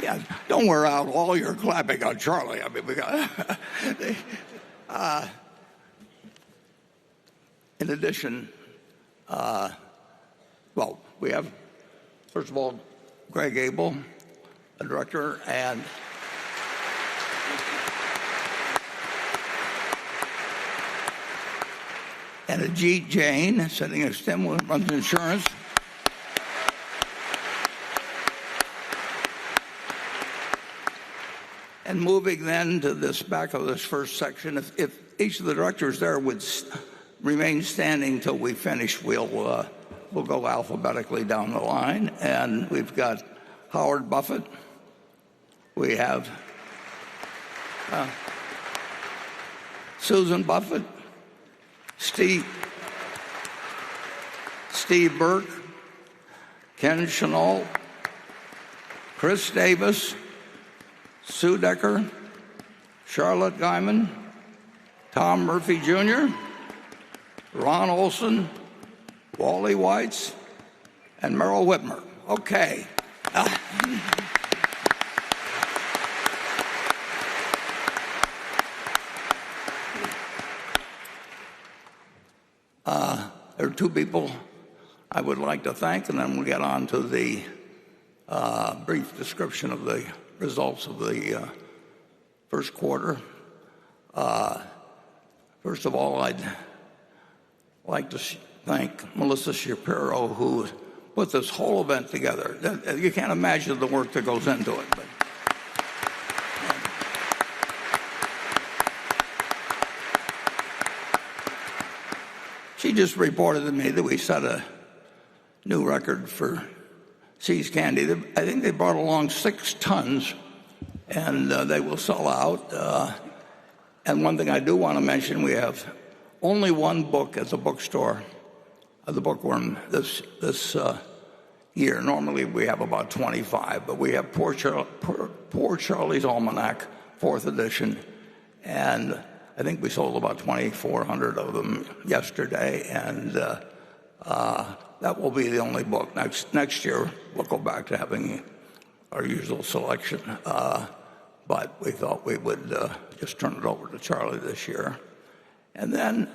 Yeah, don't wear out all your clapping on Charlie. I mean, we got. In addition, well, we have, first of all, Greg Abel, a director, and Ajit Jain, sitting next to him, who runs insurance. And moving then to this back of this first section, if each of the directors there would remain standing till we finish, we'll go alphabetically down the line. And we've got Howard Buffett. We have Susan Buffett, Steve Burke, Ken Chenault, Chris Davis, Sue Decker, Charlotte Guyman, Tom Murphy Jr., Ron Olson, Wally Weitz, and Merrill Whitmer. Okay. There are two people I would like to thank, and then we'll get on to the brief description of the results of the first quarter. First of all, I'd like to thank Melissa Shapiro, who put this whole event together. You can't imagine the work that goes into it. But she just reported to me that we set a new record for See's candy. I think they brought along 6 tons, and they will sell out. And one thing I do want to mention, we have only one book at the bookstore, the Bookworm, this year. Normally we have about 25, but we have Poor Charlie's Almanac, 4th edition, and I think we sold about 2,400 of them yesterday, and that will be the only book. Next year, we'll go back to having our usual selection. But we thought we would just turn it over to Charlie this year. And then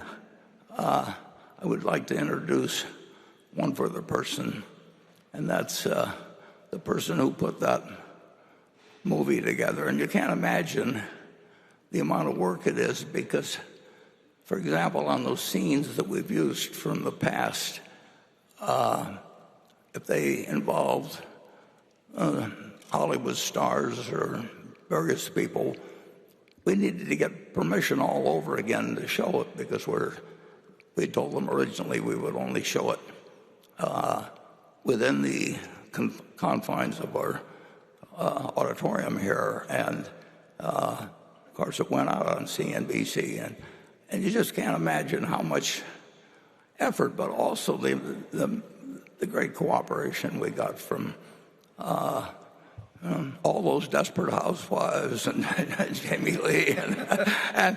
I would like to introduce one further person, and that's the person who put that movie together. And you can't imagine the amount of work it is because, for example, on those scenes that we've used from the past, if they involved Hollywood stars or various people, we needed to get permission all over again to show it because we told them originally we would only show it within the confines of our auditorium here. And of course, it went out on CNBC, and you just can't imagine how much effort, but also the great cooperation we got from all those desperate housewives and Jamie Lee. And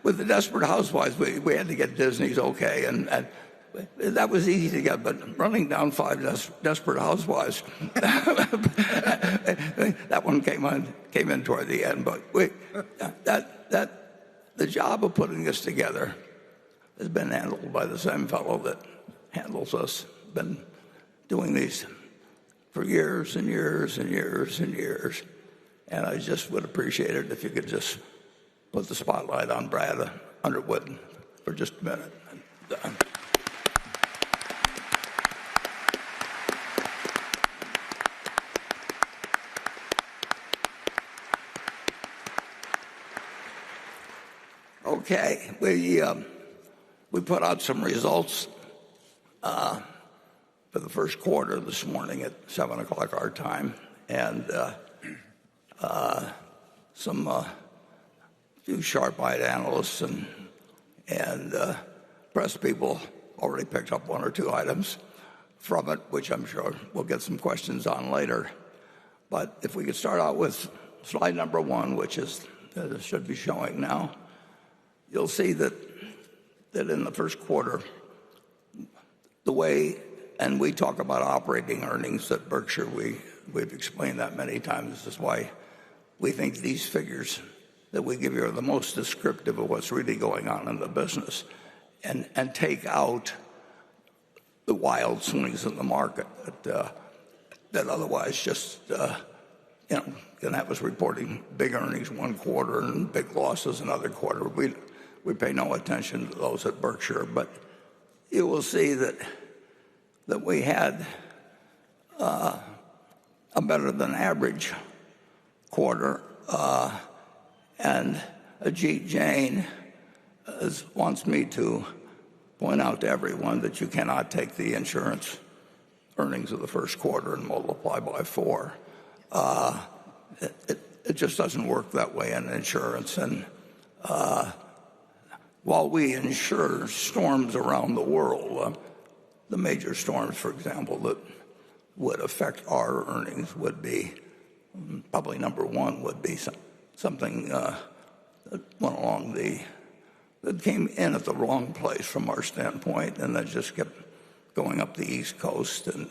with the desperate housewives, we had to get Disney's okay, and that was easy to get, but running down 5 desperate housewives, that one came in toward the end. But the job of putting this together has been handled by the same fellow that handles us. Been doing these for years and years and years and years. And I just would appreciate it if you could just put the spotlight on Brad Underwood for just a minute. Okay, we put out some results for the first quarter this morning at 7 o'clock our time, and some few sharp-eyed analysts and press people already picked up 1 or 2 items from it, which I'm sure we'll get some questions on later. But if we could start out with slide number 1, which is should be showing now, you'll see that in the first quarter, the way, and we talk about operating earnings at Berkshire, we we've explained that many times. This is why we think these figures that we give you are the most descriptive of what's really going on in the business, and take out the wild swings in the market that otherwise just can have us reporting big earnings one quarter and big losses another quarter. We pay no attention to those at Berkshire, but you will see that we had a better than average quarter, and Ajit Jain wants me to point out to everyone that you cannot take the insurance earnings of the first quarter and multiply by 4. It just doesn't work that way in insurance. And while we insure storms around the world, the major storms, for example, that would affect our earnings would be probably number one would be something that went along that came in at the wrong place from our standpoint, and that just kept going up the East Coast, and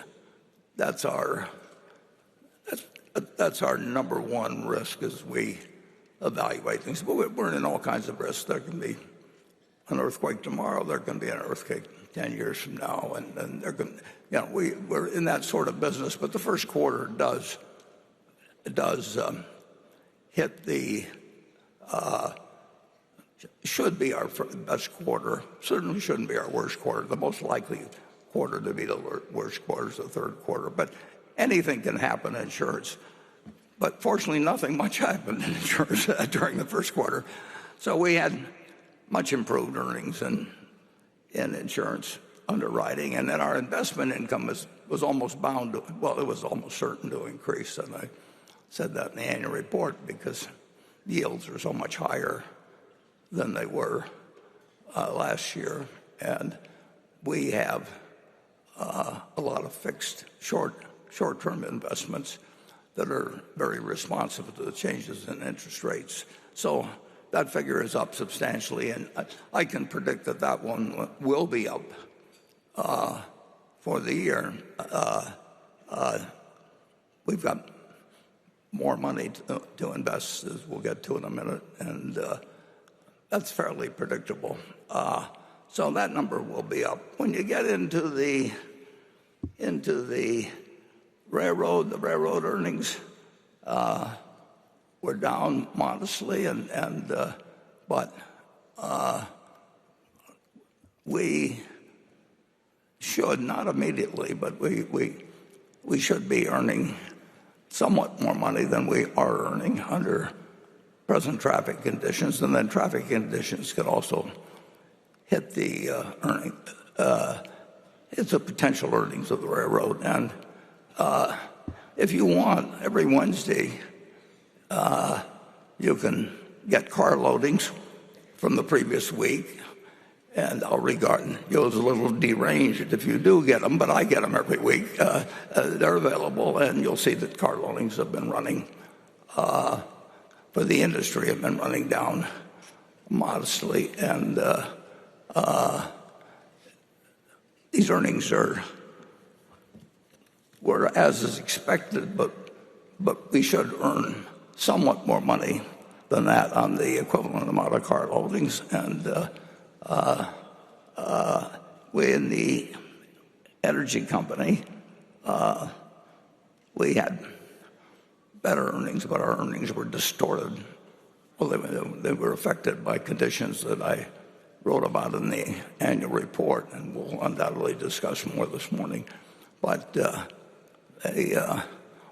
that's our number one risk as we evaluate things. But we're in all kinds of risks. There can be an earthquake tomorrow. There can be an earthquake 10 years from now, and there can, we're in that sort of business. But the first quarter does hit the should be our best quarter. Certainly shouldn't be our worst quarter. The most likely quarter to be the worst quarter is the third quarter. But anything can happen in insurance. But fortunately, nothing much happened in insurance during the first quarter. So we had much improved earnings in insurance underwriting, and then our investment income was almost bound to, well, it was almost certain to increase. And I said that in the annual report because yields are so much higher than they were last year, and we have a lot of fixed short-term investments that are very responsive to the changes in interest rates. So that figure is up substantially, and I can predict that one will be up for the year. We've got more money to invest, as we'll get to in a minute, and that's fairly predictable. So that number will be up. When you get into the railroad, the railroad earnings were down modestly, but we should, not immediately, but we should be earning somewhat more money than we are earning under present traffic conditions, and then traffic conditions could also hit the it's a potential earnings of the railroad. And if you want, every Wednesday you can get car loadings from the previous week, and I'll regard you as a little deranged if you do get them, but I get them every week. They're available, and you'll see that car loadings have been running for the industry, have been running down modestly, and these earnings were as is expected, but we should earn somewhat more money than that on the equivalent amount of car loadings. And we in the energy company, we had better earnings, but our earnings were distorted. Well, they were affected by conditions that I wrote about in the annual report, and we'll undoubtedly discuss more this morning. But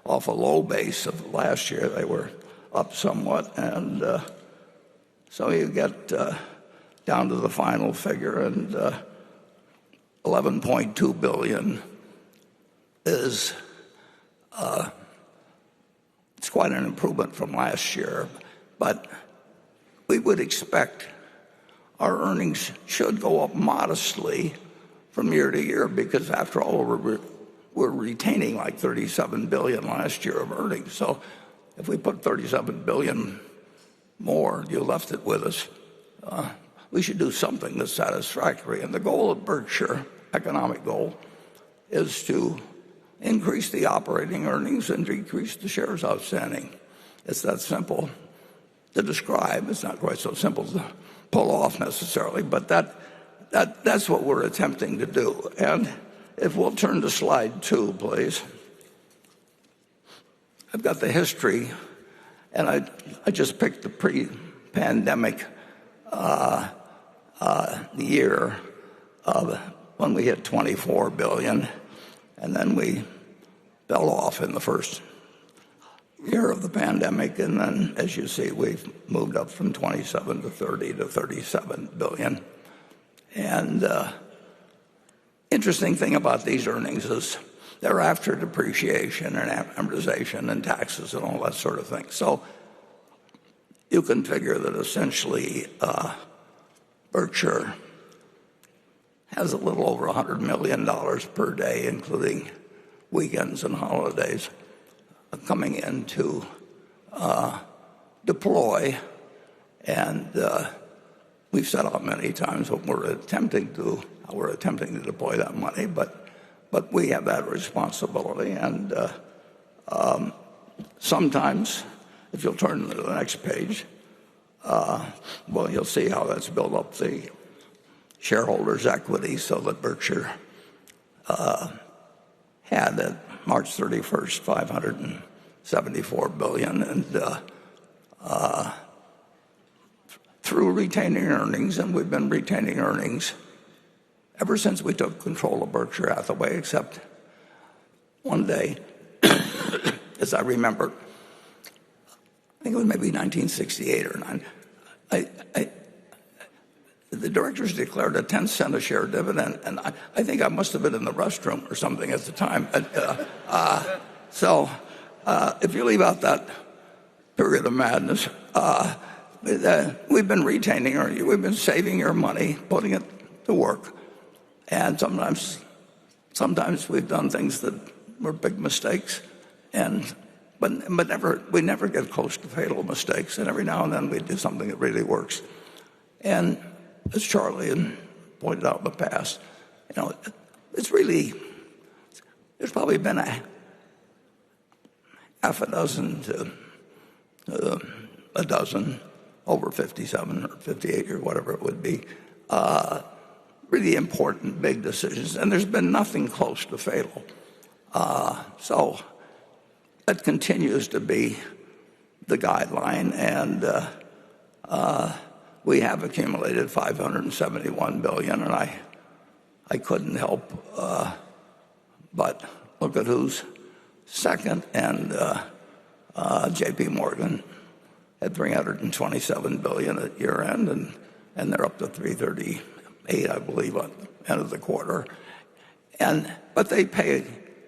off a low base of last year, they were up somewhat, and so you get down to the final figure, and $11.2 billion is it's quite an improvement from last year, but we would expect our earnings should go up modestly from year to year, because after all, we're retaining like $37 billion last year of earnings. So if we put $37 billion more, you left it with us, we should do something that's satisfactory. And the goal of Berkshire, economic goal, is to increase the operating earnings and decrease the shares outstanding. It's that simple to describe. It's not quite so simple to pull off necessarily, but that's what we're attempting to do. And if we'll turn to slide 2, please. I've got the history, and I just picked the pre-pandemic year of when we hit $24 billion, and then we fell off in the first year of the pandemic, and then, as you see, we've moved up from 27 to 30 to 37 billion. And interesting thing about these earnings is they're after depreciation and amortization and taxes and all that sort of thing. So you can figure that essentially Berkshire has a little over $100 million per day, including weekends and holidays, coming in to deploy. And we've said out many times what we're attempting to deploy that money, but we have that responsibility. And sometimes, if you'll turn to the next page, well, you'll see how that's built up the shareholders' equity, so that Berkshire had at March 31st, $574 billion, and through retaining earnings, and we've been retaining earnings ever since we took control of Berkshire Hathaway, except one day, as I remember, I think it was maybe 1968 or 9, the directors declared a 10-cent a share dividend, and I think I must have been in the restroom or something at the time. So if you leave out that period of madness, we've been retaining earnings. We've been saving your money, putting it to work. And sometimes we've done things that were big mistakes, but we never get close to fatal mistakes. And every now and then we do something that really works. And as Charlie had pointed out in the past, there's probably been a half a dozen to a dozen, over 57 or 58 or whatever it would be, really important big decisions, and there's been nothing close to fatal. So that continues to be the guideline, and we have accumulated $571 billion, and I couldn't help but look at who's second, and J.P. Morgan had $327 billion at year end, and they're up to 338, I believe, at the end of the quarter. But they pay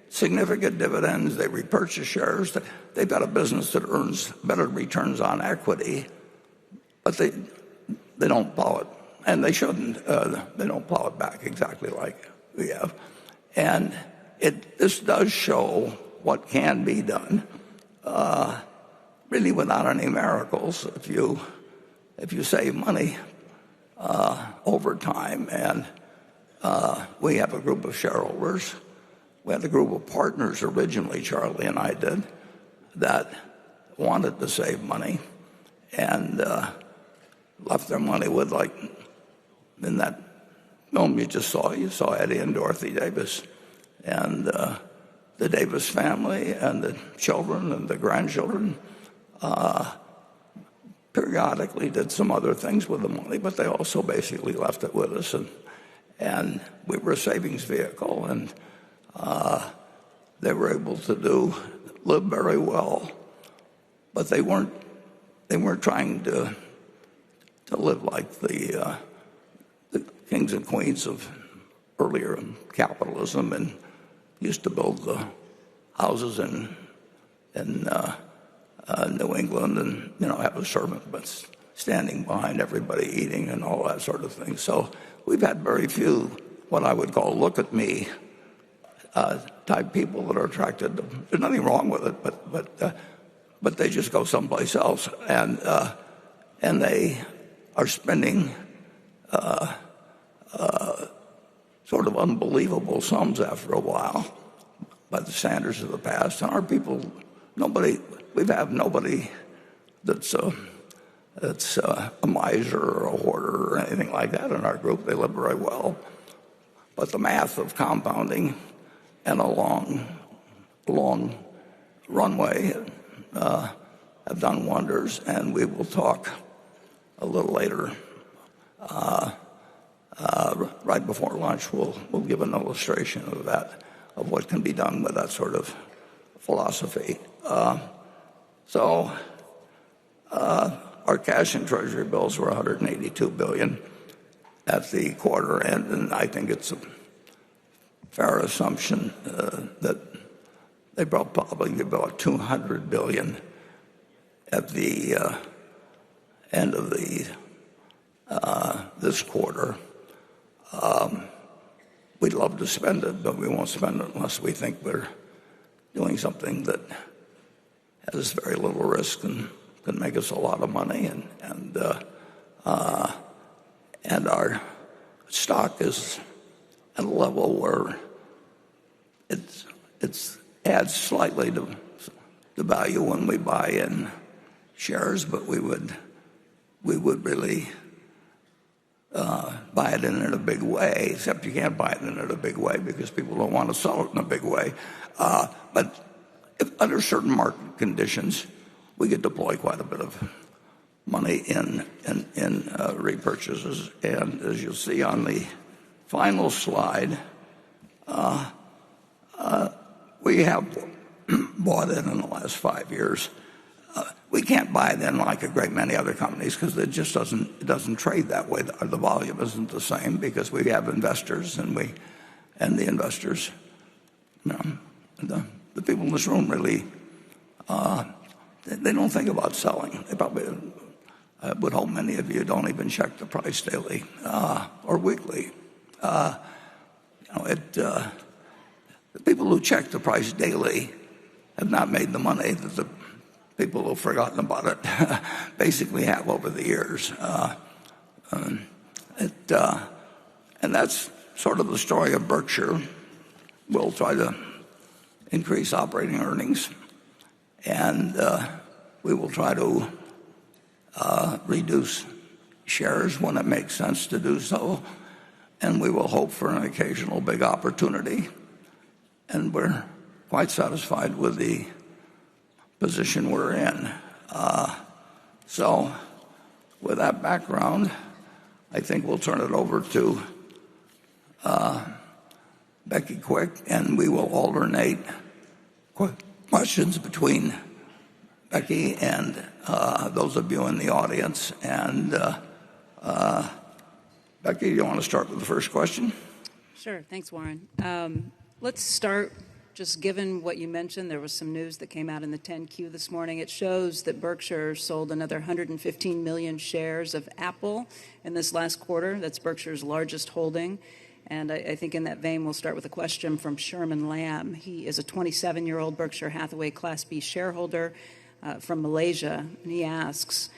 significant dividends. They repurchase shares. They've got a business that earns better returns on equity, but they don't plow it, and they shouldn't. They don't plow it back exactly like we have. And this does show what can be done, really without any miracles, if you save money over time. And we have a group of shareholders. We had a group of partners originally, Charlie and I did, that wanted to save money and left their money with, like in that film you saw Eddie and Dorothy Davis, and the Davis family and the children and the grandchildren periodically did some other things with the money, but they also basically left it with us, and we were a savings vehicle, and they were able to live very well, but they weren't trying to live like the kings and queens of earlier capitalism, and used to build the houses in New England, and have a servant but standing behind everybody eating and all that sort of thing. So we've had very few what I would call look at me type people that are attracted to. There's nothing wrong with it, but they just go someplace else, and they are spending sort of unbelievable sums after a while by the standards of the past. And our people, we have nobody that's a miser or a hoarder or anything like that in our group. They live very well. But the math of compounding and a long runway have done wonders, and we will talk a little later. Right before lunch, we'll give an illustration of that, of what can be done with that sort of philosophy. So our cash and treasury bills were $182 billion at the quarter end, and I think it's a fair assumption that they probably be about $200 billion at the end of this quarter. We'd love to spend it, but we won't spend it unless we think we're doing something that has very little risk and can make us a lot of money. And our stock is at a level where it adds slightly to the value when we buy in shares, but we would really buy it in a big way, except you can't buy it in a big way because people don't want to sell it in a big way. But under certain market conditions, we could deploy quite a bit of money in repurchases. And as you'll see on the final slide, we have bought in the last 5 years. We can't buy it in like a great many other companies because it just doesn't trade that way. The volume isn't the same because we have investors, and the investors, the people in this room really, they don't think about selling. They probably, I would hope many of you don't even check the price daily or weekly. The people who check the price daily have not made the money that the people who've forgotten about it basically have over the years. And that's sort of the story of Berkshire. We'll try to increase operating earnings, and we will try to reduce shares when it makes sense to do so, and we will hope for an occasional big opportunity. And we're quite satisfied with the position we're in. So with that background, I think we'll turn it over to Becky Quick, and we will alternate questions between Becky and those of you in the audience. And Becky, do you want to start with the first question? Sure. Thanks, Warren. Let's start. Just given what you mentioned, there was some news that came out in the 10Q this morning. It shows that Berkshire sold another 115 million shares of Apple in this last quarter. That's Berkshire's largest holding. And I think in that vein, we'll start with a question from Sherman Lamb. He is a 27-year-old Berkshire Hathaway Class B shareholder from Malaysia. And he asks,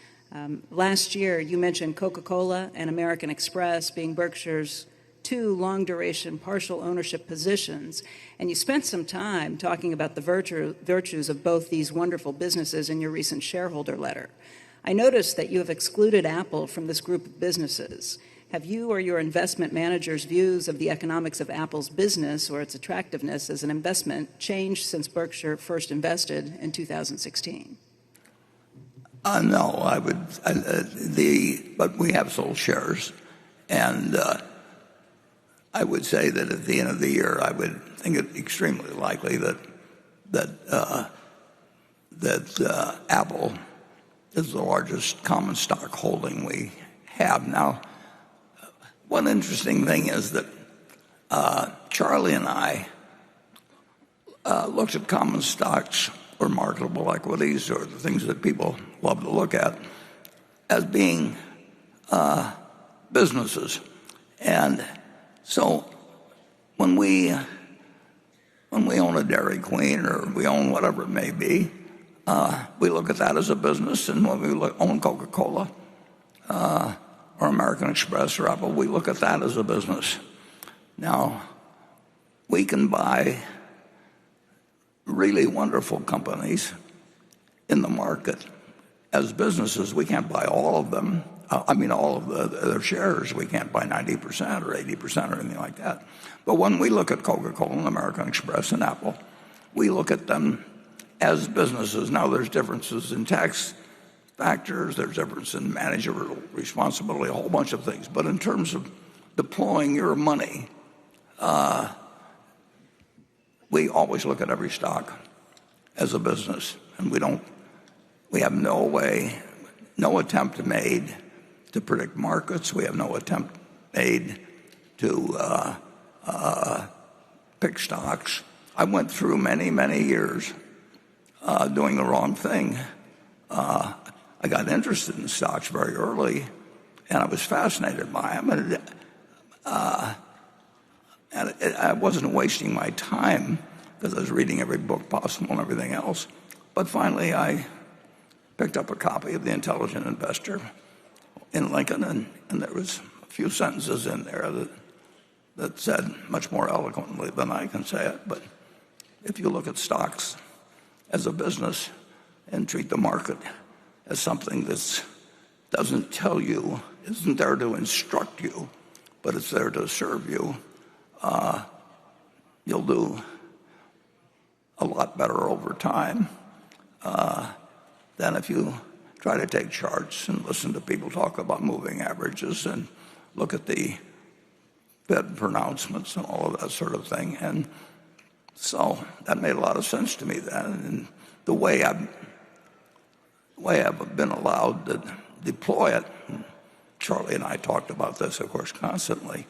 last year you mentioned Coca-Cola and American Express being Berkshire's two long-duration partial ownership positions, and you spent some time talking about the virtues of both these wonderful businesses in your recent shareholder letter. I noticed that you have excluded Apple from this group of businesses. Have you or your investment manager's views of the economics of Apple's business or its attractiveness as an investment changed since Berkshire first invested in 2016? No, but we have sold shares, and I would say that at the end of the year, I would think it extremely likely that Apple is the largest common stock holding we have. Now, one interesting thing is that Charlie and I looked at common stocks or marketable equities, or the things that people love to look at, as being businesses. And so when we own a Dairy Queen, or we own whatever it may be, we look at that as a business. And when we own Coca-Cola or American Express or Apple, we look at that as a business. Now, we can buy really wonderful companies in the market. As businesses, we can't buy all of them. All of their shares. We can't buy 90% or 80% or anything like that. But when we look at Coca-Cola and American Express and Apple, we look at them as businesses. Now, there's differences in tax factors, there's difference in managerial responsibility, a whole bunch of things. But in terms of deploying your money, we always look at every stock as a business, and we have no attempt made to predict markets. We have no attempt made to pick stocks. I went through many years doing the wrong thing. I got interested in stocks very early, and I was fascinated by them. And I wasn't wasting my time because I was reading every book possible and everything else. But finally, I picked up a copy of The Intelligent Investor in Lincoln, and there was a few sentences in there that said much more eloquently than I can say it. But if you look at stocks as a business and treat the market as something that doesn't tell you, isn't there to instruct you, but it's there to serve you, you'll do a lot better over time than if you try to take charts and listen to people talk about moving averages and look at the Fed pronouncements and all of that sort of thing. And so that made a lot of sense to me then. And the way I've been allowed to deploy it, Charlie and I talked about this, of course, constantly,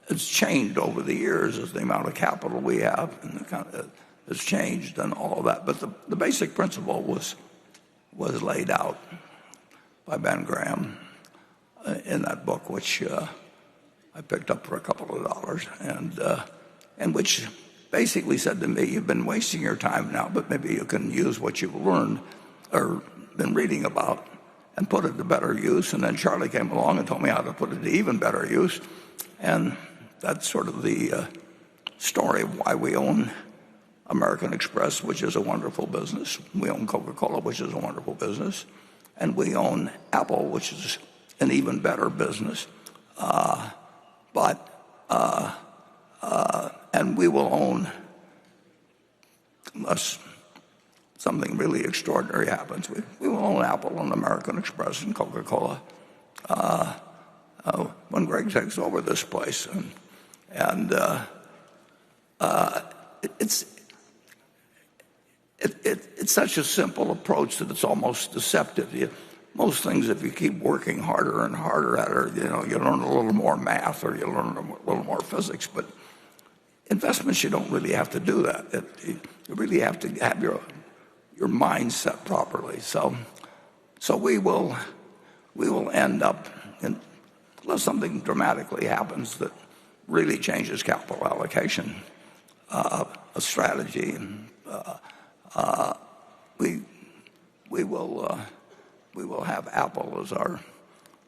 it's changed over the years as the amount of capital we have and has changed and all of that. But the basic principle was laid out by Ben Graham in that book, which I picked up for a couple of dollars, and which basically said to me, you've been wasting your time now, but maybe you can use what you've learned or been reading about and put it to better use. And then Charlie came along and told me how to put it to even better use. And that's sort of the story of why we own American Express, which is a wonderful business. We own Coca-Cola, which is a wonderful business. And we own Apple, which is an even better business. And we will own, unless something really extraordinary happens, we will own Apple and American Express and Coca-Cola when Greg takes over this place. And it's such a simple approach that it's almost deceptive. Most things, if you keep working harder and harder at it, you learn a little more math or you learn a little more physics. But investments, you don't really have to do that. You really have to have your mind set properly. So we will end up, unless something dramatically happens that really changes capital allocation, a strategy. We will have Apple as our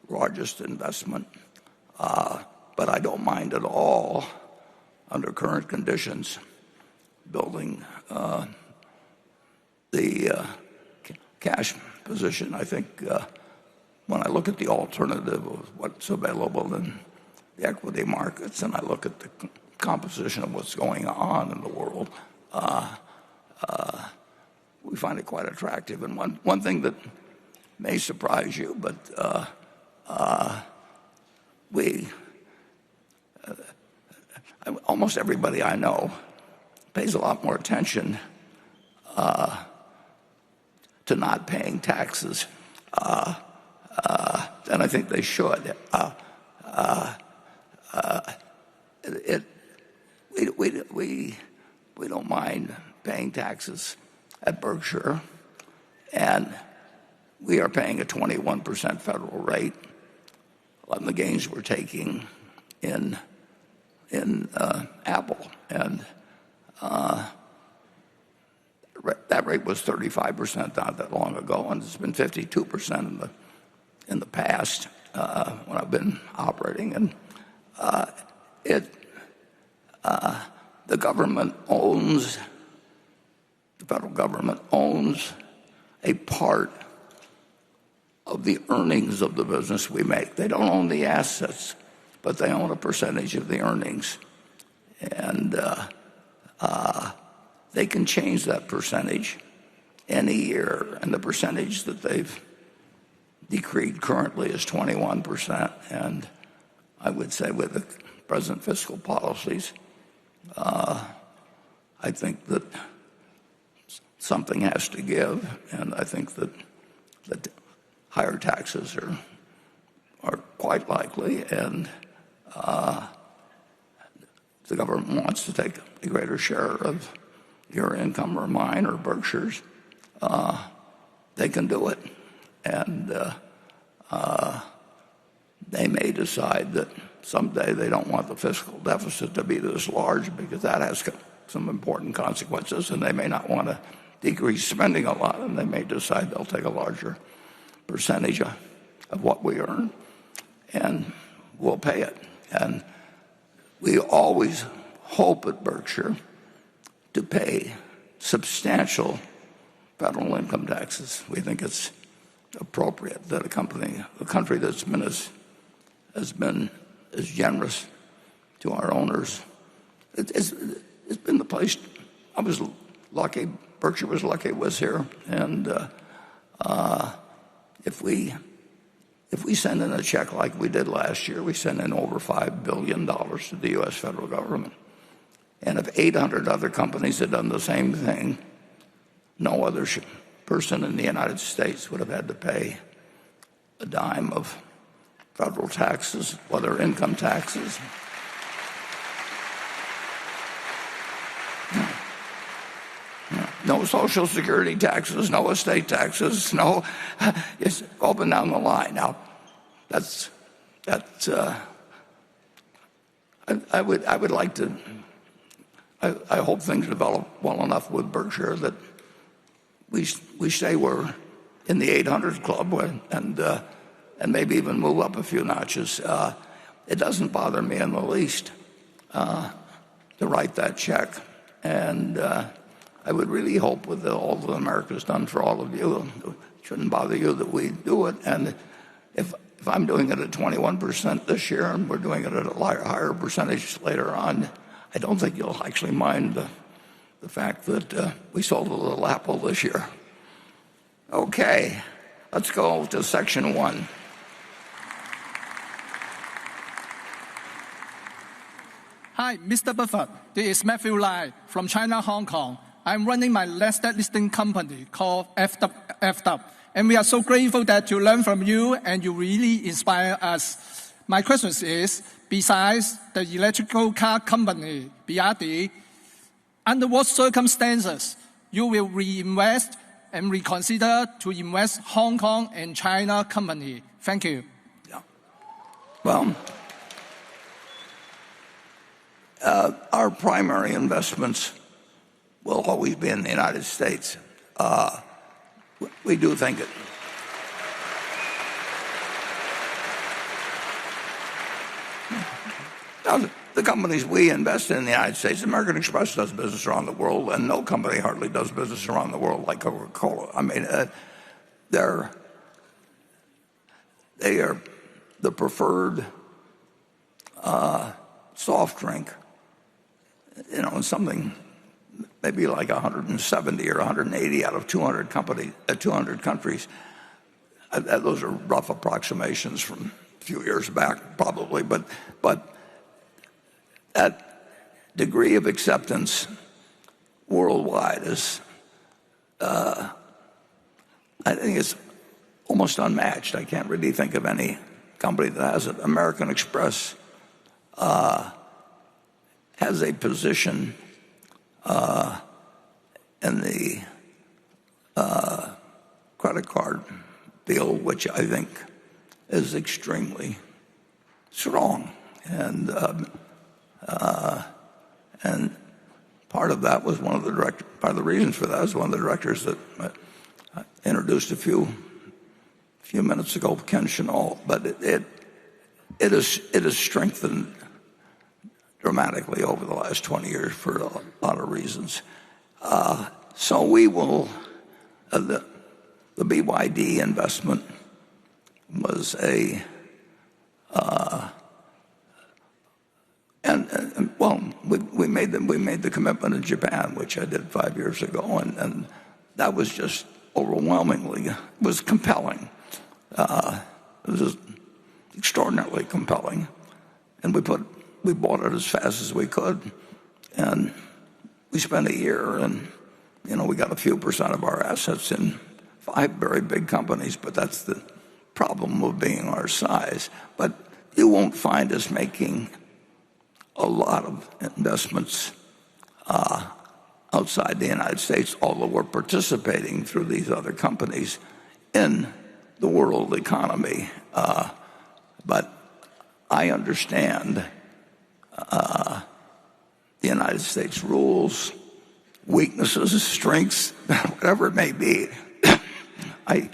largest investment, but I don't mind at all, under current conditions, building the cash position. I think when I look at the alternative of what's available in the equity markets and I look at the composition of what's going on in the world, we find it quite attractive. And one thing that may surprise you, but almost everybody I know pays a lot more attention to not paying taxes than I think they should. We don't mind paying taxes at Berkshire, and we are paying a 21% federal rate on the gains we're taking in Apple, and that rate was 35% not that long ago, and it's been 52% in the past when I've been operating. And the federal government owns a part of the earnings of the business we make. They don't own the assets, but they own a percentage of the earnings. And they can change that percentage any year. And the percentage that they've decreed currently is 21%. And I would say with the present fiscal policies, I think that something has to give. And I think that higher taxes are quite likely. And the government wants to take a greater share of your income or mine or Berkshire's, they can do it. And they may decide that someday they don't want the fiscal deficit to be this large because that has some important consequences, and they may not want to decrease spending a lot, and they may decide they'll take a larger percentage of what we earn, and we'll pay it. And we always hope at Berkshire to pay substantial federal income taxes. We think it's appropriate that a country that's has been as generous to our owners. It's been the place. I was lucky. Berkshire was lucky it was here. And if we send in a check like we did last year, we sent in over $5 billion to the U.S. federal government. And if 800 other companies had done the same thing, no other person in the United States would have had to pay a dime of federal taxes, whether income taxes. No Social Security taxes, no estate taxes, no. It's open down the line. Now, I would like to. I hope things develop well enough with Berkshire that we say we're in the 800 club and maybe even move up a few notches. It doesn't bother me in the least to write that check, and I would really hope with all that America's done for all of you, it shouldn't bother you that we do it. And if I'm doing it at 21% this year and we're doing it at a higher percentage later on, I don't think you'll actually mind the fact that we sold a little Apple this year. Okay, let's go to section 1. Hi, Mr. Buffett. This is Matthew Lai from China, Hong Kong. I'm running my listed listing company called FW, and we are so grateful that to learn from you, and you really inspire us. My question is, besides the electrical car company, BYD, under what circumstances you will reinvest and reconsider to invest Hong Kong and China company? Thank you. Yeah. Well, our primary investments will always be in the United States. We do think it. Now, the companies we invest in the United States, American Express does business around the world, and no company hardly does business around the world like Coca-Cola. I mean, they are the preferred soft drink, in something maybe like 170 or 180 out of 200 countries. Those are rough approximations from a few years back, probably, but that degree of acceptance worldwide is, I think it's almost unmatched. I can't really think of any company that has it. American Express has a position in the credit card field, which I think is extremely strong. And part of that was part of the reasons for that was one of the directors that introduced a few minutes ago, Ken Chenault. But it has strengthened dramatically over the last 20 years for a lot of reasons. So we will, the BYD investment was we made the commitment in Japan, which I did 5 years ago, and that was just overwhelmingly, it was compelling. It was just extraordinarily compelling, and we bought it as fast as we could, and we spent a year, and we got a few percent of our assets in 5 very big companies, but that's the problem of being our size. But you won't find us making a lot of investments outside the United States, although we're participating through these other companies in the world economy. But I understand the United States rules, weaknesses, strengths, whatever it may be. I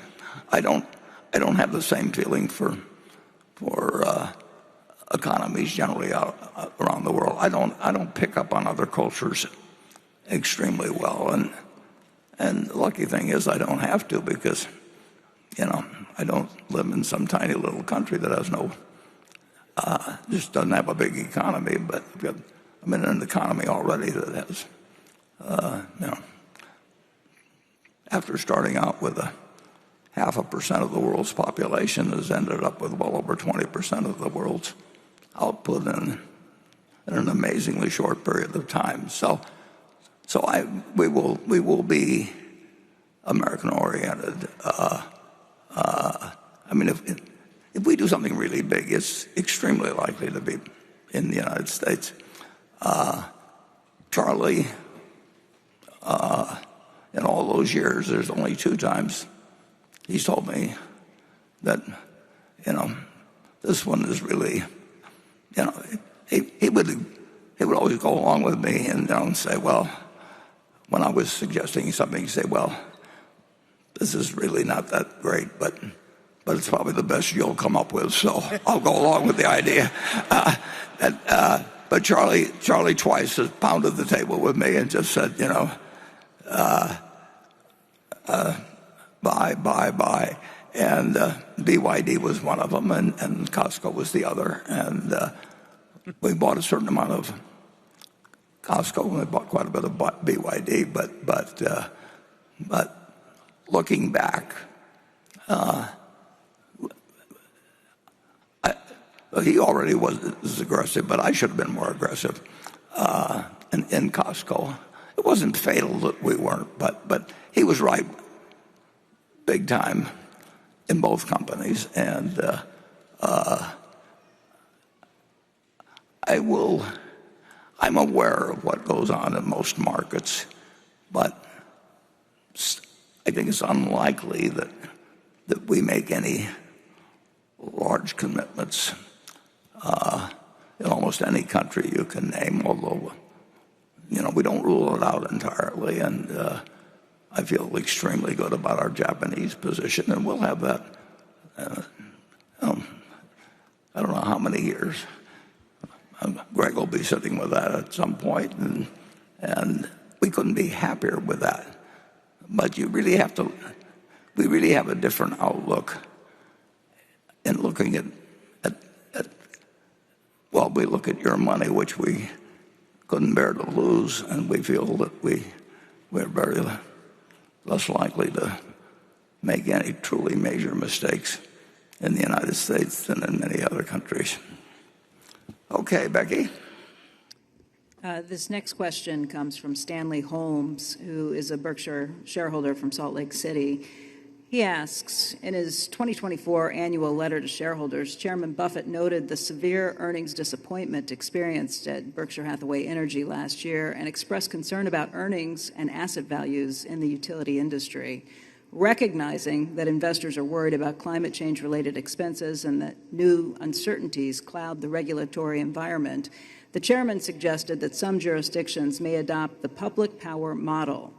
don't have the same feeling for economies generally around the world. I don't pick up on other cultures extremely well, and the lucky thing is I don't have to, because I don't live in some tiny little country that has just doesn't have a big economy, but I'm in an economy already that has after starting out with 0.5% of the world's population, has ended up with well over 20% of the world's output in an amazingly short period of time. So we will be American oriented. If we do something really big, it's extremely likely to be in the United States. Charlie, in all those years, there's only 2 times he's told me that, this one is really, he would always go along with me and say, well, when I was suggesting something, he'd say, well, this is really not that great, but it's probably the best you'll come up with, so I'll go along with the idea. But Charlie twice has pounded the table with me and just said, buy. And BYD was one of them, and Costco was the other. And we bought a certain amount of Costco, and we bought quite a bit of BYD. But looking back, he already was aggressive, but I should have been more aggressive in Costco. It wasn't fatal that we weren't, but he was right big time in both companies. And I'm aware of what goes on in most markets, but I think it's unlikely that we make any large commitments in almost any country you can name, although we don't rule it out entirely. And I feel extremely good about our Japanese position, and we'll have that I don't know how many years. Greg will be sitting with that at some point, and we couldn't be happier with that. But we really have a different outlook in looking at we look at your money, which we couldn't bear to lose, and we feel that we're very less likely to make any truly major mistakes in the United States than in many other countries. Okay, Becky. This next question comes from Stanley Holmes, who is a Berkshire shareholder from Salt Lake City. He asks, in his 2024 annual letter to shareholders, Chairman Buffett noted the severe earnings disappointment experienced at Berkshire Hathaway Energy last year and expressed concern about earnings and asset values in the utility industry. Recognizing that investors are worried about climate change-related expenses and that new uncertainties cloud the regulatory environment, the chairman suggested that some jurisdictions may adopt the public power model.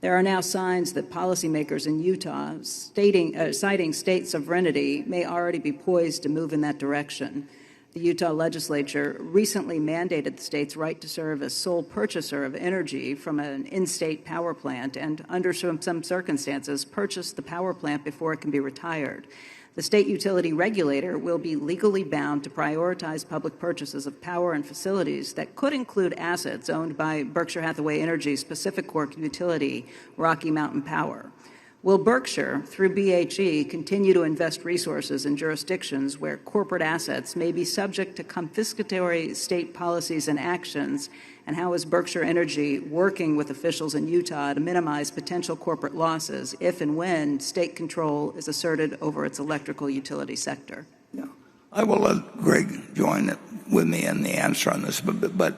There are now signs that policymakers in Utah, citing state sovereignty, may already be poised to move in that direction. The Utah legislature recently mandated the state's right to serve as sole purchaser of energy from an in-state power plant and, under some circumstances, purchase the power plant before it can be retired. The state utility regulator will be legally bound to prioritize public purchases of power and facilities that could include assets owned by Berkshire Hathaway Energy's Pacific Corp utility, Rocky Mountain Power. Will Berkshire, through BHE, continue to invest resources in jurisdictions where corporate assets may be subject to confiscatory state policies and actions? And how is Berkshire Energy working with officials in Utah to minimize potential corporate losses if and when state control is asserted over its electrical utility sector? Yeah. I will let Greg join with me in the answer on this, but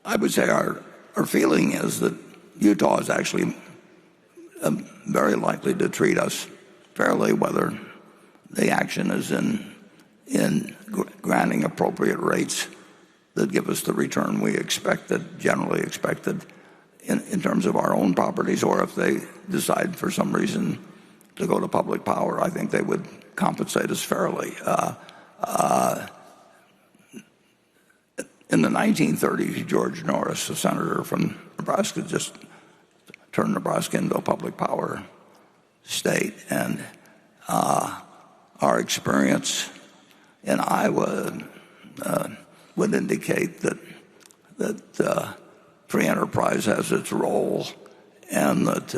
I would say our feeling is that Utah is actually very likely to treat us fairly, whether the action is in granting appropriate rates that give us the return we generally expected in terms of our own properties, or if they decide for some reason to go to public power, I think they would compensate us fairly. In the 1930s, George Norris, a senator from Nebraska, just turned Nebraska into a public power state, and our experience in Iowa would indicate that free enterprise has its role, and that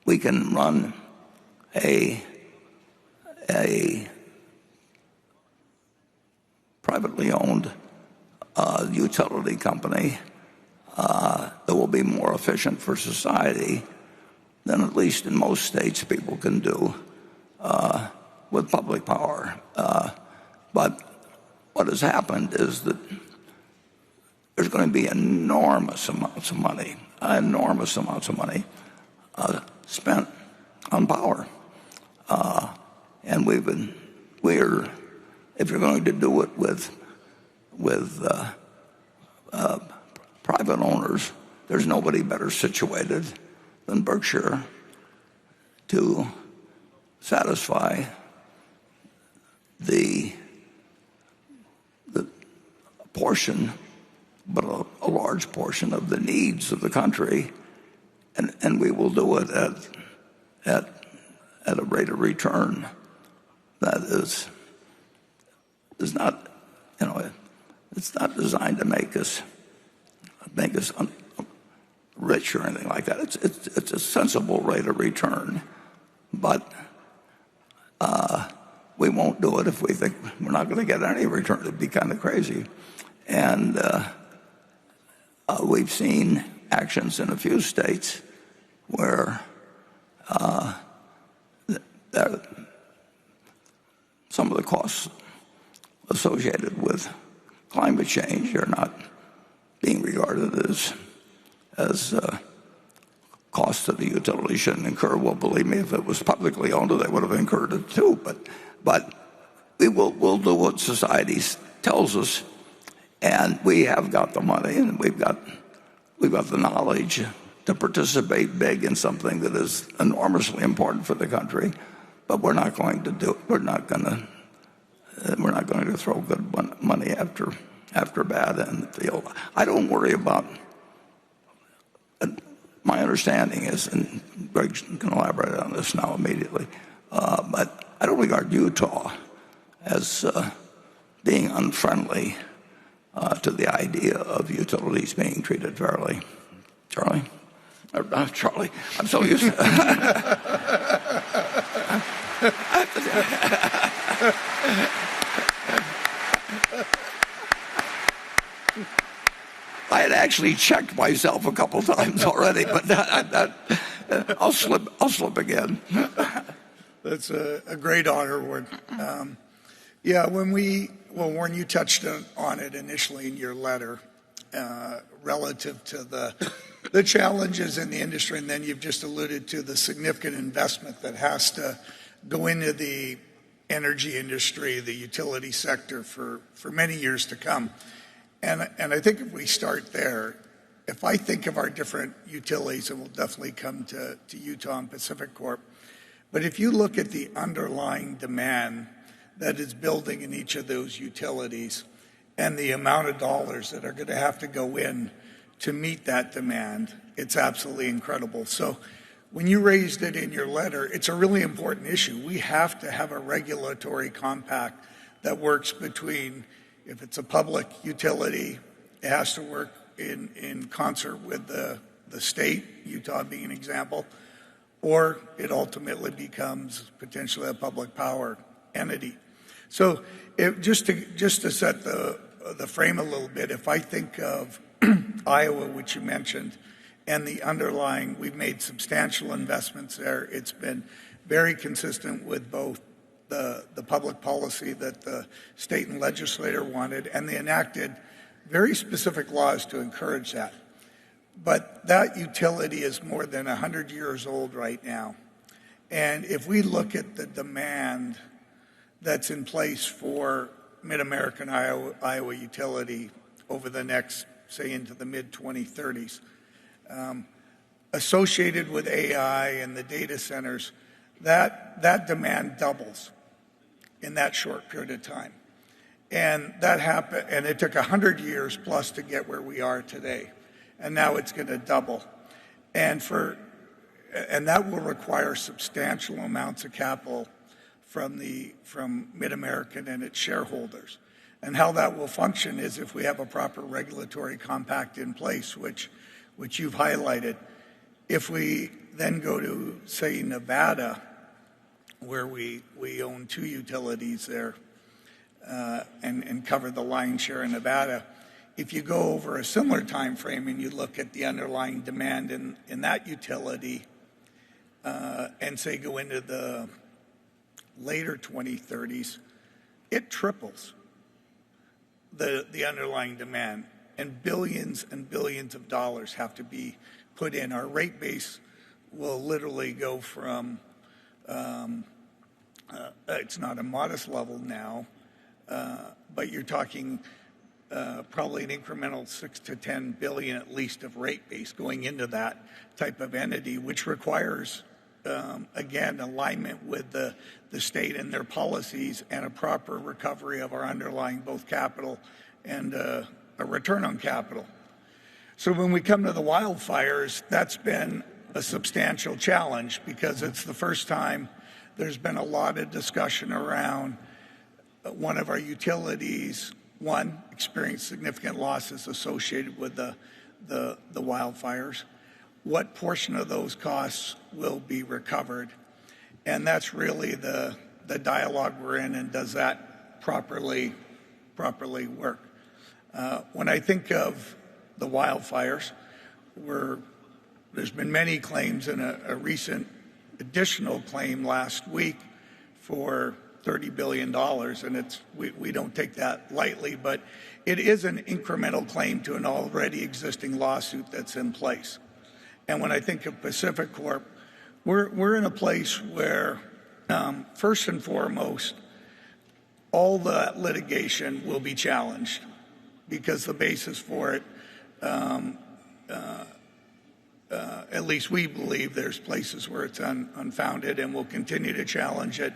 we can run a privately owned utility company that will be more efficient for society than, at least in most states, people can do with public power. But what has happened is that there's going to be enormous amounts of money spent on power. And if you're going to do it with private owners, there's nobody better situated than Berkshire to satisfy the portion, but a large portion of the needs of the country, and we will do it at a rate of return that is not, it's not designed to make us rich or anything like that. It's a sensible rate of return, but we won't do it if we think we're not going to get any return. It'd be kind of crazy. And we've seen actions in a few states where some of the costs associated with climate change are not being regarded as costs that the utility shouldn't incur. Well, believe me, if it was publicly owned, they would have incurred it too. But we'll do what society tells us, and we have got the money, and we've got the knowledge to participate big in something that is enormously important for the country. But we're not going to do it. We're not going to throw good money after bad in the field. I don't worry about. My understanding is, and Greg can elaborate on this now immediately, but I don't regard Utah as being unfriendly to the idea of utilities being treated fairly. Charlie? Charlie, I'm so used to I had actually checked myself a couple times already, but I'll slip again. That's a great honor, Warren. Warren, you touched on it initially in your letter relative to the challenges in the industry, and then you've just alluded to the significant investment that has to go into the energy industry, the utility sector for many years to come. And I think if we start there, if I think of our different utilities, and we'll definitely come to Utah and Pacific Corp, but if you look at the underlying demand that is building in each of those utilities and the amount of dollars that are going to have to go in to meet that demand, it's absolutely incredible. So when you raised it in your letter, it's a really important issue. We have to have a regulatory compact that works between, if it's a public utility, it has to work in concert with the state, Utah being an example, or it ultimately becomes potentially a public power entity. So just to set the frame a little bit, if I think of Iowa, which you mentioned, and the underlying, we've made substantial investments there. It's been very consistent with both the public policy that the state and legislator wanted, and they enacted very specific laws to encourage that. But that utility is more than 100 years old right now. And if we look at the demand that's in place for Mid-American Iowa utility over the next, say, into the mid-2030s, associated with AI and the data centers, that demand doubles in that short period of time. And that happened, and it took 100 years plus to get where we are today. And now it's going to double. And that will require substantial amounts of capital from Mid-American and its shareholders. And how that will function is if we have a proper regulatory compact in place, which you've highlighted. If we then go to, say, Nevada, where we own 2 utilities there and cover the lion's share in Nevada, if you go over a similar time frame and you look at the underlying demand in that utility and, say, go into the later 2030s, it triples the underlying demand. And billions of dollars have to be put in. Our rate base will literally go from, it's not a modest level now, but you're talking probably an incremental 6 to 10 billion at least of rate base going into that type of entity, which requires, again, alignment with the state and their policies and a proper recovery of our underlying both capital and a return on capital. So when we come to the wildfires, that's been a substantial challenge because it's the first time there's been a lot of discussion around one of our utilities, experienced significant losses associated with the wildfires. What portion of those costs will be recovered? And that's really the dialogue we're in, and does that properly work? When I think of the wildfires, there's been many claims, and a recent additional claim last week for $30 billion, and we don't take that lightly, but it is an incremental claim to an already existing lawsuit that's in place. And when I think of Pacific Corp, we're in a place where, first and foremost, all the litigation will be challenged because the basis for it, at least we believe there's places where it's unfounded, and we'll continue to challenge it.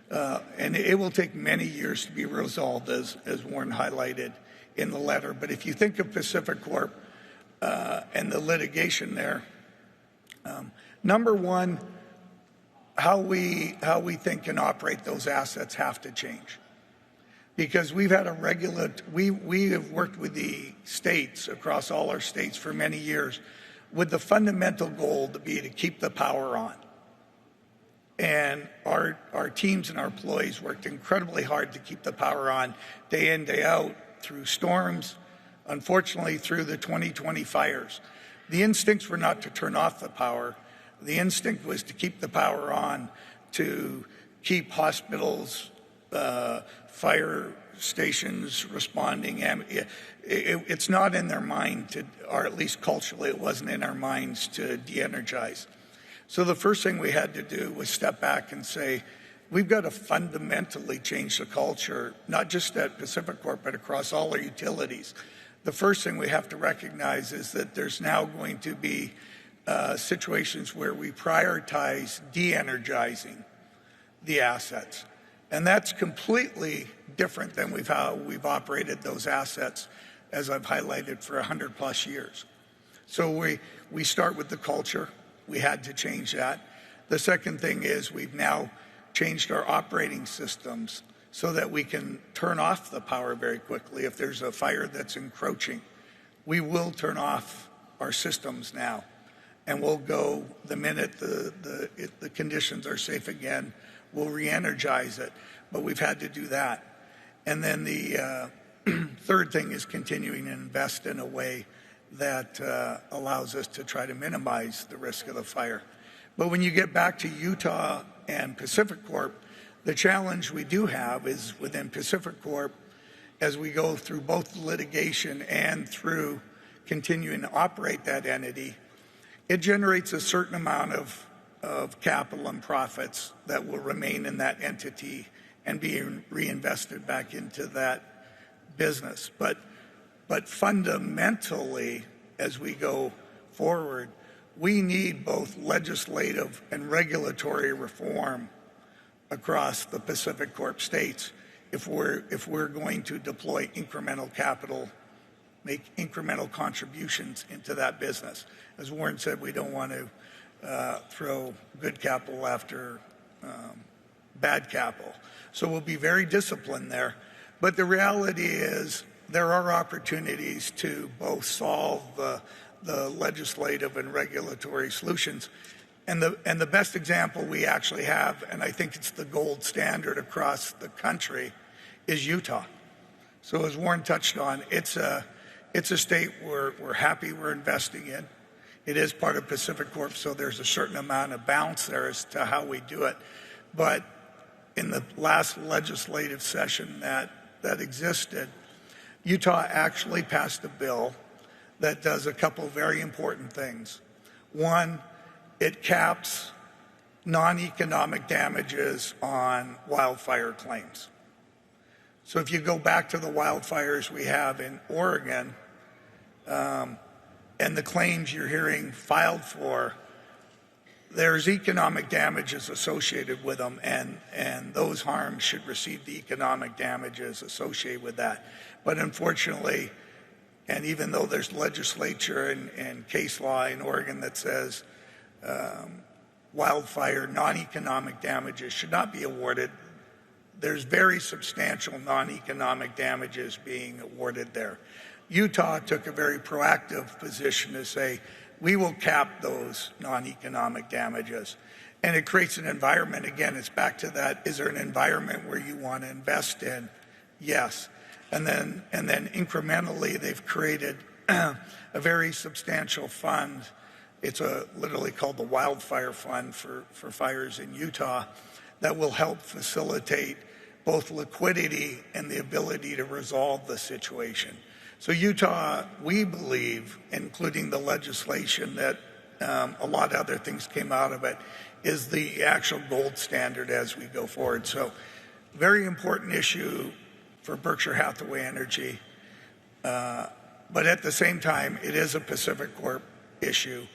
And it will take many years to be resolved, as Warren highlighted in the letter. But if you think of Pacific Corp and the litigation there, number one, how we think and operate those assets have to change. Because we've had we have worked with the states, across all our states for many years, with the fundamental goal to keep the power on. And our teams and our employees worked incredibly hard to keep the power on day in, day out, through storms, unfortunately through the 2020 fires. The instincts were not to turn off the power. The instinct was to keep the power on, to keep hospitals, fire stations responding. It's not in their mind or at least culturally, it wasn't in our minds to de-energize. So the first thing we had to do was step back and say, we've got to fundamentally change the culture, not just at Pacific Corp, but across all our utilities. The first thing we have to recognize is that there's now going to be situations where we prioritize de-energizing the assets. And that's completely different than how we've operated those assets, as I've highlighted, for 100+ years. So we start with the culture. We had to change that. The second thing is we've now changed our operating systems so that we can turn off the power very quickly. If there's a fire that's encroaching, we will turn off our systems now. And we'll go the minute the conditions are safe again, we'll re-energize it. But we've had to do that. And then the third thing is continuing to invest in a way that allows us to try to minimize the risk of the fire. But when you get back to Utah and Pacific Corp, the challenge we do have is within Pacific Corp, as we go through both the litigation and through continuing to operate that entity, it generates a certain amount of capital and profits that will remain in that entity and be reinvested back into that business. But fundamentally, as we go forward, we need both legislative and regulatory reform across the Pacific Corp states if we're going to deploy incremental capital, make incremental contributions into that business. As Warren said, we don't want to throw good capital after bad capital. So we'll be very disciplined there. But the reality is there are opportunities to both solve the legislative and regulatory solutions. And the best example we actually have, and I think it's the gold standard across the country, is Utah. So as Warren touched on, it's a state we're happy we're investing in. It is part of Pacific Corp, so there's a certain amount of balance there as to how we do it. But in the last legislative session that existed, Utah actually passed a bill that does a couple of very important things. One, it caps non-economic damages on wildfire claims. So if you go back to the wildfires we have in Oregon, and the claims you're hearing filed for, there's economic damages associated with them, and those harms should receive the economic damages associated with that. But unfortunately, and even though there's legislature and case law in Oregon that says wildfire non-economic damages should not be awarded, there's very substantial non-economic damages being awarded there. Utah took a very proactive position to say, we will cap those non-economic damages. And it creates an environment, again, it's back to that, is there an environment where you want to invest in? Yes. And then incrementally, they've created a very substantial fund. It's literally called the Wildfire Fund for fires in Utah that will help facilitate both liquidity and the ability to resolve the situation. So Utah, we believe, including the legislation that a lot of other things came out of it, is the actual gold standard as we go forward. So very important issue for Berkshire Hathaway Energy. But at the same time, it is a Pacific Corp issue.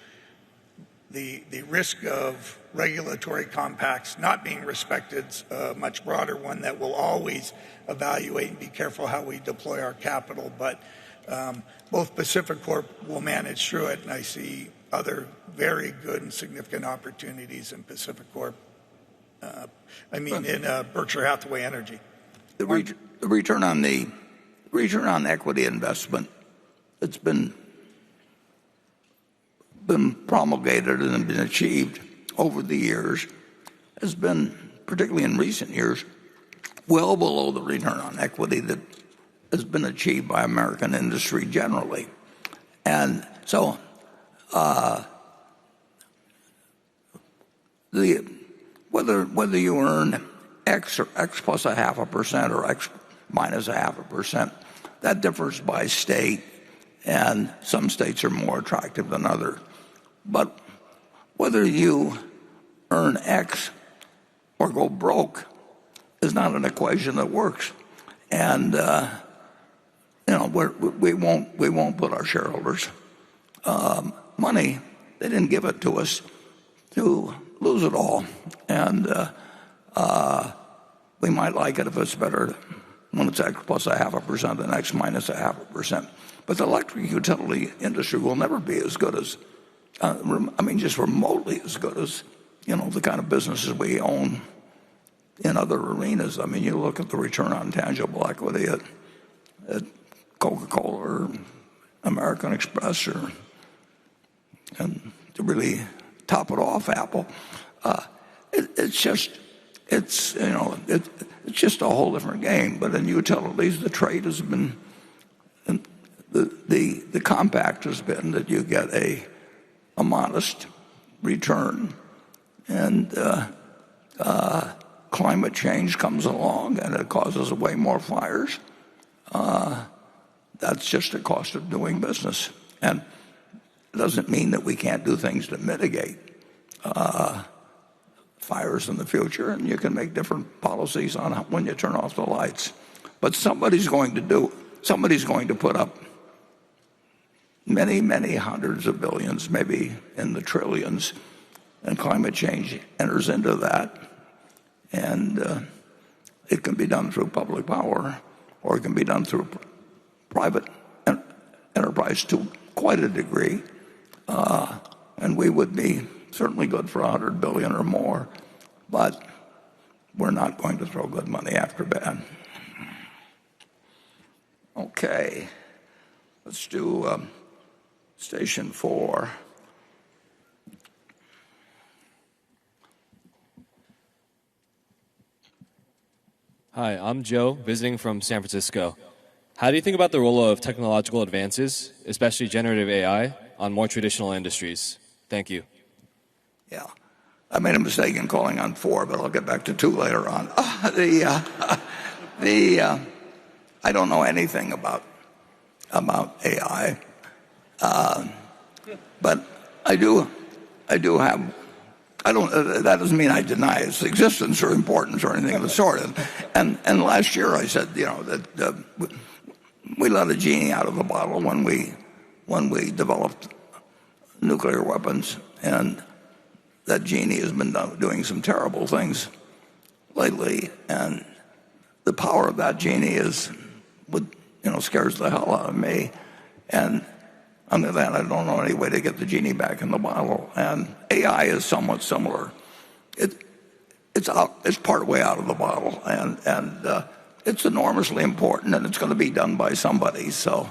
The risk of regulatory compacts not being respected is a much broader one that we'll always evaluate and be careful how we deploy our capital. But both Pacific Corp will manage through it, and I see other very good and significant opportunities in Pacific Corp. In Berkshire Hathaway Energy. The return on equity investment that's been promulgated and been achieved over the years has been, particularly in recent years, well below the return on equity that has been achieved by American industry generally. And so whether you earn X or X plus 0.5% or X minus 0.5%, that differs by state, and some states are more attractive than others. But whether you earn X or go broke is not an equation that works. And we won't put our shareholders' money. They didn't give it to us to lose it all. And we might like it if it's better when it's X plus 0.5% and X minus 0.5%. But the electric utility industry will never be as good as, just remotely as good as, the kind of businesses we own in other arenas. You look at the return on tangible equity at Coca-Cola or American Express and to really top it off, Apple. It's just a whole different game. But in utilities, the trade has been, the compact has been that you get a modest return, and climate change comes along and it causes way more fires. That's just the cost of doing business. And it doesn't mean that we can't do things to mitigate fires in the future, and you can make different policies on when you turn off the lights. But somebody's going to put up many, many hundreds of billions, maybe in the trillions, and climate change enters into that. And it can be done through public power, or it can be done through private enterprise to quite a degree. And we would be certainly good for 100 billion or more, but we're not going to throw good money after bad. Okay, let's do station 4. Hi, I'm Joe, visiting from San Francisco. How do you think about the role of technological advances, especially generative AI, on more traditional industries? Thank you. Yeah. I made a mistake in calling on 4, but I'll get back to 2 later on. I don't know anything about AI, but I do have. That doesn't mean I deny its existence or importance or anything of the sort. And last year I said, that we let a genie out of the bottle when we developed nuclear weapons, and that genie has been doing some terrible things lately. And the power of that genie scares the hell out of me. And under that, I don't know any way to get the genie back in the bottle. And AI is somewhat similar. It's part way out of the bottle, and it's enormously important, and it's going to be done by somebody. So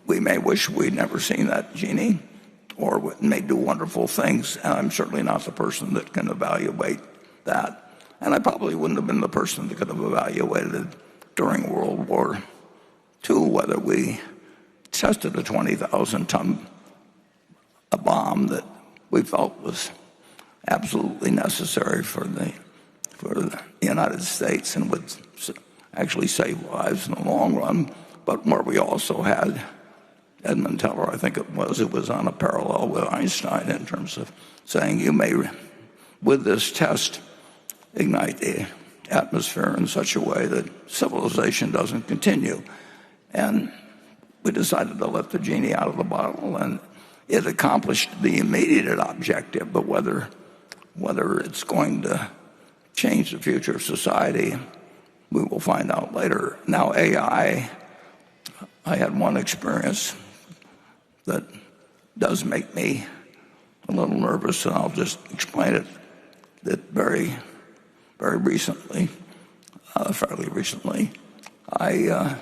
we may wish we'd never seen that genie, or it may do wonderful things. And I'm certainly not the person that can evaluate that. And I probably wouldn't have been the person that could have evaluated it during World War II, whether we tested a 20,000-ton bomb that we felt was absolutely necessary for the United States and would actually save lives in the long run, but where we also had Edmund Teller, I think it was on a parallel with Einstein in terms of saying you may, with this test, ignite the atmosphere in such a way that civilization doesn't continue. And we decided to let the genie out of the bottle, and it accomplished the immediate objective, but whether it's going to change the future of society, we will find out later. Now, AI, I had one experience that does make me a little nervous, and I'll just explain it. That very, very recently, fairly recently, I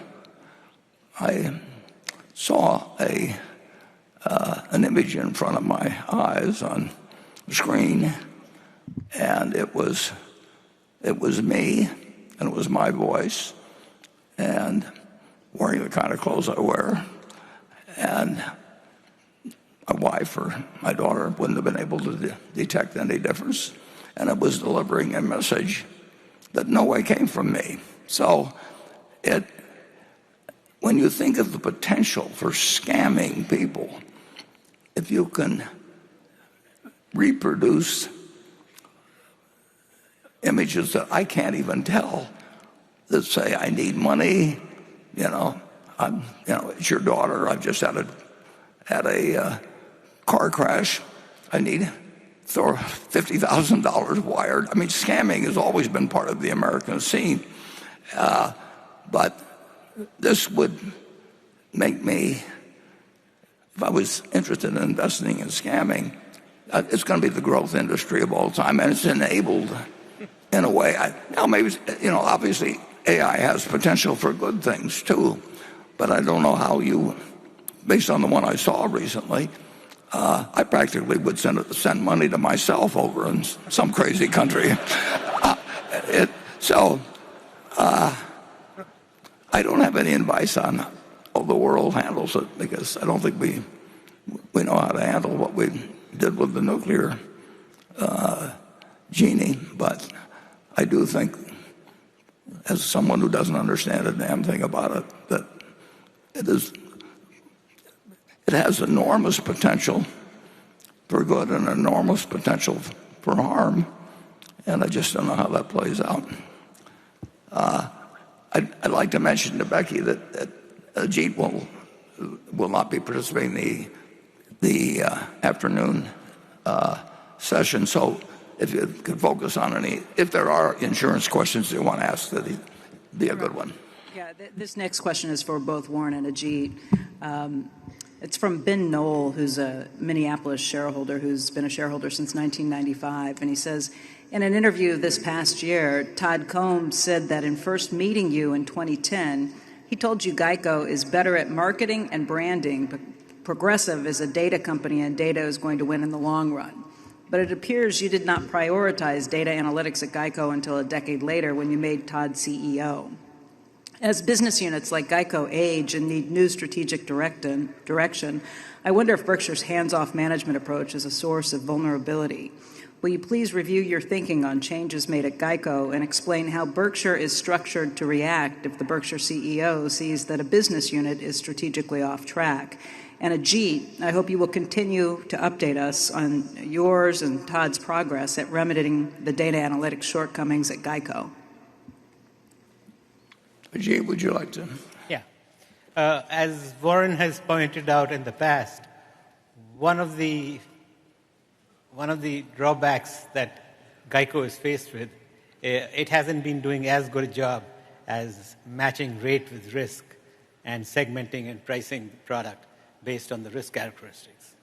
saw an image in front of my eyes on the screen, and it was me, and it was my voice, and wearing the kind of clothes I wear, and my wife or my daughter wouldn't have been able to detect any difference, and it was delivering a message that no way came from me. So when you think of the potential for scamming people, if you can reproduce images that I can't even tell, that say, I need money, it's your daughter, I've just had a car crash, I need throw $50,000 wired. I mean, scamming has always been part of the American scene. But this would make me, if I was interested in investing in scamming, it's going to be the growth industry of all time, and it's enabled in a way. Now, maybe, obviously AI has potential for good things too, but I don't know how you, based on the one I saw recently, I practically would send money to myself over in some crazy country. I don't have any advice on how the world handles it, because I don't think we know how to handle what we did with the nuclear genie. But I do think, as someone who doesn't understand a damn thing about it, that it has enormous potential for good and enormous potential for harm, and I just don't know how that plays out. I'd like to mention to Becky that Ajit will not be participating in the afternoon session. So if you could focus on if there are insurance questions you want to ask, that'd be a good one. Yeah, this next question is for both Warren and Ajit. It's from Ben Knoll, who's a Minneapolis shareholder who's been a shareholder since 1995. And he says, in an interview this past year, Todd Combs said that in first meeting you in 2010, he told you Geico is better at marketing and branding, but Progressive is a data company and data is going to win in the long run. But it appears you did not prioritize data analytics at Geico until a decade later when you made Todd CEO. As business units like Geico age and need new strategic direction, I wonder if Berkshire's hands-off management approach is a source of vulnerability. Will you please review your thinking on changes made at Geico and explain how Berkshire is structured to react if the Berkshire CEO sees that a business unit is strategically off track? And Ajit, I hope you will continue to update us on yours and Todd's progress at remedying the data analytics shortcomings at Geico. Ajit, would you like to? Yeah. As Warren has pointed out in the past, one of the drawbacks that Geico is faced with, it hasn't been doing as good a job as matching rate with risk and segmenting and pricing the product based on the risk characteristics.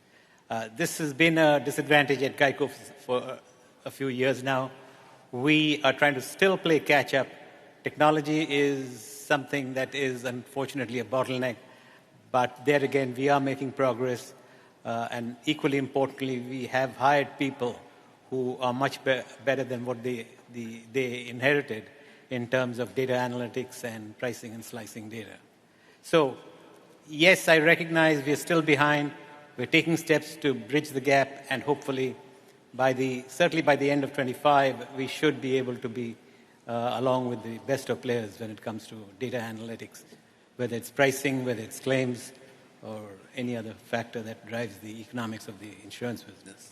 This has been a disadvantage at Geico for a few years now. We are trying to still play catch-up. Technology is something that is unfortunately a bottleneck, but there again we are making progress, and equally importantly we have hired people who are much better than what they inherited in terms of data analytics and pricing and slicing data. So yes, I recognize we're still behind. We're taking steps to bridge the gap, and hopefully certainly by the end of 25 we should be able to be along with the best of players when it comes to data analytics, whether it's pricing, whether it's claims, or any other factor that drives the economics of the insurance business.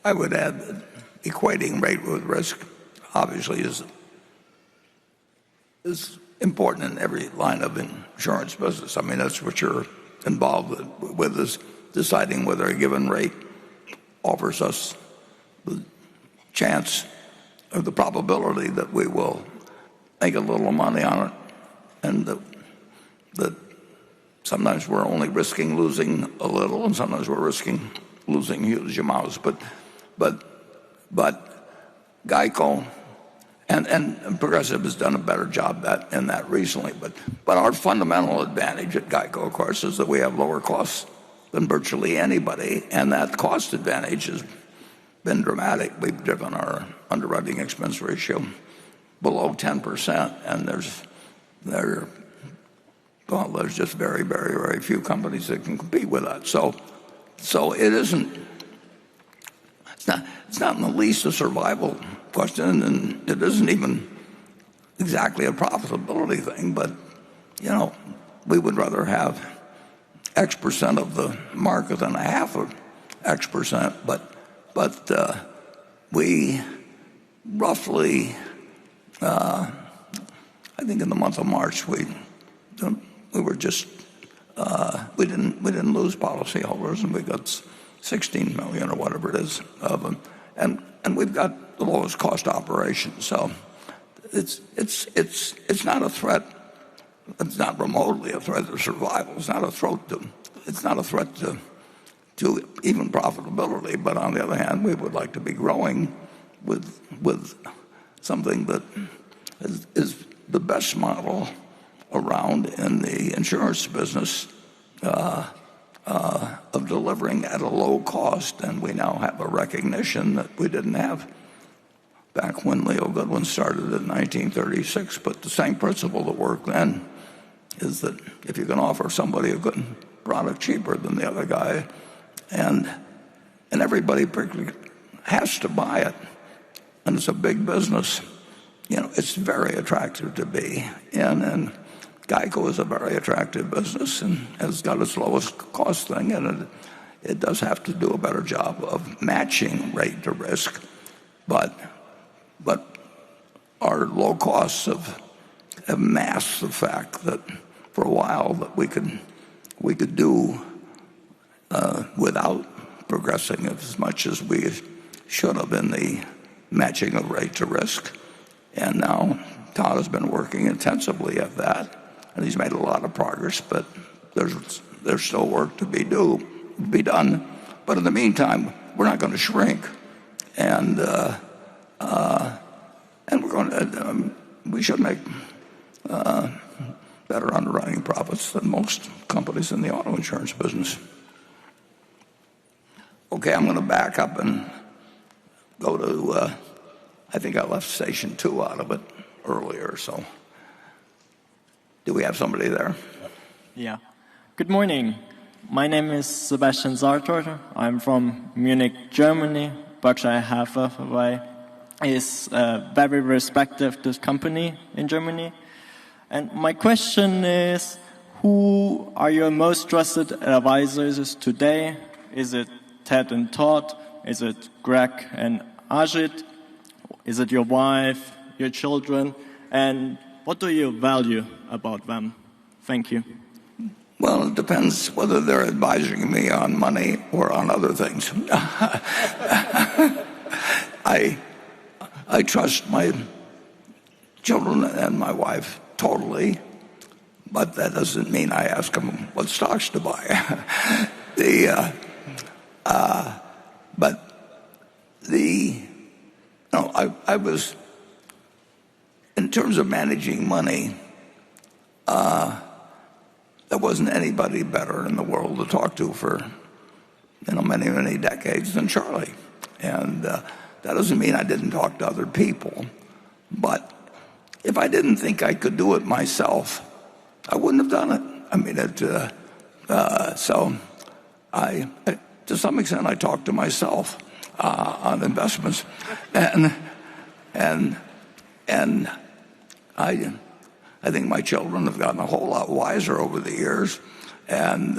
I would add that equating rate with risk obviously is important in every line of insurance business. I mean, that's what you're involved with, is deciding whether a given rate offers us the chance or the probability that we will make a little money on it, and that sometimes we're only risking losing a little, and sometimes we're risking losing huge amounts. But Geico and Progressive has done a better job in that recently. But our fundamental advantage at Geico, of course, is that we have lower costs than virtually anybody, and that cost advantage has been dramatic. We've driven our underwriting expense ratio below 10%, and there's just very, very, very few companies that can compete with that. So it isn't. It's not in the least a survival question, and it isn't even exactly a profitability thing. But we would rather have X% of the market than a half of X%. But we roughly, I think in the month of March, we were just we didn't lose policyholders, and we got 16 million or whatever it is of them, and we've got the lowest cost operation. So it's not a threat. It's not remotely a threat to survival. It's not a threat to even profitability. But on the other hand, we would like to be growing with something that is the best model around in the insurance business of delivering at a low cost. And we now have a recognition that we didn't have back when Leo Goodwin started in 1936. But the same principle that worked then is that if you can offer somebody a good product cheaper than the other guy, and everybody has to buy it, and it's a big business, it's very attractive to be in. And Geico is a very attractive business and has got its lowest cost thing, and it does have to do a better job of matching rate to risk. But our low costs have masked the fact that for a while that we could do without progressing as much as we should have in the matching of rate to risk. And now Todd has been working intensively at that, and he's made a lot of progress, but there's still work to be done. But in the meantime, we're not going to shrink, and we're going to we should make better underwriting profits than most companies in the auto insurance business. Okay, I'm going to back up and go to, I think I left station 2 out of it earlier, so do we have somebody there? Yeah. Good morning. My name is Sebastian Sartor. I'm from Munich, Germany. Berkshire Hathaway is a very respected company in Germany. And my question is, who are your most trusted advisors today? Is it Ted and Todd? Is it Greg and Ajit? Is it your wife, your children? And what do you value about them? Thank you. Well, it depends whether they're advising me on money or on other things. I trust my children and my wife totally, but that doesn't mean I ask them what stocks to buy. I was, in terms of managing money, there wasn't anybody better in the world to talk to for many, many decades than Charlie. And that doesn't mean I didn't talk to other people, but if I didn't think I could do it myself, I wouldn't have done it. I mean, so to some extent, I talk to myself on investments, and I think my children have gotten a whole lot wiser over the years, and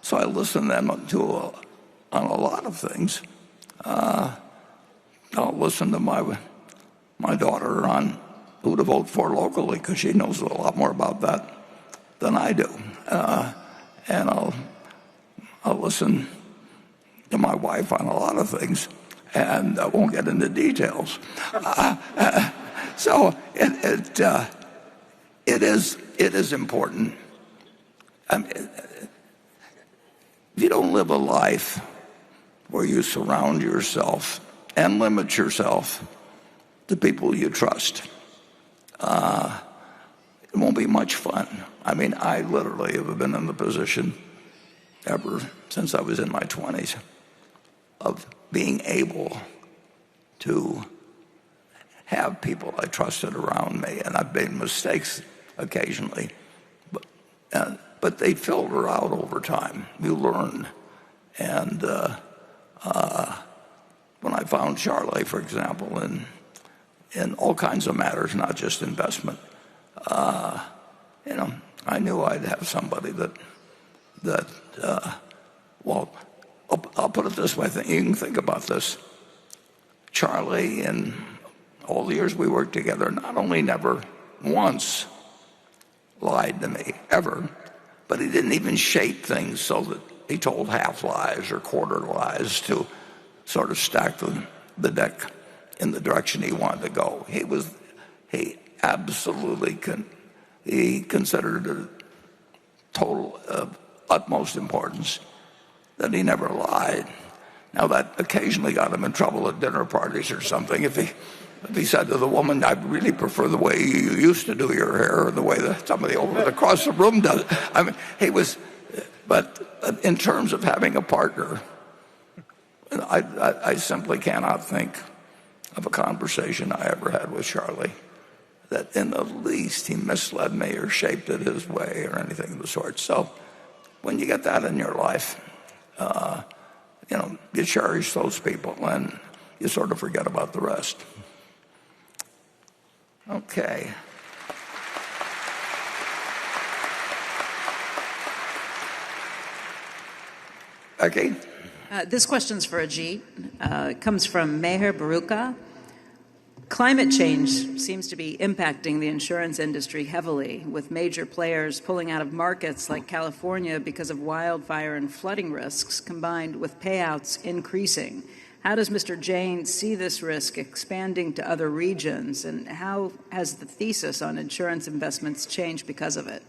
so I listen to them on a lot of things. I'll listen to my daughter on who to vote for locally, because she knows a lot more about that than I do, and I'll listen to my wife on a lot of things, and I won't get into details. So it is important. I mean, if you don't live a life where you surround yourself and limit yourself to people you trust, it won't be much fun. I mean, I literally have been in the position ever since I was in my 20s of being able to have people I trusted around me, and I've made mistakes occasionally, but they filter out over time. You learn, and when I found Charlie, for example, in all kinds of matters, not just investment, I knew I'd have somebody that well, I'll put it this way. You can think about this. Charlie, in all the years we worked together, not only never once lied to me, ever, but he didn't even shape things so that he told half lies or quarter lies to sort of stack the deck in the direction he wanted to go. He absolutely he considered it total of utmost importance that he never lied. Now, that occasionally got him in trouble at dinner parties or something. If he said to the woman, "I really prefer the way you used to do your hair or the way that somebody over across the room does it." I mean, but in terms of having a partner, I simply cannot think of a conversation I ever had with Charlie that in the least he misled me or shaped it his way or anything of the sort. So when you get that in your life, you cherish those people and you sort of forget about the rest. Okay. Becky? This question's for Ajit. It comes from Meher Baruka. Climate change seems to be impacting the insurance industry heavily, with major players pulling out of markets like California because of wildfire and flooding risks, combined with payouts increasing. How does Mr. Jain see this risk expanding to other regions, and how has the thesis on insurance investments changed because of it?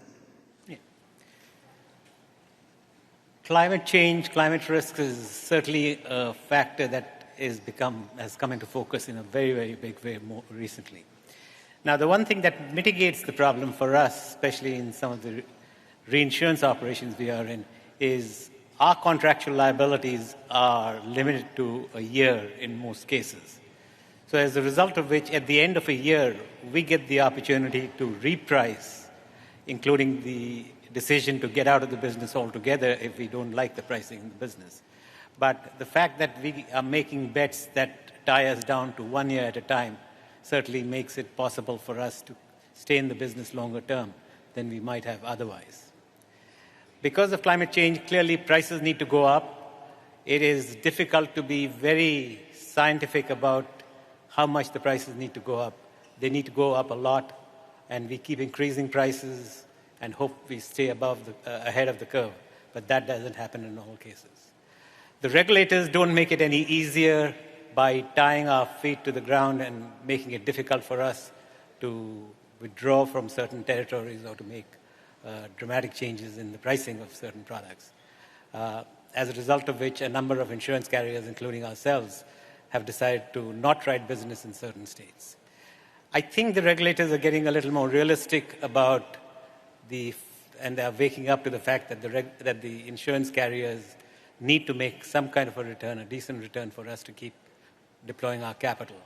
Climate change, climate risk is certainly a factor that has come into focus in a very, very big way more recently. Now, the one thing that mitigates the problem for us, especially in some of the reinsurance operations we are in, is our contractual liabilities are limited to a year in most cases. So as a result of which, at the end of a year, we get the opportunity to reprice, including the decision to get out of the business altogether if we don't like the pricing in the business. But the fact that we are making bets that tie us down to 1 year at a time certainly makes it possible for us to stay in the business longer term than we might have otherwise. Because of climate change, clearly prices need to go up. It is difficult to be very scientific about how much the prices need to go up. They need to go up a lot, and we keep increasing prices and hope we stay ahead of the curve. But that doesn't happen in all cases. The regulators don't make it any easier by tying our feet to the ground and making it difficult for us to withdraw from certain territories or to make dramatic changes in the pricing of certain products. As a result of which, a number of insurance carriers, including ourselves, have decided to not write business in certain states. I think the regulators are getting a little more realistic about and they are waking up to the fact that the insurance carriers need to make some kind of a return, a decent return for us to keep deploying our capital.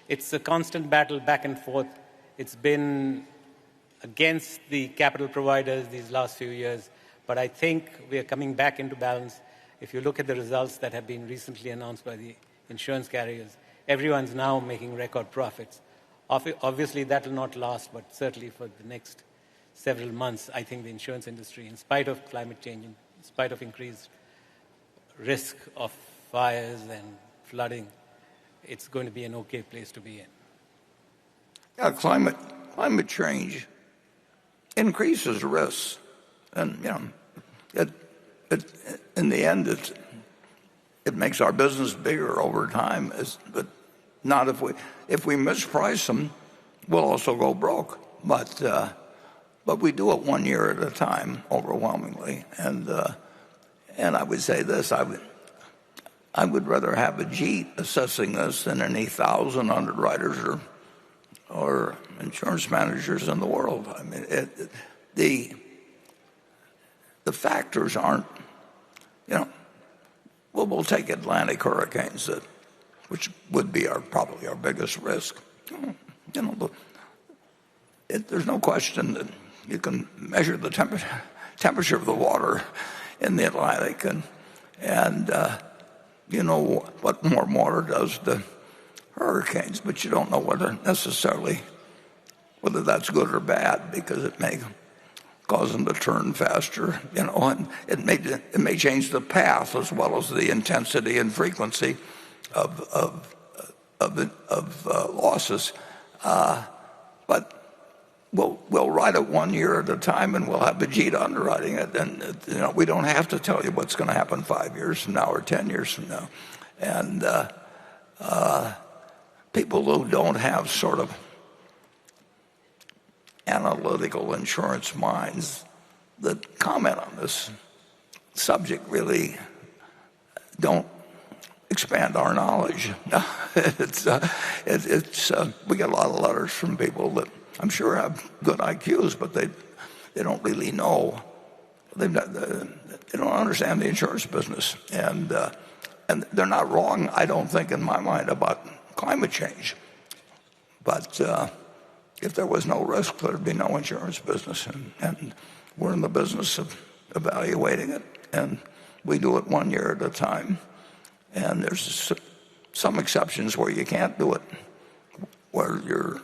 It's a constant battle back and forth. It's been against the capital providers these last few years, but I think we are coming back into balance. If you look at the results that have been recently announced by the insurance carriers, everyone's now making record profits. Obviously, that will not last, but certainly for the next several months, I think the insurance industry, in spite of climate change, in spite of increased risk of fires and flooding, it's going to be an okay place to be in. Yeah, climate change increases risks, and in the end, it makes our business bigger over time. But not if we misprice them, we'll also go broke. But we do it 1 year at a time, overwhelmingly. And I would say this: I would rather have Ajit assessing this than any 1,000 underwriters or insurance managers in the world. I mean, the factors aren't. We'll take Atlantic hurricanes, which would be probably our biggest risk. There's no question that you can measure the temperature of the water in the Atlantic, and you know what warm water does to hurricanes, but you don't know whether that's good or bad, because it may cause them to turn faster, and it may change the path as well as the intensity and frequency of losses. But we'll write it 1 year at a time, and we'll have Vegeta underwriting it. And we don't have to tell you what's going to happen 5 years from now or 10 years from now. And people who don't have sort of analytical insurance minds that comment on this subject really don't expand our knowledge. We get a lot of letters from people that I'm sure have good IQs, but they don't really know. They don't understand the insurance business, and they're not wrong, I don't think, in my mind, about climate change. But if there was no risk, there'd be no insurance business, and we're in the business of evaluating it, and we do it 1 year at a time. And there's some exceptions where you can't do it, where your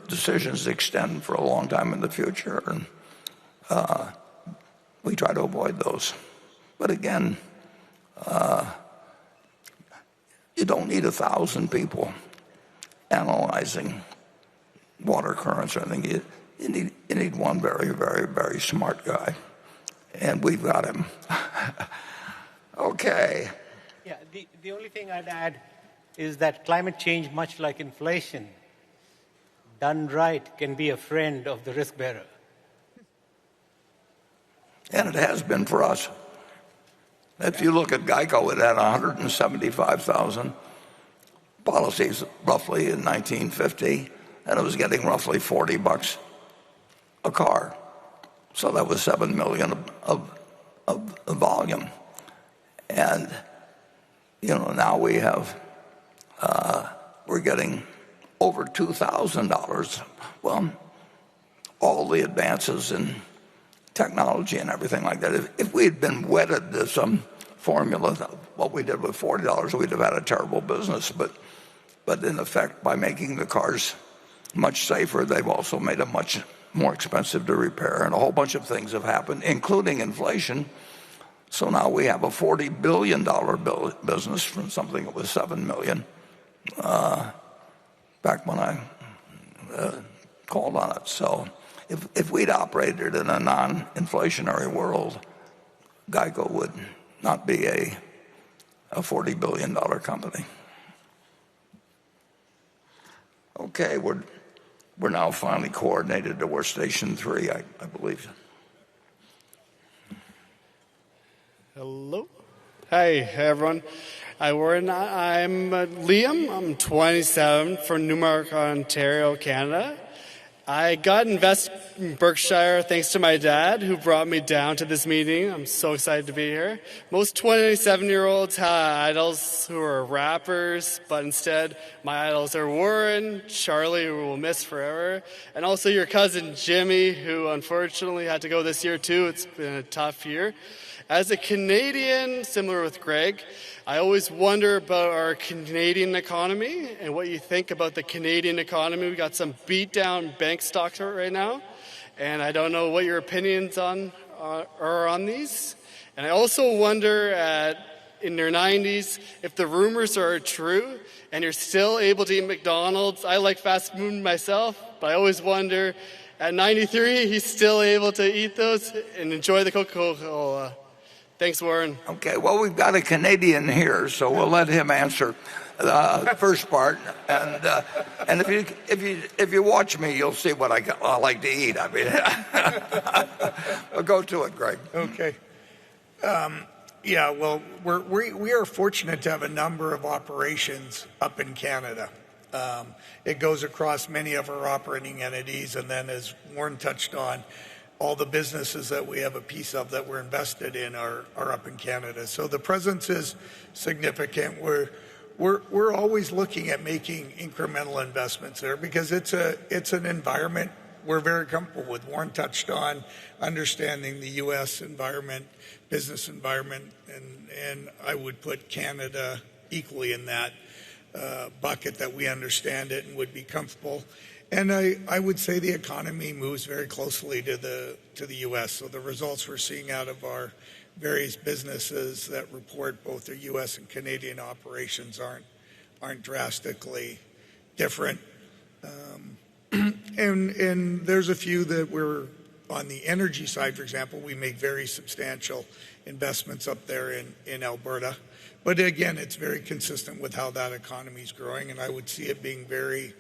decisions extend for a long time in the future, and we try to avoid those. But again, you don't need 1,000 people analyzing water currents or anything. You need one very, very, very smart guy, and we've got him. Okay. Yeah, the only thing I'd add is that climate change, much like inflation, done right, can be a friend of the risk bearer. And it has been for us. If you look at Geico, it had 175,000 policies roughly in 1950, and it was getting roughly $40 a car. So that was 7 million of volume. And now we have, we're getting over $2,000. Well, all the advances in technology and everything like that. If we had been wedded to some formula, what we did with $40, we'd have had a terrible business. But in effect, by making the cars much safer, they've also made them much more expensive to repair. And a whole bunch of things have happened, including inflation. So now we have a $40 billion business from something that was 7 million back when I called on it. So if we'd operated in a non-inflationary world, Geico would not be a $40 billion company. Okay, we're now finally coordinated to station 3, I believe. Hello. Hi, everyone. Hi, Warren. I'm Liam. I'm 27 from Newmark, Ontario, Canada. I got invested in Berkshire thanks to my dad, who brought me down to this meeting. I'm so excited to be here. Most 27-year-olds have idols who are rappers, but instead my idols are Warren, Charlie, who we'll miss forever, and also your cousin Jimmy, who unfortunately had to go this year too. It's been a tough year. As a Canadian, similar with Greg, I always wonder about our Canadian economy and what you think about the Canadian economy. We got some beat down bank stocks right now, and I don't know what your opinions are on these. And I also wonder in your 90s if the rumors are true and you're still able to eat McDonald's. I like fast food myself, but I always wonder at 93 he's still able to eat those and enjoy the Coca-Cola. Thanks, Warren. Okay, well, we've got a Canadian here, so we'll let him answer the first part. And if you watch me, you'll see what I like to eat. I mean, well, go to it, Greg. Okay. Yeah, well, we are fortunate to have a number of operations up in Canada. It goes across many of our operating entities, and then as Warren touched on, all the businesses that we have a piece of that we're invested in are up in Canada. So the presence is significant. We're always looking at making incremental investments there because it's an environment we're very comfortable with. Warren touched on understanding the U.S. environment, business environment, and I would put Canada equally in that bucket that we understand it and would be comfortable. And I would say the economy moves very closely to the U.S. So the results we're seeing out of our various businesses that report both their U.S. and Canadian operations aren't drastically different. And there's a few that we're on the energy side, for example, we make very substantial investments up there in Alberta. But again, it's very consistent with how that economy is growing, and I would see it being very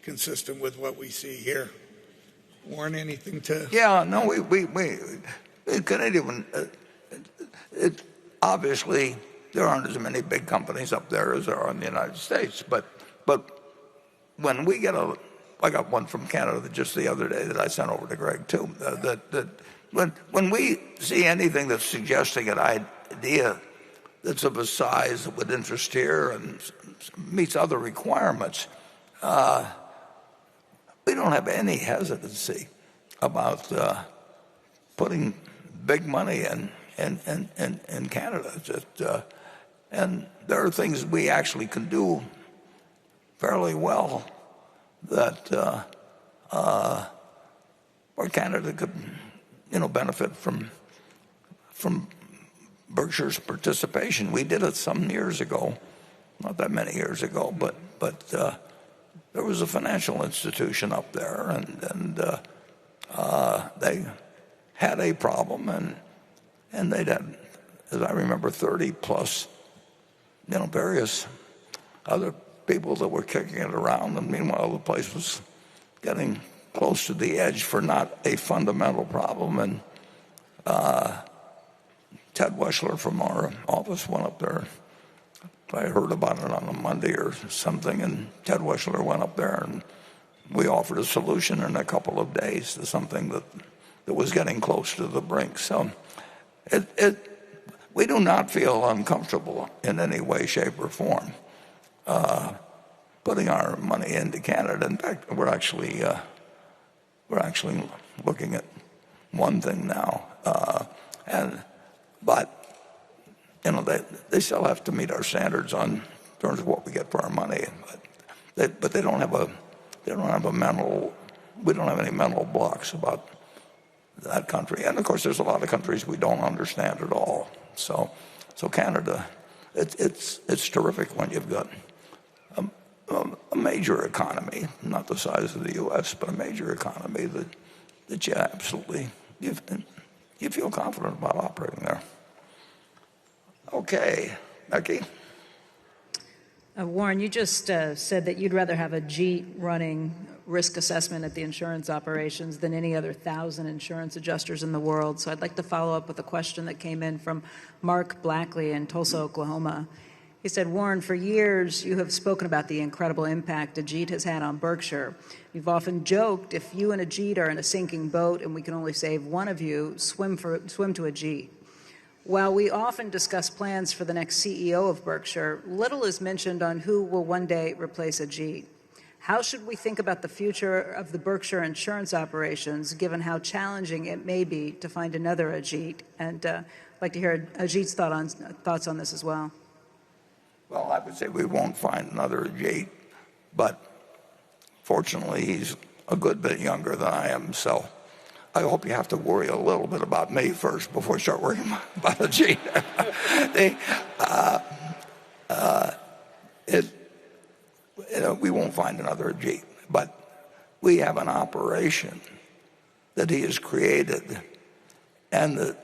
consistent with what we see here. Warren, anything to? Yeah, no, we Canadian. Obviously, there aren't as many big companies up there as there are in the United States. But when we get I got one from Canada just the other day that I sent over to Greg too. When we see anything that's suggesting an idea that's of a size that would interest here and meets other requirements, we don't have any hesitancy about putting big money in Canada. And there are things we actually can do fairly well that where Canada could, benefit from Berkshire's participation. We did it some years ago, not that many years ago, but there was a financial institution up there, and they had a problem, and they'd had, as I remember, 30 plus, various other people that were kicking it around, and meanwhile the place was getting close to the edge for not a fundamental problem. And Ted Weschler from our office went up there. I heard about it on a Monday or something, and Ted Weschler went up there, and we offered a solution in a couple of days to something that was getting close to the brink. So we do not feel uncomfortable in any way, shape, or form putting our money into Canada. In fact, we're actually looking at one thing now, but they still have to meet our standards in terms of what we get for our money. But they don't have we don't have any mental blocks about that country. And of course, there's a lot of countries we don't understand at all. So Canada, it's terrific when you've got a major economy, not the size of the U.S., but a major economy that you absolutely you feel confident about operating there. Okay, Becky. Warren, you just said that you'd rather have a JEET running risk assessment at the insurance operations than any other 1,000 insurance adjusters in the world. So I'd like to follow up with a question that came in from Mark Blackley in Tulsa, Oklahoma. He said, Warren, for years you have spoken about the incredible impact a JEET has had on Berkshire. You've often joked, if you and a JEET are in a sinking boat and we can only save one of you, swim to a JEET. While we often discuss plans for the next CEO of Berkshire, little is mentioned on who will one day replace a JEET. How should we think about the future of the Berkshire insurance operations, given how challenging it may be to find another Ajit? And I'd like to hear Ajit's thoughts on this as well. Well, I would say we won't find another Ajit, but fortunately he's a good bit younger than I am, so I hope you have to worry a little bit about me first before you start worrying about Ajit. We won't find another Ajit, but we have an operation that he has created, and that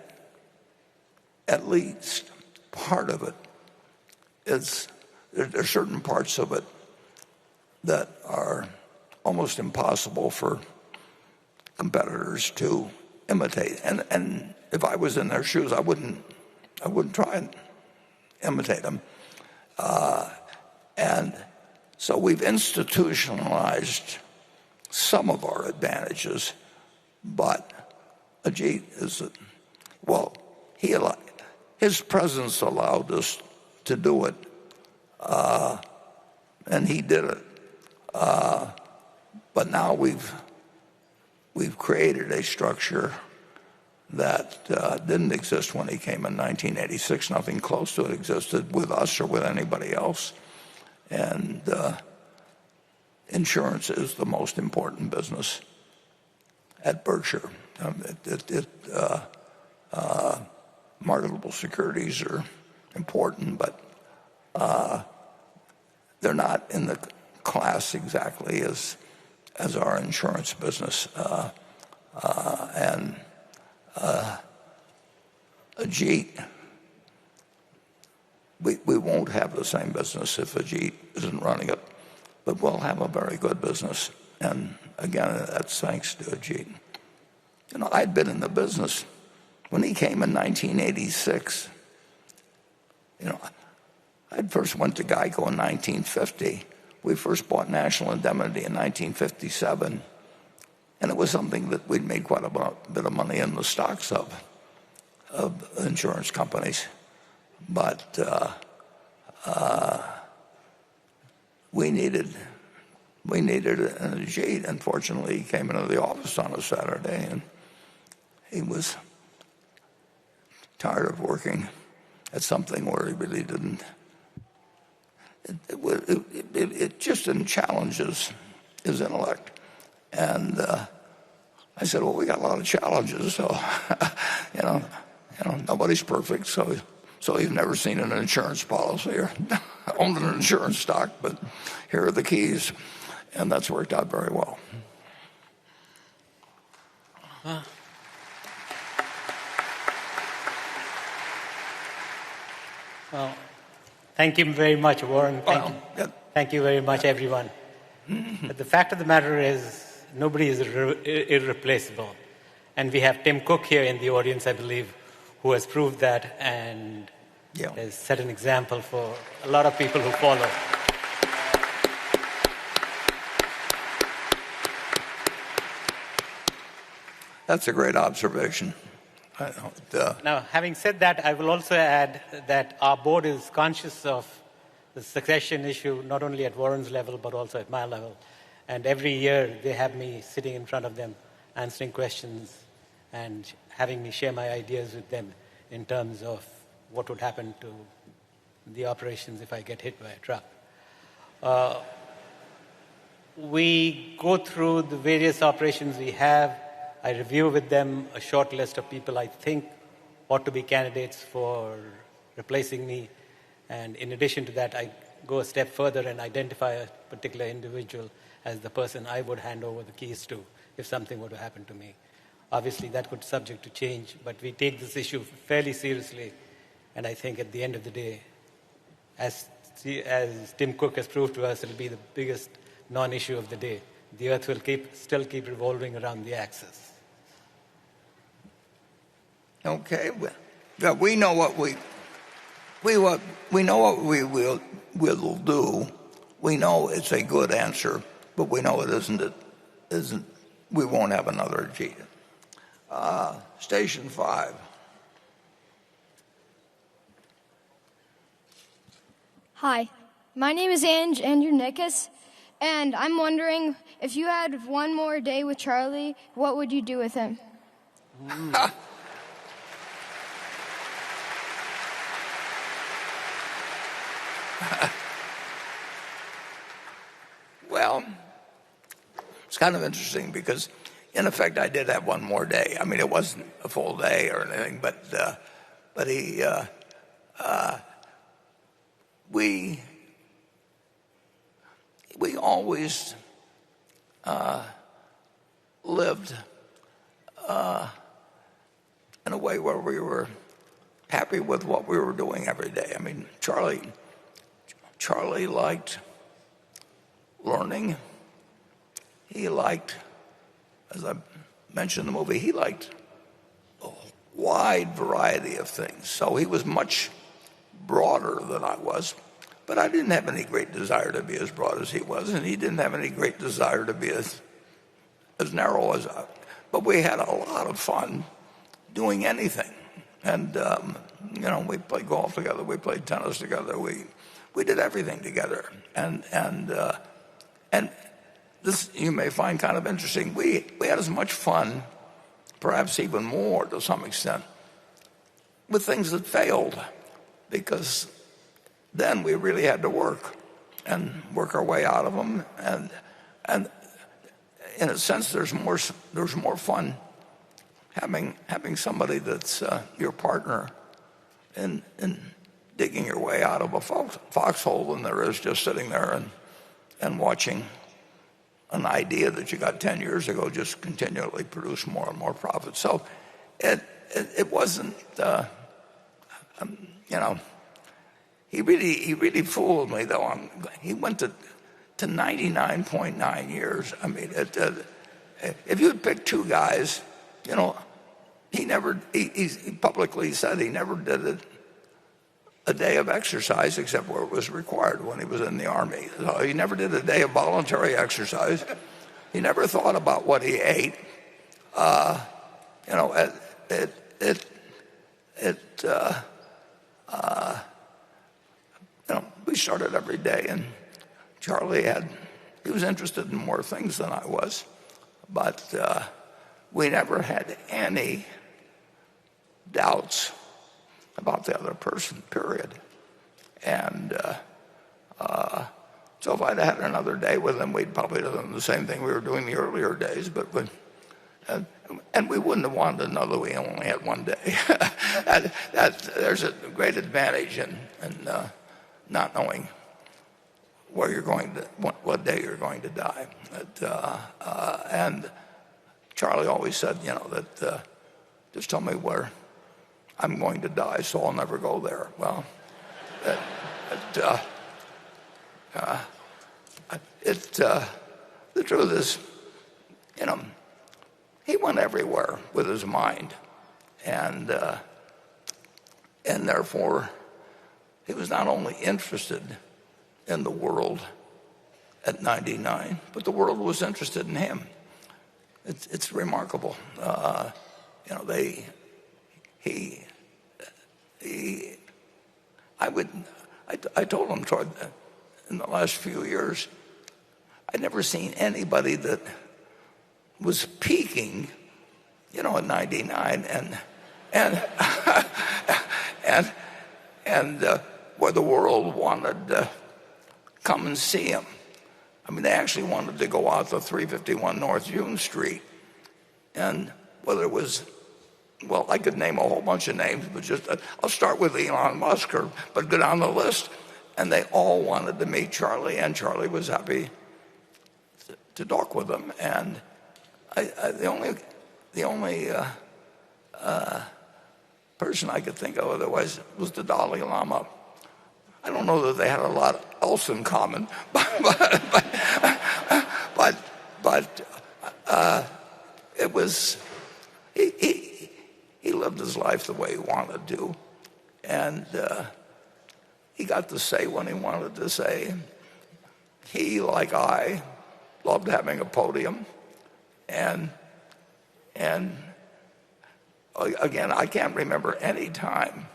at least part of it is, there are certain parts of it that are almost impossible for competitors to imitate. And if I was in their shoes, I wouldn't try and imitate them. And so we've institutionalized some of our advantages, but Ajit is, his presence allowed us to do it, and he did it. But now we've created a structure that didn't exist when he came in 1986. Nothing close to it existed with us or with anybody else. And insurance is the most important business at Berkshire. Marketable securities are important, but they're not in the class exactly as as our insurance business. And Ajit, we won't have the same business if Ajit isn't running it, but we'll have a very good business. And again, that's thanks to Ajit. You know, I'd been in the business when he came in 1986. You know, I first went to Geico in 1950. We first bought National Indemnity in 1957. And it was something that we'd made quite a bit of money in the stocks of insurance companies. But we needed an Ajit. Unfortunately, he came into the office on a Saturday, and he was tired of working at something where he really didn't. It just didn't challenge his intellect. And I said, well, we got a lot of challenges, so you know, nobody's perfect. So you've never seen an insurance policy or owned an insurance stock, but here are the keys, and that's worked out very well. Well, thank you very much, Warren. Thank you very much, everyone. But the fact of the matter is, nobody is irreplaceable. And we have Tim Cook here in the audience, I believe, who has proved that and has set an example for a lot of people who follow. That's a great observation. Now, having said that, I will also add that our board is conscious of the succession issue, not only at Warren's level, but also at my level. And every year, they have me sitting in front of them, answering questions and having me share my ideas with them in terms of what would happen to the operations if I get hit by a truck. We go through the various operations we have. I review with them a short list of people I think ought to be candidates for replacing me. And in addition to that, I go a step further and identify a particular individual as the person I would hand over the keys to if something were to happen to me. Obviously, that could be subject to change, but we take this issue fairly seriously. And I think at the end of the day, as Tim Cook has proved to us, it'll be the biggest non-issue of the day. The Earth will still keep revolving around the axis. Okay, well, we know what we know what we will do. We know it's a good answer, but we know it isn't. We won't have another G. Station 5. Hi, my name is Andrew Nickus, and I'm wondering if you had one more day with Charlie, what would you do with him? Well, it's kind of interesting because, in effect, I did have one more day. I mean, it wasn't a full day or anything, but we always lived in a way where we were happy with what we were doing every day. I mean, Charlie liked learning. He liked, as I mentioned in the movie, he liked a wide variety of things. So he was much broader than I was. But I didn't have any great desire to be as broad as he was, and he didn't have any great desire to be as narrow as I. But we had a lot of fun doing anything. And, we played golf together, we played tennis together, we did everything together. And this you may find kind of interesting. We had as much fun, perhaps even more to some extent, with things that failed, because then we really had to work our way out of them. And in a sense, there's more fun having somebody that's your partner in digging your way out of a foxhole than there is just sitting there and watching an idea that you got 10 years ago just continually produced more and more profit. So it wasn't, he really fooled me, though. He went to 99.9 years. I mean, if you had picked two guys, he publicly said he never did a day of exercise except where it was required when he was in the Army. So he never did a day of voluntary exercise. He never thought about what he ate. We started every day, and Charlie he was interested in more things than I was, but we never had any doubts about the other person, period. And so if I'd had another day with him, we'd probably done the same thing we were doing the earlier days, and we wouldn't have wanted to know that we only had one day. There's a great advantage in not knowing where you're going to, what day you're going to die. And Charlie always said, that just tell me where I'm going to die, so I'll never go there. Well, the truth is, he went everywhere with his mind, and therefore he was not only interested in the world at 99, but the world was interested in him. It's remarkable. I told him in the last few years, I'd never seen anybody that was peaking, at 99 and where the world wanted to come and see him. I mean, they actually wanted to go out to 351 North June Street, and whether it was, well, I could name a whole bunch of names, but I'll start with Elon Musk, but go down the list, and they all wanted to meet Charlie, and Charlie was happy to talk with them. And the only person I could think of otherwise was the Dalai Lama. I don't know that they had a lot else in common, but it was he lived his life the way he wanted to, and he got to say what he wanted to say. He, like I, loved having a podium, and again, I can't remember any time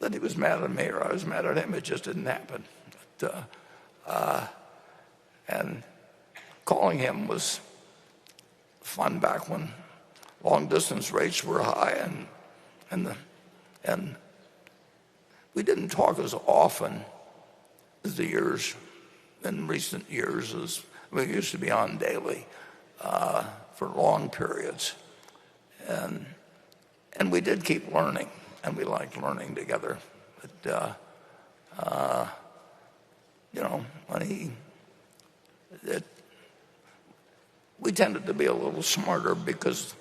that he was mad at me or I was mad at him. It just didn't happen. And calling him was fun back when long distance rates were high, and we didn't talk as often as in recent years as we used to be on daily for long periods, and we did keep learning, and we liked learning together. But we tended to be a little smarter because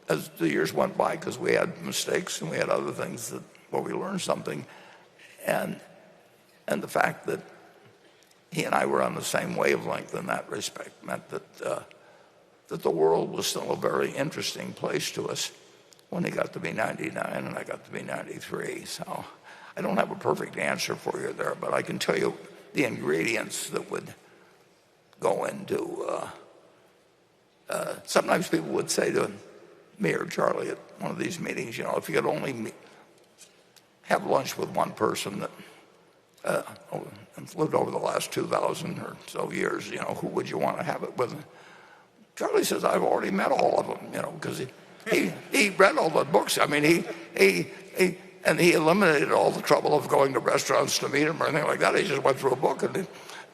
as the years went by, because we had mistakes and we had other things where we learned something, and the fact that he and I were on the same wavelength in that respect meant that the world was still a very interesting place to us when he got to be 99 and I got to be 93. So I don't have a perfect answer for you there, but I can tell you the ingredients that would go into. Sometimes people would say to me or Charlie at one of these meetings, if you could only have lunch with one person that lived over the last 2,000 or so years, who would you want to have it with? Charlie says, I've already met all of them, because he read all the books. I mean, he eliminated all the trouble of going to restaurants to meet him or anything like that. He just went through a book, and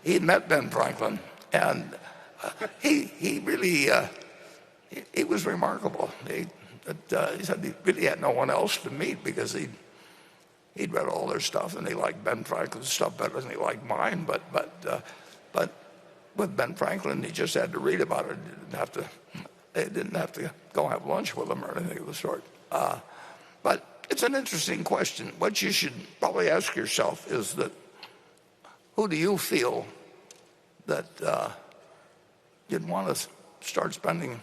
he had met Ben Franklin, and he really he was remarkable. He said he really had no one else to meet because he'd read all their stuff, and he liked Ben Franklin's stuff better than he liked mine. But with Ben Franklin, he just had to read about it. They didn't have to go have lunch with him or anything of the sort. But it's an interesting question. What you should probably ask yourself is that, who do you feel that you'd want to start spending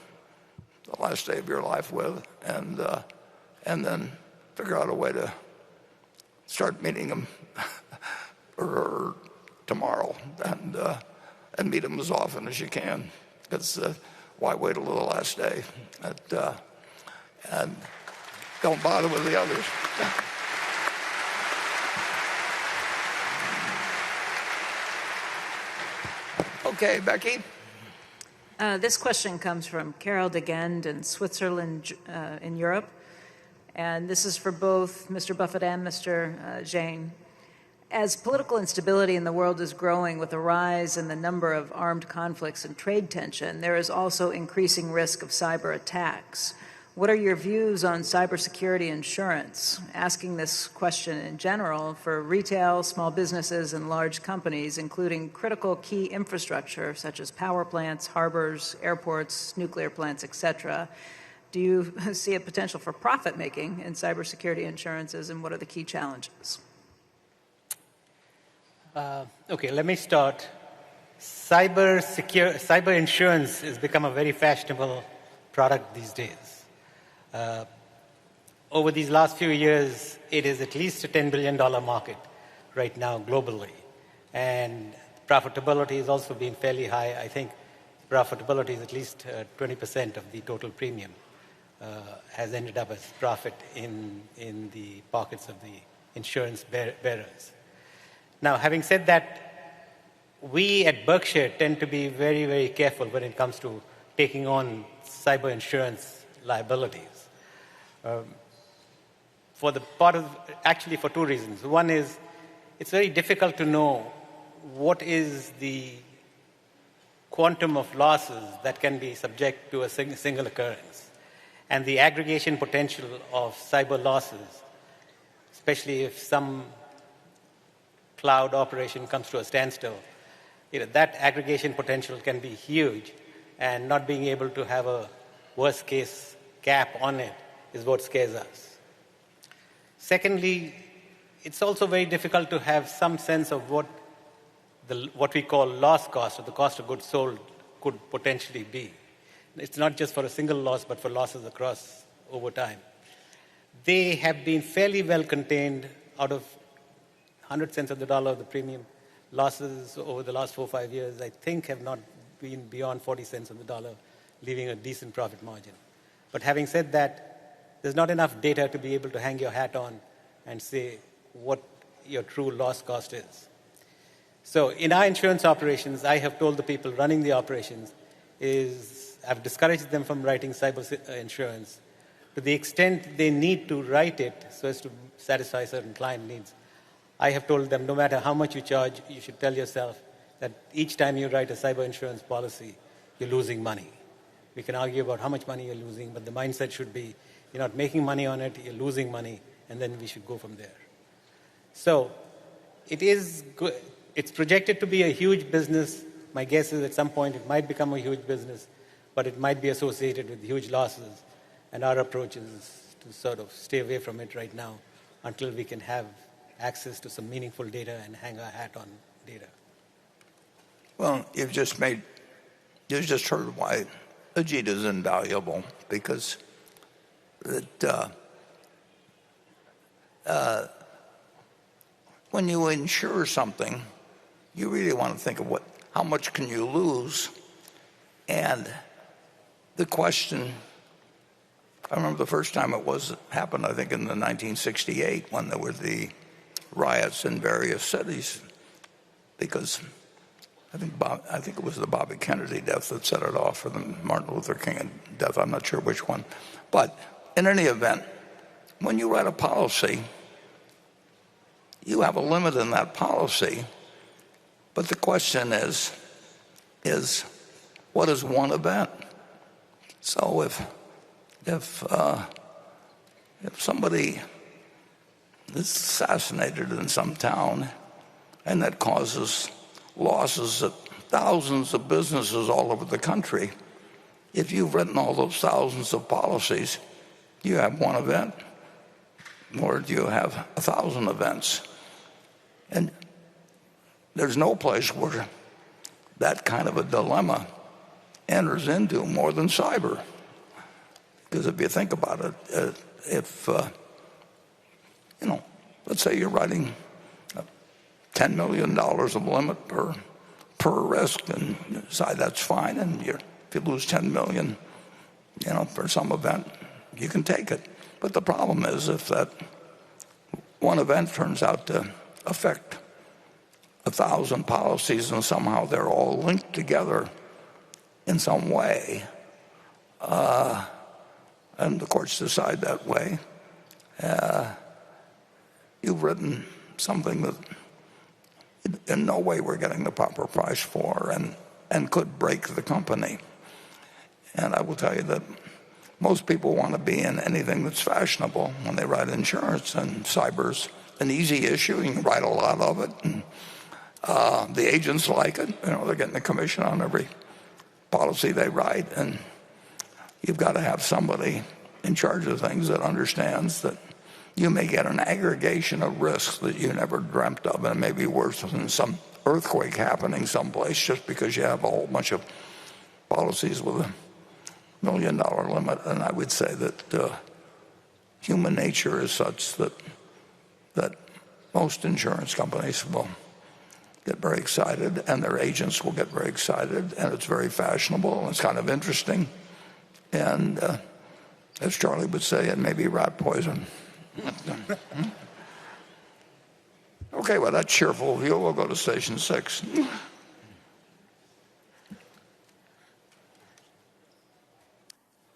the last day of your life with, and then figure out a way to start meeting them or tomorrow, and meet them as often as you can. Because why wait till the last day? And don't bother with the others. Okay, Becky. This question comes from Carol de Gend in Switzerland, in Europe. And this is for both Mr. Buffett and Mr. Jain. As political instability in the world is growing with a rise in the number of armed conflicts and trade tension, there is also increasing risk of cyber attacks. What are your views on cybersecurity insurance? Asking this question in general for retail, small businesses, and large companies, including critical key infrastructure such as power plants, harbors, airports, nuclear plants, etc. Do you see a potential for profit-making in cybersecurity insurances, and what are the key challenges? Okay, let me start. Cyber insurance has become a very fashionable product these days. Over these last few years, it is at least a $10 billion market right now globally. And profitability has also been fairly high. I think profitability is at least 20% of the total premium has ended up as profit in the pockets of the insurance bearers. Now, having said that, we at Berkshire tend to be very, very careful when it comes to taking on cyber insurance liabilities. For two reasons. One is, it's very difficult to know what is the quantum of losses that can be subject to a single occurrence, and the aggregation potential of cyber losses, especially if some cloud operation comes to a standstill. That aggregation potential can be huge, and not being able to have a worst case cap on it is what scares us. Secondly, it's also very difficult to have some sense of what we call loss cost, or the cost of goods sold, could potentially be. It's not just for a single loss, but for losses across over time. They have been fairly well contained. Out of 100 cents on the dollar of the premium, losses over the last 4 or 5 years, I think, have not been beyond 40 cents on the dollar, leaving a decent profit margin. But having said that, there's not enough data to be able to hang your hat on and say what your true loss cost is. So in our insurance operations, I have told the people running the operations I've discouraged them from writing cyber insurance to the extent they need to write it so as to satisfy certain client needs. I have told them no matter how much you charge, you should tell yourself that each time you write a cyber insurance policy, you're losing money. We can argue about how much money you're losing, but the mindset should be you're not making money on it, you're losing money, and then we should go from there. So it is good. It's projected to be a huge business. My guess is at some point it might become a huge business, but it might be associated with huge losses. And our approach is to sort of stay away from it right now until we can have access to some meaningful data and hang our hat on data. Well, you've just heard why Ajit is invaluable, because when you insure something, you really want to think of how much can you lose, and the question. I remember the first time it happened, I think in 1968, when there were the riots in various cities, because I think it was the Bobby Kennedy death that set it off, or the Martin Luther King death. I'm not sure which one. But in any event, when you write a policy, you have a limit in that policy. But the question is what is one event? So if somebody is assassinated in some town and that causes losses that thousands of businesses all over the country. If you've written all those thousands of policies, do you have one event, or do you have 1,000 events? And there's no place where that kind of a dilemma enters into more than cyber. Because if you think about it, let's say you're writing $10 million of limit per risk, and you decide that's fine, and if you lose $10 million, for some event, you can take it. But the problem is if that one event turns out to affect 1,000 policies and somehow they're all linked together in some way, and the courts decide that way, you've written something that in no way we're getting the proper price for and could break the company. And I will tell you that most people want to be in anything that's fashionable when they write insurance, and cyber's an easy issue. You can write a lot of it, and the agents like it. They're getting a commission on every policy they write, and you've got to have somebody in charge of things that understands that you may get an aggregation of risks that you never dreamt of, and it may be worse than some earthquake happening someplace just because you have a whole bunch of policies with $1 million limit. And I would say that human nature is such that most insurance companies will get very excited, and their agents will get very excited, and it's very fashionable, and it's kind of interesting. And as Charlie would say, it may be rat poison. Okay, with that cheerful view, we'll go to station 6.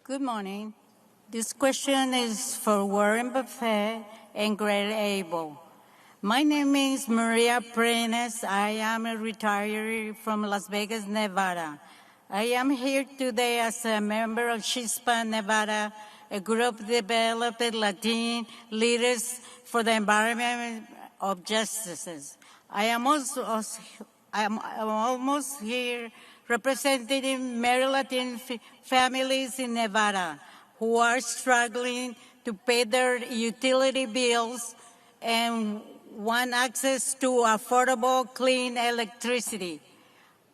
Good morning. This question is for Warren Buffett and Greg Abel. My name is Maria Prenes. I am a retiree from Las Vegas, Nevada. I am here today as a member of Chispa, Nevada, a group developed Latin leaders for the environment of justices. I am almost here representing many Latin families in Nevada who are struggling to pay their utility bills and want access to affordable, clean electricity.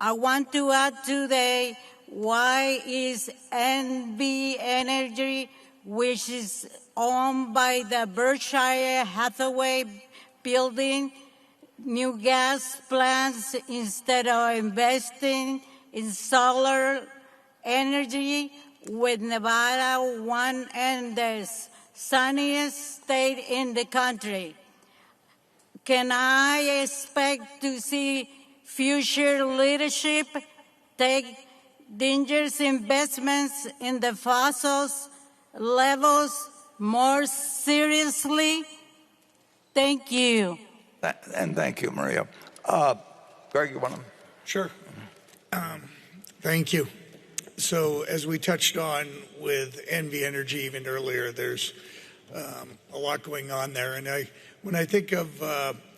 I want to add today, why is NV Energy, which is owned by the Berkshire Hathaway, building new gas plants instead of investing in solar energy, with Nevada one and the sunniest state in the country? Can I expect to see future leadership take dangerous investments in the fossil levels more seriously? Thank you. And thank you, Maria. Greg, you want to? Sure. Thank you. So as we touched on with NV Energy even earlier, there's a lot going on there. And when I think of,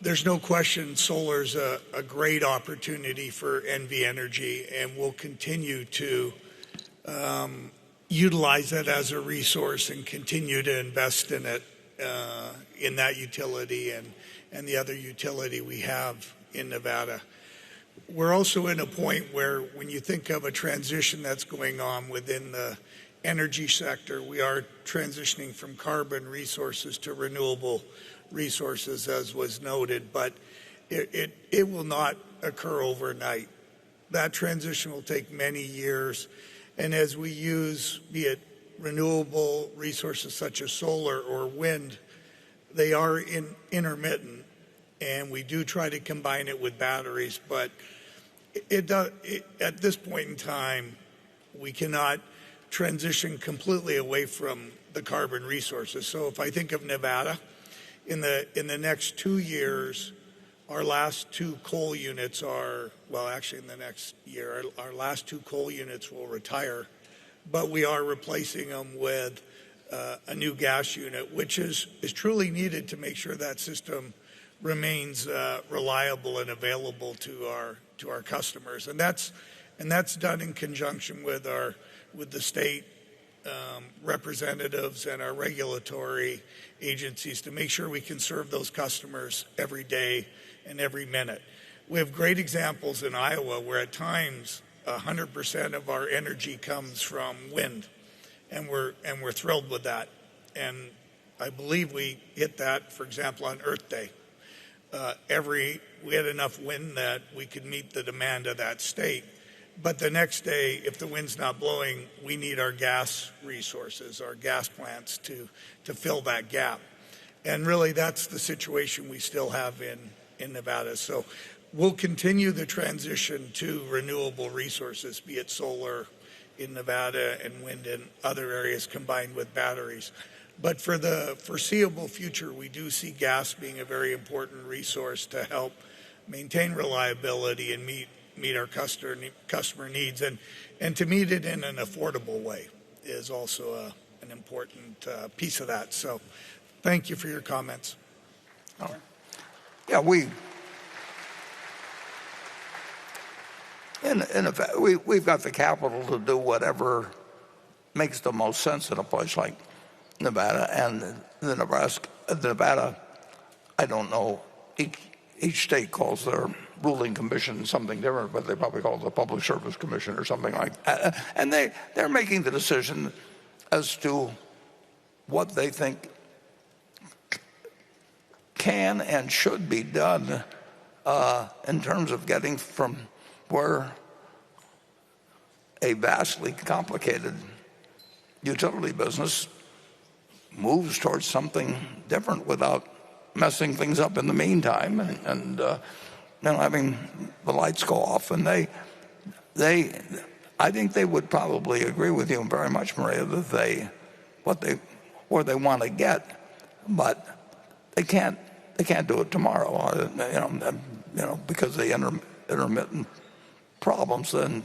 there's no question solar's a great opportunity for NV Energy, and we'll continue to utilize it as a resource and continue to invest in it, in that utility and the other utility we have in Nevada. We're also in a point where when you think of a transition that's going on within the energy sector, we are transitioning from carbon resources to renewable resources, as was noted, but it will not occur overnight. That transition will take many years, and as we use, be it renewable resources such as solar or wind, they are intermittent, and we do try to combine it with batteries, but at this point in time, we cannot transition completely away from the carbon resources. So if I think of Nevada, in the next 2 years, our last 2 coal units are, well, actually in the next year, our last 2 coal units will retire, but we are replacing them with a new gas unit, which is truly needed to make sure that system remains reliable and available to our customers, and that's done in conjunction with the state representatives and our regulatory agencies to make sure we can serve those customers every day and every minute. We have great examples in Iowa where at times 100% of our energy comes from wind, and we're thrilled with that. And I believe we hit that, for example, on Earth Day. We had enough wind that we could meet the demand of that state. But the next day, if the wind's not blowing, we need our gas resources, our gas plants to fill that gap. And really, that's the situation we still have in Nevada. So we'll continue the transition to renewable resources, be it solar in Nevada and wind in other areas combined with batteries. But for the foreseeable future, we do see gas being a very important resource to help maintain reliability and meet our customer needs, and to meet it in an affordable way is also an important piece of that. So thank you for your comments. Yeah, in effect, we've got the capital to do whatever makes the most sense in a place like Nevada. And Nevada, I don't know, each state calls their ruling commission something different, but they probably call it the Public Service Commission or something like that. And they're making the decision as to what they think can and should be done in terms of getting from where a vastly complicated utility business moves towards something different without messing things up in the meantime and having the lights go off. And I think they would probably agree with you very much, Maria, that where they want to get, but they can't do it tomorrow, because of the intermittent problems. And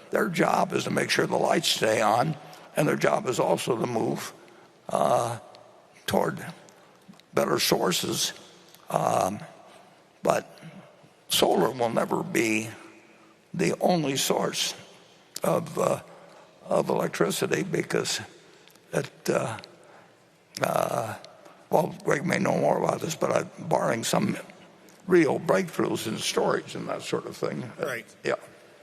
their job is to make sure the lights stay on, and their job is also to move toward better sources. But solar will never be the only source of electricity, because Greg may know more about this, but barring some real breakthroughs in storage and that sort of thing. Right.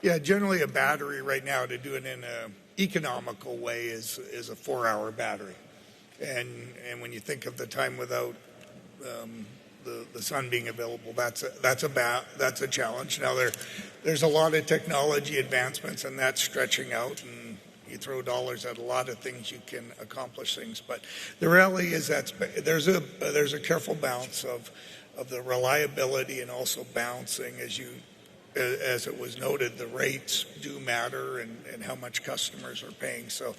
Yeah. Generally a battery right now, to do it in an economical way, is a 4-hour battery. And when you think of the time without the sun being available, that's a challenge. Now there's a lot of technology advancements, and that's stretching out, and you throw dollars at a lot of things, you can accomplish things. But the reality is that there's a careful balance of the reliability, and also balancing, as it was noted, the rates do matter, and how much customers are paying. So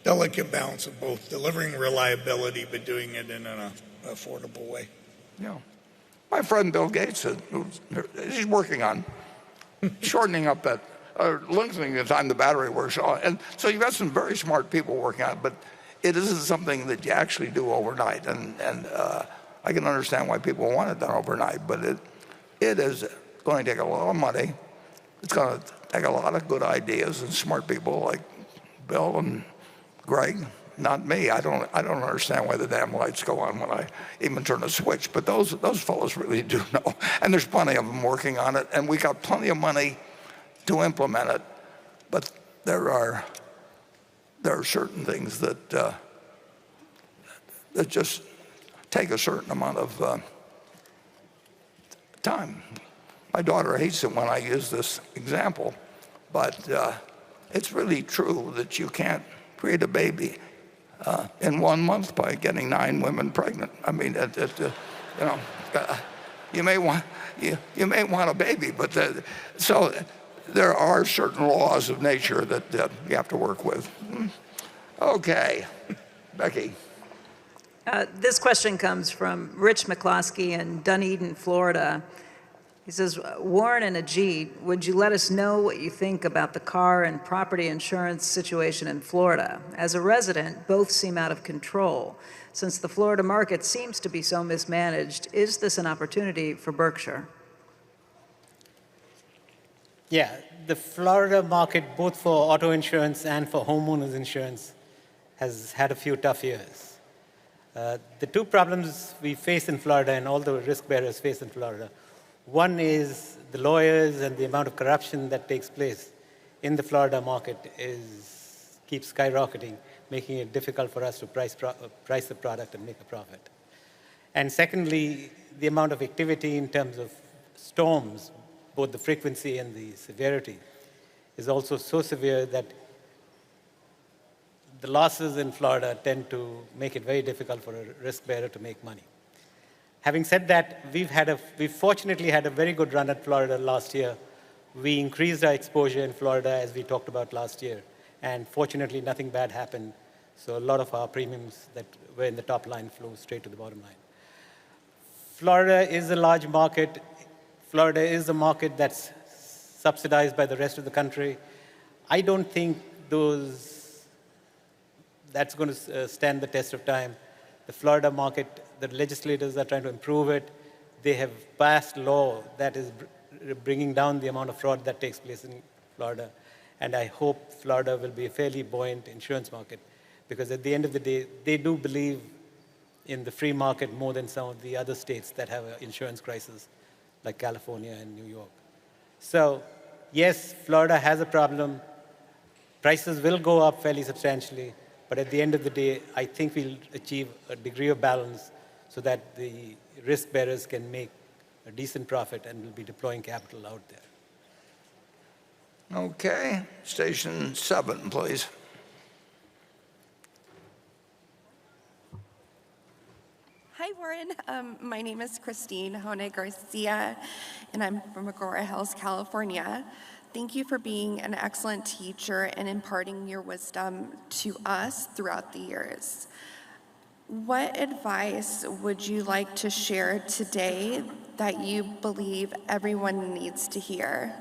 delicate balance of both delivering reliability but doing it in an affordable way. Yeah. My friend Bill Gates, he's working on shortening up that, or lengthening the time the battery works on. And so you've got some very smart people working on it, but it isn't something that you actually do overnight. And I can understand why people want it done overnight, but it is going to take a lot of money. It's going to take a lot of good ideas and smart people like Bill and Greg. Not me. I don't understand why the damn lights go on when I even turn a switch. But those fellows really do know. And there's plenty of them working on it, and we got plenty of money to implement it. But there are certain things that just take a certain amount of time. My daughter hates it when I use this example, but it's really true that you can't create a baby in 1 month by getting 9 women pregnant. I mean, you may want a baby, but so there are certain laws of nature that you have to work with. Okay, Becky. This question comes from Rich McCloskey in Dunedin, Florida. He says, Warren and Ajit, would you let us know what you think about the car and property insurance situation in Florida? As a resident, both seem out of control. Since the Florida market seems to be so mismanaged, is this an opportunity for Berkshire? Yeah, the Florida market, both for auto insurance and for homeowners insurance, has had a few tough years. The two problems we face in Florida and all the risk bearers face in Florida, one is the lawyers and the amount of corruption that takes place in the Florida market keeps skyrocketing, making it difficult for us to price the product and make a profit. And secondly, the amount of activity in terms of storms, both the frequency and the severity, is also so severe that the losses in Florida tend to make it very difficult for a risk bearer to make money. Having said that, we've fortunately had a very good run at Florida last year. We increased our exposure in Florida, as we talked about last year, and fortunately nothing bad happened. So a lot of our premiums that were in the top line flow straight to the bottom line. Florida is a large market. Florida is a market that's subsidized by the rest of the country. I don't think that's going to stand the test of time. The Florida market, the legislators are trying to improve it. They have passed law that is bringing down the amount of fraud that takes place in Florida. And I hope Florida will be a fairly buoyant insurance market, because at the end of the day, they do believe in the free market more than some of the other states that have an insurance crisis, like California and New York. So yes, Florida has a problem. Prices will go up fairly substantially, but at the end of the day, I think we'll achieve a degree of balance so that the risk bearers can make a decent profit and will be deploying capital out there. Okay, station 7, please. Hi, Warren. My name is Christine Hone Garcia, and I'm from Agoura Hills, California. Thank you for being an excellent teacher and imparting your wisdom to us throughout the years. What advice would you like to share today that you believe everyone needs to hear?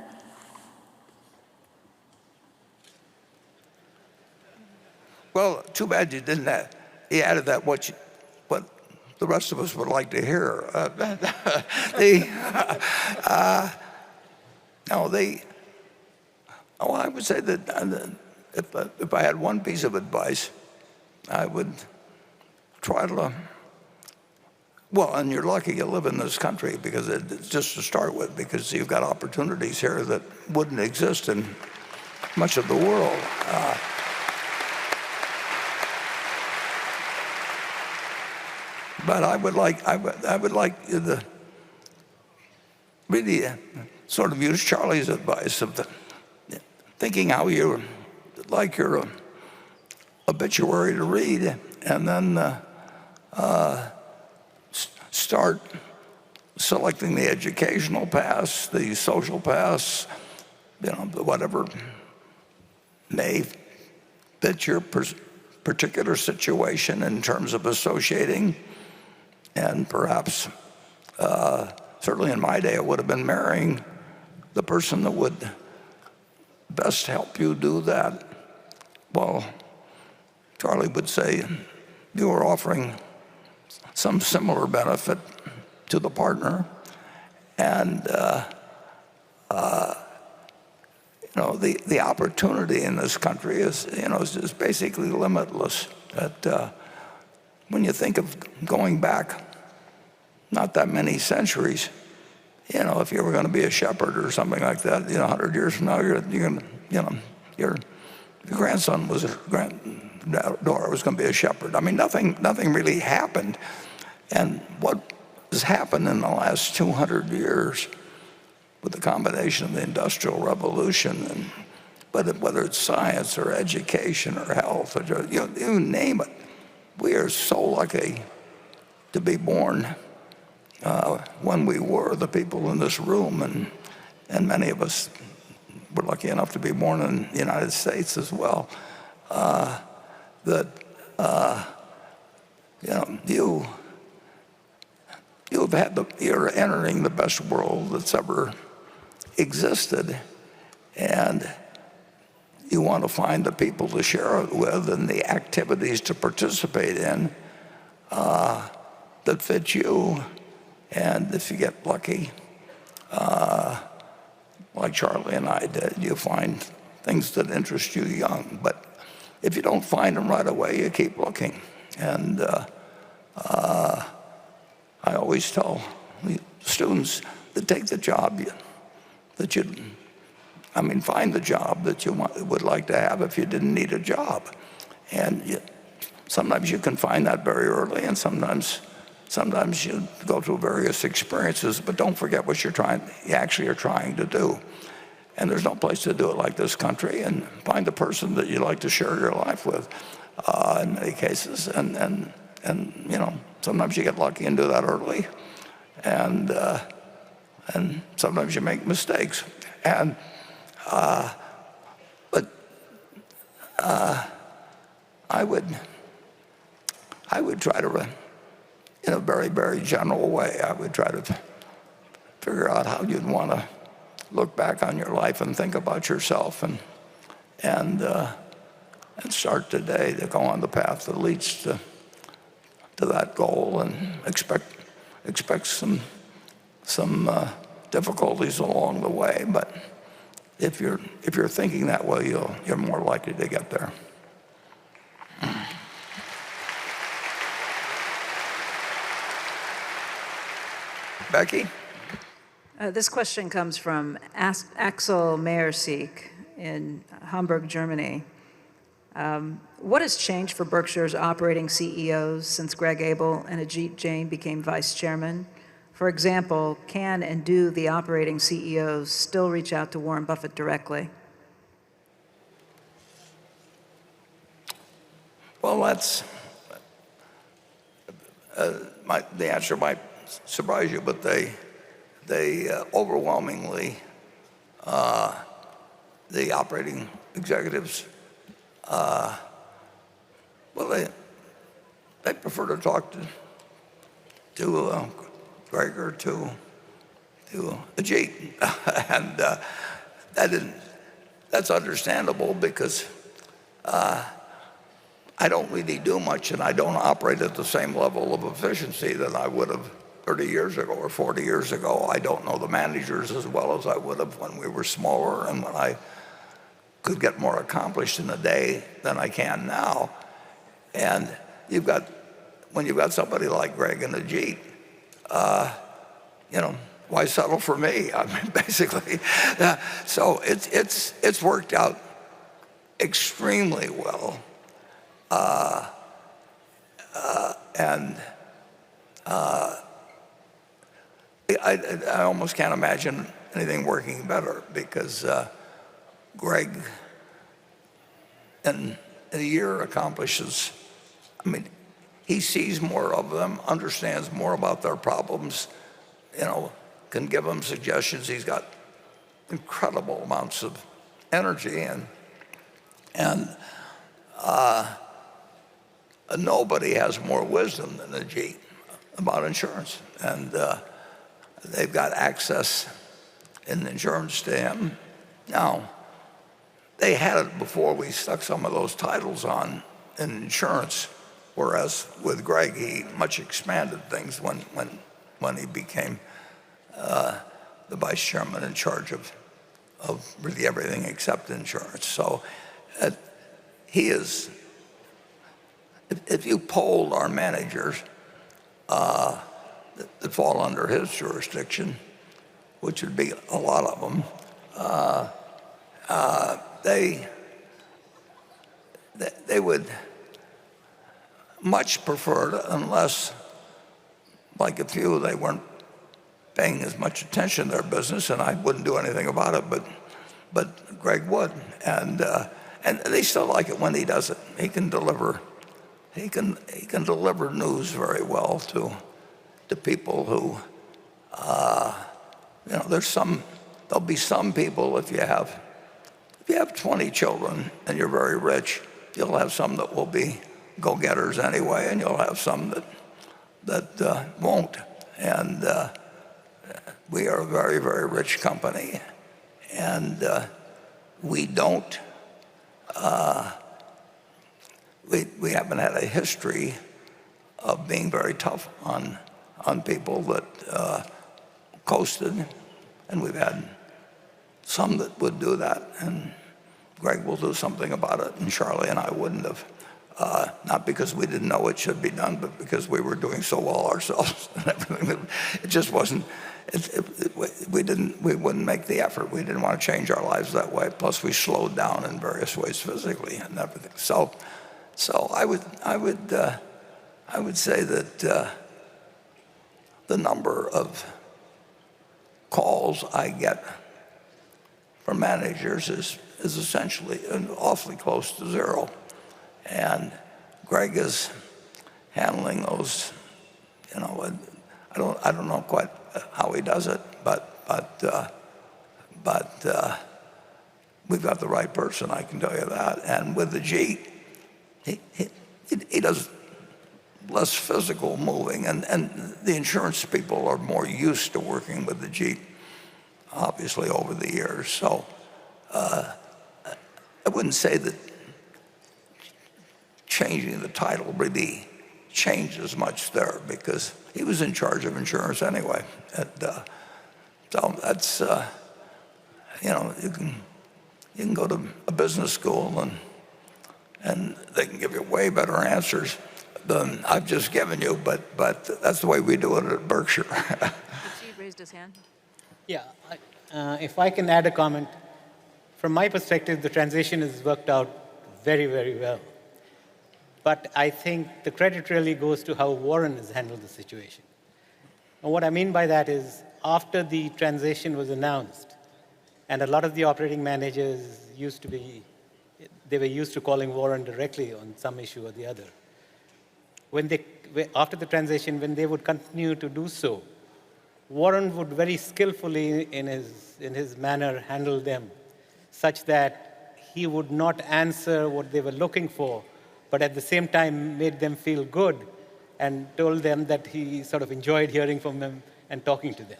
Well, too bad you didn't add, you added that what the rest of us would like to hear. I would say that if I had one piece of advice, I would try to, well, and you're lucky you live in this country, because it's just to start with, because you've got opportunities here that wouldn't exist in much of the world. But I would like you to really sort of use Charlie's advice of thinking how you like your obituary to read, and then start selecting the educational paths, the social paths, whatever may fit your particular situation in terms of associating. And perhaps, certainly in my day, it would have been marrying the person that would best help you do that. Well, Charlie would say you were offering some similar benefit to the partner, and the opportunity in this country is basically limitless. When you think of going back not that many centuries, if you were going to be a shepherd or something like that, 100 years from now, your grandson was granddaughter was going to be a shepherd. I mean, nothing really happened. And what has happened in the last 200 years with the combination of the Industrial Revolution, whether it's science or education or health, or, you name it, we are so lucky to be born when we were, the people in this room, and many of us were lucky enough to be born in the United States as well. You're entering the best world that's ever existed, and you want to find the people to share it with and the activities to participate in that fit you. And if you get lucky, like like Charlie and I did. You find things that interest you young. But if you don't find them right away, you keep looking. And I always tell students to take the job find the job that you would like to have if you didn't need a job. And sometimes you can find that very early, and sometimes you go through various experiences, but don't forget what you actually are trying to do. And there's no place to do it like this country, and find the person that you like to share your life with in many cases. And sometimes you get lucky and do that early, and sometimes you make mistakes. But I would try to, in a very, very general way, I would try to figure out how you'd want to look back on your life and think about yourself, and start today to go on the path that leads to that goal, and expect some difficulties along the way. But if you're thinking that way, you're more likely to get there. Becky? This question comes from Axel Meyerseek in Hamburg, Germany. What has changed for Berkshire's operating CEOs since Greg Abel and Ajit Jain became vice chairman? For example, can and do the operating CEOs still reach out to Warren Buffett directly? Well, that's the answer might surprise you, but they overwhelmingly, the operating executives, they prefer to talk to Greg or to Ajit, and that's understandable, because I don't really do much, and I don't operate at the same level of efficiency that I would have 30 years ago or 40 years ago. I don't know the managers as well as I would have when we were smaller, and when I could get more accomplished in a day than I can now. And when you've got somebody like Greg and Ajit, why settle for me? I mean, basically. So it's worked out extremely well. I almost can't imagine anything working better, because Greg in a year accomplishes, he sees more of them, understands more about their problems, can give them suggestions. He's got incredible amounts of energy, and nobody has more wisdom than Ajit about insurance, and they've got access in insurance to him. Now, they had it before we stuck some of those titles on in insurance, whereas with Greg, he much expanded things when he became the vice chairman in charge of really everything except insurance. So he is, if you polled our managers that fall under his jurisdiction, which would be a lot of them, they would much prefer it, unless, like a few, they weren't paying as much attention to their business, and I wouldn't do anything about it, but Greg would, and they still like it when he does it. He can deliver news very well to people who, there'll be some people, if you have 20 children and you're very rich, you'll have some that will be go-getters anyway, and you'll have some that won't. And we are a very, very rich company, and we don't, we haven't had a history of being very tough on people that coasted, and we've had some that would do that, and Greg will do something about it, and Charlie and I wouldn't have. Not because we didn't know it should be done, but because we were doing so well ourselves and everything. It just wasn't. We wouldn't make the effort. We didn't want to change our lives that way. Plus, we slowed down in various ways physically and everything. So I would say that the number of calls I get from managers is essentially awfully close to zero. And Greg is handling those, I don't know quite how he does it, but we've got the right person, I can tell you that. And with the Jeep, he does less physical moving, and the insurance people are more used to working with the Jeep, obviously, over the years. So I wouldn't say that changing the title really changes much there, because he was in charge of insurance anyway. So that's, you can go to a business school and they can give you way better answers than I've just given you, but that's the way we do it at Berkshire. He raised his hand. Yeah, if I can add a comment. From my perspective, the transition has worked out very, very well. But I think the credit really goes to how Warren has handled the situation. And what I mean by that is, after the transition was announced, and a lot of the operating managers they were used to calling Warren directly on some issue or the other. After the transition, when they would continue to do so, Warren would very skillfully, in his manner, handle them, such that he would not answer what they were looking for, but at the same time made them feel good and told them that he sort of enjoyed hearing from them and talking to them.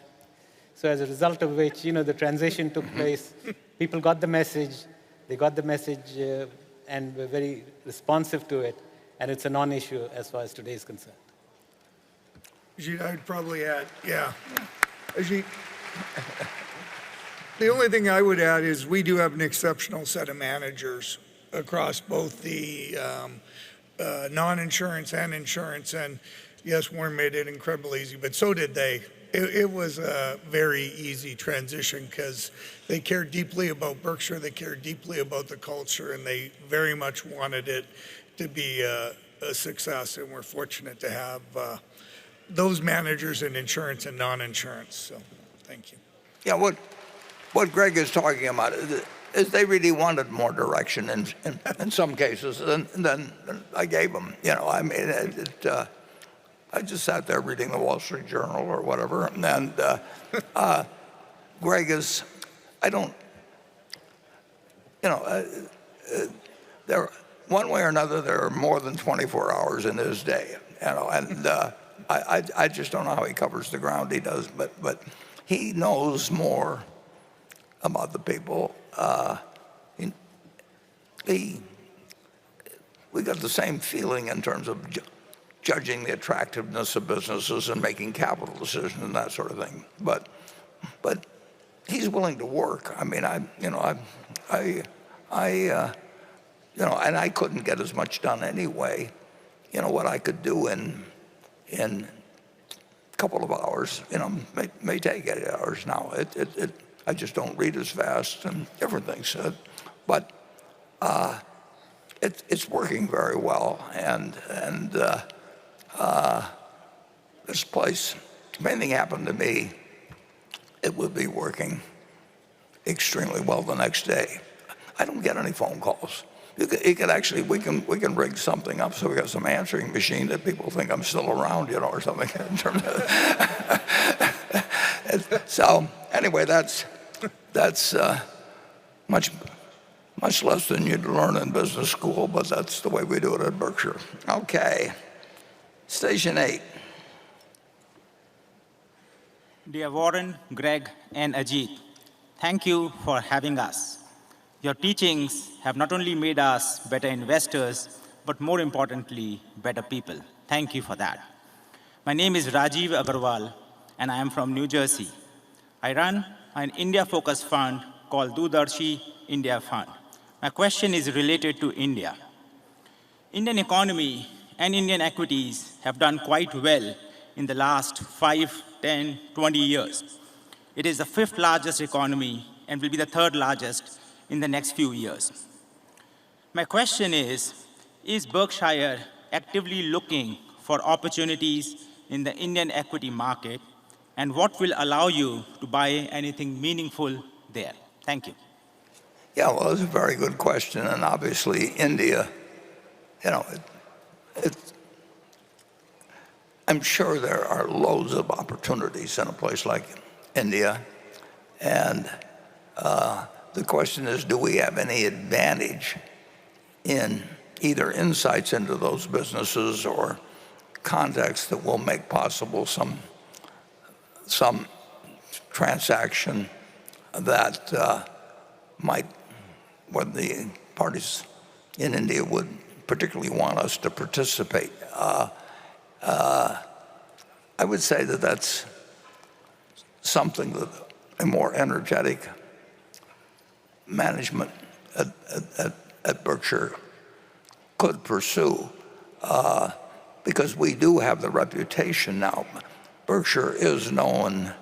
So as a result of which, the transition took place. People got the message, and were very responsive to it, and it's a non-issue as far as today is concerned. Ajit, I'd probably add, yeah. Ajit, the only thing I would add is we do have an exceptional set of managers across both the non-insurance and insurance. And yes, Warren made it incredibly easy, but so did they. It was a very easy transition because they cared deeply about Berkshire, they cared deeply about the culture, and they very much wanted it to be a success. And we're fortunate to have those managers in insurance and non-insurance. So thank you. Yeah, what Greg is talking about is they really wanted more direction in some cases than I gave them. I just sat there reading the Wall Street Journal or whatever, and Greg is, there, one way or another, there are more than 24 hours in his day, and I just don't know how he covers the ground he does, but he knows more about the people. We got the same feeling in terms of judging the attractiveness of businesses and making capital decisions and that sort of thing. But he's willing to work. I mean, and I couldn't get as much done anyway. What I could do in a couple of hours, may take 8 hours now. I just don't read as fast and different things. But it's working very well. And this place, if anything happened to me, it would be working extremely well the next day. I don't get any phone calls. You could actually, we can rig something up so we got some answering machine that people think I'm still around, or something. In terms of so anyway, that's much less than you'd learn in business school, but that's the way we do it at Berkshire. Okay, station 8. Dear Warren, Greg, and Ajit, thank you for having us. Your teachings have not only made us better investors, but more importantly, better people. Thank you for that. My name is Rajiv Agarwal, and I am from New Jersey. I run an India-focused fund called Dudarshi India Fund. My question is related to India. Indian economy and Indian equities have done quite well in the last 5, 10, 20 years. It is the 5th largest economy and will be the 3rd largest in the next few years. My question is Berkshire actively looking for opportunities in the Indian equity market, and what will allow you to buy anything meaningful there? Thank you. Yeah, well, it's a very good question, and obviously India, I'm sure there are loads of opportunities in a place like India, and the question is, do we have any advantage in either insights into those businesses or contacts that will make possible some transaction that might, what the parties in India would particularly want us to participate. I would say that that's something that a more energetic management at Berkshire could pursue, because we do have the reputation now. Berkshire is known,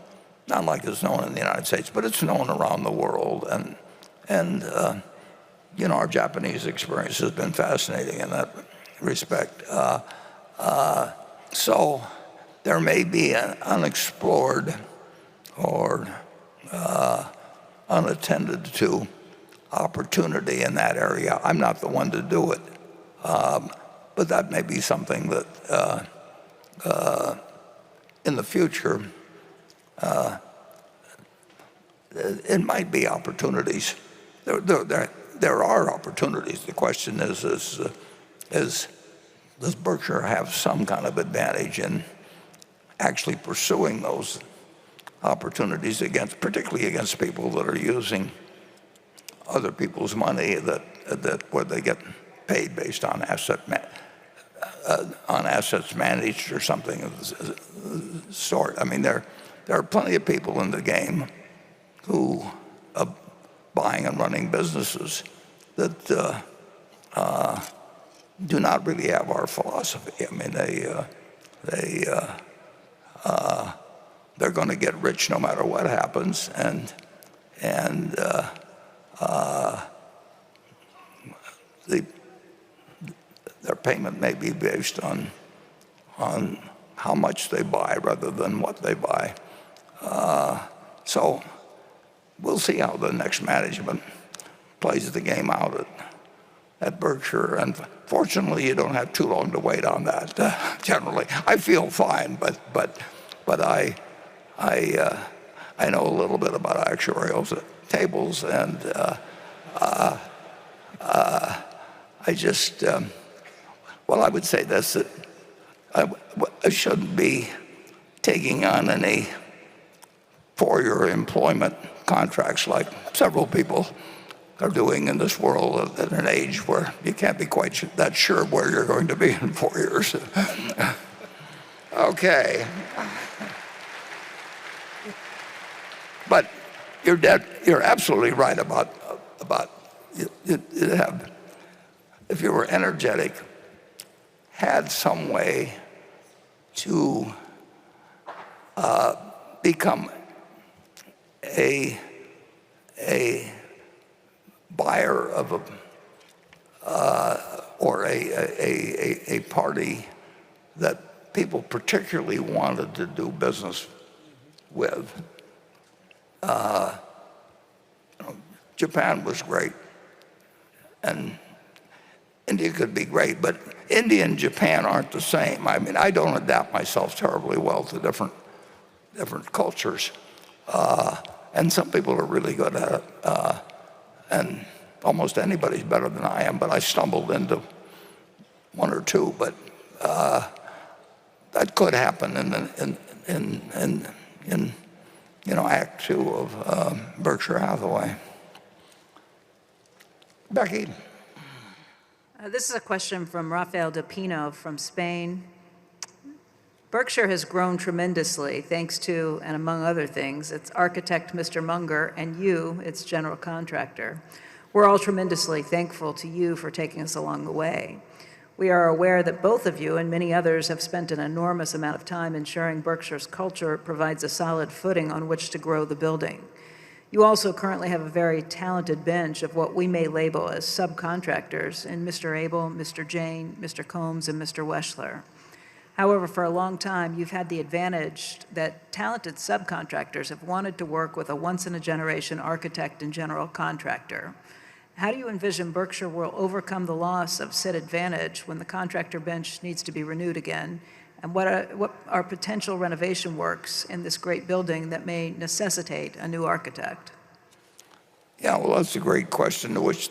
not like it's known in the United States, but it's known around the world, and our Japanese experience has been fascinating in that respect. So there may be an unexplored or unattended to opportunity in that area. I'm not the one to do it, but that may be something that in the future it might be opportunities. There are opportunities. The question is does Berkshire have some kind of advantage in actually pursuing those opportunities particularly against people that are using other people's money where they get paid based on assets managed or something of the sort. I mean, there are plenty of people in the game who are buying and running businesses that do not really have our philosophy. I mean, they're going to get rich no matter what happens, and their payment may be based on how much they buy rather than what they buy. So we'll see how the next management plays the game out at Berkshire, and fortunately you don't have too long to wait on that. Generally, I feel fine, but I know a little bit about actuarial tables, and I just I would say this, that I shouldn't be taking on any four-year employment contracts like several people are doing in this world at an age where you can't be quite that sure where you're going to be in 4 years. Okay. But you're absolutely right about if you were energetic, had some way to become a buyer of or a party that people particularly wanted to do business with. Japan was great, and India could be great, but India and Japan aren't the same. I mean, I don't adapt myself terribly well to different cultures, and some people are really good at it, and almost anybody's better than I am, but I stumbled into one or two, but that could happen in Act 2 of Berkshire Hathaway. Becky. This is a question from Rafael de Pino from Spain. Berkshire has grown tremendously thanks to, and among other things, its architect, Mr. Munger, and you, its general contractor. We're all tremendously thankful to you for taking us along the way. We are aware that both of you and many others have spent an enormous amount of time ensuring Berkshire's culture provides a solid footing on which to grow the building. You also currently have a very talented bench of what we may label as subcontractors in Mr. Abel, Mr. Jane, Mr. Combs, and Mr. Weschler. However, for a long time, you've had the advantage that talented subcontractors have wanted to work with a once-in-a-generation architect and general contractor. How do you envision Berkshire will overcome the loss of said advantage when the contractor bench needs to be renewed again? And what are potential renovation works in this great building that may necessitate a new architect? Yeah, well, that's a great question, to which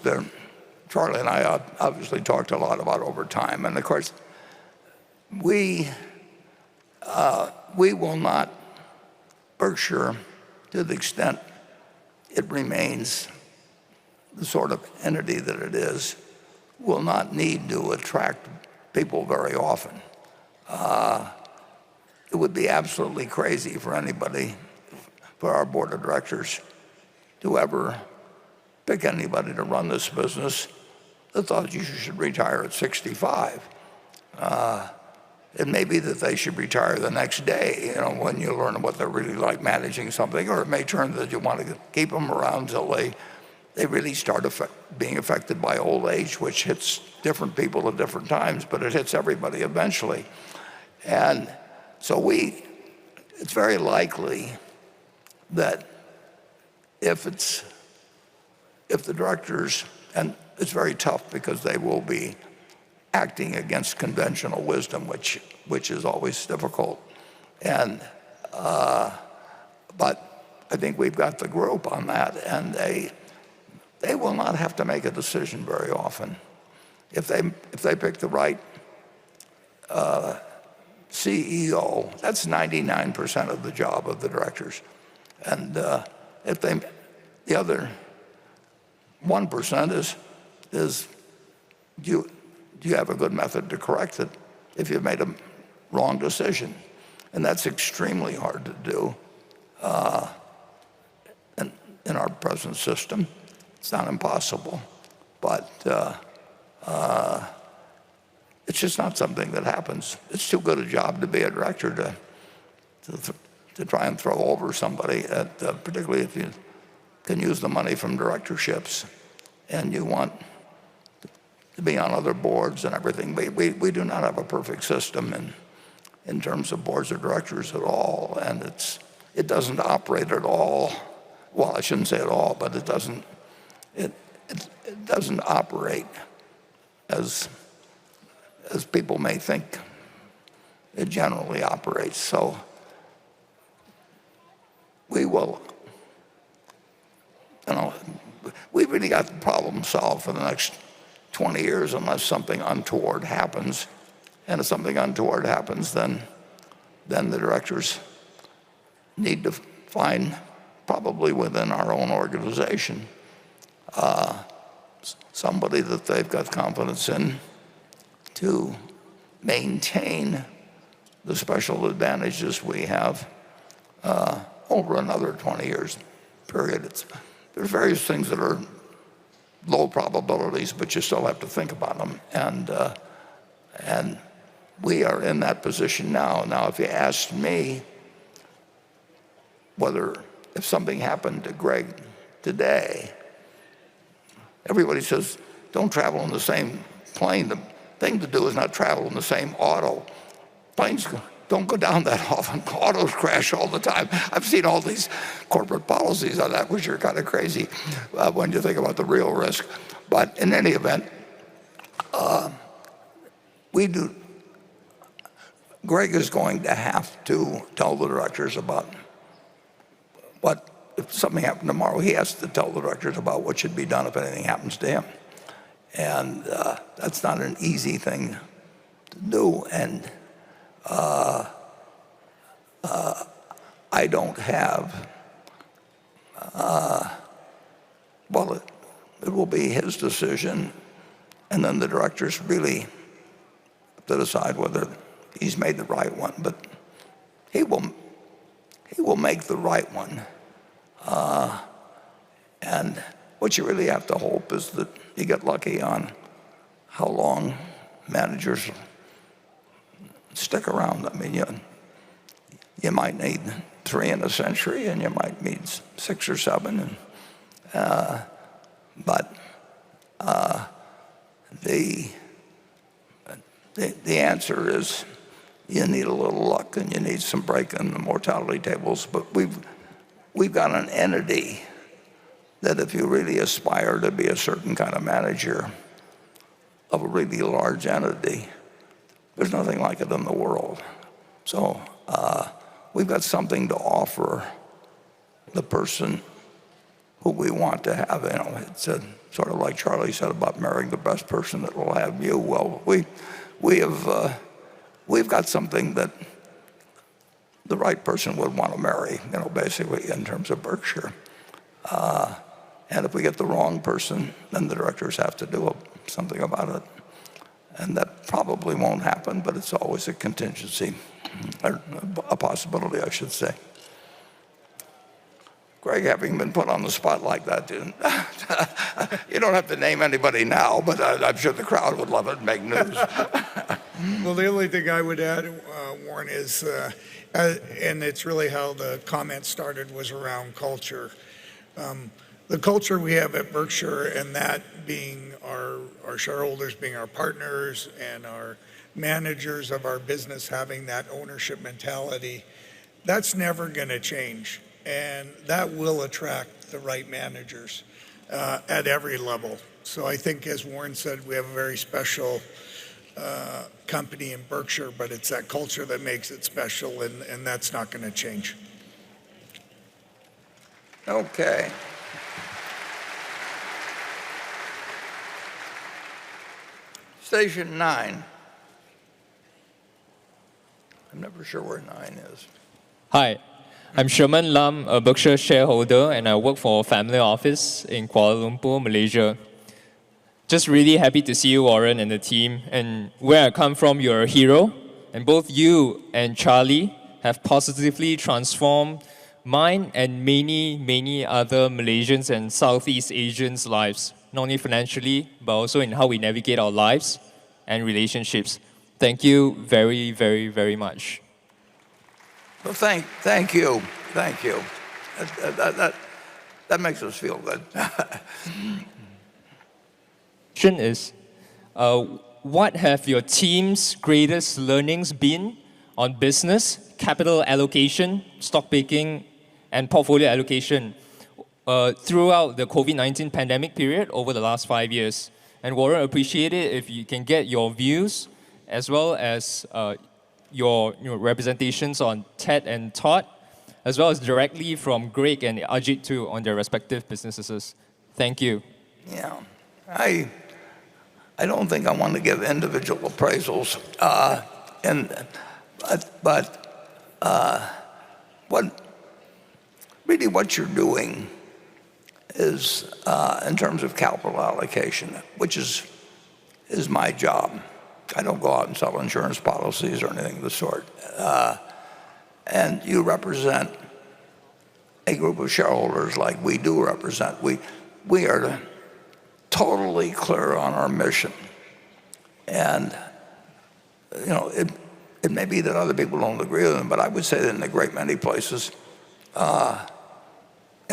Charlie and I obviously talked a lot about over time. And of course, we will not, Berkshire, to the extent it remains the sort of entity that it is, will not need to attract people very often. It would be absolutely crazy for anybody, for our board of directors, to ever pick anybody to run this business that thought you should retire at 65. It may be that they should retire the next day, when you learn what they're really like managing something, or it may turn that you want to keep them around till they really start being affected by old age, which hits different people at different times, but it hits everybody eventually. And so it's very likely that if the directors, and it's very tough because they will be acting against conventional wisdom, which is always difficult. And but I think we've got the group on that, and they will not have to make a decision very often. If they pick the right CEO, that's 99% of the job of the directors. And if the other 1% is do you have a good method to correct it if you've made a wrong decision? And that's extremely hard to do in our present system. It's not impossible, but it's just not something that happens. It's too good a job to be a director to try and throw over somebody, particularly if you can use the money from directorships and you want to be on other boards and everything. We do not have a perfect system in terms of boards of directors at all, and it doesn't operate at all. Well, I shouldn't say at all, but it doesn't operate as people may think it generally operates. So we will, we've really got the problem solved for the next 20 years unless something untoward happens. And if something untoward happens, then the directors need to find, probably within our own organization, somebody that they've got confidence in to maintain the special advantages we have over another 20 years period. There's various things that are low probabilities, but you still have to think about them. And we are in that position now. Now, if you asked me if something happened to Greg today, everybody says, don't travel in the same plane. The thing to do is not travel in the same auto. Planes don't go down that often. Autos crash all the time. I've seen all these corporate policies on that, which are kind of crazy when you think about the real risk. But in any event, Greg is going to have to tell the directors about if something happened tomorrow, he has to tell the directors about what should be done if anything happens to him. And that's not an easy thing to do. And I don't have, it will be his decision, and then the directors really have to decide whether he's made the right one, but he will make the right one. And what you really have to hope is that you get lucky on how long managers stick around. I mean, you might need 3 in a century, and you might need 6 or 7. But the answer is you need a little luck, and you need some break in the mortality tables. But we've got an entity that if you really aspire to be a certain kind of manager of a really large entity, there's nothing like it in the world. So we've got something to offer the person who we want to have. You know, it's sort of like Charlie said about marrying the best person that will have you. Well, we've got something that the right person would want to marry, you know, basically in terms of Berkshire. And if we get the wrong person, then the directors have to do something about it. And that probably won't happen, but it's always a contingency, or a possibility, I should say. Greg, having been put on the spot like that, you don't have to name anybody now, but I'm sure the crowd would love it and make news. Well, the only thing I would add, Warren, is, and it's really how the comment started, was around culture. The culture we have at Berkshire, and that being our shareholders being our partners and our managers of our business having that ownership mentality, that's never going to change. And that will attract the right managers at every level. So I think, as Warren said, we have a very special company in Berkshire, but it's that culture that makes it special, and that's not going to change. Okay. Station 9. I'm never sure where 9 is. Hi, I'm Sherman Lam, a Berkshire shareholder, and I work for a family office in Kuala Lumpur, Malaysia. Just really happy to see you, Warren, and the team. And where I come from, you're a hero. And both you and Charlie have positively transformed mine and many, many other Malaysians and Southeast Asians' lives, not only financially, but also in how we navigate our lives and relationships. Thank you very, very, very much. Well, thank you. Thank you. That makes us feel good. Question is, what have your team's greatest learnings been on business, capital allocation, stock picking, and portfolio allocation throughout the COVID-19 pandemic period over the last 5 years? And Warren, appreciate it if you can get your views as well as your representations on Ted and Todd, as well as directly from Greg and Ajit too on their respective businesses. Thank you. Yeah, I don't think I want to give individual appraisals, what you're doing is in terms of capital allocation, which is my job. I don't go out and sell insurance policies or anything of the sort. And you represent a group of shareholders like we do represent. We are totally clear on our mission. And, you know, it may be that other people don't agree with them, but I would say that in a great many places, you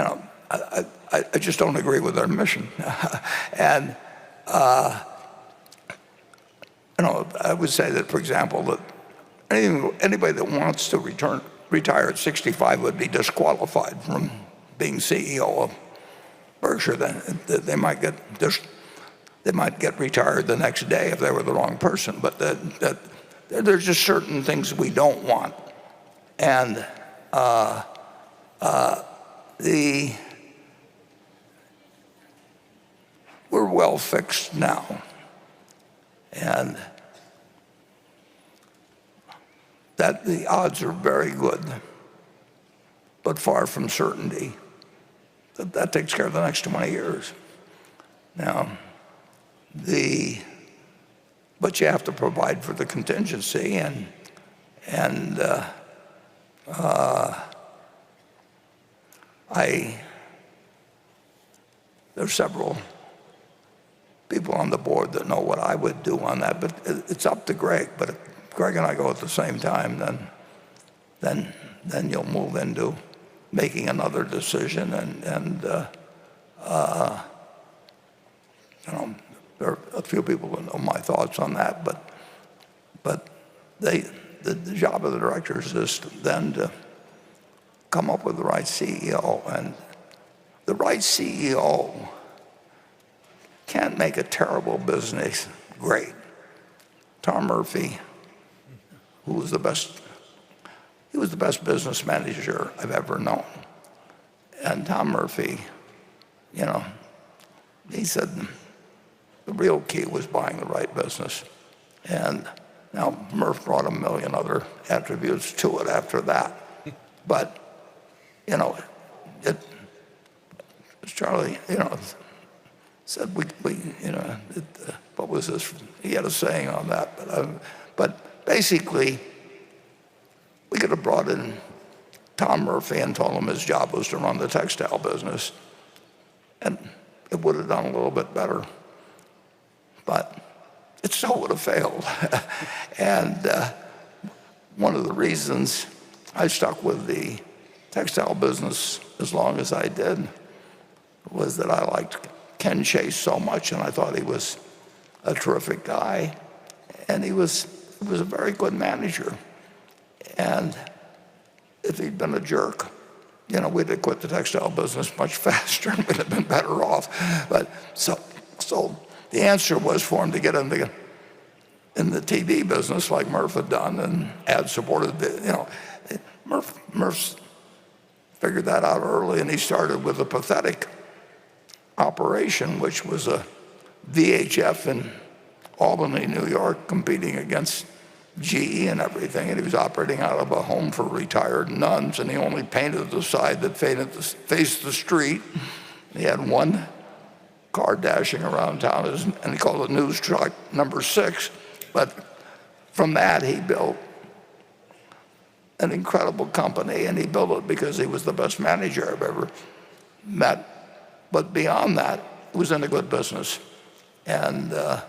know, I just don't agree with their mission. And, you know, I would say that, for example, that anybody that wants to retire at 65 would be disqualified from being CEO of Berkshire. Then they might get retired the next day if they were the wrong person. But there's just certain things we don't want, and we're well fixed now, and that the odds are very good, but far from certainty. That takes care of the next 20 years. Now, but you have to provide for the contingency, and And there's several people on the board that know what I would do on that, but it's up to Greg. But if Greg and I go at the same time, then you'll move into making another decision. And there are a few people that know my thoughts on that, but the job of the directors is then to come up with the right CEO. And the right CEO can't make a terrible business great. Tom Murphy, he was the best business manager I've ever known. And Tom Murphy, he said the real key was buying the right business. And now Murph brought a million other attributes to it after that. But, Charlie, said what was this? He had a saying on that. But basically, we could have brought in Tom Murphy and told him his job was to run the textile business, and it would have done a little bit better. But it still would have failed. And one of the reasons I stuck with the textile business as long as I did was that I liked Ken Chase so much, and I thought he was a terrific guy, and he was a very good manager. And if he'd been a jerk, we'd have quit the textile business much faster and we'd have been better off. But so the answer was for him to get in the TV business like Murph had done and ad-supported. Murph figured that out early, and he started with a pathetic operation, which was a VHF in Albany, New York, competing against GE and everything, and he was operating out of a home for retired nuns, and he only painted the side that faced the street. He had one car dashing around town, and he called it News Truck Number 6. But from that, he built an incredible company, and he built it because he was the best manager I've ever met. But beyond that, he was in a good business. And the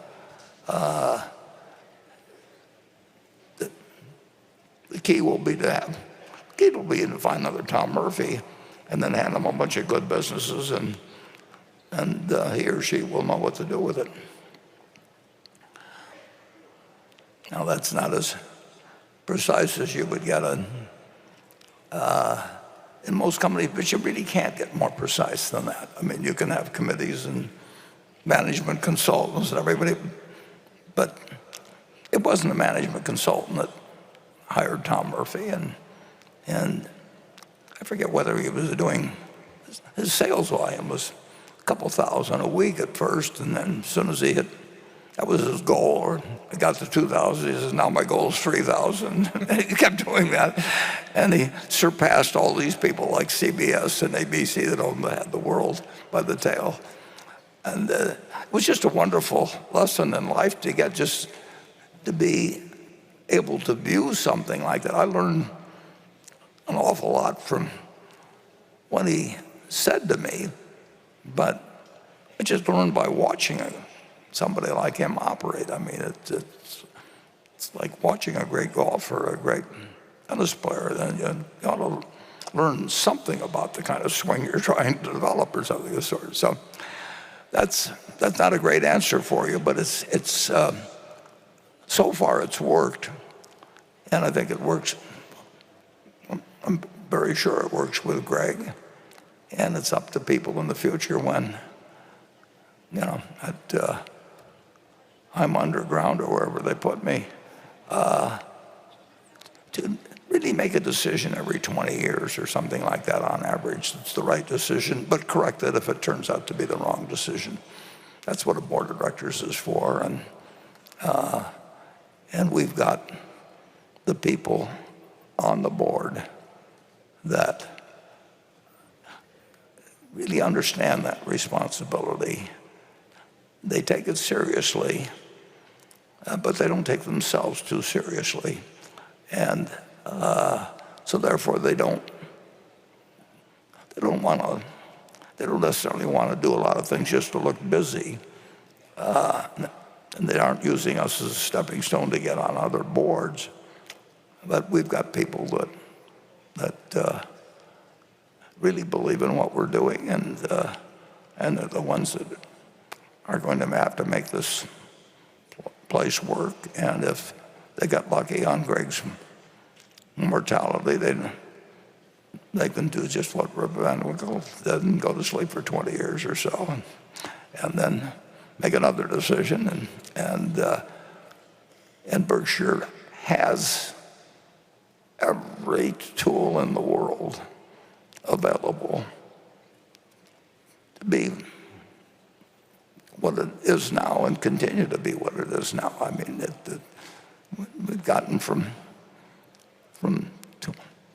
key will be to find another Tom Murphy and then hand him a bunch of good businesses, and he or she will know what to do with it. Now, that's not as precise as you would get in most companies, but you really can't get more precise than that. I mean, you can have committees and management consultants and everybody, but it wasn't a management consultant that hired Tom Murphy, and I forget whether he was doing, his sales volume was a couple thousand a week at first, and then as soon as he hit, that was his goal, or I got to 2,000, he says, now my goal is 3,000. And he kept doing that, and he surpassed all these people like CBS and ABC that had the world by the tail. And it was just a wonderful lesson in life to get just to be able to view something like that. I learned an awful lot from what he said to me, but I just learned by watching somebody like him operate. I mean, it's like watching a great golfer, a great tennis player. Then you ought to learn something about the kind of swing you're trying to develop or something of the sort. So that's not a great answer for you, but it's so far it's worked, and I think it works. I'm very sure it works with Greg, and it's up to people in the future when, I'm underground or wherever they put me, to really make a decision every 20 years or something like that on average. It's the right decision, but correct it if it turns out to be the wrong decision. That's what a board of directors is for, and we've got the people on the board that really understand that responsibility. They take it seriously, but they don't take themselves too seriously. And so therefore they don't necessarily want to do a lot of things just to look busy. And they aren't using us as a stepping stone to get on other boards. But we've got people that really believe in what we're doing, and they're the ones that are going to have to make this place work. And if they got lucky on Greg's mortality, they can do just what Rip Van Winkle did and go to sleep for 20 years or so, and then make another decision. And Berkshire has every tool in the world available to be what it is now and continue to be what it is now. I mean, we've gotten from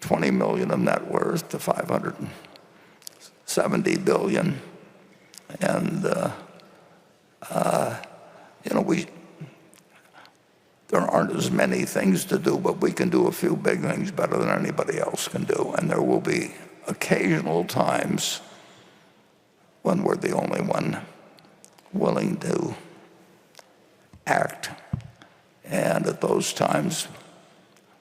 20 million of net worth to 570 billion, and there aren't as many things to do, but we can do a few big things better than anybody else can do. And there will be occasional times when we're the only one willing to act. And at those times,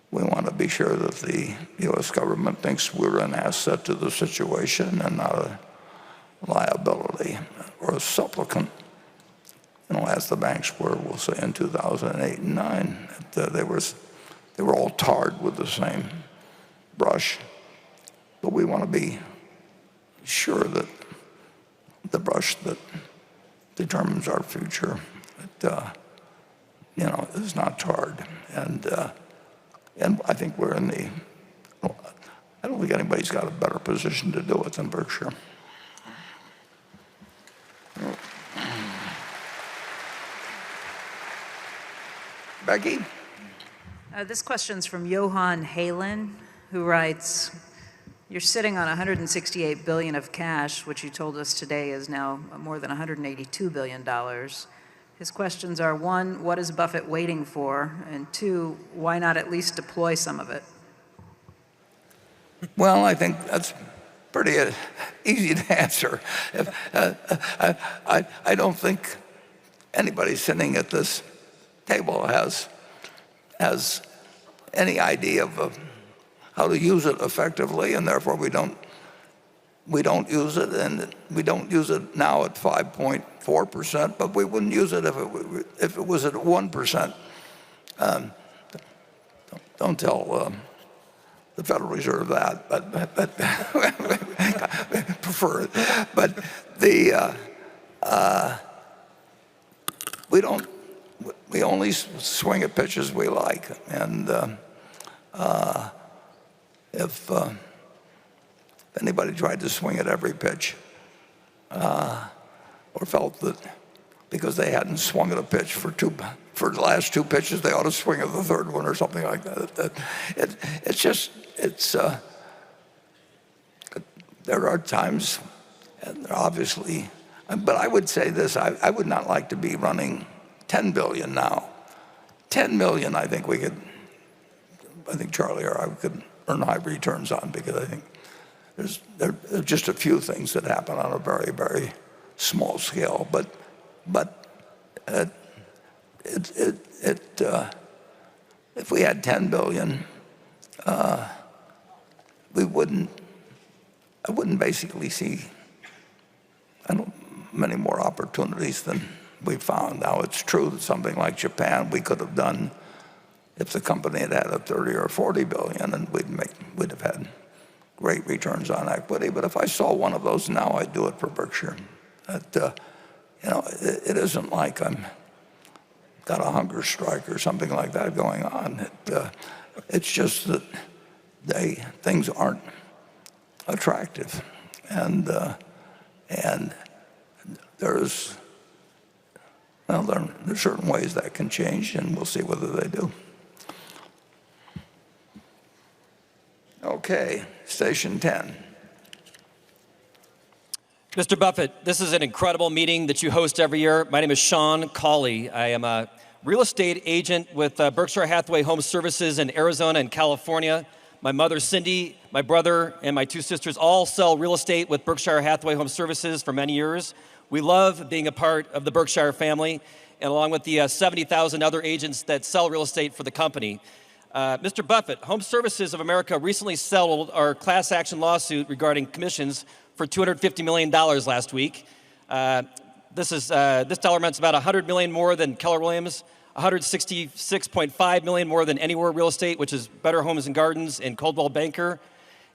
we want to be sure that the U.S. government thinks we're an asset to the situation and not a liability or a supplicant. As the banks were, we'll say, in 2008 and 2009, they were all tarred with the same brush. But we want to be sure that the brush that determines our future, is not tarred. And I think we're in the. I don't think anybody's got a better position to do it than Berkshire. Becky? This question's from Johan Halen, who writes, you're sitting on $168 billion of cash, which you told us today is now more than $182 billion. His questions are, one, what is Buffett waiting for? And two, why not at least deploy some of it? Well, I think that's pretty easy to answer. I don't think anybody sitting at this table has any idea of how to use it effectively, and therefore we don't use it, and we don't use it now at 5.4%, but we wouldn't use it if it was at 1%. Don't tell the Federal Reserve that, but prefer it. But we only swing at pitches we like, and if anybody tried to swing at every pitch or felt that because they hadn't swung at a pitch for the last two pitches, they ought to swing at the third one or something like that. There are times, and obviously, but I would say this, I would not like to be running 10 billion now. 10 million, I think Charlie or I could earn high returns on, because I think there are just a few things that happen on a very, very small scale. But if we had 10 billion, I wouldn't basically see many more opportunities than we found. Now, it's true that something like Japan we could have done if the company had a 30 or 40 billion, and we'd have had great returns on equity. But if I saw one of those now, I'd do it for Berkshire. It isn't like I'm got a hunger strike or something like that going on. It's just that things aren't attractive, and there's certain ways that can change, and we'll see whether they do. Okay, station 10. Mr. Buffett, this is an incredible meeting that you host every year. My name is Sean Cawley. I am a real estate agent with Berkshire Hathaway Home Services in Arizona and California. My mother, Cindy, my brother, and my 2 sisters all sell real estate with Berkshire Hathaway Home Services for many years. We love being a part of the Berkshire family, and along with the 70,000 other agents that sell real estate for the company. Mr. Buffett, Home Services of America recently settled our class action lawsuit regarding commissions for $250 million last week. This dollar amount's about $100 million more than Keller Williams, $166.5 million more than Anywhere Real Estate, which is Better Homes and Gardens, and Coldwell Banker.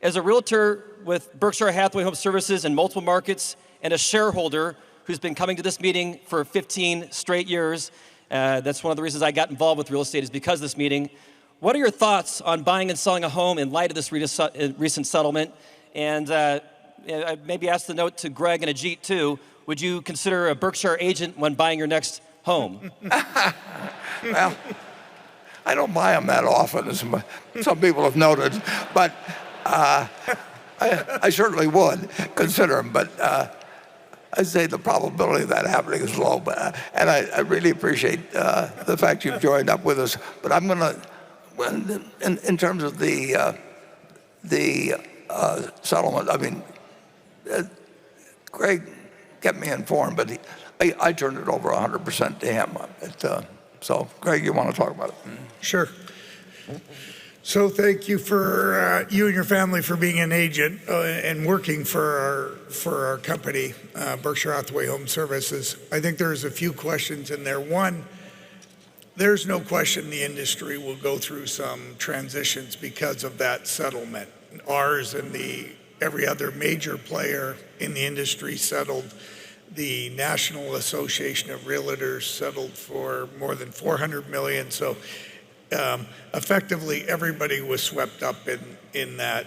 As a realtor with Berkshire Hathaway Home Services in multiple markets and a shareholder who's been coming to this meeting for 15 straight years, that's one of the reasons I got involved with real estate, is because of this meeting. What are your thoughts on buying and selling a home in light of this recent settlement? And maybe ask the note to Greg and Ajit too. Would you consider a Berkshire agent when buying your next home? Well, I don't buy them that often, as some people have noted, but I certainly would consider them. But I'd say the probability of that happening is low. And I really appreciate the fact you've joined up with us. But I'm going to, in terms of the settlement, I mean, Greg kept me informed, but I turned it over 100% to him. So, Greg, you want to talk about it? Sure. So thank you for you and your family for being an agent and working for our company, Berkshire Hathaway Home Services. I think there's a few questions in there. One, there's no question the industry will go through some transitions because of that settlement. Ours and every other major player in the industry settled. The National Association of Realtors settled for more than $400 million. So effectively, everybody was swept up in that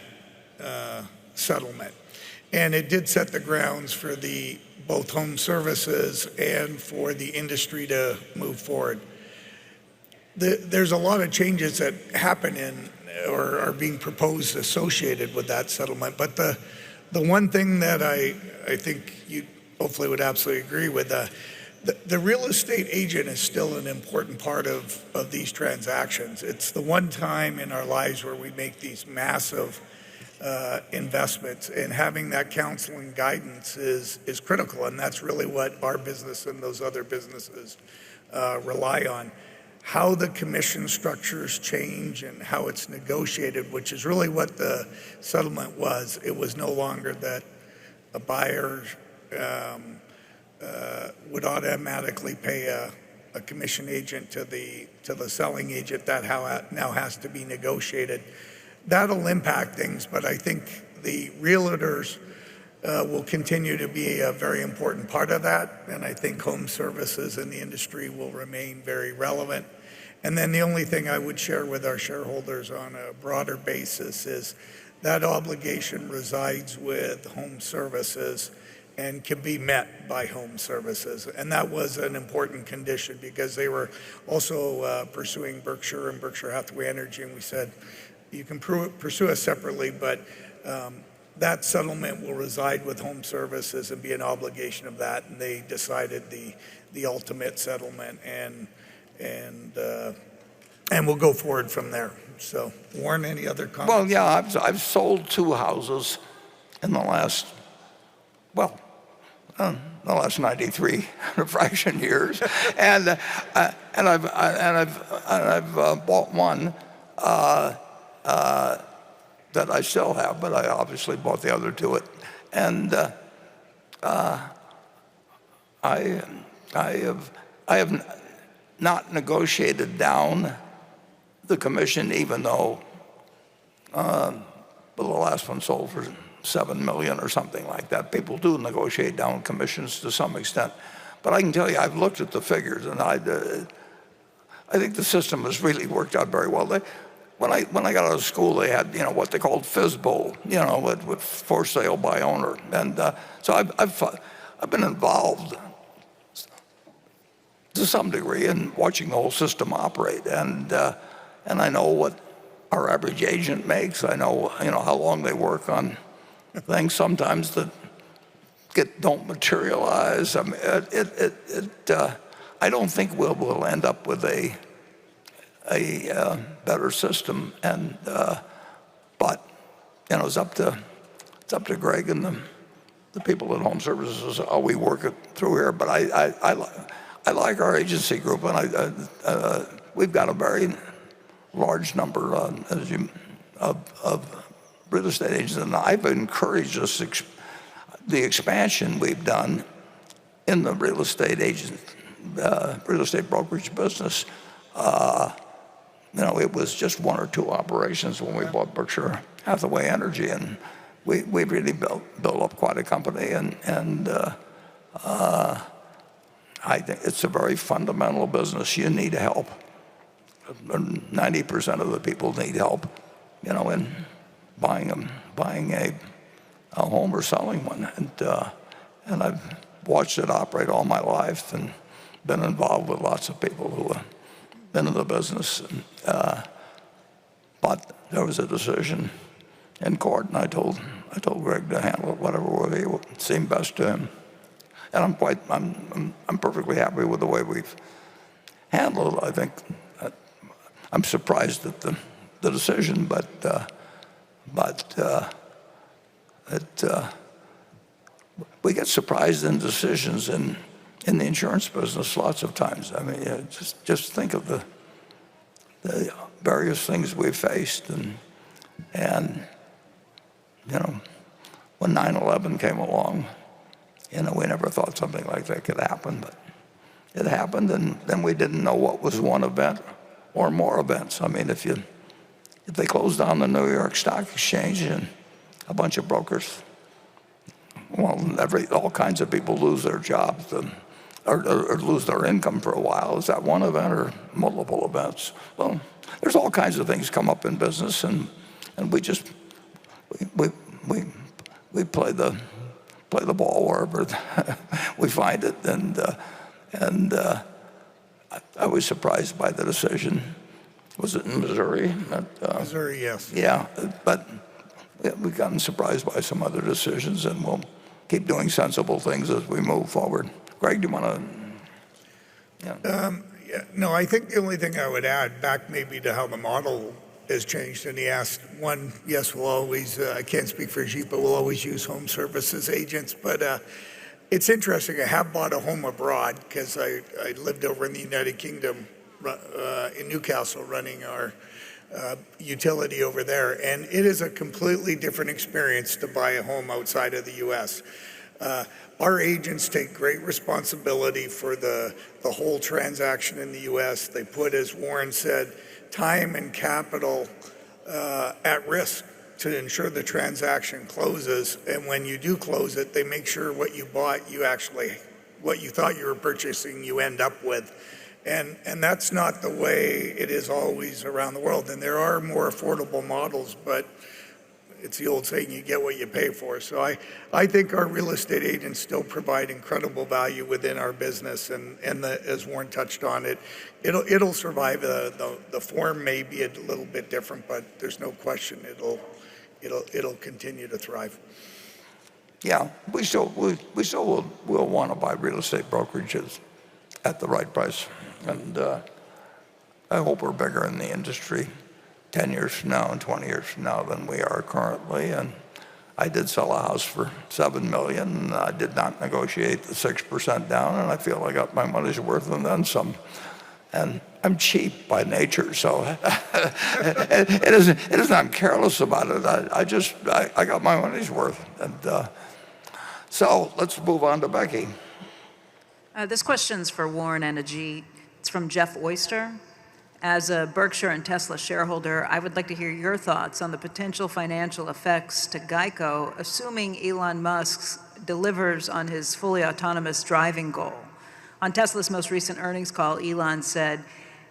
settlement. And it did set the grounds for both home services and for the industry to move forward. There's a lot of changes that happen or are being proposed associated with that settlement. But the one thing that I think you hopefully would absolutely agree with, the real estate agent is still an important part of these transactions. It's the one time in our lives where we make these massive investments, and having that counsel and guidance is critical, and that's really what our business and those other businesses rely on. How the commission structures change and how it's negotiated, which is really what the settlement was. It was no longer that a buyer would automatically pay a commission agent to the selling agent. That now has to be negotiated. That'll impact things, but I think the realtors will continue to be a very important part of that, and I think home services in the industry will remain very relevant. And then the only thing I would share with our shareholders on a broader basis is that obligation resides with home services and can be met by home services. And that was an important condition because they were also pursuing Berkshire and Berkshire Hathaway Energy, and we said, you can pursue us separately, but that settlement will reside with home services and be an obligation of that. And they decided the ultimate settlement, and we'll go forward from there. So, Warren, any other comments? Well, yeah, I've sold 2 houses in the last 93 and a fraction years, and I've bought one that I still have, but I obviously bought the other 2. And I have not negotiated down the commission, even though the last one sold for $7 million or something like that. People do negotiate down commissions to some extent. But I can tell you, I've looked at the figures, and I think the system has really worked out very well. When I got out of school, they had what they called FSBO, with for sale by owner, and so I've been involved to some degree in watching the whole system operate, and I know what our average agent makes. I know how long they work on things sometimes that don't materialize. I mean, I don't think we'll end up with a better system. But it's up to Greg and the people at Home Services how we work it through here. But I like our agency group, and we've got a very large number of real estate agents, and I've encouraged the expansion we've done in the real estate brokerage business. It was just 1 or 2 operations when we bought Berkshire Hathaway Energy, and we really built up quite a company. And I think it's a very fundamental business. You need help. 90% of the people need help, in buying a home or selling one. And I've watched it operate all my life and been involved with lots of people who have been in the business. But there was a decision in court, and I told Greg to handle it whatever way it seemed best to him. And I'm perfectly happy with the way we've handled it. I think I'm surprised at the decision, but we get surprised in decisions in the insurance business lots of times. I mean, just think of the various things we've faced, and when 9/11 came along, we never thought something like that could happen, but it happened, and then we didn't know what was one event or more events. I mean, if they closed down the New York Stock Exchange and a bunch of brokers, well, all kinds of people lose their jobs or lose their income for a while. Is that one event or multiple events? Well, there's all kinds of things come up in business, and we just we play the ball wherever we find it, and I was surprised by the decision. Was it in Missouri? Missouri, yes. Yeah, but we've gotten surprised by some other decisions, and we'll keep doing sensible things as we move forward. Greg, do you want to? Yeah. No, I think the only thing I would add back maybe to how the model has changed, and he asked, one, yes, we'll always, I can't speak for Ajit, but we'll always use Home Services agents. But it's interesting, I have bought a home abroad because I lived over in the United Kingdom, in Newcastle, running our utility over there. And it is a completely different experience to buy a home outside of the U.S. Our agents take great responsibility for the whole transaction in the U.S. They put, as Warren said, time and capital at risk to ensure the transaction closes. And when you do close it, they make sure what you bought, what you thought you were purchasing, you end up with. And that's not the way it is always around the world. And there are more affordable models, but it's the old saying, you get what you pay for. So I think our real estate agents still provide incredible value within our business. And as Warren touched on it'll survive. The form may be a little bit different, but there's no question it'll continue to thrive. Yeah, we still will want to buy real estate brokerages at the right price. And I hope we're bigger in the industry 10 years from now and 20 years from now than we are currently. And I did sell a house for $7 million, and I did not negotiate the 6% down, and I feel I got my money's worth and then some. And I'm cheap by nature, so it isn't I'm careless about it. I got my money's worth. And so let's move on to Becky. This question's for Warren and Ajit. It's from Jeff Oyster. As a Berkshire and Tesla shareholder, I would like to hear your thoughts on the potential financial effects to Geico, assuming Elon Musk delivers on his fully autonomous driving goal. On Tesla's most recent earnings call, Elon said,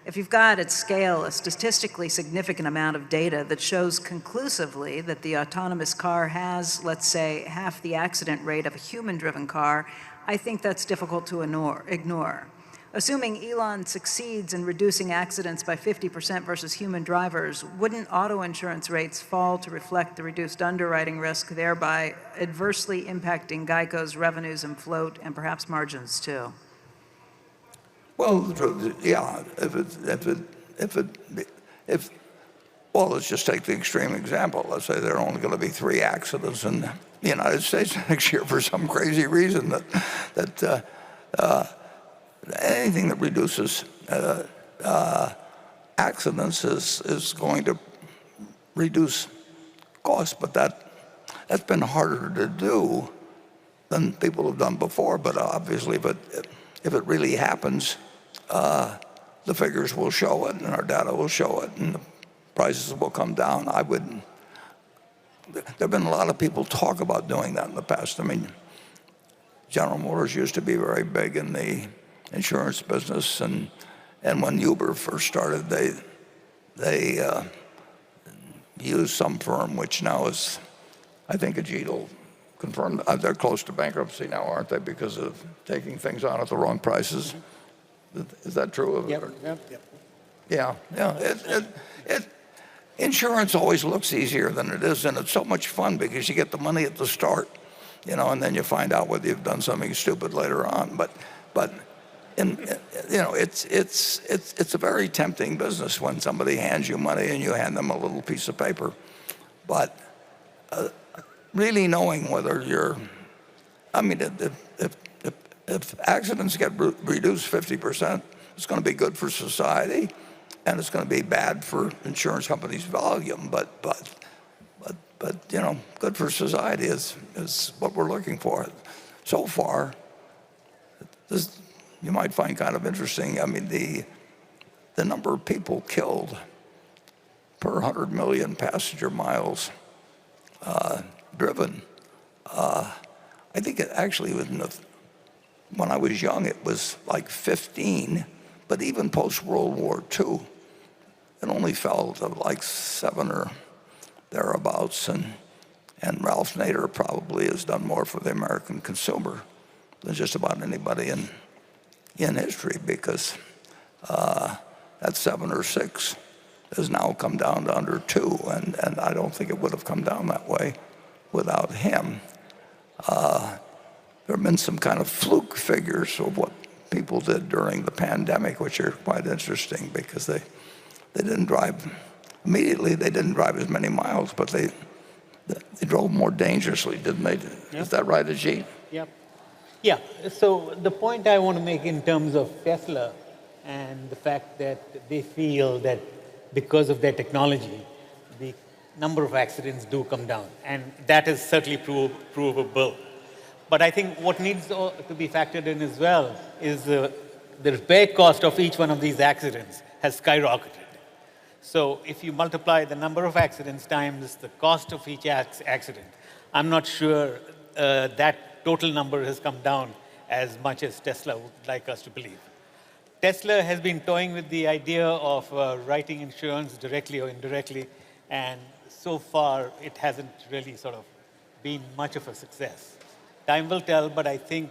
if you've got at scale a statistically significant amount of data that shows conclusively that the autonomous car has, let's say, half the accident rate of a human-driven car, I think that's difficult to ignore. Assuming Elon succeeds in reducing accidents by 50% versus human drivers, wouldn't auto insurance rates fall to reflect the reduced underwriting risk, thereby adversely impacting Geico's revenues and float and perhaps margins too? Well, the truth is, yeah, well, let's just take the extreme example. Let's say there are only going to be 3 accidents in the United States next year for some crazy reason that anything that reduces accidents is going to reduce costs, but that's been harder to do than people have done before. But obviously, if it really happens, the figures will show it, and our data will show it, and the prices will come down. There have been a lot of people talk about doing that in the past. I mean, General Motors used to be very big in the insurance business, and when Uber first started, they used some firm which now is, I think Ajit will confirm, they're close to bankruptcy now, aren't they, because of taking things on at the wrong prices? Is that true? Yep. Yeah. Insurance always looks easier than it is, and it's so much fun because you get the money at the start, and then you find out whether you've done something stupid later on. But it's a very tempting business when somebody hands you money and you hand them a little piece of paper. But really knowing whether if accidents get reduced 50%, it's going to be good for society, and it's going to be bad for insurance companies' volume. But good for society is what we're looking for. So far, this you might find kind of interesting. I mean, the number of people killed per 100 million passenger miles driven. I think it actually was when I was young, it was like 15, but even post-World War II, it only fell to like 7 or thereabouts. And Ralph Nader probably has done more for the American consumer than just about anybody in history, because that 7 or 6 has now come down to under 2, and I don't think it would have come down that way without him. There have been some kind of fluke figures of what people did during the pandemic, which are quite interesting, because they didn't drive immediately. They didn't drive as many miles, but they drove more dangerously, didn't they? Yep. Is that right, Ajit? Yep. Yeah. So the point I want to make in terms of Tesla and the fact that they feel that because of their technology, the number of accidents do come down, and that is certainly provable. But I think what needs to be factored in as well is the repair cost of each one of these accidents has skyrocketed. So if you multiply the number of accidents times the cost of each accident, I'm not sure that total number has come down as much as Tesla would like us to believe. Tesla has been toying with the idea of writing insurance directly or indirectly, and so far it hasn't really sort of been much of a success. Time will tell, but I think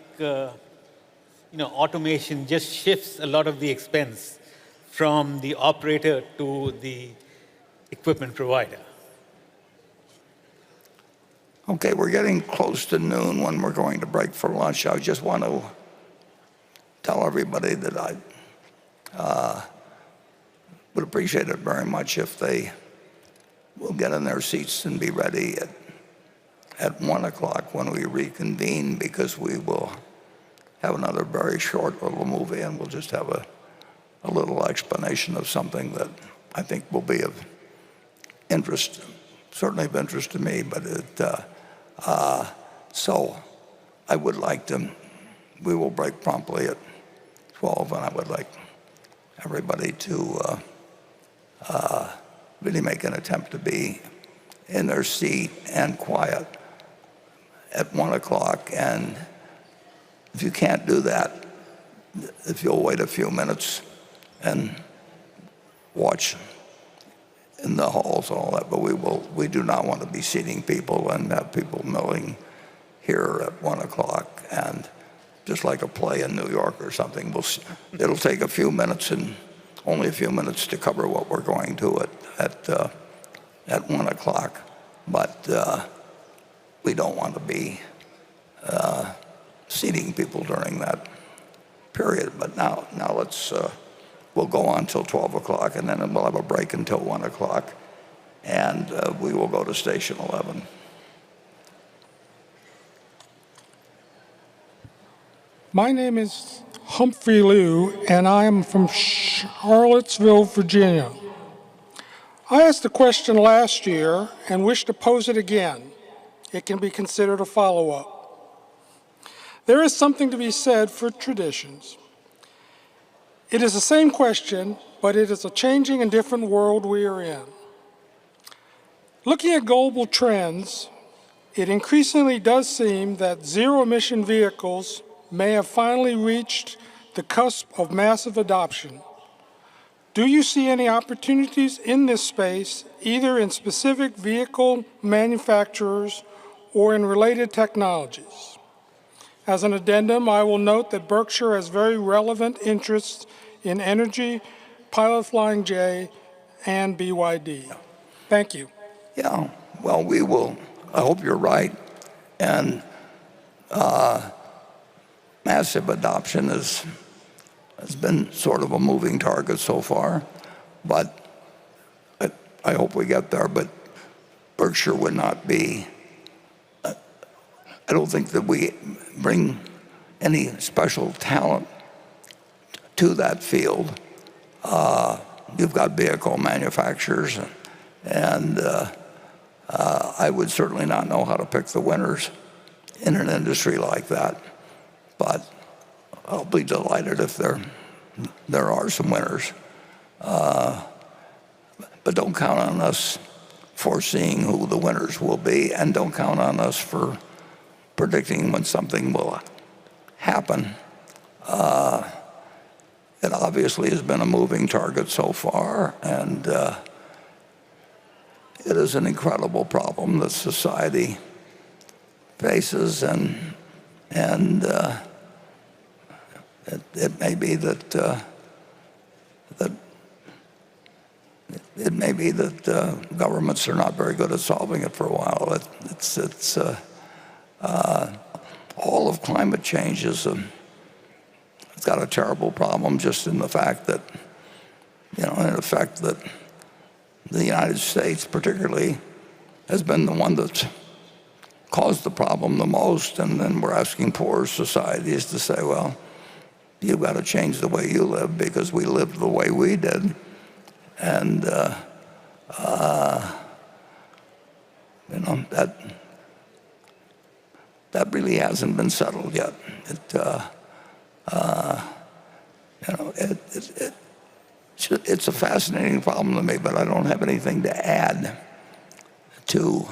automation just shifts a lot of the expense from the operator to the equipment provider. Okay, we're getting close to noon when we're going to break for lunch. I just want to tell everybody that I would appreciate it very much if they will get in their seats and be ready at 1 o'clock when we reconvene, because we will have another very short little movie, and we'll just have a little explanation of something that I think will be of interest, certainly of interest to me. But so I would like to, we will break promptly at 12, and I would like everybody to really make an attempt to be in their seat and quiet at 1 o'clock. And if you can't do that, if you'll wait a few minutes and watch in the halls and all that, but we do not want to be seating people and have people milling here at 1 o'clock. And just like a play in New York or something, it'll take a few minutes, and only a few minutes, to cover what we're going to at 1 o'clock. But we don't want to be seating people during period. But now we'll go on till 12 o'clock, and then we'll have a break until 1 o'clock, and we will go to station 11. My name is Humphrey Liu, and I am from Charlottesville, Virginia. I asked a question last year and wish to pose it again. It can be considered a follow-up. There is something to be said for traditions. It is the same question, but it is a changing and different world we are in. Looking at global trends, it increasingly does seem that zero-emission vehicles may have finally reached the cusp of massive adoption. Do you see any opportunities in this space, either in specific vehicle manufacturers or in related technologies? As an addendum, I will note that Berkshire has very relevant interests in energy, Pilot Flying J, and BYD. Thank you. Yeah, well, we will. I hope you're right. And massive adoption has been sort of a moving target so far, but I hope we get there. But Berkshire would not be, I don't think that we bring any special talent to that field. You've got vehicle manufacturers, and I would certainly not know how to pick the winners in an industry like that. But I'll be delighted if there are some winners. But don't count on us foreseeing who the winners will be, and don't count on us for predicting when something will happen. It obviously has been a moving target so far, and it is an incredible problem that society faces, and it may be that governments are not very good at solving it for a while. It's all of climate change it's got a terrible problem just in the fact that, in effect, that the United States particularly has been the one that's caused the problem the most, and then we're asking poorer societies to say, well, you've got to change the way you live because we lived the way we did. And, that really hasn't been settled yet. It's a fascinating problem to me, but I don't have anything to add to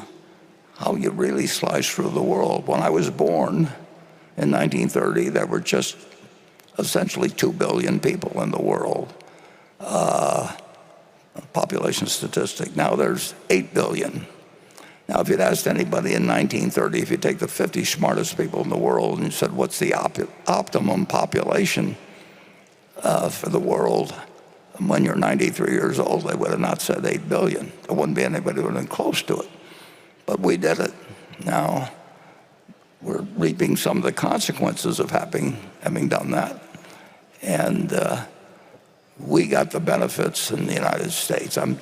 how you really slice through the world. When I was born in 1930, there were just essentially 2 billion people in the world, population statistic. Now there's 8 billion. Now, if you'd asked anybody in 1930, if you take the 50 smartest people in the world and you said, what's the optimum population for the world when you're 93 years old, they would have not said 8 billion. There wouldn't be anybody who would have been close to it. But we did it. Now, we're reaping some of the consequences of having done that. And we got the benefits in the United States. I'm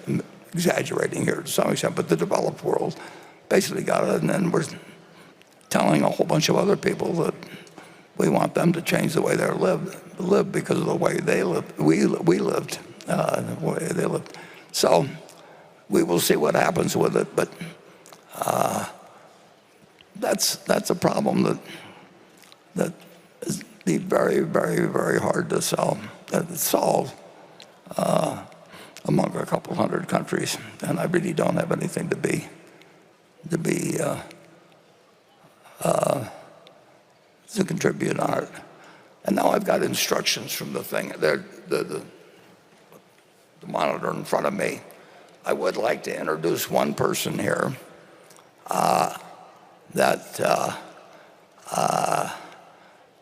exaggerating here to some extent, but the developed world basically got it, and then we're telling a whole bunch of other people that we want them to change the way they live because of the way they lived. We lived the way they lived. So we will see what happens with it, but that's a problem that is very, very, very hard to solve among a couple hundred countries, and I really don't have anything to contribute on it. And now I've got instructions from the thing, the monitor in front of me. I would like to introduce one person here that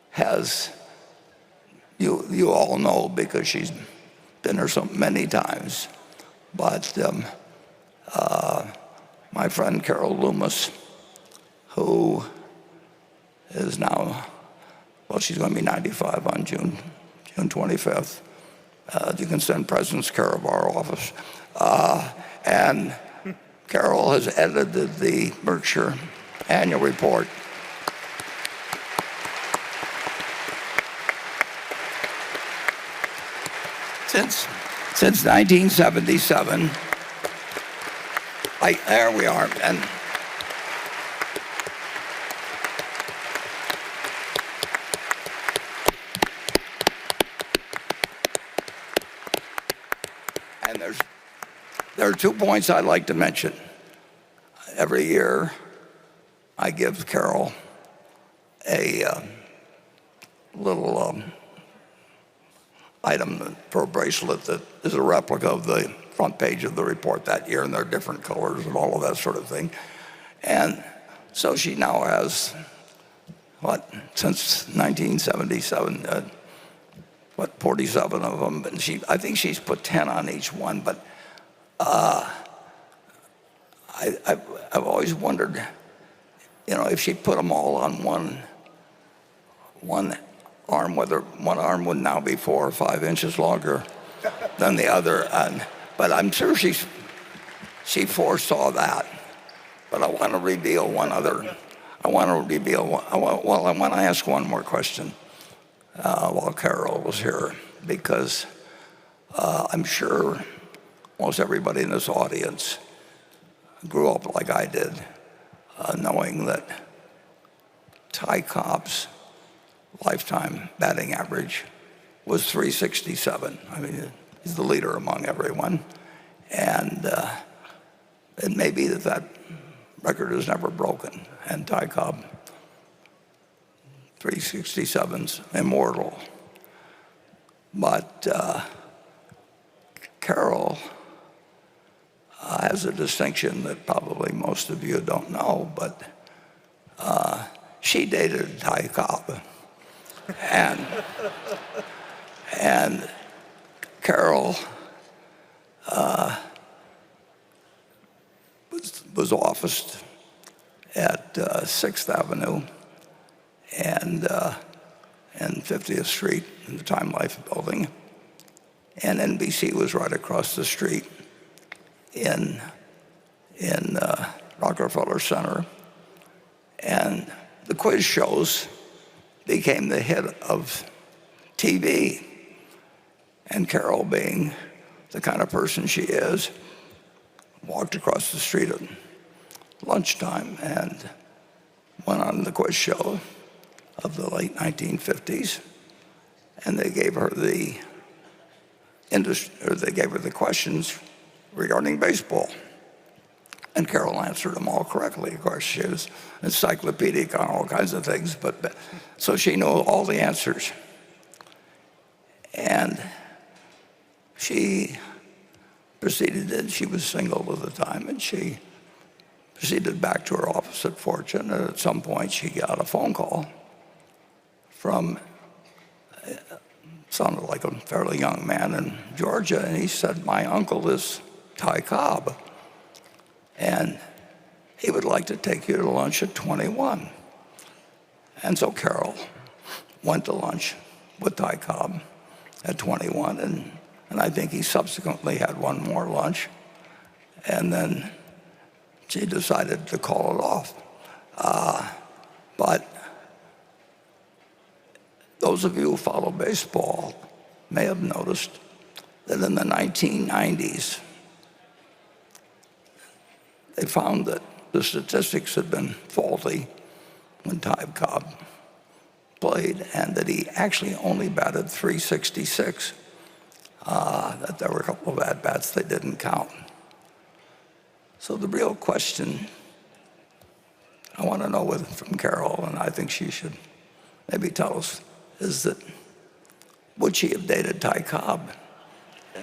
has, you all know because she's been here so many times, but my friend Carol Loomis, who is now well, she's going to be 95 on June 25th. You can send presents care of our office. And Carol has edited the Berkshire annual report. Since 1977, there we are. And there are 2 points I'd like to mention. Every year, I give Carol a little item for a bracelet that is a replica of the front page of the report that year, and they're different colors and all of that sort of thing. And so she now has, since 1977, 47 of them. And I think she's put 10 on each one. But I've always wondered, if she put them all on one arm, whether one arm would now be 4 or 5 inches longer than the other. But I'm sure she foresaw that. But I want to reveal one other. I want to ask one more question while Carol was here, because I'm sure most everybody in this audience grew up like I did, knowing that Ty Cobb's lifetime batting average was 367. I mean, he's the leader among everyone. And it may be that record is never broken. And Ty Cobb, 367's immortal. But Carol has a distinction that probably most of you don't know, but she dated Ty Cobb. And Carol was officed at 6th Avenue and 50th Street in the Time Life building. And NBC was right across the street in Rockefeller Center. And the quiz shows became the hit of TV. And Carol, being the kind of person she is, walked across the street at lunchtime and went on the quiz show of the late 1950s. And they gave her the questions regarding baseball. And Carol answered them all correctly. Of course, she was encyclopedic on all kinds of things, but so she knew all the answers. And she proceeded, and she was single at the time, and she proceeded back to her office at Fortune. And at some point, she got a phone call from, sounded like a fairly young man in Georgia, and he said, "My uncle is Ty Cobb, and he would like to take you to lunch at 21. And so Carol went to lunch with Ty Cobb at 21, and I think he subsequently had one more lunch, and then she decided to call it off. But those of you who follow baseball may have noticed that in the 1990s, they found that the statistics had been faulty when Ty Cobb played, and that he actually only batted 366. That there were a couple of at-bats they didn't count. So the real question I want to know from Carol, and I think she should maybe tell us, is that would she have dated Ty Cobb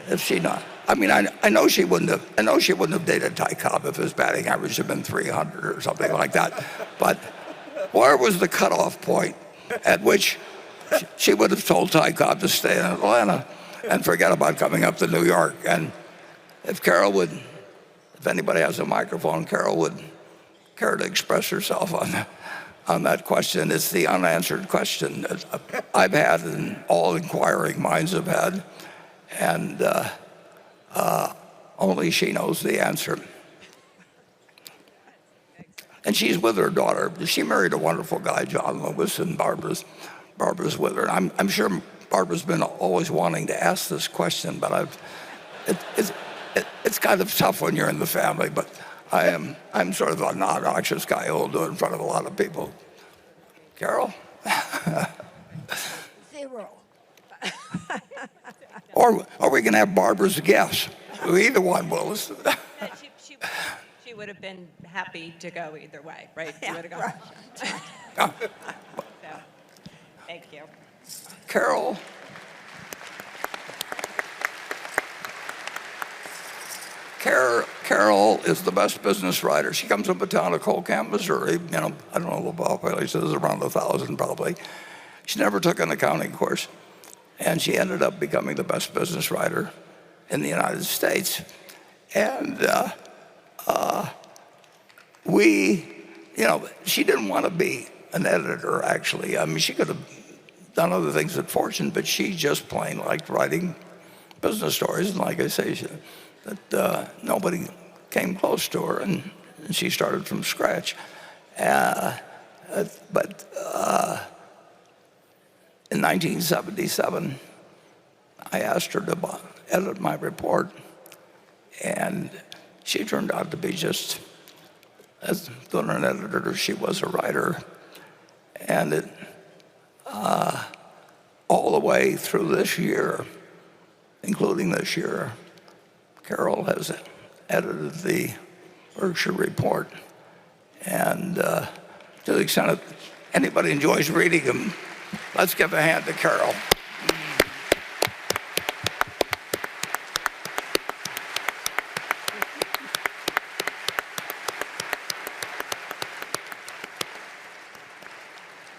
if she not? I mean, I know she wouldn't have. I know she wouldn't have dated Ty Cobb if his batting average had been 300 or something like that. But where was the cutoff point at which she would have told Ty Cobb to stay in Atlanta and forget about coming up to New York? And if Carol would, if anybody has a microphone, Carol would care to express herself on that question. It's the unanswered question that I've had and all inquiring minds have had, and only she knows the answer. And she's with her daughter. She married a wonderful guy, John Lewis, and Barbara's with her. I'm sure Barbara's been always wanting to ask this question, but it's kind of tough when you're in the family. But I'm sort of a non-anxious guy who'll do it in front of a lot of people. Carol? 0. Or we can have Barbara's guess. Either one will. She would have been happy to go either way, right? She would have gone. Right. So, thank you. Carol? Carol is the best business writer. She comes from a town of Colcamp, Missouri. I don't know the population is around 1,000 probably. She never took an accounting course, and she ended up becoming the best business writer in the United States. And she didn't want to be an editor, actually. I mean, she could have done other things at Fortune, but she just plain liked writing business stories. And like I say, nobody came close to her, and she started from scratch. But in 1977, I asked her to edit my report, and she turned out to be just as good an editor as she was a writer. And all the way through this year, including this year, Carol has edited the Berkshire report. And to the extent that anybody enjoys reading them, let's give a hand to Carol.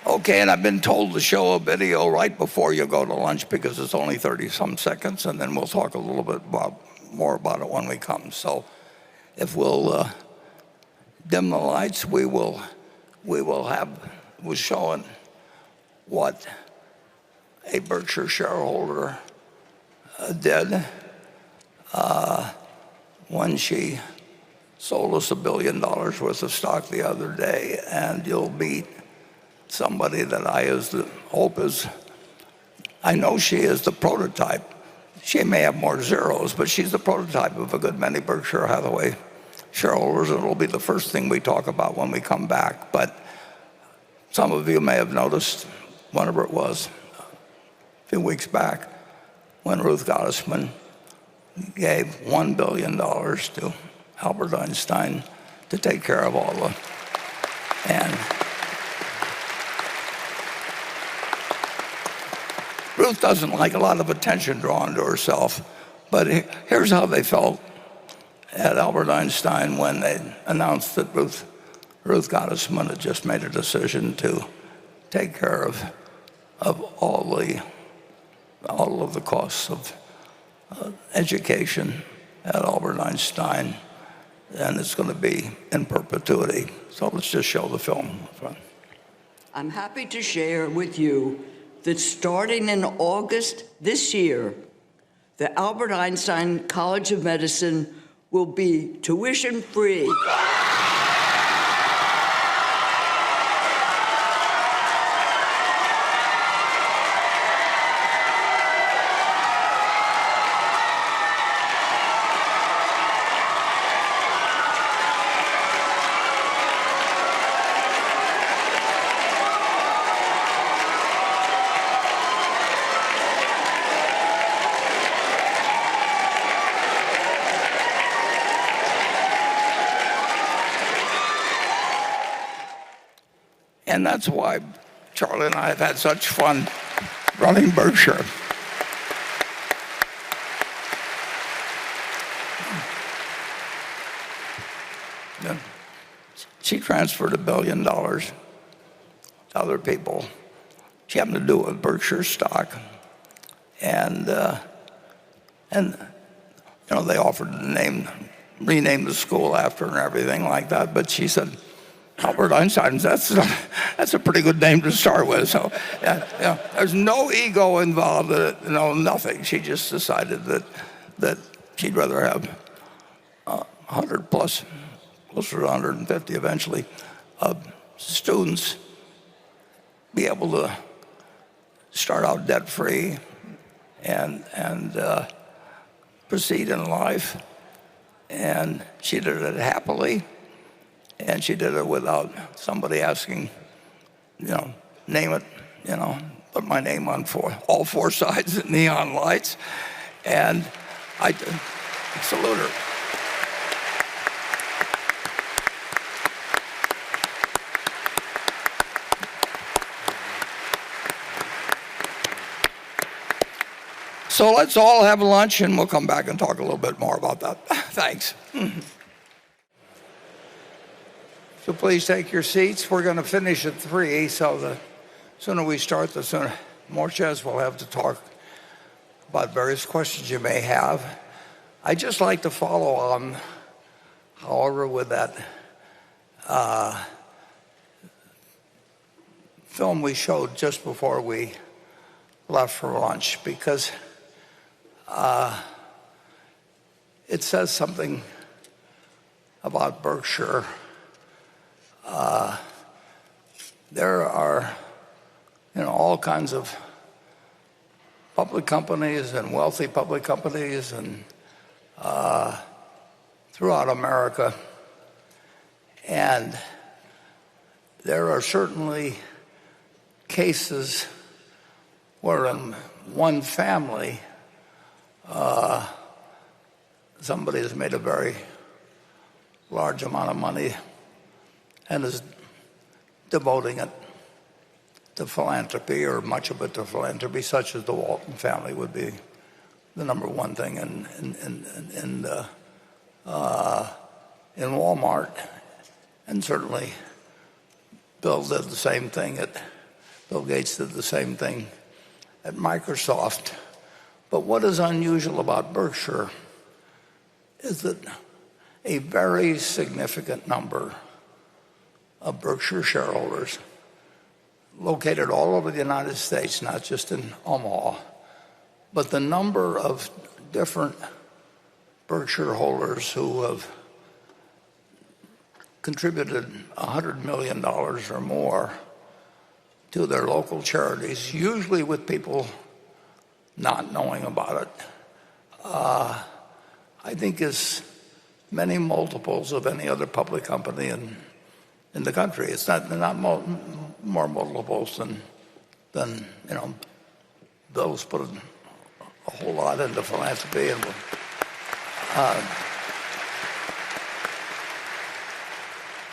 Okay, and I've been told to show a video right before you go to lunch because it's only 30-some seconds, and then we'll talk a little bit more about it when we come. So if we'll dim the lights, we're showing what a Berkshire shareholder did when she sold us $1 billion worth of stock the other day, and you'll meet somebody that I know she is the prototype. She may have more zeros, but she's the prototype of a good many Berkshire Hathaway shareholders, and it'll be the first thing we talk about when we come back. But some of you may have noticed, whenever it was, a few weeks back, when Ruth Gottesman gave $1 billion to Albert Einstein to take care of all the, and Ruth doesn't like a lot of attention drawn to herself, but here's how they felt at Albert Einstein when they announced that Ruth Gottesman had just made a decision to take care of all of the costs of education at Albert Einstein, and it's going to be in perpetuity. So let's just show the film. I'm happy to share with you that starting in August this year, the Albert Einstein College of Medicine will be tuition-free. And that's why Charlie and I have had such fun running Berkshire. She transferred $1 billion to other people. She happened to do it with Berkshire stock. And they offered to rename the school after her and everything like that. But she said, Albert Einstein, that's a pretty good name to start with. So, there's no ego involved in it, nothing. She just decided that she'd rather have 100 plus, closer to 150 eventually, students be able to start out debt-free and proceed in life. And she did it happily. And she did it without somebody asking, name it, put my name on all four sides of neon lights. And I salute her. So let's all have lunch and we'll come back and talk a little bit more about that. Thanks. So please take your seats. We're going to finish at 3, so the sooner we start, the sooner more chance we'll have to talk about various questions you may have. I'd just like to follow on, however, with that film we showed just before we left for lunch, because it says something about Berkshire. There are, all kinds of public companies and wealthy public companies and throughout America, and there are certainly cases where in one family somebody has made a very large amount of money and is devoting it to philanthropy, or much of it to philanthropy, such as the Walton family would be the number one thing in Walmart. And certainly Bill did the same thing Bill Gates did the same thing at Microsoft. But what is unusual about Berkshire is that a very significant number of Berkshire shareholders located all over the United States, not just in Omaha, but the number of different Berkshire holders who have contributed $100 million or more to their local charities, usually with people not knowing about it, I think is many multiples of any other public company in the country. It's not more multiples than Bill's put a whole lot into philanthropy,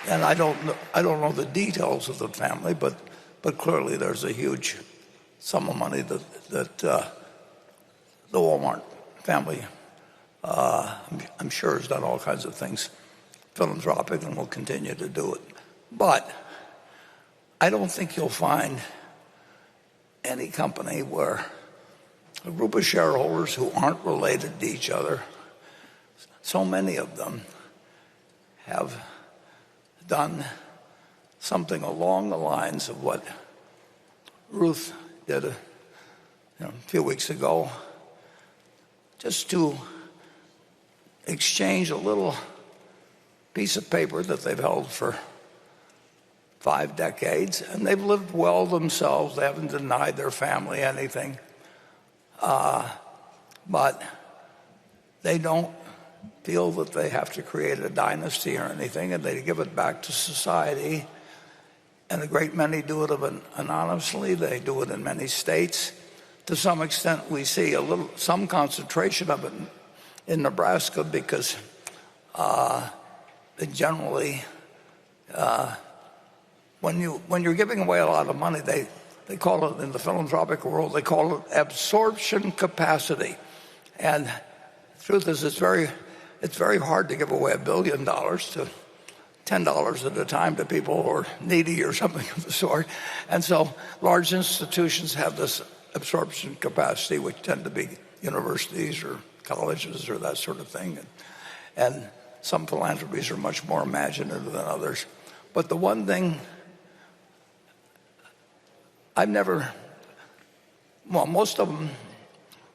and I don't know the details of the family, but clearly there's a huge sum of money that the Walmart family, I'm sure, has done all kinds of things philanthropic and will continue to do it. But I don't think you'll find any company where a group of shareholders who aren't related to each other, so many of them have done something along the lines of what Ruth did a few weeks ago, just to exchange a little piece of paper that they've held for 5 decades, and they've lived well themselves. They haven't denied their family anything, but they don't feel that they have to create a dynasty or anything, and they give it back to society. And a great many do it anonymously. They do it in many states. To some extent, we see some concentration of it in Nebraska, because they generally, when you're giving away a lot of money, they call it, in the philanthropic world, they call it absorption capacity. And the truth is, it's very hard to give away $1 billion to $10 at a time to people who are needy or something of the sort. And so large institutions have this absorption capacity, which tend to be universities or colleges or that sort of thing. And some philanthropies are much more imaginative than others. But the one thing most of them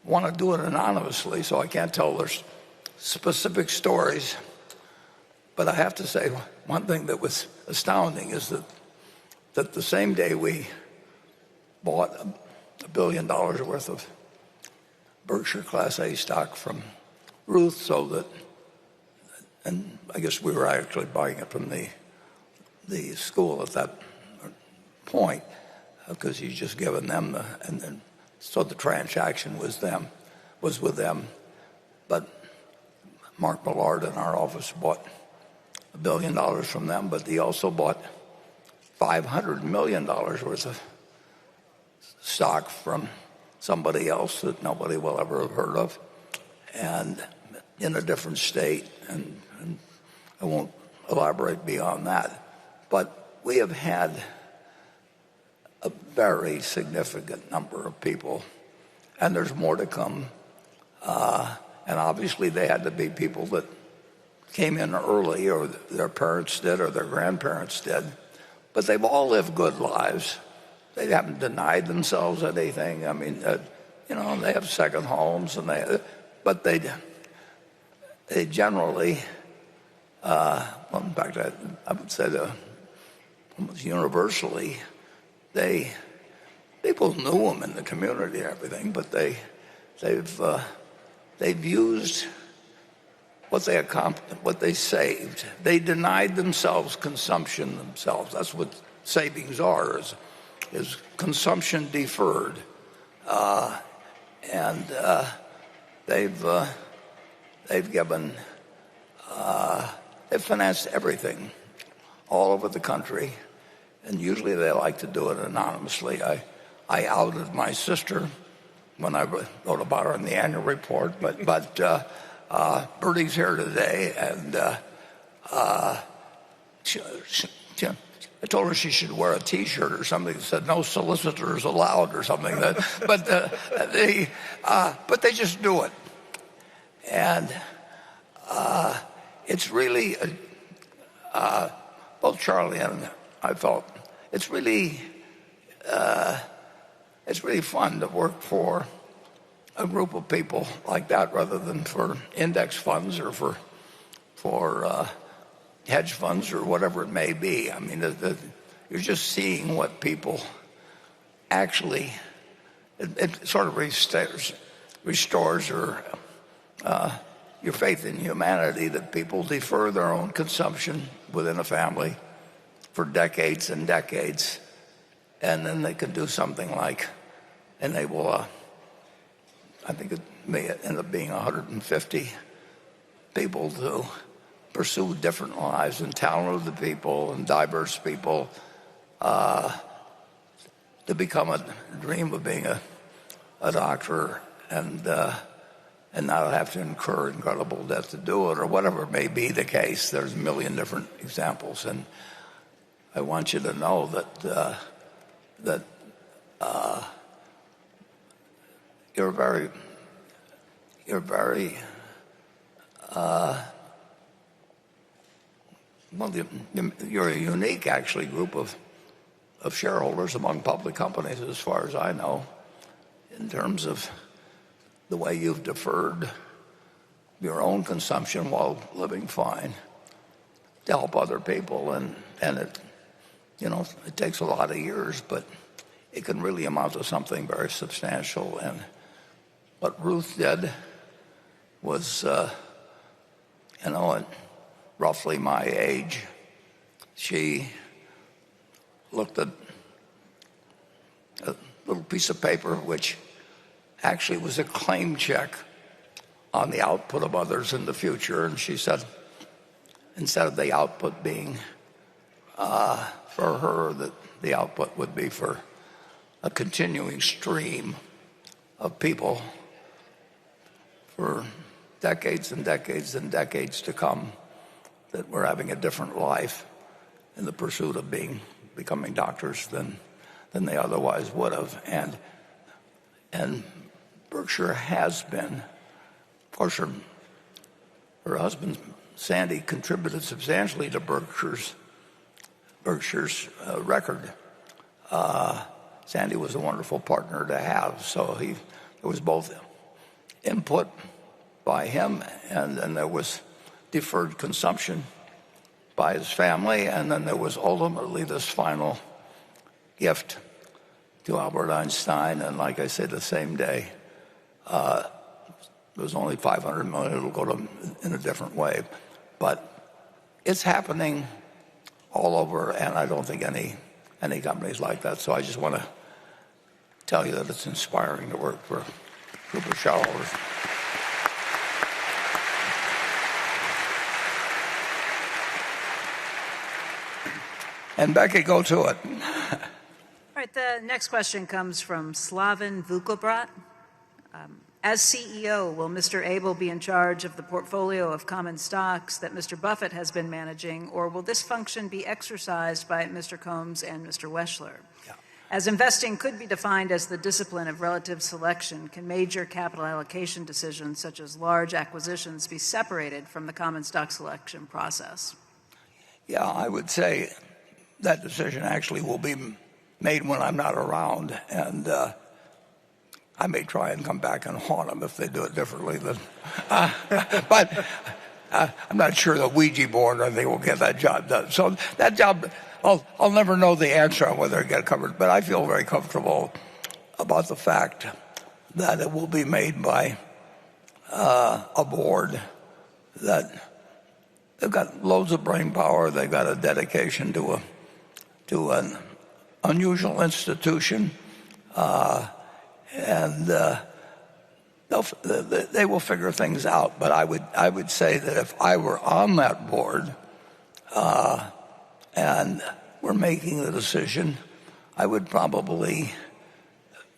want to do it anonymously, so I can't tell their specific stories. But I have to say, one thing that was astounding is that the same day we bought $1 billion worth of Berkshire Class A stock from Ruth, and I guess we were actually buying it from the school at that point, because he's just given them so the transaction was with them. But Mark Millard in our office bought $1 billion from them, but he also bought $500 million worth of stock from somebody else that nobody will ever have heard of, and in a different state, and I won't elaborate beyond that. But we have had a very significant number of people, and there's more to come. And obviously they had to be people that came in early, or their parents did, or their grandparents did. But they've all lived good lives. They haven't denied themselves anything. I mean, they have second homes, but they generally, in fact, I would say that almost universally, people knew them in the community and everything, but they've used what they accomplished, what they saved. They denied themselves consumption themselves. That's what savings are, is consumption deferred. And they've given, they've financed everything all over the country, and usually they like to do it anonymously. I outed my sister when I wrote about her in the annual report, but Bertie's here today, and I told her she should wear a T-shirt or something that said "No solicitors allowed" or something. But they just do it, and it's really both Charlie and I felt it's really fun to work for a group of people like that, rather than for index funds or for hedge funds or whatever it may be. I mean, you're just seeing what people actually. It sort of restores your faith in humanity, that people defer their own consumption within a family for decades and decades, and then they can do something like enable I think it may end up being 150 people to pursue different lives, and talented people and diverse people to become a dream of being a doctor and not have to incur incredible debt to do it, or whatever may be the case. There's a million different examples, and I want you to know that you're a unique, actually, group of shareholders among public companies, as far as I know, in terms of the way you've deferred your own consumption while living fine to help other people, and it takes a lot of years, but it can really amount to something very substantial. And what Ruth did was, at roughly my age, she looked at a little piece of paper which actually was a claim check on the output of others in the future, and she said, instead of the output being for her, that the output would be for a continuing stream of people for decades and decades and decades to come that were having a different life in the pursuit of becoming doctors than they otherwise would have. And Berkshire has been, of course, her husband Sandy contributed substantially to Berkshire's Berkshire's record. Sandy was a wonderful partner to have, so there was both input by him, and then there was deferred consumption by his family, and then there was ultimately this final gift to Albert Einstein, and like I said, the same day, there was only $500 million. It'll go to in a different way, but it's happening all over, and I don't think any companies like that. So I just want to tell you that it's inspiring to work for a group of shareholders. And Becky, go to it. All right, the next question comes from Slavin Vukobrat. As CEO, will Mr. Abel be in charge of the portfolio of common stocks that Mr. Buffett has been managing, or will this function be exercised by Mr. Combs and Mr. Weschler? Yeah. As investing could be defined as the discipline of relative selection, can major capital allocation decisions, such as large acquisitions, be separated from the common stock selection process? Yeah, I would say that decision actually will be made when I'm not around, and I may try and come back and haunt them if they do it differently. But I'm not sure the Ouija board or anything will get that job done. So that job, I'll never know the answer on whether it get covered. But I feel very comfortable about the fact that it will be made by a board that they've got loads of brain power. They've got a dedication to an unusual institution. And they will figure things out. But I would say that if I were on that board and we're making the decision, I would probably,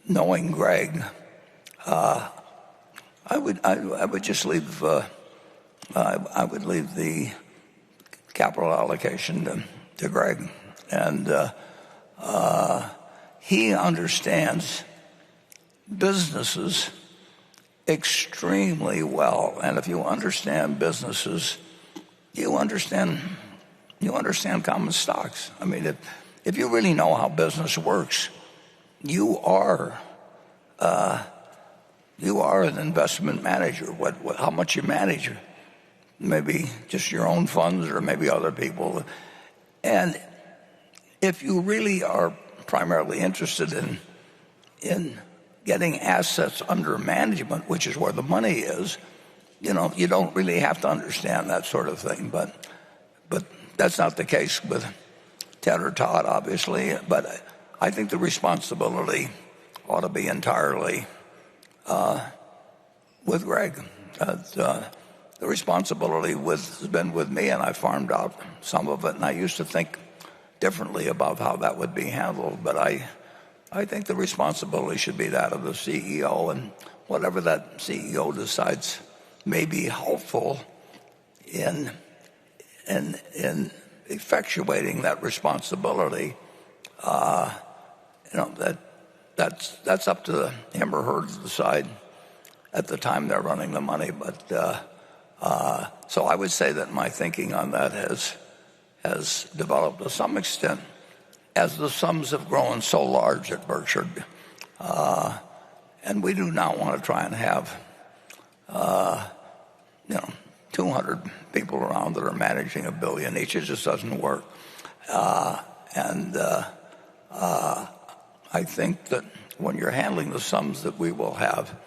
knowing Greg, I would just leave. I would leave the capital allocation to Greg, and he understands businesses extremely well. And if you understand businesses, you understand common stocks. I mean, if you really know how business works, you are an investment manager. How much you manage, maybe just your own funds or maybe other people. And if you really are primarily interested in getting assets under management, which is where the money is, you don't really have to understand that sort of thing. But that's not the case with Ted or Todd, obviously. But I think the responsibility ought to be entirely with Greg. The responsibility has been with me, and I farmed out some of it. And I used to think differently about how that would be handled. But I think the responsibility should be that of the CEO, and whatever that CEO decides may be helpful in effectuating that responsibility. That's up to him or her to decide at the time they're running the money. But so I would say that my thinking on that has developed to some extent as the sums have grown so large at Berkshire. And we do not want to try and have 200 people around that are managing $1 billion each. It just doesn't work. I think that when you're handling the sums that we will have,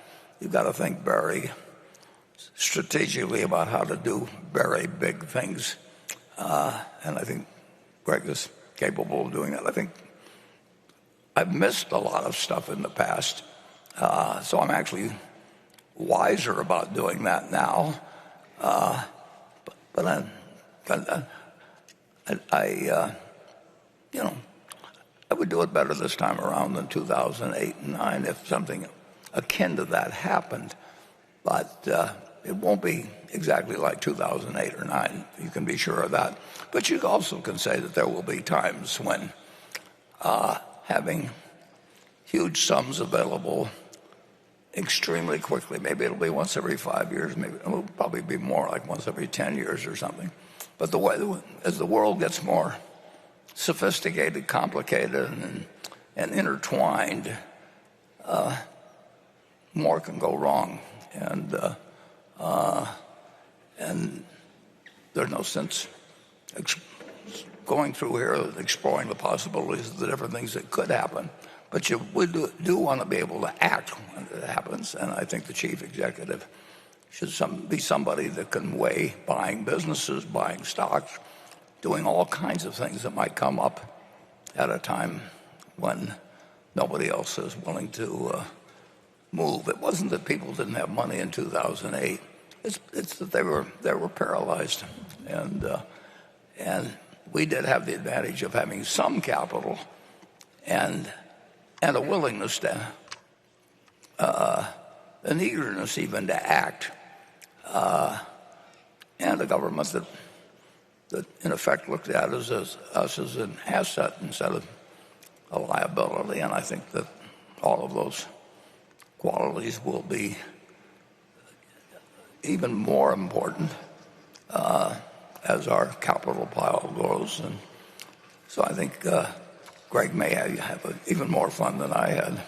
you've got to think very strategically about how to do very big things. And I think Greg is capable of doing that. I think I've missed a lot of stuff in the past, so I'm actually wiser about doing that now. But I would do it better this time around than 2008 and 9 if something akin to that happened. But it won't be exactly like 2008 or 9. You can be sure of that. But you also can say that there will be times when having huge sums available extremely quickly, maybe it'll be once every 5 years, maybe it'll probably be more like once every 10 years or something. But as the world gets more sophisticated, complicated, and intertwined, more can go wrong. And there's no sense going through here and exploring the possibilities of the different things that could happen. But you do want to be able to act when it happens. And I think the chief executive should be somebody that can weigh buying businesses, buying stocks, doing all kinds of things that might come up at a time when nobody else is willing to move. It wasn't that people didn't have money in 2008. It's that they were paralyzed. And we did have the advantage of having some capital and a willingness to, an eagerness even to act, and a government that in effect looked at us as an asset instead of a liability. And I think that all of those qualities will be even more important as our capital pile grows. And so I think Greg may have even more fun than I had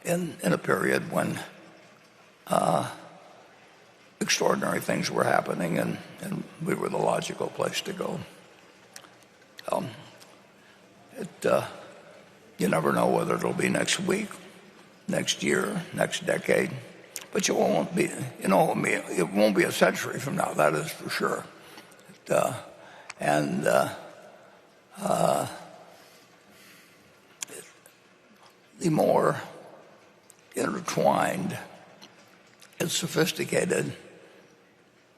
in a period when extraordinary things were happening, and we were the logical place to go. You never know whether it'll be next week, next year, next decade, but it won't be a century from now. That is for sure. The more intertwined and sophisticated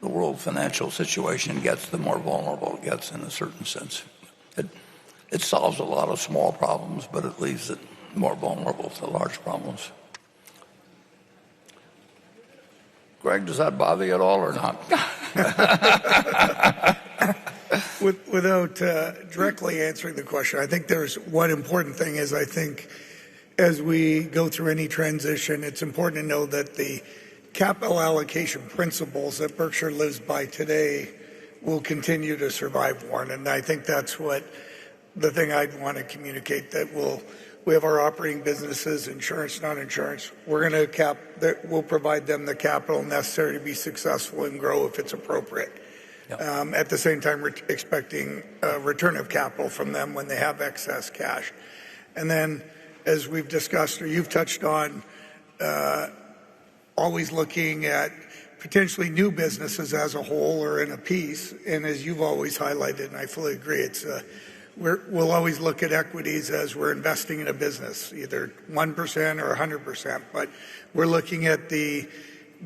the world financial situation gets, the more vulnerable it gets in a certain sense. It solves a lot of small problems, but it leaves it more vulnerable to large problems. Greg, does that bother you at all or not? Without directly answering the question, I think there's one important thing is I think as we go through any transition, it's important to know that the capital allocation principles that Berkshire lives by today will continue to survive, Warren. And I think that's what the thing I'd want to communicate, that we have our operating businesses, insurance, non-insurance. We'll provide them the capital necessary to be successful and grow if it's appropriate. Yep. At the same time, we're expecting a return of capital from them when they have excess cash. And then, as we've discussed, or you've touched on, always looking at potentially new businesses as a whole or in a piece. And as you've always highlighted, and I fully agree, we'll always look at equities as we're investing in a business, either 1% or 100%. But we're looking at the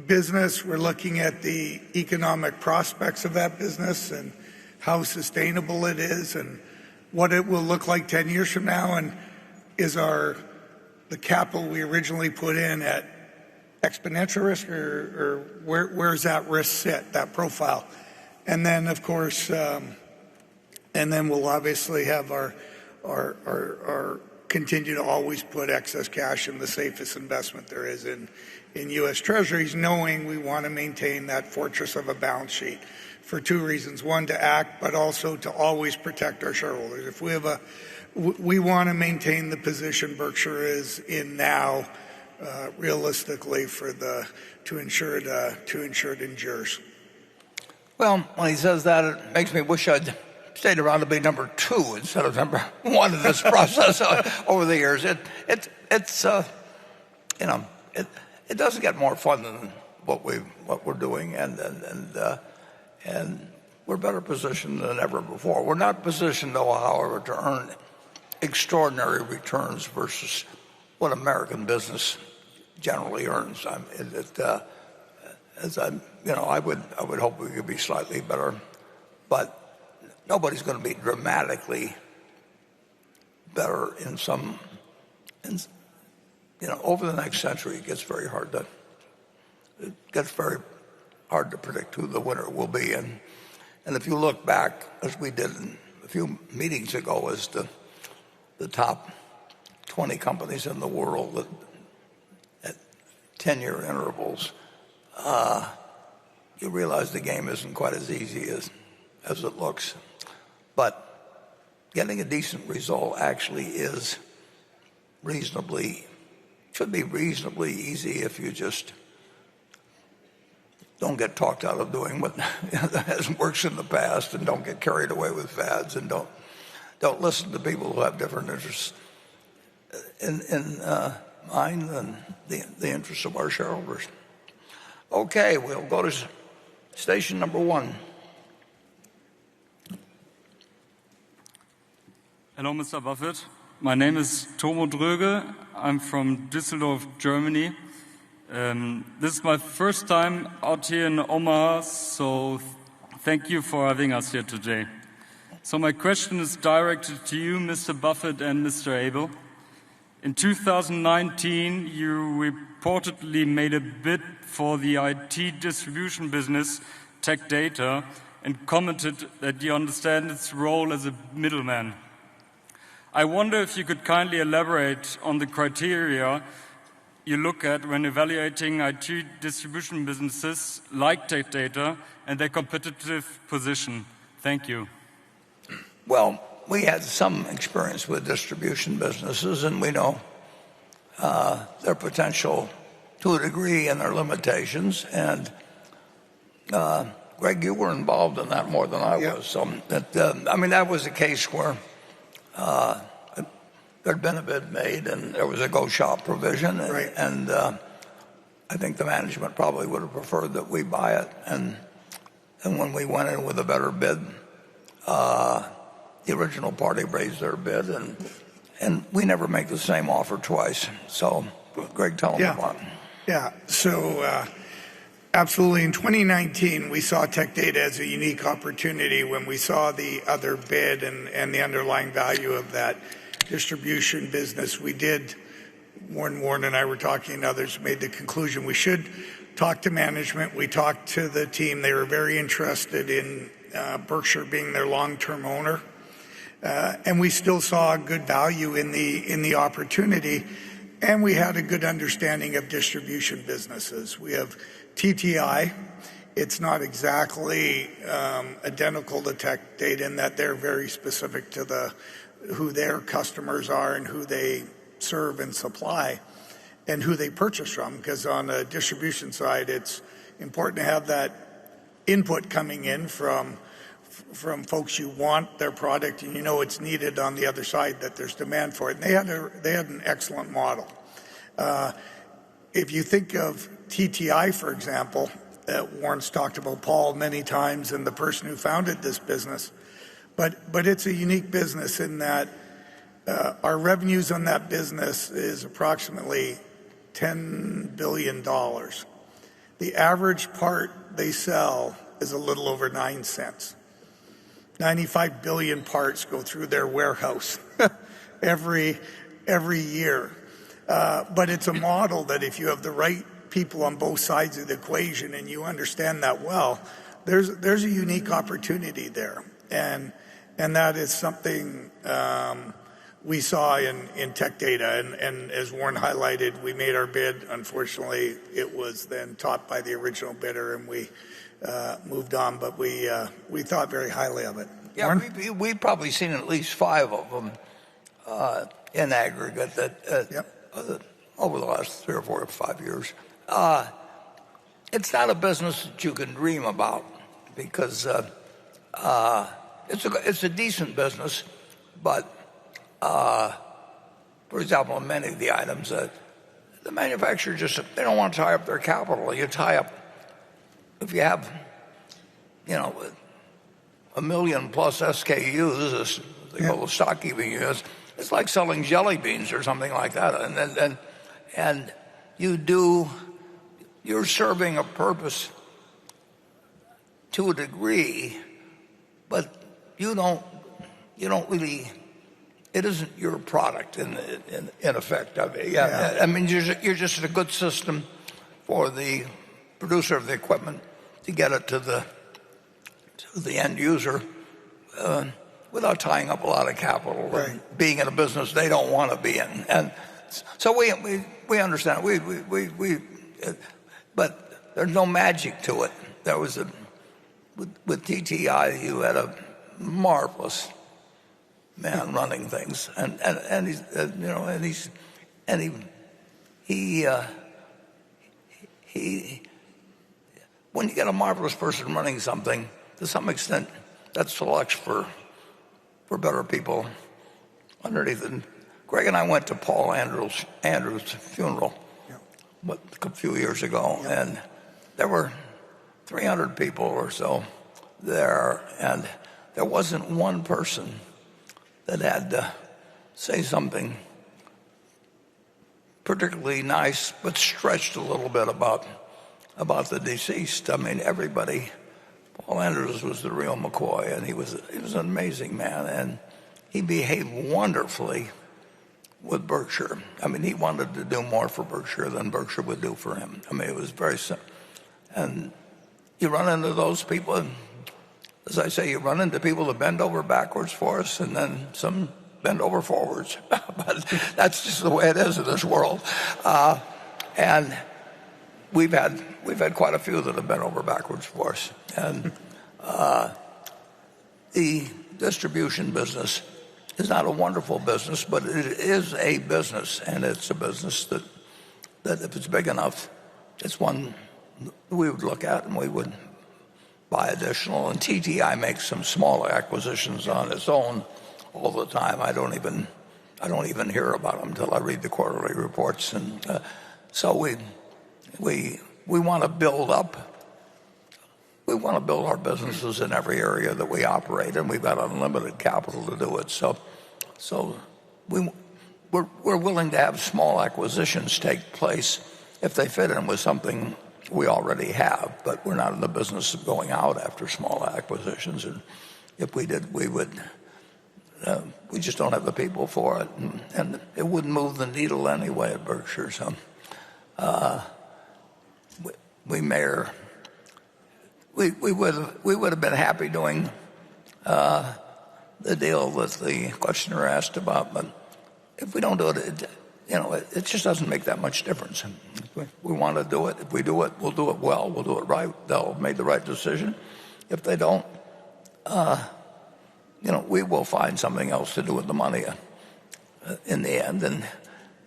business, we're looking at the economic prospects of that business and how sustainable it is and what it will look like 10 years from now, and is the capital we originally put in at exponential risk, or where's that risk sit, that profile? And then, of course, and then we'll obviously have our continue to always put excess cash in the safest investment there is in U.S. Treasuries, knowing we want to maintain that fortress of a balance sheet for two reasons. One, to act, but also to always protect our shareholders. If we want to maintain the position Berkshire is in now, realistically, to ensure it endures. Well, when he says that, it makes me wish I'd stayed around to be number 2 instead of number 1 in this process over the years. It doesn't get more fun than what we're doing, and we're better positioned than ever before. We're not positioned, though, however, to earn extraordinary returns versus what American business generally earns. I would hope we could be slightly better, but nobody's going to be dramatically better over the next century. It gets very hard to predict who the winner will be. And if you look back, as we did a few meetings ago, as the top 20 companies in the world that at 10-year intervals, you realize the game isn't quite as easy as it looks. But getting a decent result actually should be reasonably easy if you just don't get talked out of doing what hasn't worked in the past, and don't get carried away with fads, and don't listen to people who have different interests in mind than the interests of our shareholders. Okay, we'll go to station number 1. Hello, Mr. Buffett. My name is Tomo Dröge. I'm from Düsseldorf, Germany. This is my first time out here in Omaha, so thank you for having us here today. So my question is directed to you, Mr. Buffett and Mr. Abel. In 2019, you reportedly made a bid for the IT distribution business, Tech Data, and commented that you understand its role as a middleman. I wonder if you could kindly elaborate on the criteria you look at when evaluating IT distribution businesses like Tech Data and their competitive position. Thank you. Well, we had some experience with distribution businesses, and we know their potential to a degree and their limitations. And Greg, you were involved in that more than I was. So that was a case where there'd been a bid made, and there was a go shop provision, and I think the management probably would have preferred that we buy it. And when we went in with a better bid, the original party raised their bid, and we never make the same offer twice. So, Greg, tell them about it. Yeah. So, absolutely. In 2019, we saw Tech Data as a unique opportunity when we saw the other bid and the underlying value of that distribution business. We did, Warren and I were talking, and others made the conclusion we should talk to management. We talked to the team. They were very interested in Berkshire being their long-term owner. And we still saw good value in the opportunity, and we had a good understanding of distribution businesses. We have TTI. It's not exactly identical to Tech Data in that they're very specific to who their customers are and who they serve and supply and who they purchase from, because on the distribution side, it's important to have that input coming in from folks you want their product and you know it's needed on the other side, that there's demand for it. And they had an excellent model. If you think of TTI, for example, Warren's talked about Paul many times and the person who founded this business, but it's a unique business in that our revenues on that business is approximately $10 billion. The average part they sell is a little over 9 cents. 95 billion parts go through their warehouse every year. But it's a model that if you have the right people on both sides of the equation and you understand that well, there's a unique opportunity there. And that is something we saw in Tech Data. And as Warren highlighted, we made our bid. Unfortunately, it was then topped by the original bidder, and we moved on. But we thought very highly of it. Yeah, we've probably seen at least 5 of them in aggregate over the last 3 or 4 or 5 years. It's not a business that you can dream about because it's a decent business, but for example, in many of the items, the manufacturer they don't want to tie up their capital. You tie up, if you have, 1 million plus SKUs, as they call the stock keeping units, it's like selling jelly beans or something like that. And you're serving a purpose to a degree, but you don't really, it isn't your product in effect of it. Yeah. I mean, you're just a good system for the producer of the equipment to get it to the end user without tying up a lot of capital and being in a business they don't want to be in. And so we understand. But there's no magic to it. There was with TTI, you had a marvelous man running things, and he's you know, and he when you get a marvelous person running something, to some extent, that selects for better people underneath. And Greg and I went to Paul Andrews' funeral a few years ago, and there were 300 people or so there, and there wasn't one person that had to say something particularly nice, but stretched a little bit about the deceased. I mean, everybody. Paul Andrews was the real McCoy, and he was an amazing man, and he behaved wonderfully with Berkshire. I mean, he wanted to do more for Berkshire than Berkshire would do for him. I mean, it was very simple. And you run into those people, and as I say, you run into people that bend over backwards for us, and then some bend over forwards. But that's just the way it is in this world. And we've had quite a few that have bent over backwards for us. And the distribution business is not a wonderful business, but it is a business, and it's a business that if it's big enough, it's one we would look at and we would buy additional. And TTI makes some small acquisitions on its own all the time. I don't even hear about them until I read the quarterly reports. And so we want to build up. We want to build our businesses in every area that we operate, and we've got unlimited capital to do it. So we're willing to have small acquisitions take place if they fit in with something we already have, but we're not in the business of going out after small acquisitions. And if we did, we would. We just don't have the people for it, and it wouldn't move the needle anyway at Berkshire. So we would have been happy doing the deal that the questioner asked about, but if we don't do it, it just doesn't make that much difference. We want to do it. If we do it, we'll do it well. We'll do it right. They'll have made the right decision. If they don't, we will find something else to do with the money in the end.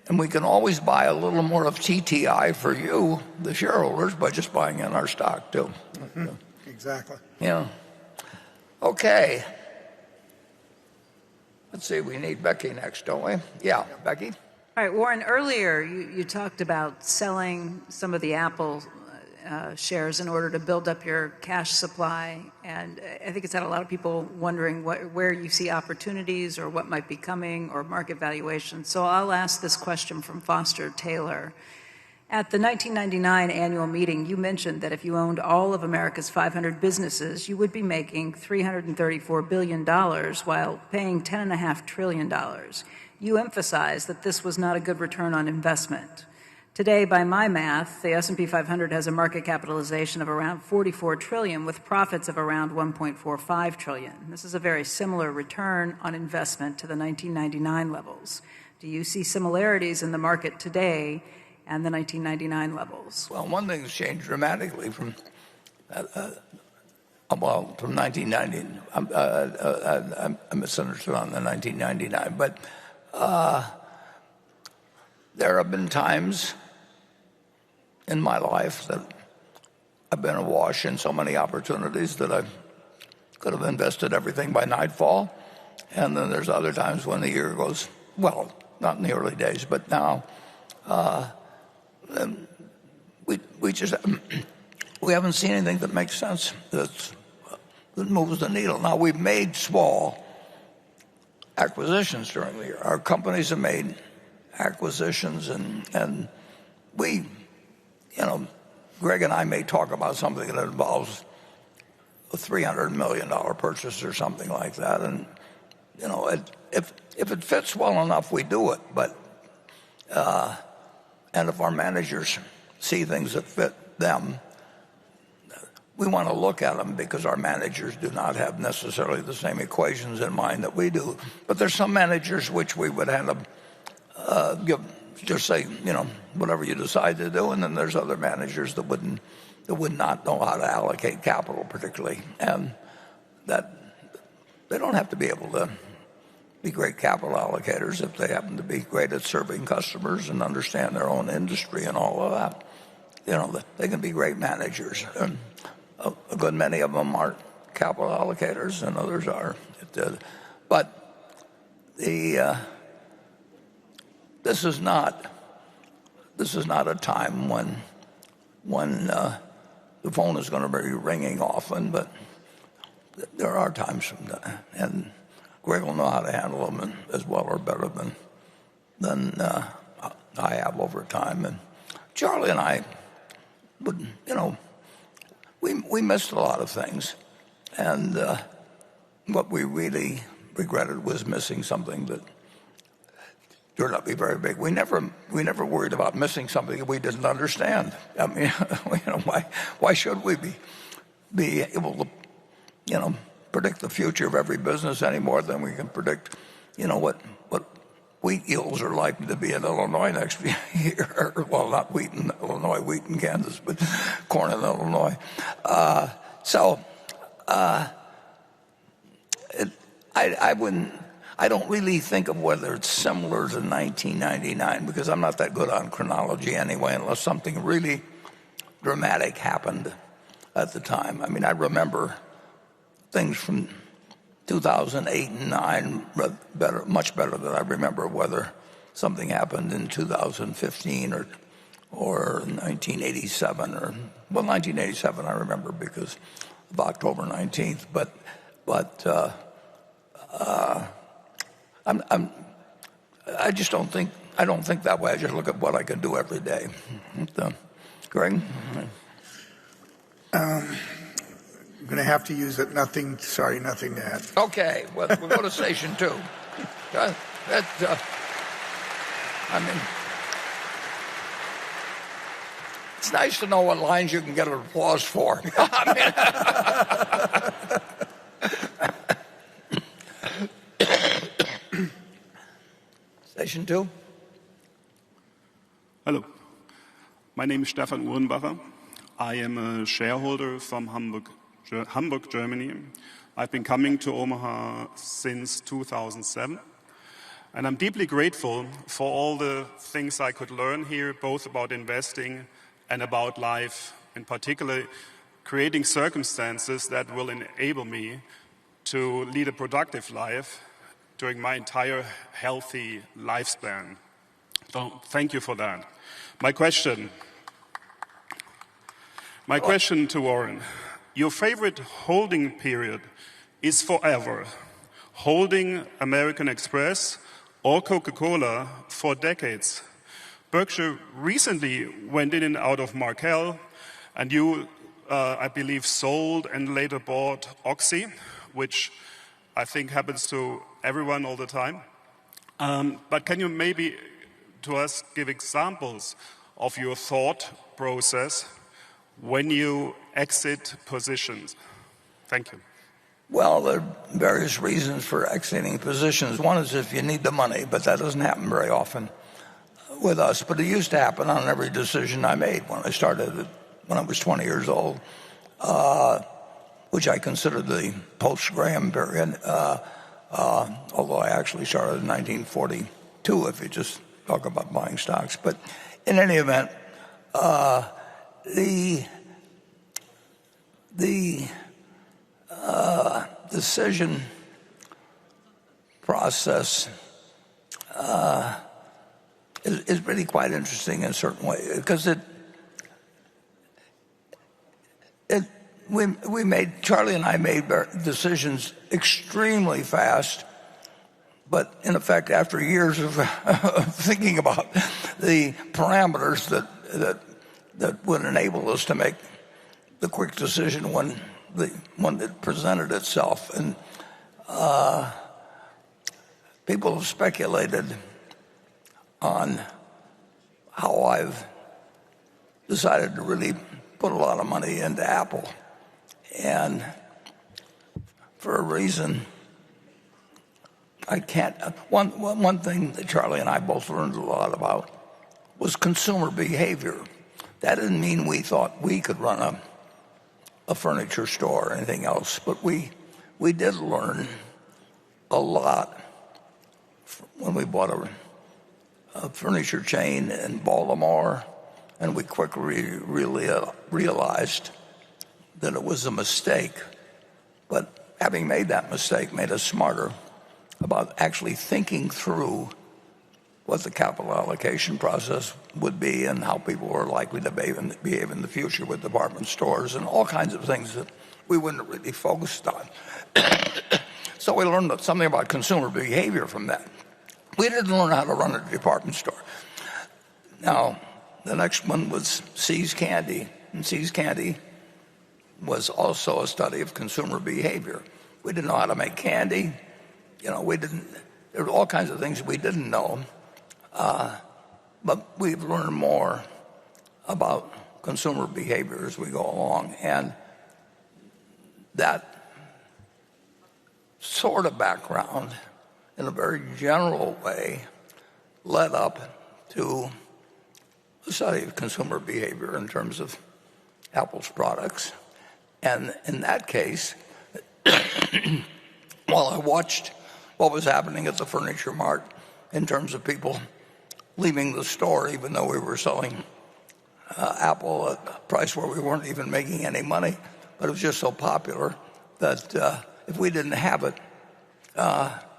And we can always buy a little more of TTI for you, the shareholders, by just buying in our stock, too. Mm-hmm. Exactly. Yeah. Okay. Let's see, we need Becky next, don't we? Yeah, Becky. All right, Warren, earlier you talked about selling some of the Apple shares in order to build up your cash supply, and I think it's had a lot of people wondering where you see opportunities or what might be coming or market valuation. So I'll ask this question from Foster Taylor. At the 1999 annual meeting, you mentioned that if you owned all of America's 500 businesses, you would be making $334 billion while paying $10.5 trillion. You emphasized that this was not a good return on investment. Today, by my math, the S&P 500 has a market capitalization of around $44 trillion with profits of around $1.45 trillion. This is a very similar return on investment to the 1999 levels. Do you see similarities in the market today and the 1999 levels? Well, one thing has changed dramatically from 1990. I misunderstood on the 1999, but there have been times in my life that I've been awash in so many opportunities that I could have invested everything by nightfall. And then there's other times when the year goes, well, not in the early days, but now we haven't seen anything that makes sense that moves the needle. Now, we've made small acquisitions during the year. Our companies have made acquisitions, and we, Greg and I may talk about something that involves a $300 million purchase or something like that. And, if it fits well enough, we do it. But, and if our managers see things that fit them, we want to look at them because our managers do not have necessarily the same equations in mind that we do. But there's some managers which we would have just say, whatever you decide to do, and then there's other managers that would not know how to allocate capital particularly, and that they don't have to be able to, be great capital allocators if they happen to be great at serving customers and understand their own industry and all of that. They can be great managers. And a good many of them aren't capital allocators, and others are. But this is not a time when the phone is going to be ringing often, but there are times, and Greg will know how to handle them as well or better than I have over time. And Charlie and I would, we missed a lot of things, and what we really regretted was missing something that turned out to be very big. We never worried about missing something that we didn't understand. I mean, why should we be able to, predict the future of every business any more than we can predict, what wheat yields are likely to be in Illinois next year? Well, not wheat in Illinois, wheat in Kansas, but corn in Illinois. I don't really think of whether it's similar to 1999 because I'm not that good on chronology anyway, unless something really dramatic happened at the time. I mean, I remember things from 2008 and 9 much better than I remember whether something happened in 2015 or 1987 1987 I remember because of October 19th. I just don't think that way. I just look at what I can do every day. Greg? I'm going to have to use it. Nothing to add. Okay, well, we'll go to station 2. It's nice to know what lines you can get an applause for. Station 2. Hello. My name is Stefan Uhrenbacher. I am a shareholder from Hamburg, Germany. I've been coming to Omaha since 2007. And I'm deeply grateful for all the things I could learn here, both about investing and about life, in particular creating circumstances that will enable me to lead a productive life during my entire healthy lifespan. So thank you for that. My question to Warren. Your favorite holding period is forever. Holding American Express or Coca-Cola for decades. Berkshire recently went in and out of Markel, and you, I believe, sold and later bought Oxy, which I think happens to everyone all the time. But can you maybe, to us, give examples of your thought process when you exit positions? Thank you. Well, there are various reasons for exiting positions. One is if you need the money, but that doesn't happen very often with us. But it used to happen on every decision I made when I started, when I was 20 years old, which I considered the post-Graham period, although I actually started in 1942, if you just talk about buying stocks. But in any event, the decision process is really quite interesting in a certain way because Charlie and I made decisions extremely fast, but in effect, after years of thinking about the parameters that would enable us to make the quick decision when it presented itself. And people have speculated on how I've decided to really put a lot of money into Apple. And for a reason, I can't. One thing that Charlie and I both learned a lot about was consumer behavior. That didn't mean we thought we could run a furniture store or anything else, but we did learn a lot when we bought a furniture chain in Baltimore, and we quickly really realized that it was a mistake. But having made that mistake made us smarter about actually thinking through what the capital allocation process would be and how people were likely to behave in the future with department stores and all kinds of things that we wouldn't really focused on. So we learned something about consumer behavior from that. We didn't learn how to run a department store. Now, the next one was See's Candy. And See's Candy was also a study of consumer behavior. We didn't know how to make candy. There were all kinds of things we didn't know. But we've learned more about consumer behavior as we go along. And that sort of background, in a very general way, led up to a study of consumer behavior in terms of Apple's products. And in that case, while I watched what was happening at the Furniture Mart in terms of people leaving the store, even though we were selling Apple at a price where we weren't even making any money, but it was just so popular that if we didn't have it,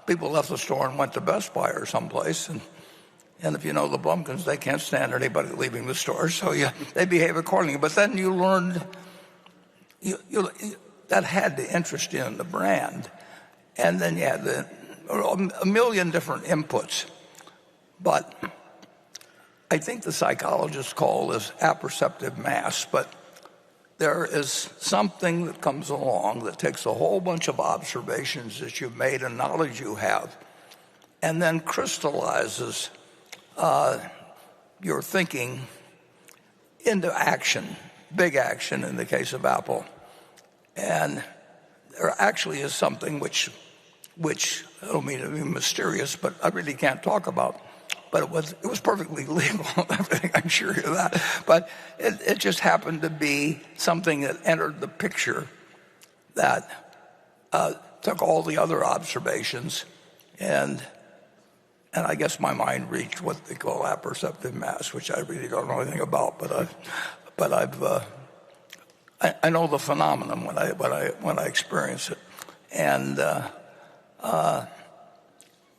people left the store and went to Best Buy or someplace. And if you know the Blumkins, they can't stand anybody leaving the store, so they behave accordingly. But then you learned that had to interest you in the brand. And then you had a million different inputs. But I think the psychologists call this apperceptive mass, but there is something that comes along that takes a whole bunch of observations that you've made and knowledge you have, and then crystallizes your thinking into action, big action in the case of Apple. And there actually is something which I don't mean to be mysterious, but I really can't talk about. But it was perfectly legal. I'm sure of that. But it just happened to be something that entered the picture that took all the other observations, and I guess my mind reached what they call apperceptive mass, which I really don't know anything about. But I know the phenomenon when I experience it, and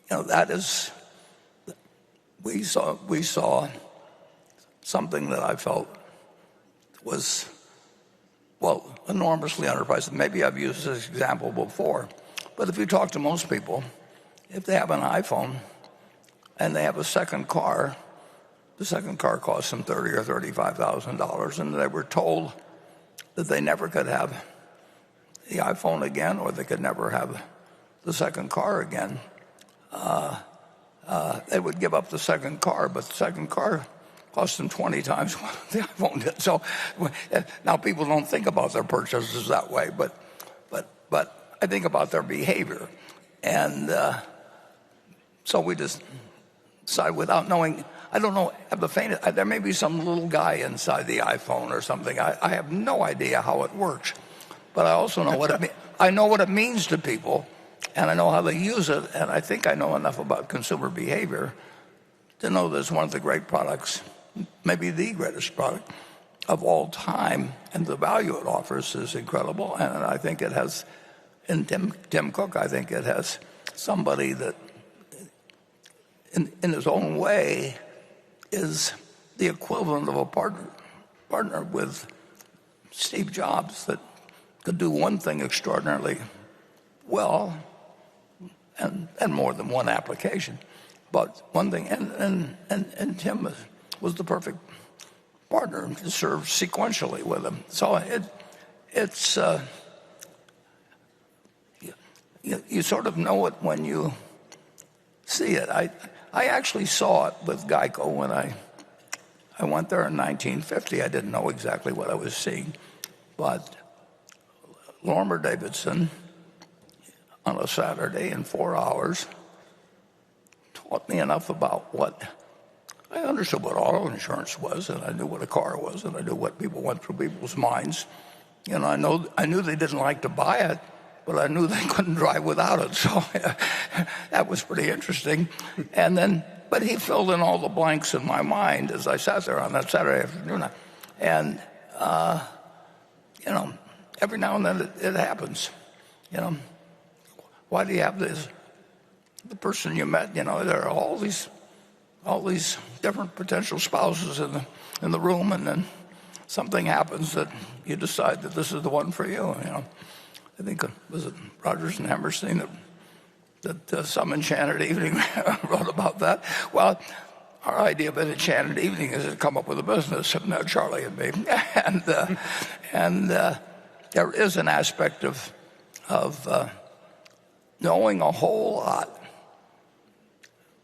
that is. We saw something that I felt was, enormously underpriced. Maybe I've used this example before, but if you talk to most people, if they have an iPhone and they have a second car, the second car costs them $30,000 or $35,000, and they were told that they never could have the iPhone again, or they could never have the second car again. They would give up the second car, but the second car cost them 20 times what the iPhone did. So now people don't think about their purchases that way, but I think about their behavior. And so we just decide without knowing. I don't know, have the faintest, there may be some little guy inside the iPhone or something. I have no idea how it works, but I also know what it means. I know what it means to people. And I know how they use it, and I think I know enough about consumer behavior to know that it's one of the great products, maybe the greatest product of all time, and the value it offers is incredible. And I think it has, in Tim Cook, I think it has somebody that, in his own way, is the equivalent of a partner with Steve Jobs that could do one thing extraordinarily well, and more than one application, but one thing, and Tim was the perfect partner to serve sequentially with him. So it's you sort of know it when you see it. I actually saw it with Geico when I went there in 1950. I didn't know exactly what I was seeing, but Lorimer Davidson, on a Saturday in 4 hours, taught me enough about what I understood what auto insurance was, and I knew what a car was, and I knew what people went through people's minds. I knew they didn't like to buy it, but I knew they couldn't drive without it. So that was pretty interesting. And then, but he filled in all the blanks in my mind as I sat there on that Saturday afternoon. And, you know, every now and then it happens. You know, why do you have this? The person you met, you know, there are all these different potential spouses in the room, and then something happens that you decide that this is the one for you. You know, I think was it Rogers and Hammerstein that Some Enchanted Evening wrote about that. Well, our idea of an enchanted evening is to come up with a business, Charlie and me, and there is an aspect of knowing a whole lot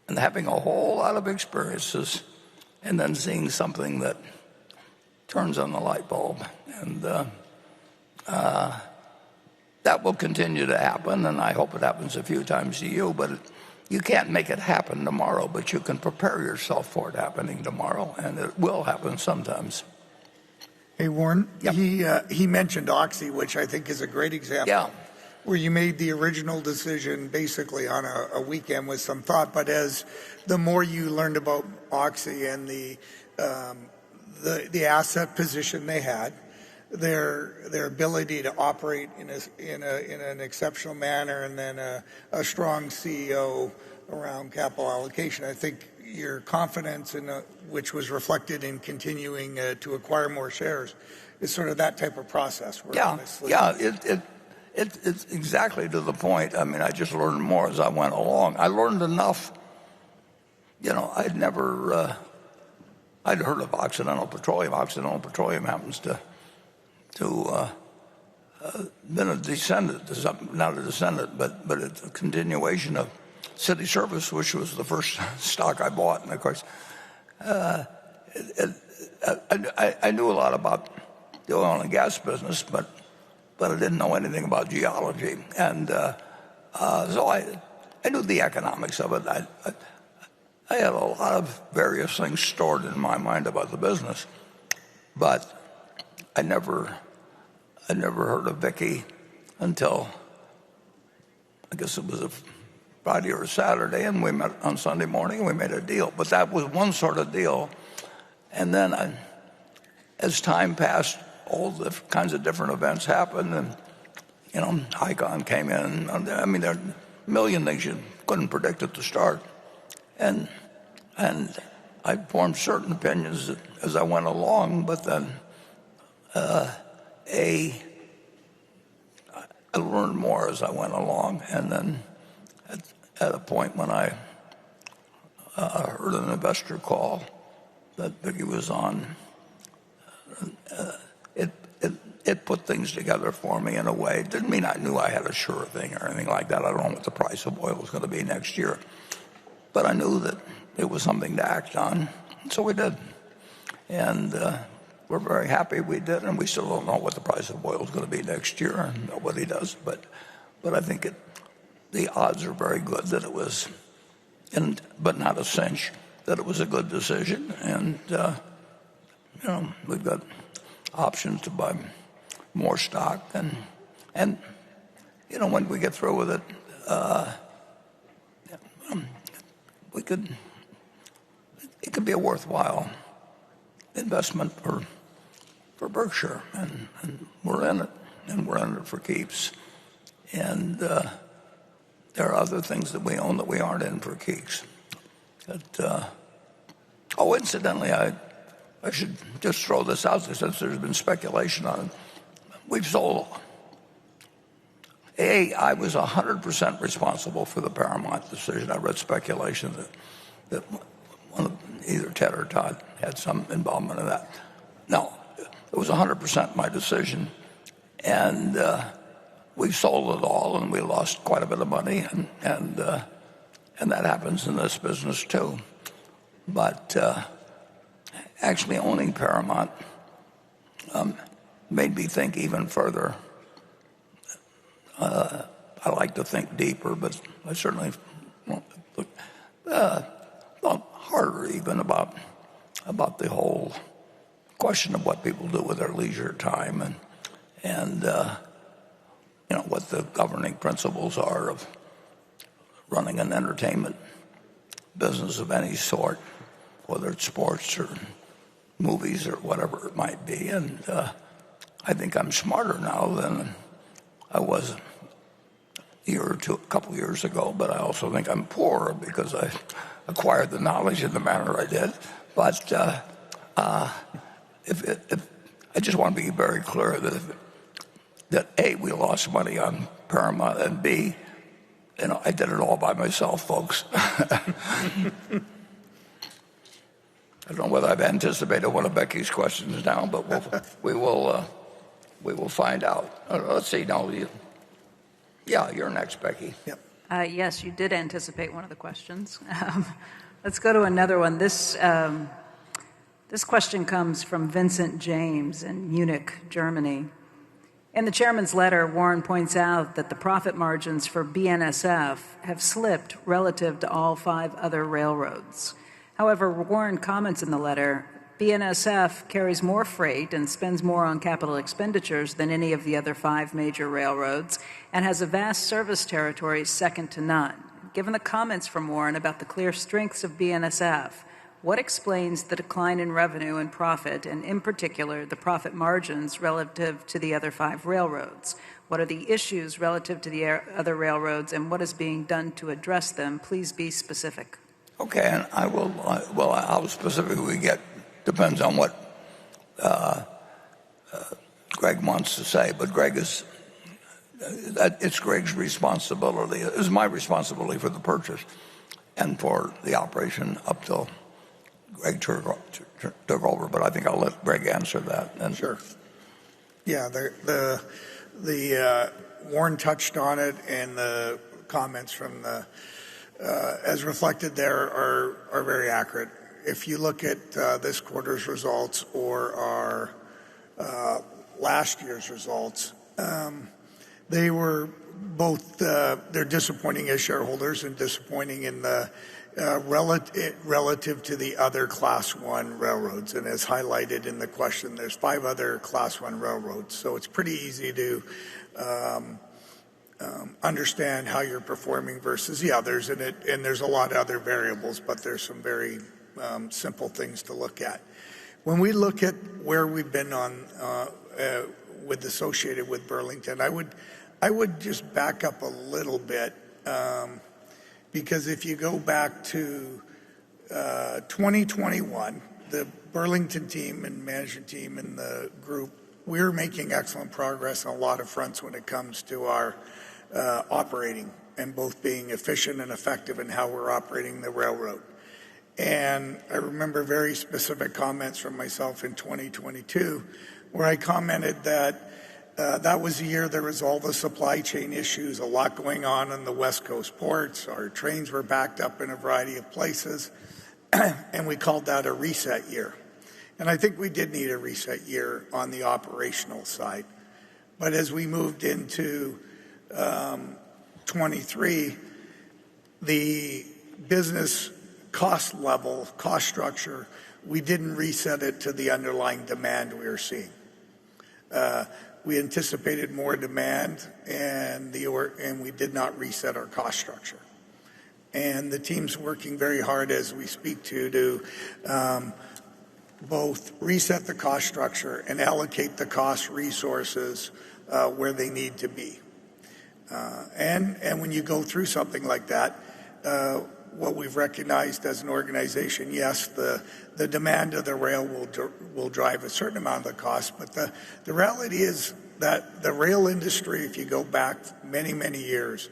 and having a whole lot of experiences, and then seeing something that turns on the light bulb. And that will continue to happen, and I hope it happens a few times to you, but you can't make it happen tomorrow, but you can prepare yourself for it happening tomorrow, and it will happen sometimes. Hey, Warren, Yep. he mentioned Oxy, which I think is a great example. Yeah. Where you made the original decision basically on a weekend with some thought, but as the more you learned about Oxy and the asset position they had, their ability to operate in an exceptional manner, and then a strong CEO around capital allocation, I think your confidence in which was reflected in continuing to acquire more shares is sort of that type of process. It's exactly to the point. I mean, I just learned more as I went along. I learned enough. You know, I'd heard of Occidental Petroleum. Occidental Petroleum happens to been a descendant, not a descendant, but it's a continuation of City Service, which was the first stock I bought. And of course, I knew a lot about the oil and gas business, but I didn't know anything about geology. And so I knew the economics of it. I had a lot of various things stored in my mind about the business, but I never heard of Vicky until, I guess it was a Friday or a Saturday, and we met on Sunday morning, and we made a deal. But that was one sort of deal. And then as time passed, all the kinds of different events happened, and, you know, Icon came in. I mean, there are a million things you couldn't predict at the start. And I formed certain opinions as I went along, but then I learned more as I went along. And then at a point when I heard an investor call that Vicky was on, it put things together for me in a way. It didn't mean I knew I had a sure thing or anything like that. I don't know what the price of oil was going to be next year. But I knew that it was something to act on. So we did. And we're very happy we did. And we still don't know what the price of oil is going to be next year, and nobody does. But I think the odds are very good that it was, but not a cinch, that it was a good decision. And, you know, we've got options to buy more stock, and you know, when we get through with it, it could be a worthwhile investment for Berkshire, and we're in it, and we're in it for keeps. And there are other things that we own that we aren't in for keeps. Incidentally, I should just throw this out there since there's been speculation on it. We've sold. I was 100% responsible for the Paramount decision. I read speculation that one of either Ted or Todd had some involvement in that. No, it was 100% my decision, and we sold it all, and we lost quite a bit of money, and that happens in this business too. But actually owning Paramount made me think even further. I like to think deeper, but I certainly thought harder even about the whole question of what people do with their leisure time. And what the governing principles are of running an entertainment business of any sort, whether it's sports or movies or whatever it might be. And I think I'm smarter now than I was a couple of years ago, but I also think I'm poorer because I acquired the knowledge in the manner I did. But if I just want to be very clear that A, we lost money on Paramount, and B, I did it all by myself, folks. I don't know whether I've anticipated one of Becky's questions now, but we will find out. Let's see. No, you're next, Becky. Yep. Yes, you did anticipate one of the questions. Let's go to another one. This question comes from Vincent James in Munich, Germany. In the chairman's letter, Warren points out that the profit margins for BNSF have slipped relative to all 5 other railroads. However, Warren comments in the letter, BNSF carries more freight and spends more on capital expenditures than any of the other 5 major railroads and has a vast service territory second to none. Given the comments from Warren about the clear strengths of BNSF, what explains the decline in revenue and profit, and in particular, the profit margins relative to the other 5 railroads? What are the issues relative to the other railroads, and what is being done to address them? Please be specific. Okay, and I will, how specific we get depends on what Greg wants to say, but it's Greg's responsibility. It was my responsibility for the purchase and for the operation up till Greg took over, but I think I'll let Greg answer that. And sure. Yeah, the Warren touched on it, and the comments from the as reflected there are very accurate. If you look at this quarter's results or our last year's results, they were both they're disappointing as shareholders and disappointing in the relative to the other Class 1 railroads. And as highlighted in the question, there's 5 other Class 1 railroads. So it's pretty easy to understand how you're performing versus the others. And there's a lot of other variables, but there's some very simple things to look at. When we look at where we've been on associated with Burlington, I would just back up a little bit. Because if you go back to 2021, the Burlington team and management team and the group, we're making excellent progress on a lot of fronts when it comes to our operating and both being efficient and effective in how we're operating the railroad. And I remember very specific comments from myself in 2022 where I commented that that was the year there was all the supply chain issues, a lot going on the West Coast ports. Our trains were backed up in a variety of places, and we called that a reset year. And I think we did need a reset year on the operational side. But as we moved into 23, the business cost level, cost structure, we didn't reset it to the underlying demand we were seeing. We anticipated more demand, and we did not reset our cost structure. And the team's working very hard as we speak to both reset the cost structure and allocate the cost resources where they need to be. And when you go through something like that, what we've recognized as an organization, yes, the demand of the rail will drive a certain amount of the cost, but the reality is that the rail industry, if you go back many, many years,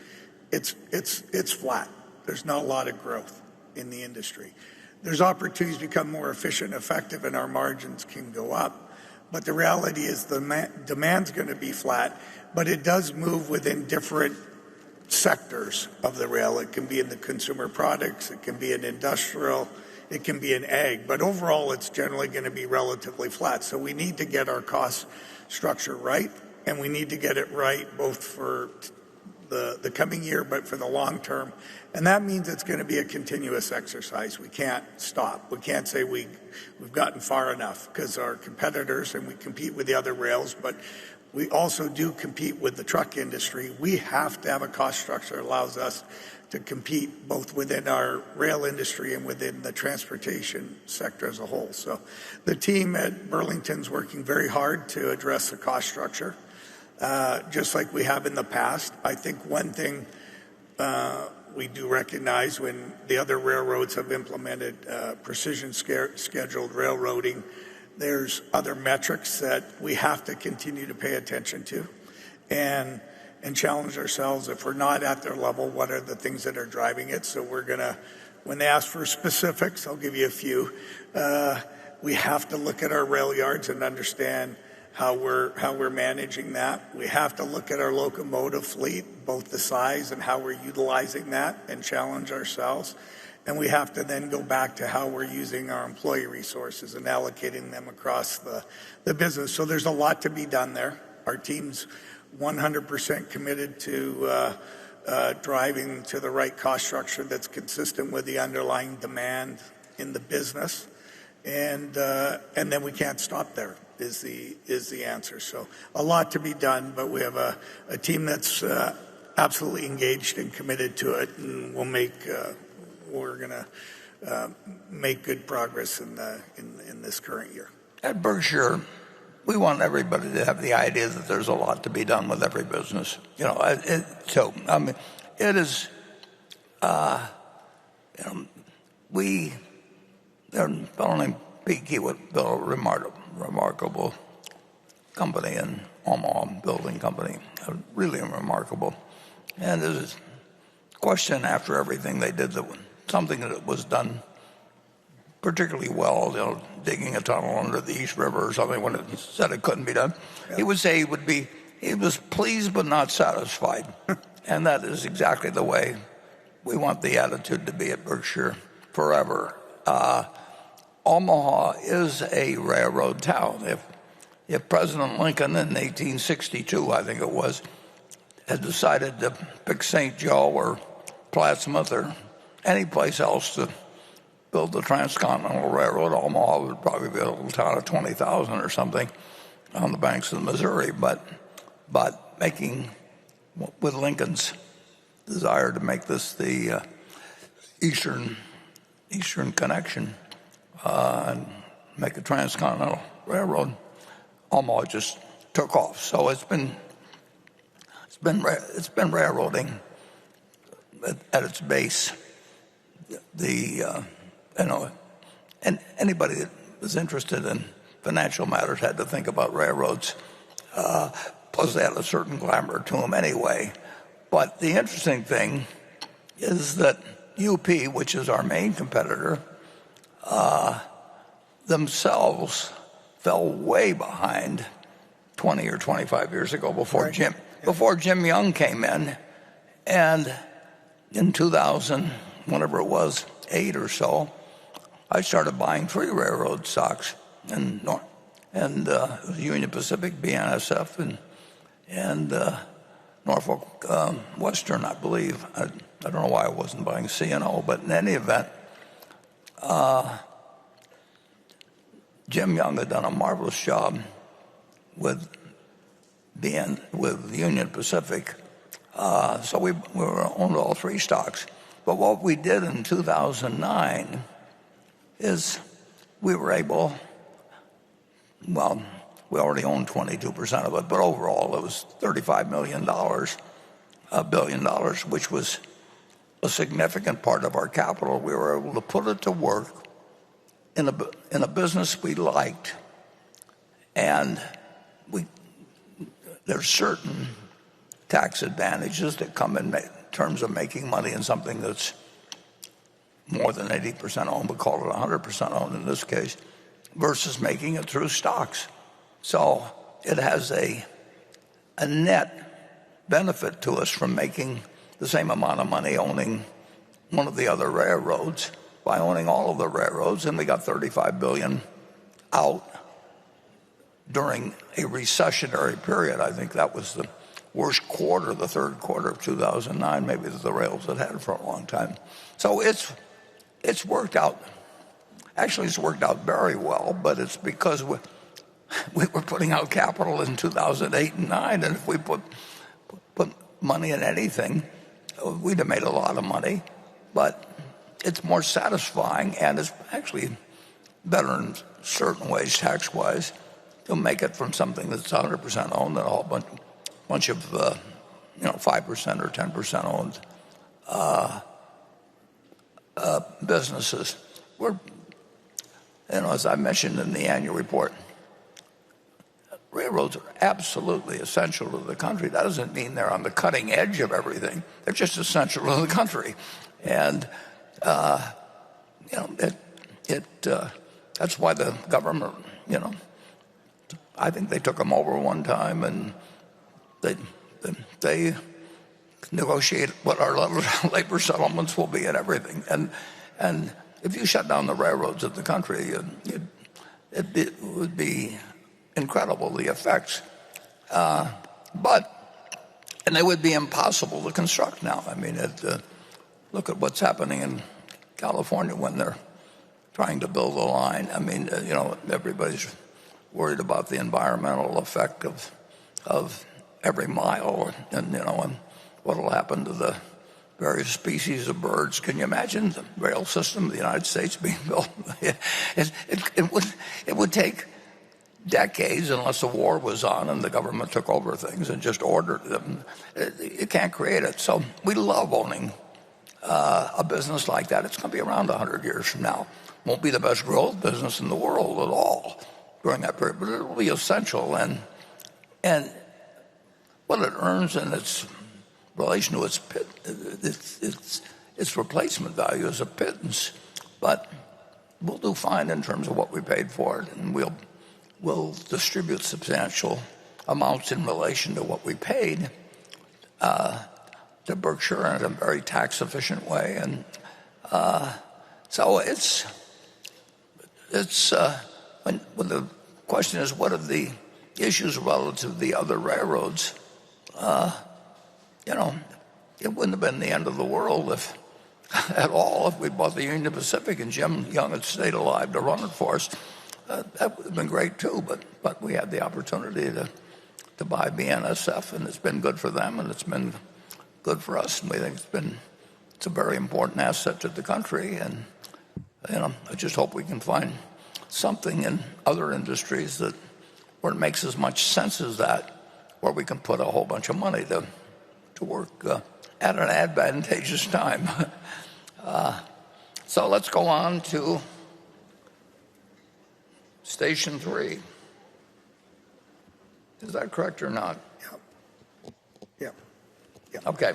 it's flat. There's not a lot of growth in the industry. There's opportunities to become more efficient and effective, and our margins can go up. But the reality is the demand's going to be flat, but it does move within different sectors of the rail. It can be in the consumer products, it can be in industrial, it can be in ag, but overall it's generally going to be relatively flat. So we need to get our cost structure right, and we need to get it right both for the coming year, but for the long term. And that means it's going to be a continuous exercise. We can't stop. We can't say we've gotten far enough, because our competitors, and we compete with the other rails, but we also do compete with the truck industry. We have to have a cost structure that allows us to compete both within our rail industry and within the transportation sector as a whole. So the team at Burlington's working very hard to address the cost structure, just like we have in the past. I think one thing we do recognize, when the other railroads have implemented precision scheduled railroading, there's other metrics that we have to continue to pay attention to and challenge ourselves. If we're not at their level, what are the things that are driving it? So we're going to, when they ask for specifics, I'll give you a few. We have to look at our rail yards and understand how we're managing that. We have to look at our locomotive fleet, both the size and how we're utilizing that, and challenge ourselves. And we have to then go back to how we're using our employee resources and allocating them across the business. So there's a lot to be done there. Our team's 100% committed to driving to the right cost structure that's consistent with the underlying demand in the business. And then we can't stop there is the answer. So a lot to be done, but we have a team that's absolutely engaged and committed to it, and we're going to make good progress in this current year. At Berkshire, we want everybody to have the idea that there's a lot to be done with every business. It is. They're building Peaky would build a remarkable company in Omaha, building company, really remarkable. And there's a question after everything they did, that something that was done particularly well, digging a tunnel under the East River or something, when it said it couldn't be done. Yeah. He would say he was pleased but not satisfied. And that is exactly the way we want the attitude to be at Berkshire forever. Omaha is a railroad town. If President Lincoln in 1862, I think it was, had decided to pick St. Joe or Plattsmouth or any place else to build the Transcontinental Railroad, Omaha would probably be a little town of 20,000 or something on the banks of the Missouri. But making, with Lincoln's desire to make this the Eastern connection and make a Transcontinental Railroad, Omaha just took off. So it's been railroading at its base. And anybody that was interested in financial matters had to think about railroads. Plus, they had a certain glamour to them anyway. But the interesting thing is that UP, which is our main competitor, themselves fell way behind 20 or 25 years ago before Jim Young came in. And in 2000, whenever it was, 8 or so, I started buying 3 railroad stocks, and Union Pacific, BNSF, and Norfolk Western, I believe. I don't know why I wasn't buying CNO, but in any event, Jim Young had done a marvelous job with Union Pacific, so we owned all 3 stocks. But what we did in 2009 is we were able, well, we already owned 22% of it, but overall it was $35 million, $1 billion, which was a significant part of our capital. We were able to put it to work in a business we liked, and there's certain tax advantages that come in terms of making money in something that's more than 80% owned, we call it 100% owned in this case, versus making it through stocks. So it has a net benefit to us from making the same amount of money owning one of the other railroads by owning all of the railroads, and we got $35 billion out during a recessionary period. I think that was worst quarter, the third quarter of 2009, maybe the rails had had for a long time. So it's worked out. Actually, it's worked out very well, but it's because we were putting out capital in 2008 and 9, and if we put money in anything, we'd have made a lot of money. But it's more satisfying, and it's actually better in certain ways, tax-wise, to make it from something that's 100% owned than a whole bunch of 5% or 10% owned businesses. As I mentioned in the annual report, railroads are absolutely essential to the country. That doesn't mean they're on the cutting edge of everything. They're just essential to the country. And, that's why the government, I think they took them over one time and they negotiate what our labor settlements will be and everything. And if you shut down the railroads of the country, it would be incredible, the effects. And they would be impossible to construct now. I mean, look at what's happening in California when they're trying to build a line. I mean, everybody's worried about the environmental effect of every mile and what will happen to the various species of birds. Can you imagine the rail system of the United States being built? It would take decades unless a war was on and the government took over things and just ordered them. You can't create it. So we love owning a business like that. It's going to be around 100 years from now. Won't be the best growth business in the world at all during that period, but it'll be essential. And what it earns in its relation to its replacement value is a pittance. But we'll do fine in terms of what we paid for it, and we'll distribute substantial amounts in relation to what we paid to Berkshire in a very tax-efficient way. And so when the question is what are the issues relative to the other railroads, it wouldn't have been the end of the world if we bought the Union Pacific and Jim Young had stayed alive to run it for us. That would have been great too, but we had the opportunity to buy BNSF, and it's been good for them, and it's been good for us, and we think it's a very important asset to the country. And I just hope we can find something in other industries where it makes as much sense as that, where we can put a whole bunch of money to work at an advantageous time. So let's go on to Station 3. Is that correct or not? Yeah. Okay.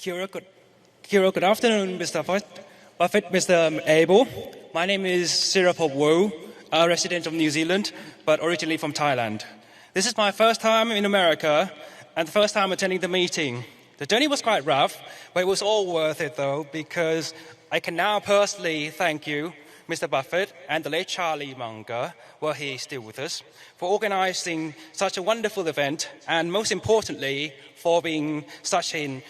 Good afternoon, Mr. Buffett, Mr. Abel. My name is Sirapop Wu, a resident of New Zealand, but originally from Thailand. This is my first time in America and the first time attending the meeting. The journey was quite rough, but it was all worth it though, because I can now personally thank you, Mr. Buffett, and the late Charlie Munger, were he still with us, for organizing such a wonderful event, and most importantly, for being such an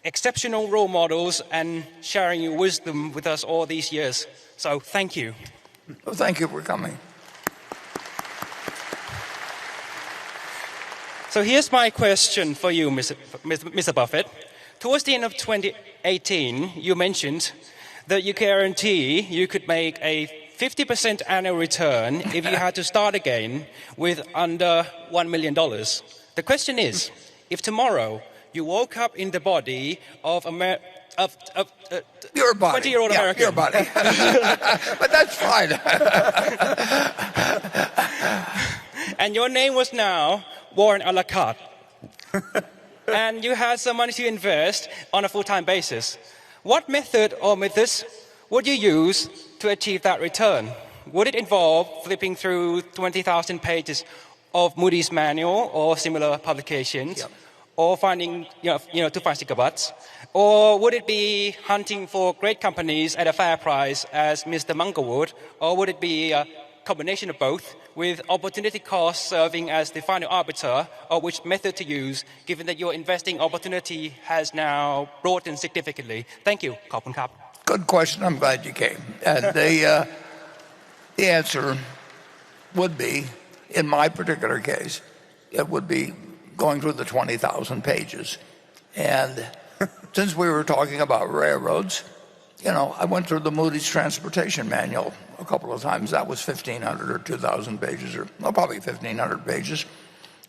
exceptional role models and sharing your wisdom with us all these years. So thank you. Well, thank you for coming. So here's my question for you, Mr. Buffett. Towards the end of 2018, you mentioned that you guarantee you could make a 50% annual return if you had to start again with under $1 million. The question is, if tomorrow you woke up in the body of your body. 20-year-old American. Your body. But that's fine. And your name was now Warren a la carte. And you had some money to invest on a full-time basis. What method or methods would you use to achieve that return? Would it involve flipping through 20,000 pages of Moody's manual or similar publications? Yep. Or finding, to find sticker butts? Or would it be hunting for great companies at a fair price as Mr. Munger would? Or would it be combination of both, with opportunity cost serving as the final arbiter of which method to use, given that your investing opportunity has now broadened significantly? Thank you. Khop Kap. Good question. I'm glad you came. And the answer would be, in my particular case, it would be going through the 20,000 pages. And since we were talking about railroads, you know, I went through the Moody's Transportation Manual a couple of times. That was 1,500 or 2,000 pages, or well, probably 1,500 pages.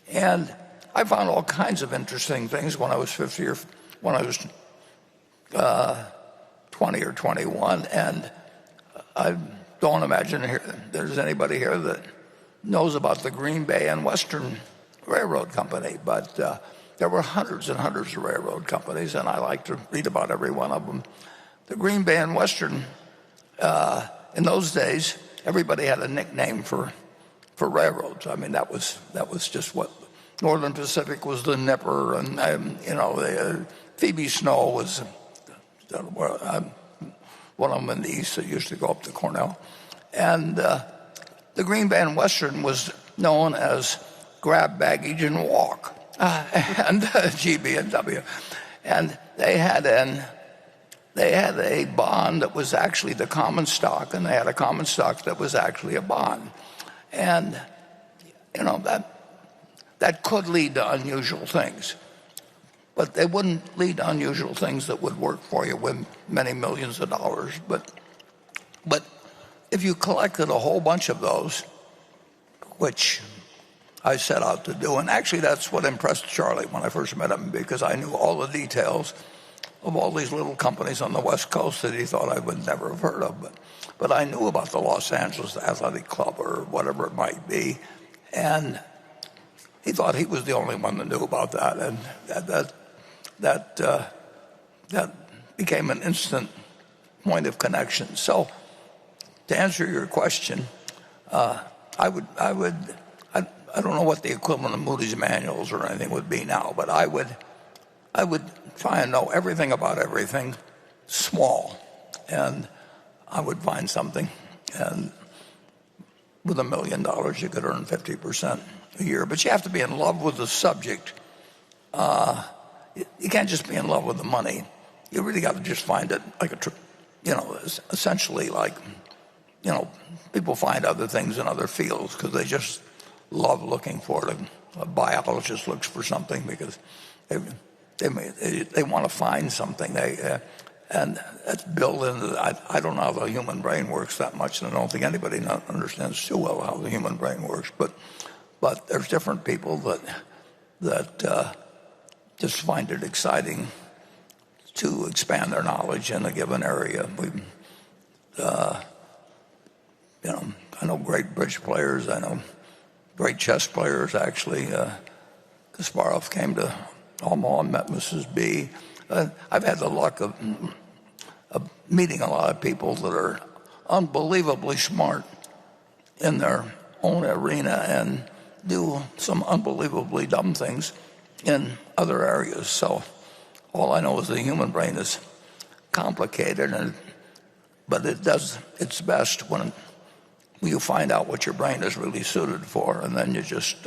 And I found all kinds of interesting things when I was 50 or when I was 20 or 21. And I don't imagine there's anybody here that knows about the Green Bay and Western Railroad Company. But there were hundreds and hundreds of railroad companies, and I like to read about every one of them. The Green Bay and Western, in those days, everybody had a nickname for railroads. I mean, that was just what Northern Pacific was, the Nipper, and you know, Phoebe Snow was one of them in the east that used to go up to Cornell, and the Green Bay and Western was known as grab baggage and walk, and GB&W, and they had a bond that was actually the common stock, and they had a common stock that was actually a bond. And, you know, that could lead to unusual things. But they wouldn't lead to unusual things that would work for you with many millions of dollars. But if you collected a whole bunch of those, which I set out to do, and actually that's what impressed Charlie when I first met him, because I knew all the details of all these little companies on the West Coast that he thought I would never have heard of. But I knew about the Los Angeles Athletic Club or whatever it might be. And he thought he was the only one that knew about that. And that became an instant point of connection. So to answer your question, I don't know what the equivalent of Moody's manuals or anything would be now, but I would try and know everything about everything small, and I would find something. And with $1 million, you could earn 50% a year. But you have to be in love with the subject. You can't just be in love with the money. You really got to just find it like essentially like, people find other things in other fields because they just love looking for it. A biologist looks for something because they want to find something. And that's built into. I don't know how the human brain works that much, and I don't think anybody understands too well how the human brain works. But there's different people that just find it exciting to expand their knowledge in a given area. I know great bridge players. I know great chess players. Actually, Kasparov came to Omaha and met Mrs. B. I've had the luck of meeting a lot of people that are unbelievably smart in their own arena and do some unbelievably dumb things in other areas. So all I know is the human brain is complicated, but it does its best when you find out what your brain is really suited for, and then you just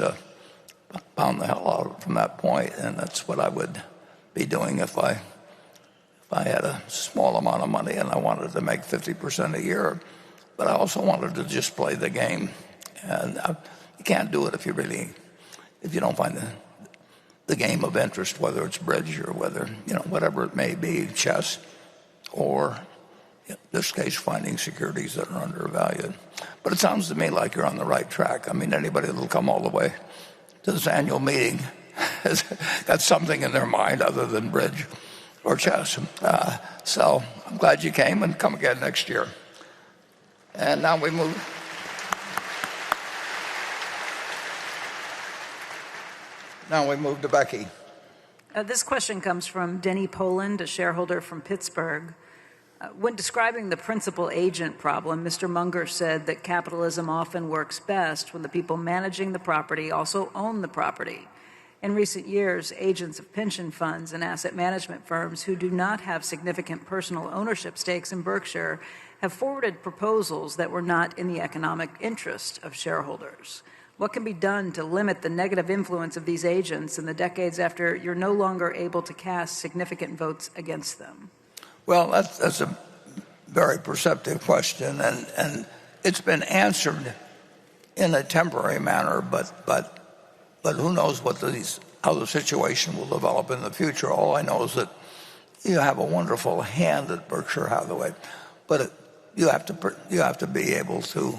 pound the hell out of it from that point. And that's what I would be doing if I had a small amount of money and I wanted to make 50% a year. But I also wanted to just play the game. And you can't do it if you don't find the game of interest, whether it's bridge or whether, whatever it may be, chess, or in this case, finding securities that are undervalued. But it sounds to me like you're on the right track. I mean, anybody that'll come all the way to this annual meeting has got something in their mind other than bridge or chess. So I'm glad you came, and come again next year. And now we move. Now we move to Becky. This question comes from Denny Poland, a shareholder from Pittsburgh. When describing the principal agent problem, Mr. Munger said that capitalism often works best when the people managing the property also own the property. In recent years, agents of pension funds and asset management firms who do not have significant personal ownership stakes in Berkshire have forwarded proposals that were not in the economic interest of shareholders. What can be done to limit the negative influence of these agents in the decades after you're no longer able to cast significant votes against them? Well, that's a very perceptive question, and it's been answered in a temporary manner, but who knows how the situation will develop in the future. All I know is that you have a wonderful hand at Berkshire Hathaway, but you have to be able to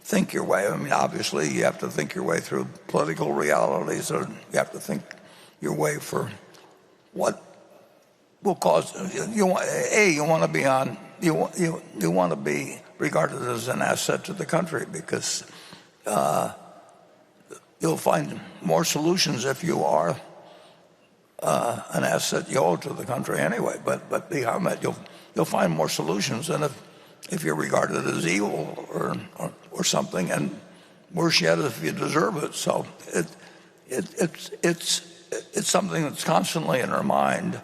think your way. I mean, obviously, you have to think your way through political realities, or you have to think your way for what will cause you want to be regarded as an asset to the country, because you'll find more solutions if you are an asset you owe to the country anyway. But beyond that, you'll find more solutions than if you're regarded as evil or something, and worse yet, if you deserve it. So it's something that's constantly in our mind,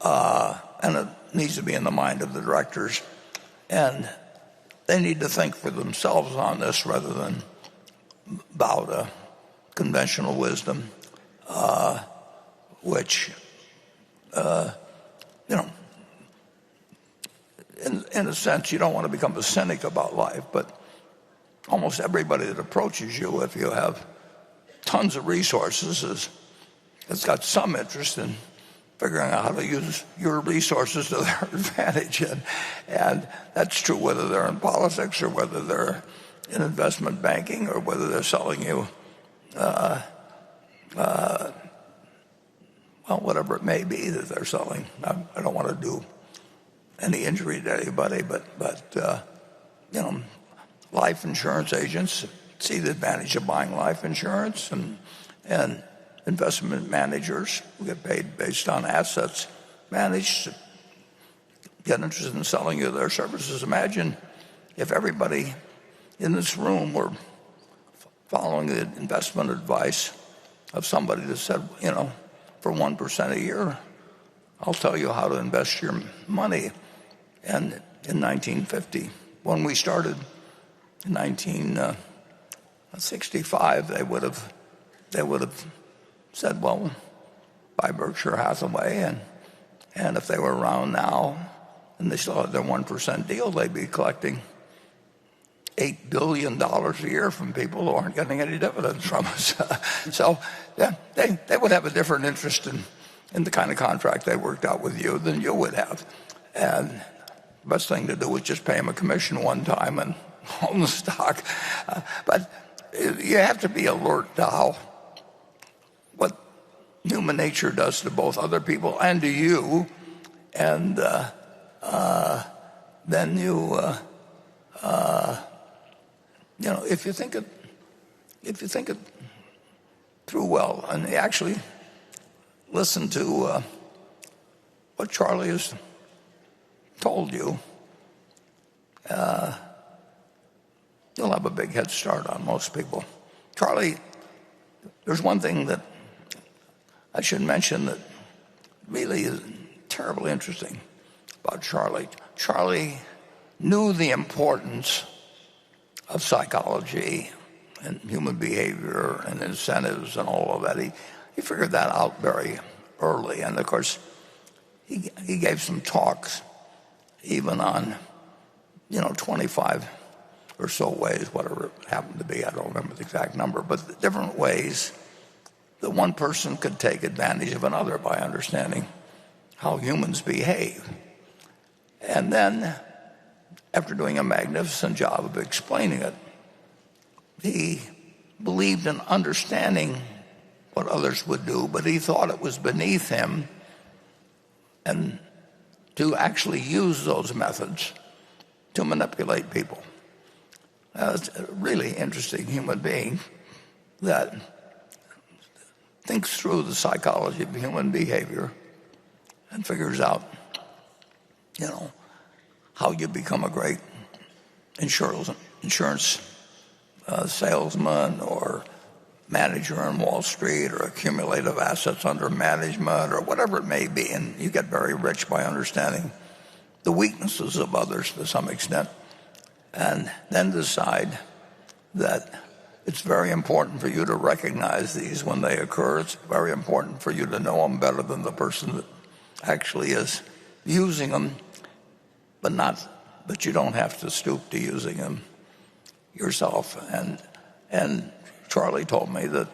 and it needs to be in the mind of the directors, and they need to think for themselves on this rather than bow to conventional wisdom, which, in a sense, you don't want to become a cynic about life, but almost everybody that approaches you, if you have tons of resources, has got some interest in figuring out how to use your resources to their advantage. And that's true whether they're in politics or whether they're in investment banking or whether they're selling you, whatever it may be that they're selling. I don't want to do any injury to anybody, but life insurance agents see the advantage of buying life insurance, and investment managers who get paid based on assets managed get interested in selling you their services. Imagine if everybody in this room were following the investment advice of somebody that said, for 1% a year, I'll tell you how to invest your money. And in 1950, when we started in 1965, they would have said, well, buy Berkshire Hathaway, and if they were around now and they still had their 1% deal, they'd be collecting $8 billion a year from people who aren't getting any dividends from us. So yeah, they would have a different interest in the kind of contract they worked out with you than you would have. And the best thing to do was just pay them a commission one time and own the stock. But you have to be alert to what human nature does to both other people and to you. And then if you think it through well, and you actually listen to what Charlie has told you, you'll have a big head start on most people. Charlie, there's one thing that I should mention that really is terribly interesting about Charlie. Charlie knew the importance of psychology and human behavior and incentives and all of that. He figured that out very early. And, of course, he gave some talks even on, 25 or so ways, whatever it happened to be. I don't remember the exact number, but different ways that one person could take advantage of another by understanding how humans behave. And then, after doing a magnificent job of explaining it, he believed in understanding what others would do, but he thought it was beneath him and to actually use those methods to manipulate people. It's a really interesting human being that thinks through the psychology of human behavior and figures out, how you become a great insurance salesman or manager on Wall Street or accumulative assets under management or whatever it may be. And you get very rich by understanding the weaknesses of others to some extent, and then decide that it's very important for you to recognize these when they occur. It's very important for you to know them better than the person that actually is using them, but you don't have to stoop to using them yourself. And Charlie told me that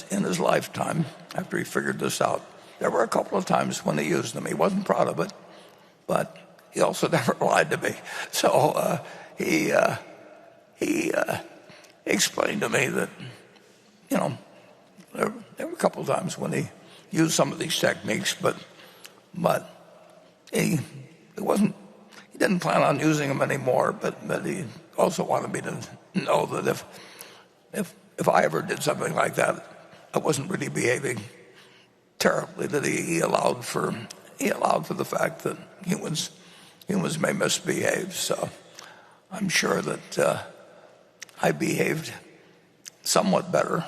in his lifetime, after he figured this out, there were a couple of times when he used them. He wasn't proud of it, but he also never lied to me. So he explained to me that, there were a couple of times when he used some of these techniques, but he didn't plan on using them anymore. But he also wanted me to know that if I ever did something like that, I wasn't really behaving terribly. That he allowed for the fact that humans may misbehave. So I'm sure that I behaved somewhat better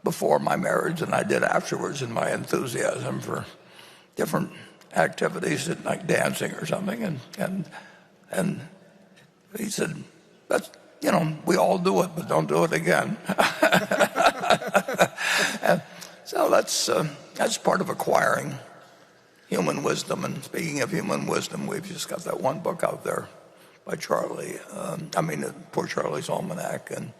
before my marriage than I did afterwards in my enthusiasm for different activities like dancing or something. And he said, "That's, we all do it, but don't do it again." And so that's part of acquiring human wisdom. And speaking of human wisdom, we've just got that one book out there by Charlie. Poor Charlie's Almanac, and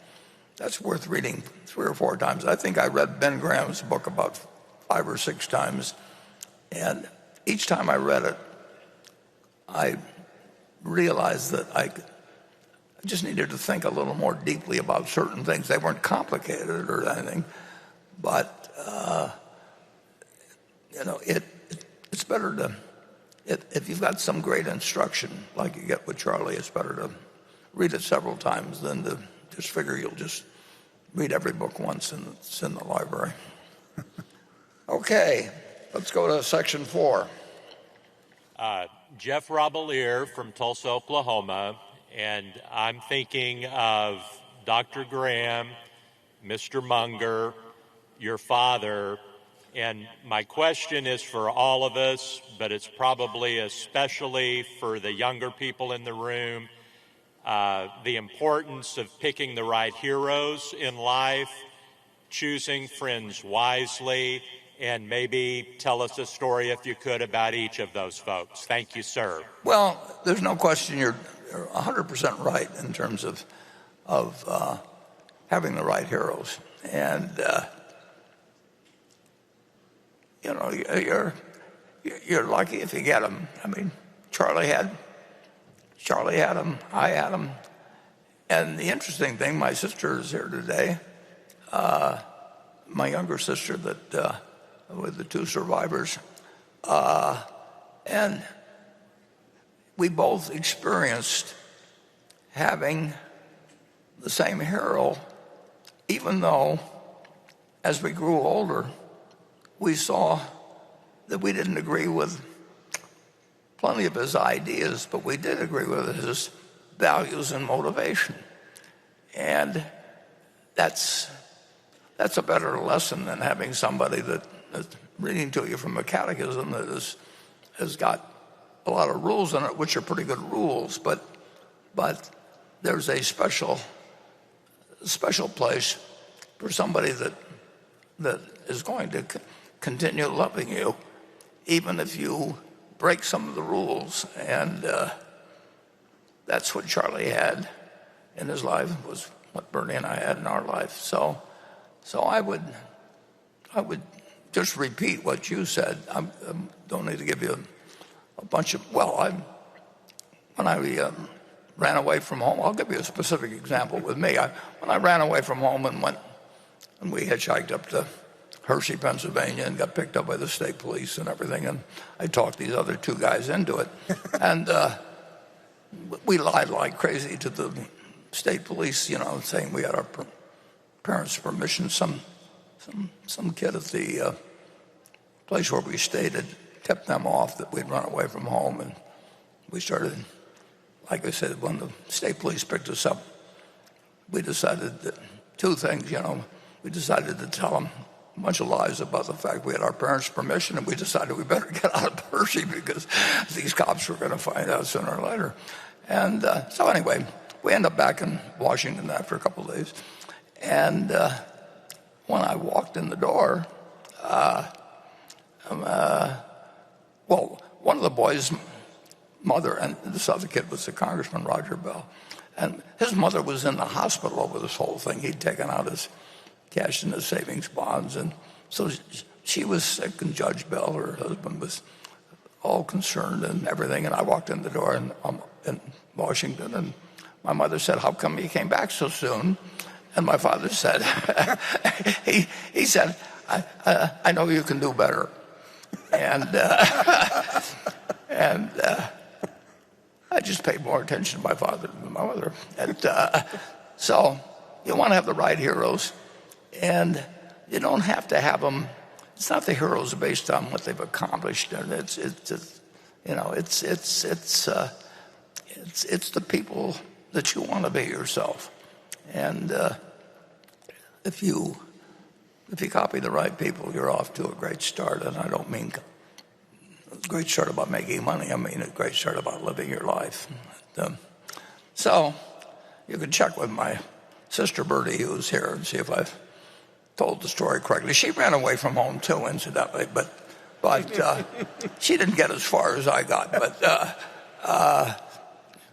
that's worth reading 3 or 4 times. I think I read Ben Graham's book about 5 or 6 times, and each time I read it, I realized that I just needed to think a little more deeply about certain things. They weren't complicated or anything, but it's better to, if you've got some great instruction like you get with Charlie, it's better to read it several times than to just figure you'll just read every book once and it's in the library. Okay, let's go to section 4. Jeff Robelier from Tulsa, Oklahoma, and I'm thinking of Dr. Graham, Mr. Munger, your father, and my question is for all of us, but it's probably especially for the younger people in the room, the importance of picking the right heroes in life, choosing friends wisely, and maybe tell us a story, if you could, about each of those folks. Thank you, sir. Well, there's no question you're 100% right in terms of having the right heroes. And, you're lucky if you get them. I mean, Charlie had them. I had them. And the interesting thing, my sister is here today, my younger sister that with the 2 survivors, and we both experienced having the same hero, even though as we grew older, we saw that we didn't agree with plenty of his ideas, but we did agree with his values and motivation. And that's a better lesson than having somebody that's reading to you from a catechism that has got a lot of rules in it, which are pretty good rules, but there's a special place for somebody that is going to continue loving you, even if you break some of the rules. And that's what Charlie had in his life, was what Bernie and I had in our life. So I would just repeat what you said. I don't need to give you a bunch of, when I ran away from home, I'll give you a specific example with me. When I ran away from home and we hitchhiked up to Hershey, Pennsylvania, and got picked up by the state police and everything, and I talked these other 2 guys into it. And we lied like crazy to the state police, saying we had our parents' permission. Some kid at the place where we stayed had tipped them off that we'd run away from home, and we started, like I said, when the state police picked us up, we decided that 2 things, we decided to tell them a bunch of lies about the fact we had our parents' permission, and we decided we better get out of Hershey because these cops were going to find out sooner or later. And so anyway, we end up back in Washington after a couple of days. And when I walked in the door, well, one of the boys' mother, and this other kid was the Congressman Roger Bell, and his mother was in the hospital over this whole thing. He'd taken out his cash in his savings bonds, and so she was sick, and Judge Bell, her husband, was all concerned and everything. And I walked in the door in Washington, and my mother said, "How come you came back so soon?" And my father said, he said, I know you can do better. And I just paid more attention to my father than my mother. And so you want to have the right heroes, and you don't have to have them. It's not the heroes based on what they've accomplished, and it's the people that you want to be yourself. And if you copy the right people, you're off to a great start. And I don't mean a great start about making money. I mean a great start about living your life. So you can check with my sister Bertie, who's here, and see if I've told the story correctly. She ran away from home too, incidentally, but she didn't get as far as I got. But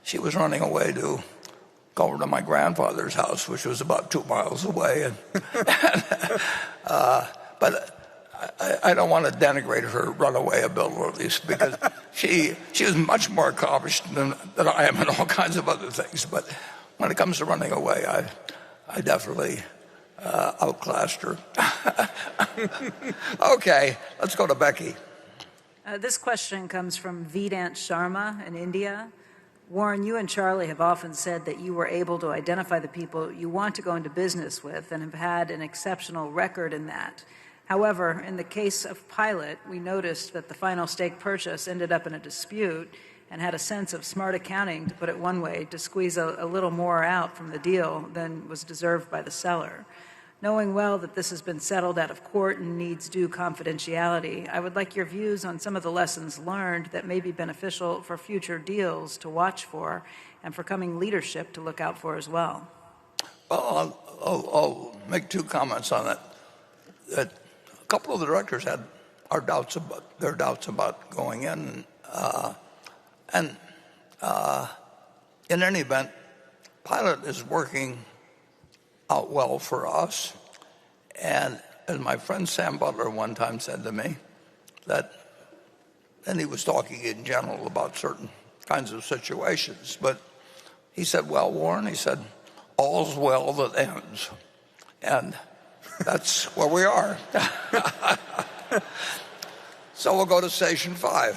she was running away to go over to my grandfather's house, which was about 2 miles away. But I don't want to denigrate her runaway abilities, because she is much more accomplished than I am in all kinds of other things. But when it comes to running away, I definitely outclassed her. Okay, let's go to Becky. This question comes from Vedant Sharma in India. Warren, you and Charlie have often said that you were able to identify the people you want to go into business with and have had an exceptional record in that. However, in the case of Pilot, we noticed that the final stake purchase ended up in a dispute and had a sense of smart accounting, to put it one way, to squeeze a little more out from the deal than was deserved by the seller. Knowing well that this has been settled out of court and needs due confidentiality, I would like your views on some of the lessons learned that may be beneficial for future deals to watch for and for coming leadership to look out for as well. Well, I'll make 2 comments on it. That a couple of the directors had their doubts about going in. And in any event, Pilot is working out well for us. And as my friend Sam Butler one time said to me, that, and he was talking in general about certain kinds of situations, but he said, "Well, Warren," he said, "all's well that ends." And that's where we are. So we'll go to station 5.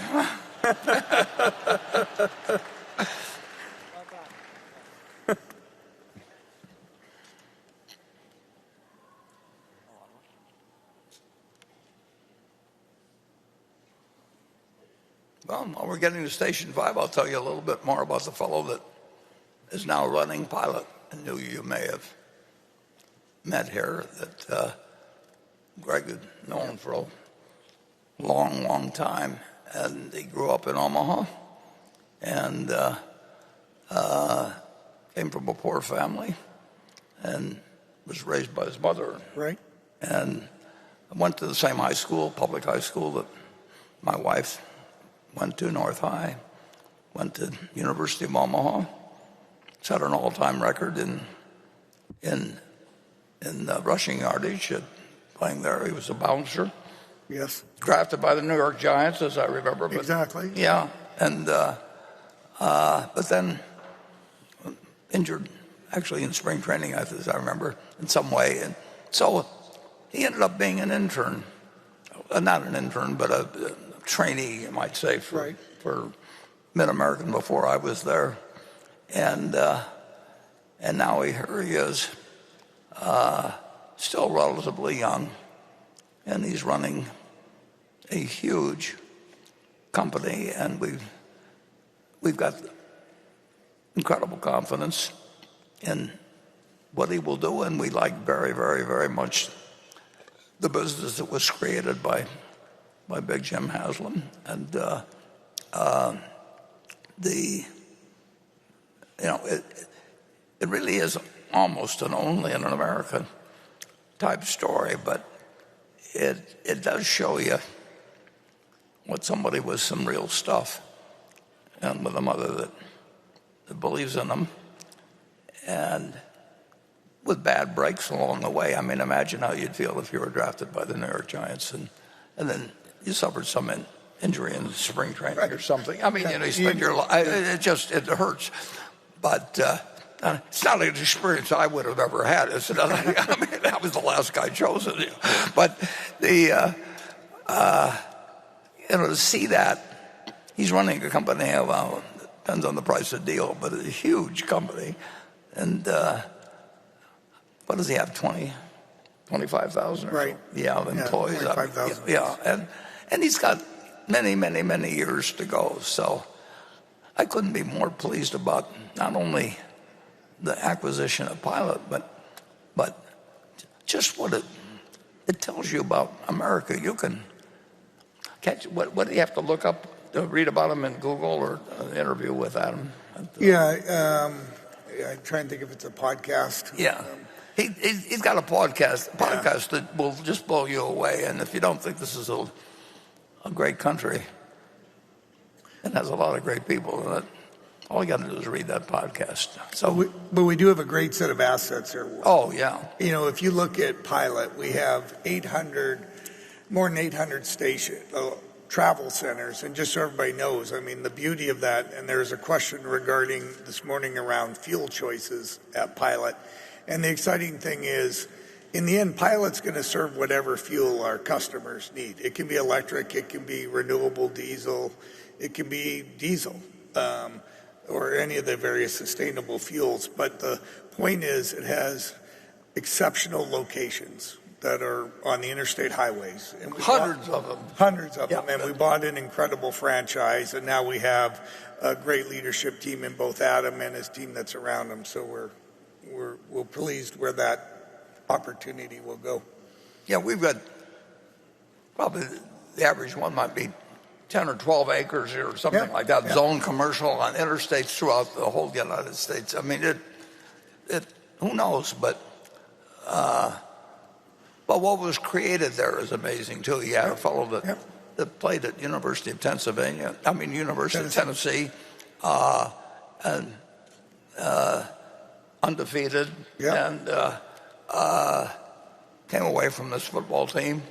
Well, while we're getting to station 5, I'll tell you a little bit more about the fellow that is now running Pilot, and who you may have met here, that Greg had known for a long, long time. And he grew up in Omaha and came from a poor family and was raised by his mother. Right. And went to the same high school, public high school, that my wife went to, North High. Went to University of Omaha. Set an all-time record in rushing yardage, playing there. He was a bouncer. Yes. Drafted by the New York Giants, as I remember. But, exactly. Yeah, and but then injured, actually in spring training, as I remember, in some way. And so he ended up being an intern, not an intern, but a trainee, you might say, for Mid-American before I was there. And now here he is, still relatively young, and he's running a huge company, and we've got incredible confidence in what he will do, and we like very, very, very much the business that was created by Big Jim Haslam. And it really is almost an only an American type story, but it does show you what somebody with some real stuff and with a mother that believes in them, and with bad breaks along the way. I mean, imagine how you'd feel if you were drafted by the New York Giants and then you suffered some injury in spring training or something. I mean, you spend your life, it hurts. But it's not an experience I would have ever had. I mean, that was the last guy chosen. But to see that, he's running a company, depends on the price of the deal, but it's a huge company. And what does he have, 25,000 or right. So? Yeah, employees. 25,000. Yeah, and he's got many, many, many years to go. So I couldn't be more pleased about not only the acquisition of Pilot, but just what it tells you about America. You can catch, what do you have to look up to read about him in Google or an interview with Adam? Yeah, I try and think if it's a podcast. Yeah. He's got a podcast that will just blow you away. And if you don't think this is a great country, it has a lot of great people in it. All you got to do is read that podcast. So, but we do have a great set of assets here. Oh, yeah. If you look at Pilot, we have more than 800 travel centers. And just so everybody knows, I mean, the beauty of that, and there's a question regarding this morning around fuel choices at Pilot. And the exciting thing is, in the end, Pilot's going to serve whatever fuel our customers need. It can be electric, it can be renewable diesel, it can be diesel, or any of the various sustainable fuels. But the point is, it has exceptional locations that are on the interstate highways. And hundreds of them. Hundreds of them. And we bought an incredible franchise, and now we have a great leadership team in both Adam and his team that's around him. So we're pleased where that opportunity will go. Yeah, we've got probably the average one might be 10 or 12 acres or something like that, zone commercial on interstates throughout the whole United States. I mean, who knows, but what was created there is amazing too. You had a fellow that played at University of Tennessee, and undefeated, and came away from this football team,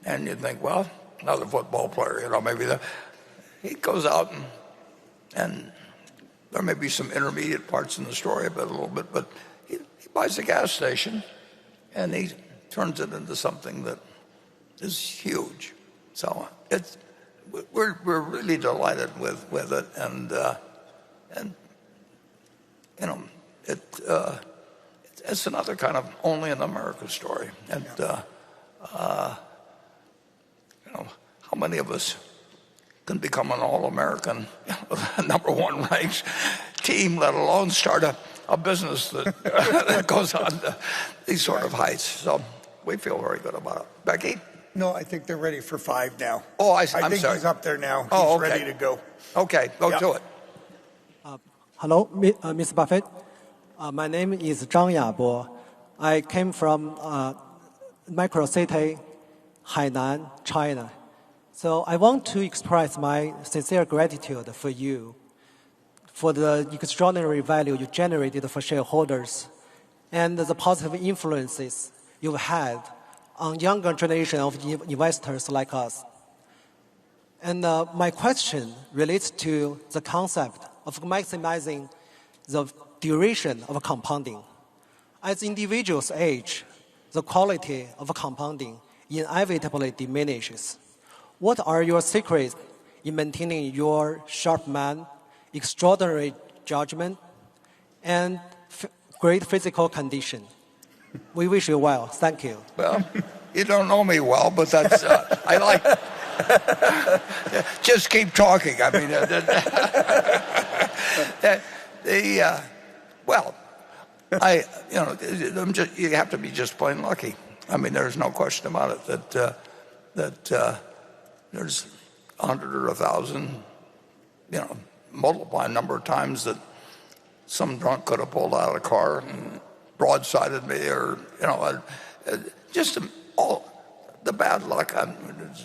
and you'd think, well, another football player, maybe he goes out and there may be some intermediate parts in the story, but a little bit, but he buys a gas station and he turns it into something that is huge. So we're really delighted with it, and it's another kind of only in America story. And how many of us can become an all-American, number one ranked team, let alone start a business that goes on to these sort of heights. So we feel very good about it. Becky? No, I think they're ready for 5 now. Oh, I'm sorry. He's up there now. He's ready to go. Okay, go to it. Hello, Mr. Buffett. My name is Zhang Yabo. I came from micro city, Hainan, China. So I want to express my sincere gratitude for you, for the extraordinary value you generated for shareholders, and the positive influences you've had on younger generation of investors like us. And my question relates to the concept of maximizing the duration of compounding. As individuals age, the quality of compounding inevitably diminishes. What are your secrets in maintaining your sharp mind, extraordinary judgment, and great physical condition? We wish you well. Thank you. Well, you don't know me well, but that's I like. Just keep talking. I mean, you have to be just plain lucky. I mean, there's no question about it that there's 100 or 1,000, multiply a number of times that some drunk could have pulled out of the car and broadsided me, or just all the bad luck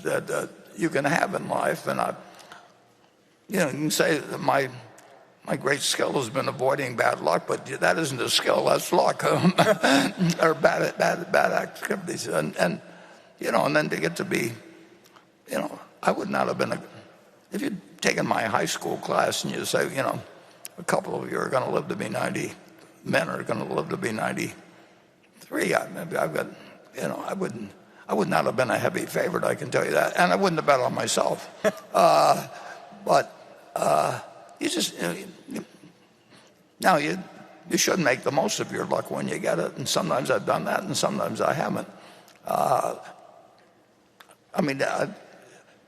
that you can have in life. And you can say that my great skill has been avoiding bad luck, but that isn't a skill, that's luck, or bad activities. And then to get to be, I would not have been if you'd taken my high school class and you say, a couple of you are going to live to be 90, men are going to live to be 93. I would not have been a heavy favorite, I can tell you that, and I wouldn't have bet on myself. But you just now you should make the most of your luck when you get it, and sometimes I've done that, and sometimes I haven't.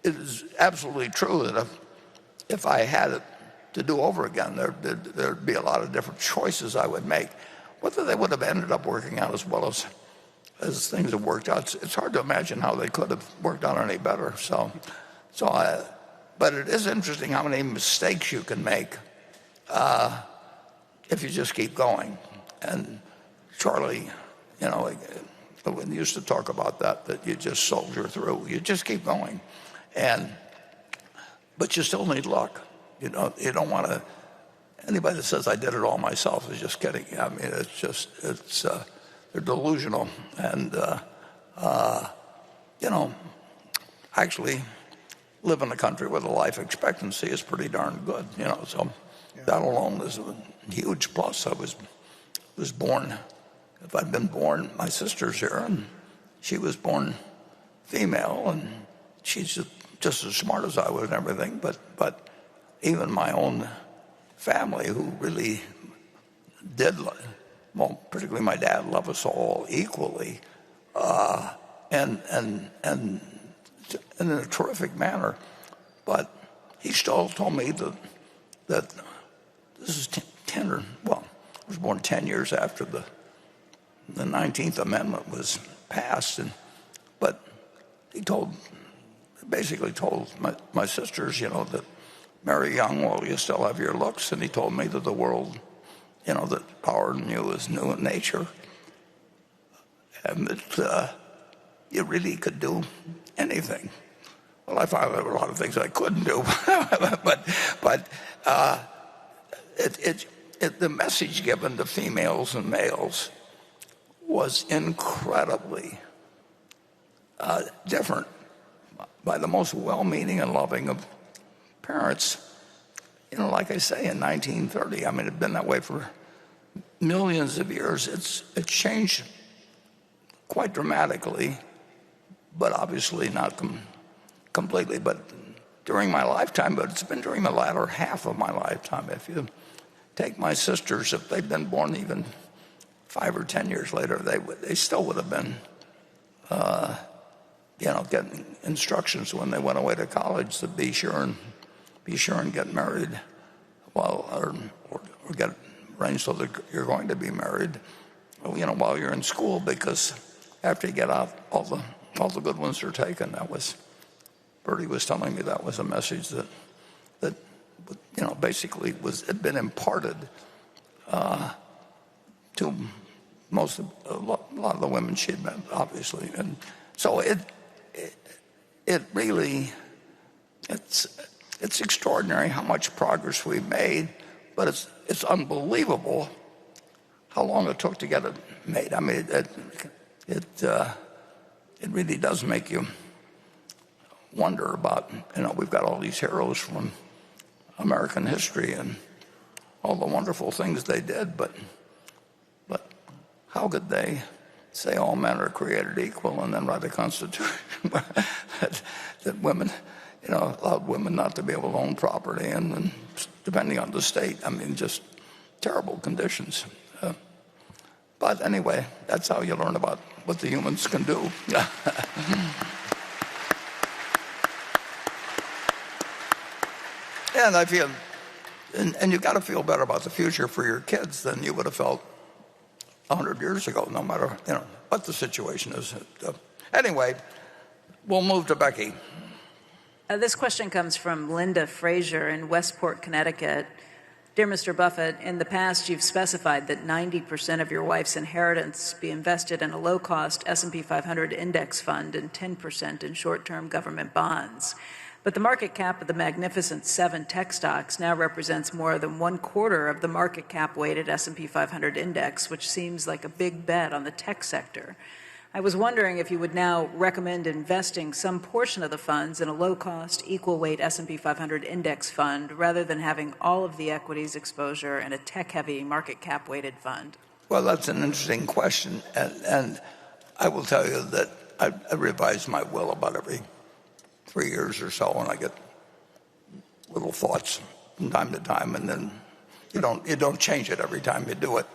It is absolutely true that if I had it to do over again, there'd be a lot of different choices I would make. Whether they would have ended up working out as well as things have worked out, it's hard to imagine how they could have worked out any better. But it is interesting how many mistakes you can make if you just keep going. And Charlie, we used to talk about that you just soldier through. You just keep going. But you still need luck. You don't want to. Anybody that says I did it all myself is just kidding. I mean, they're delusional. And actually live in a country where the life expectancy is pretty darn good. So that alone is a huge plus. I was born. If I'd been born, my sister's here, and she was born female, and she's just as smart as I was and everything, but even my own family, who really did, particularly my dad, love us all equally, and in a terrific manner. But he still told me that this is I was born 10 years after the 19th Amendment was passed, but he basically told my sisters, that marry young while you still have your looks, and he told me that the world, that power in you is new in nature, and that you really could do anything. Well, I found there were a lot of things I couldn't do, but the message given to females and males was incredibly different by the most well-meaning and loving of parents. Like I say, in 1930, it had been that way for millions of years. It changed quite dramatically, but obviously not completely. But during my lifetime, but it's been during the latter half of my lifetime. If you take my sisters, if they'd been born even 5 or 10 years later, they still would have been, getting instructions when they went away to college to be sure and get married, or get arranged so that you're going to be married, while you're in school, because after you get out, all the good ones are taken. Bertie was telling me that was a message that basically had been imparted to a lot of the women she'd met, obviously. And so it really, it's extraordinary how much progress we've made, but it's unbelievable how long it took to get it made. It really does make you wonder about, we've got all these heroes from American history and all the wonderful things they did, but how could they say all men are created equal and then write a constitution that women, allowed women not to be able to own property, and depending on the state, just terrible conditions. But anyway, that's how you learn about what the humans can do. And I feel, and you've got to feel better about the future for your kids than you would have felt 100 years ago, no matter, what the situation is. Anyway, we'll move to Becky. This question comes from Linda Frazier in Westport, Connecticut. Dear Mr. Buffett, in the past you've specified that 90% of your wife's inheritance be invested in a low-cost S&P 500 index fund and 10% in short-term government bonds. But the market cap of the Magnificent Seven tech stocks now represents more than 1/4 of the market cap weighted S&P 500 index, which seems like a big bet on the tech sector. I was wondering if you would now recommend investing some portion of the funds in a low-cost, equal-weight S&P 500 index fund rather than having all of the equities exposure in a tech-heavy market cap-weighted fund. Well, that's an interesting question, and I will tell you that I revise my will about every 3 years or so, and I get little thoughts from time to time, and then you don't change it every time you do it.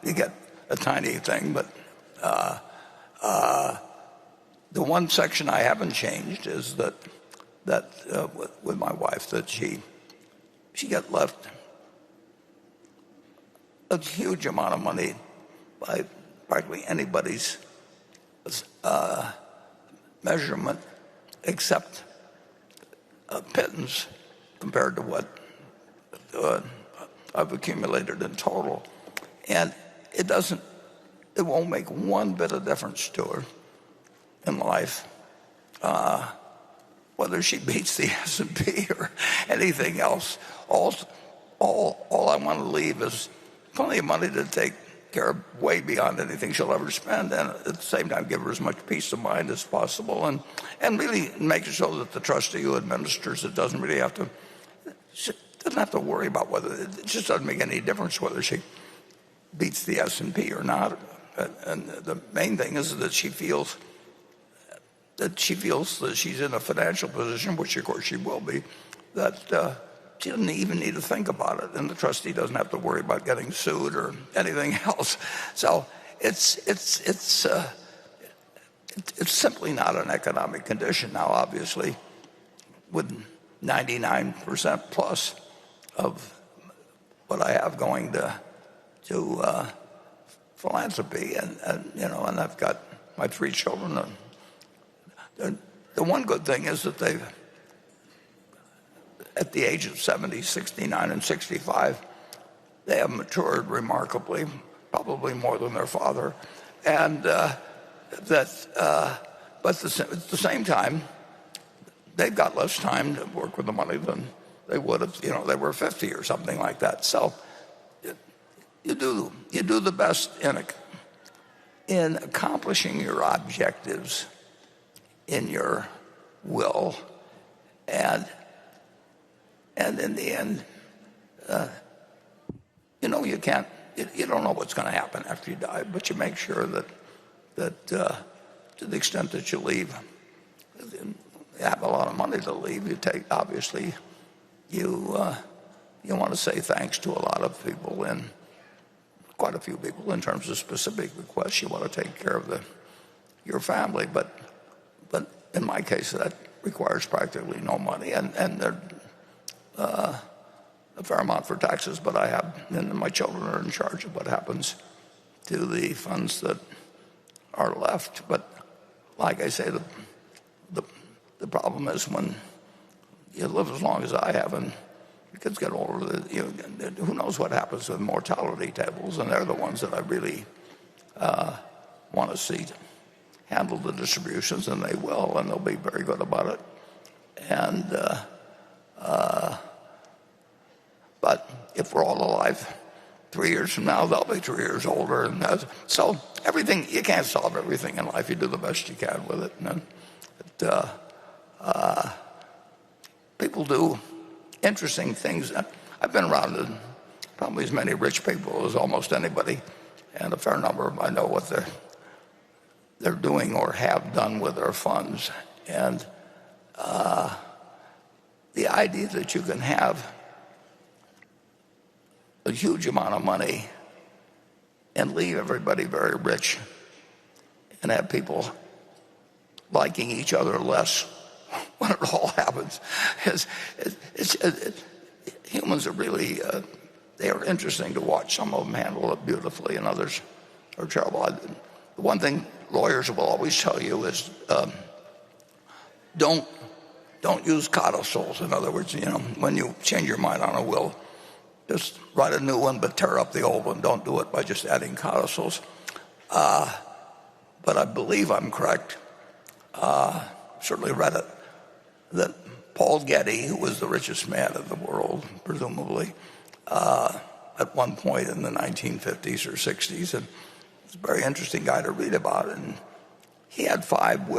You get a tiny thing, but the one section I haven't changed is that with my wife, that she got left a huge amount of money by practically anybody's measurement except a pittance compared to what I've accumulated in total. And it won't make one bit of difference to her in life, whether she beats the S&P or anything else. All I want to leave is plenty of money to take care of way beyond anything she'll ever spend, and at the same time give her as much peace of mind as possible, and really make it so that the trustee who administers it doesn't have to worry about whether it just doesn't make any difference whether she beats the S&P or not. And the main thing is that she feels that she's in a financial position, which of course she will be, that she doesn't even need to think about it, and the trustee doesn't have to worry about getting sued or anything else. So it's simply not an economic condition now. Obviously, with 99% plus of what I have going to philanthropy, and I've got my 3 children. The one good thing is that they've, at the age of 70, 69, and 65, they have matured remarkably, probably more than their father, and but at the same time, they've got less time to work with the money than they would if they were 50 or something like that. So you do the best in accomplishing your objectives in your will, and in the end, you don't know what's going to happen after you die, but you make sure that to the extent that you leave, you have a lot of money to leave. Obviously, you want to say thanks to a lot of people, and quite a few people in terms of specific requests. You want to take care of your family, but in my case, that requires practically no money, and there a fair amount for taxes, but I have, and my children are in charge of what happens to the funds that are left. But like I say, the problem is when you live as long as I have, and your kids get older, who knows what happens with mortality tables, and they're the ones that I really want to see handle the distributions, and they will, and they'll be very good about it. And but if we're all alive 3 years from now, they'll be 3 years older, and so everything, you can't solve everything in life. You do the best you can with it, and people do interesting things. I've been around probably as many rich people as almost anybody, and a fair number of them I know what they're doing or have done with their funds. And the idea that you can have a huge amount of money and leave everybody very rich and have people liking each other less when it all happens humans are really they are interesting to watch. Some of them handle it beautifully, and others are terrible. the one thing lawyers will always tell you is don't use codicils. In other words, when you change your mind on a will, just write a new one, but tear up the old one. Don't do it by just adding codicils. But I believe I'm correct. Certainly read it, that Paul Getty, who was the richest man in the world, presumably, at one point in the 1950s or 60s, and it's a very interesting guy to read about. And he had five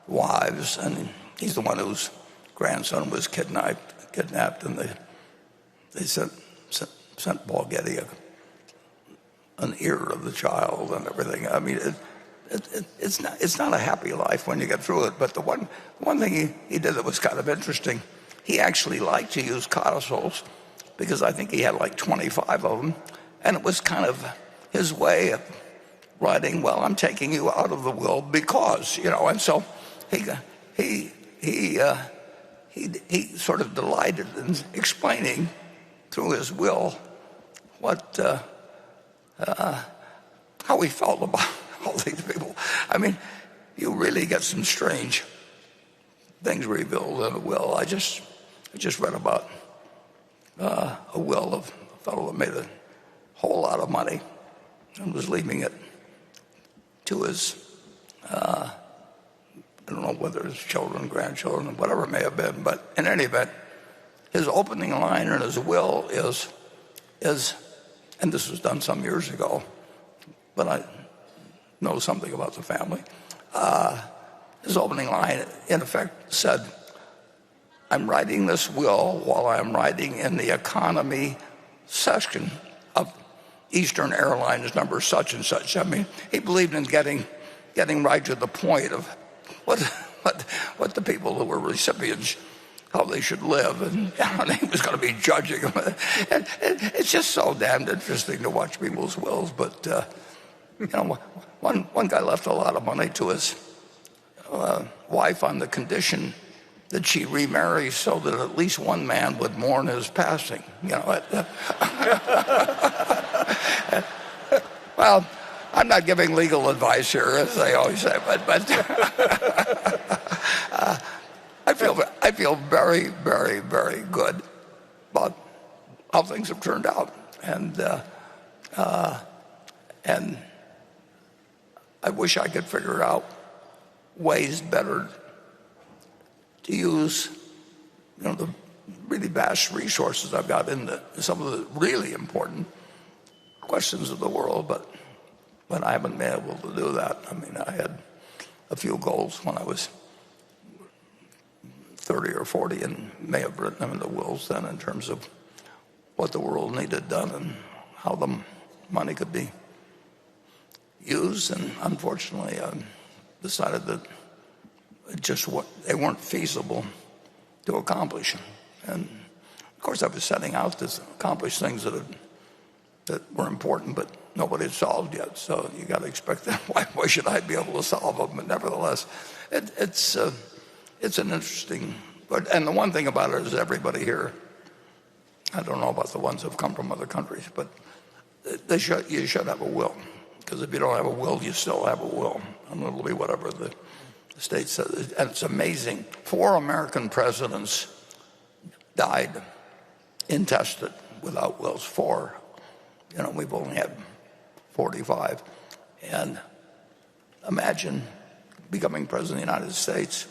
wives, and he's the one whose grandson was kidnapped, and they sent Paul Getty an ear of the child and everything. I mean, it's not a happy life when you get through it. But the one thing he did that was kind of interesting, he actually liked to use codicils because I think he had like 25 of them, and it was kind of his way of writing, well, I'm taking you out of the will because, and so he sort of delighted in explaining through his will how he felt about all these people. I mean, you really get some strange things revealed in a will. I just read about a will of a fellow that made a whole lot of money and was leaving it to his, I don't know whether his children, grandchildren, whatever it may have been, but in any event, his opening line in his will is, and this was done some years ago, but I know something about the family. His opening line, in effect, said, I'm writing this will while I'm writing in the economy section of Eastern Airlines number such and such. I mean, he believed in getting right to the point of what the people who were recipients, how they should live, and he was going to be judging them. It's just so damned interesting to watch people's wills. But one guy left a lot of money to his wife on the condition that she remarry so that at least one man would mourn his passing. Well, I'm not giving legal advice here, as they always say, but I feel very, very, very good about how things have turned out, and I wish I could figure out ways better to use, the really vast resources I've got in some of the really important questions of the world, but I haven't been able to do that. I mean, I had a few goals when I was 30 or 40 and may have written them in the wills then in terms of what the world needed done and how the money could be used. And unfortunately, I decided that they weren't feasible to accomplish. And of course, I was setting out to accomplish things that were important, but nobody had solved yet. So you got to expect that. Why should I be able to solve them? But nevertheless, it's an interesting. And the one thing about it is everybody here, I don't know about the ones who've come from other countries, but you should have a will. Because if you don't have a will, you still have a will. And it'll be whatever the state says. And it's amazing. 4 American presidents died intestate without wills. 4. We've only had 45. And imagine becoming president of the United States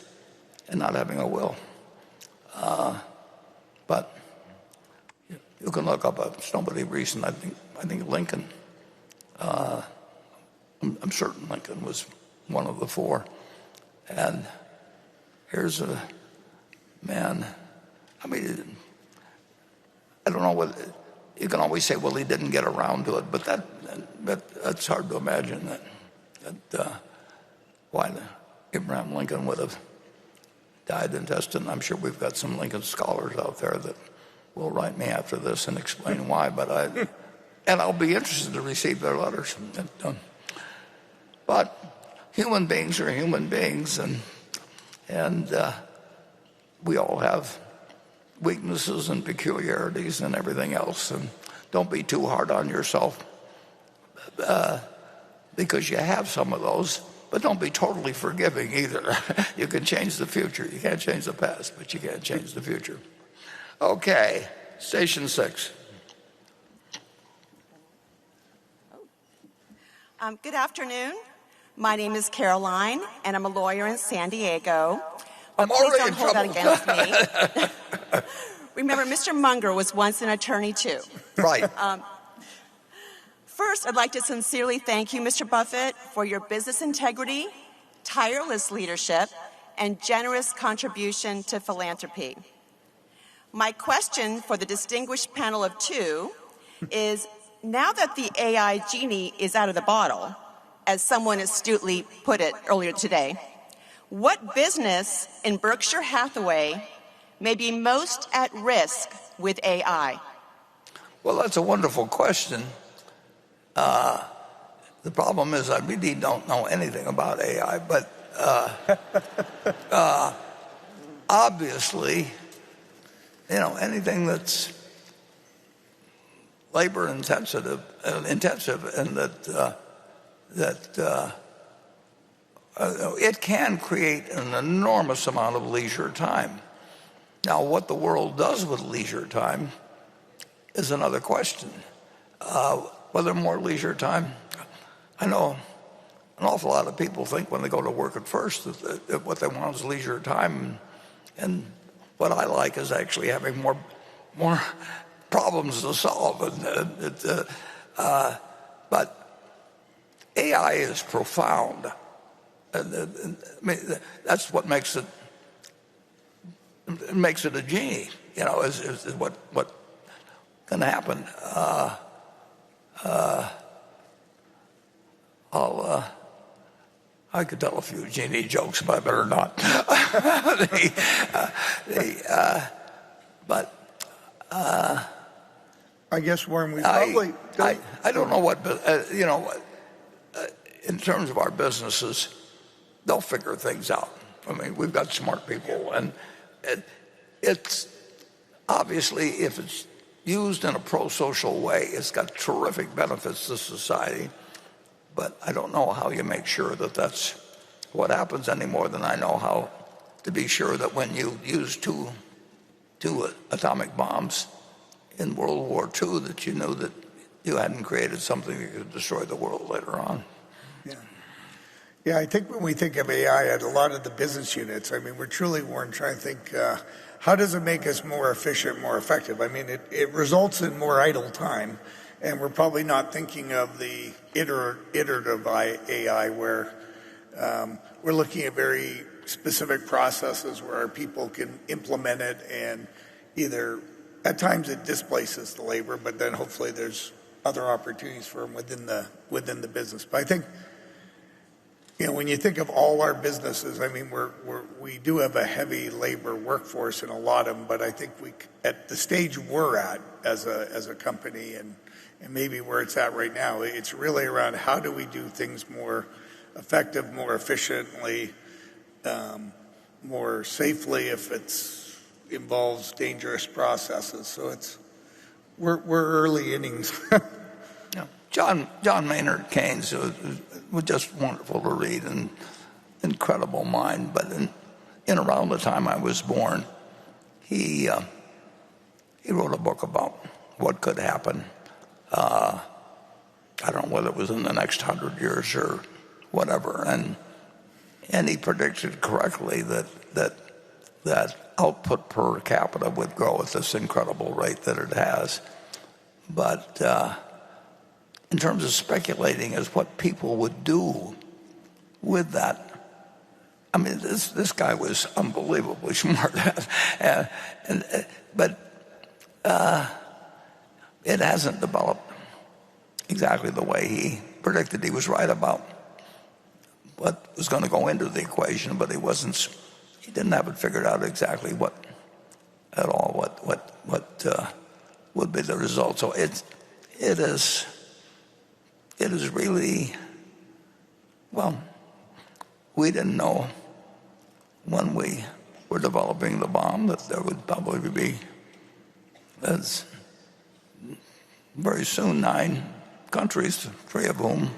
and not having a will. But you can look up somebody recent. I think Lincoln. I'm certain Lincoln was one of the 4. And here's a man. I mean, I don't know what you can always say. Well, he didn't get around to it, but that's hard to imagine that why Abraham Lincoln would have died intestate. I'm sure we've got some Lincoln scholars out there that will write me after this and explain why. But I'll be interested to receive their letters. But human beings are human beings, and we all have weaknesses and peculiarities and everything else. And don't be too hard on yourself because you have some of those. But don't be totally forgiving either. You can change the future. You can't change the past, but you can't change the future. Okay, station 6. Good afternoon. My name is Caroline, and I'm a lawyer in San Diego. But please don't hold that against me. Remember, Mr. Munger was once an attorney, too. Right. First, I'd like to sincerely thank you, Mr. Buffett, for your business integrity, tireless leadership, and generous contribution to philanthropy. My question for the distinguished panel of 2 is, now that the AI genie is out of the bottle, as someone astutely put it earlier today, what business in Berkshire Hathaway may be most at risk with AI? Well, that's a wonderful question. The problem is I really don't know anything about AI, but obviously, anything that's labor intensive and that it can create an enormous amount of leisure time. Now, what the world does with leisure time is another question. Whether more leisure time, I know an awful lot of people think when they go to work at first that what they want is leisure time, and what I like is actually having more problems to solve. But AI is profound. I mean, that's what makes it a genie. Is what can happen. I could tell a few genie jokes, but I better not. I guess, Warren, we probably I don't know what, in terms of our businesses, they'll figure things out. I mean, we've got smart people, and it's obviously, if it's used in a pro-social way, it's got terrific benefits to society. But I don't know how you make sure that that's what happens any more than I know how to be sure that when you use two atomic bombs in World War II, that you knew that you hadn't created something that could destroy the world later on. Yeah, I think when we think of AI at a lot of the business units, I mean, we're truly, Warren, trying to think, how does it make us more efficient, more effective? I mean, it results in more idle time, and we're probably not thinking of the iterative AI where we're looking at very specific processes where our people can implement it, and either at times it displaces the labor, but then hopefully there's other opportunities for them within the business. But I think, when you think of all our businesses, I mean, we do have a heavy labor workforce in a lot of them, but I think at the stage we're at as a company and maybe where it's at right now, it's really around how do we do things more effective, more efficiently, more safely if it involves dangerous processes. So we're early innings. John Maynard Keynes was just wonderful to read, and incredible mind. But in around the time I was born, he wrote a book about what could happen. I don't know whether it was in the next 100 years or whatever, and he predicted correctly that output per capita would grow at this incredible rate that it has. But in terms of speculating as what people would do with that, I mean, this guy was unbelievably smart. But it hasn't developed exactly the way he predicted. He was right about what was going to go into the equation, but he didn't have it figured out exactly what would be the result. So it is really, well, we didn't know when we were developing the bomb that there would probably be, very soon, 9 countries, 3 of whom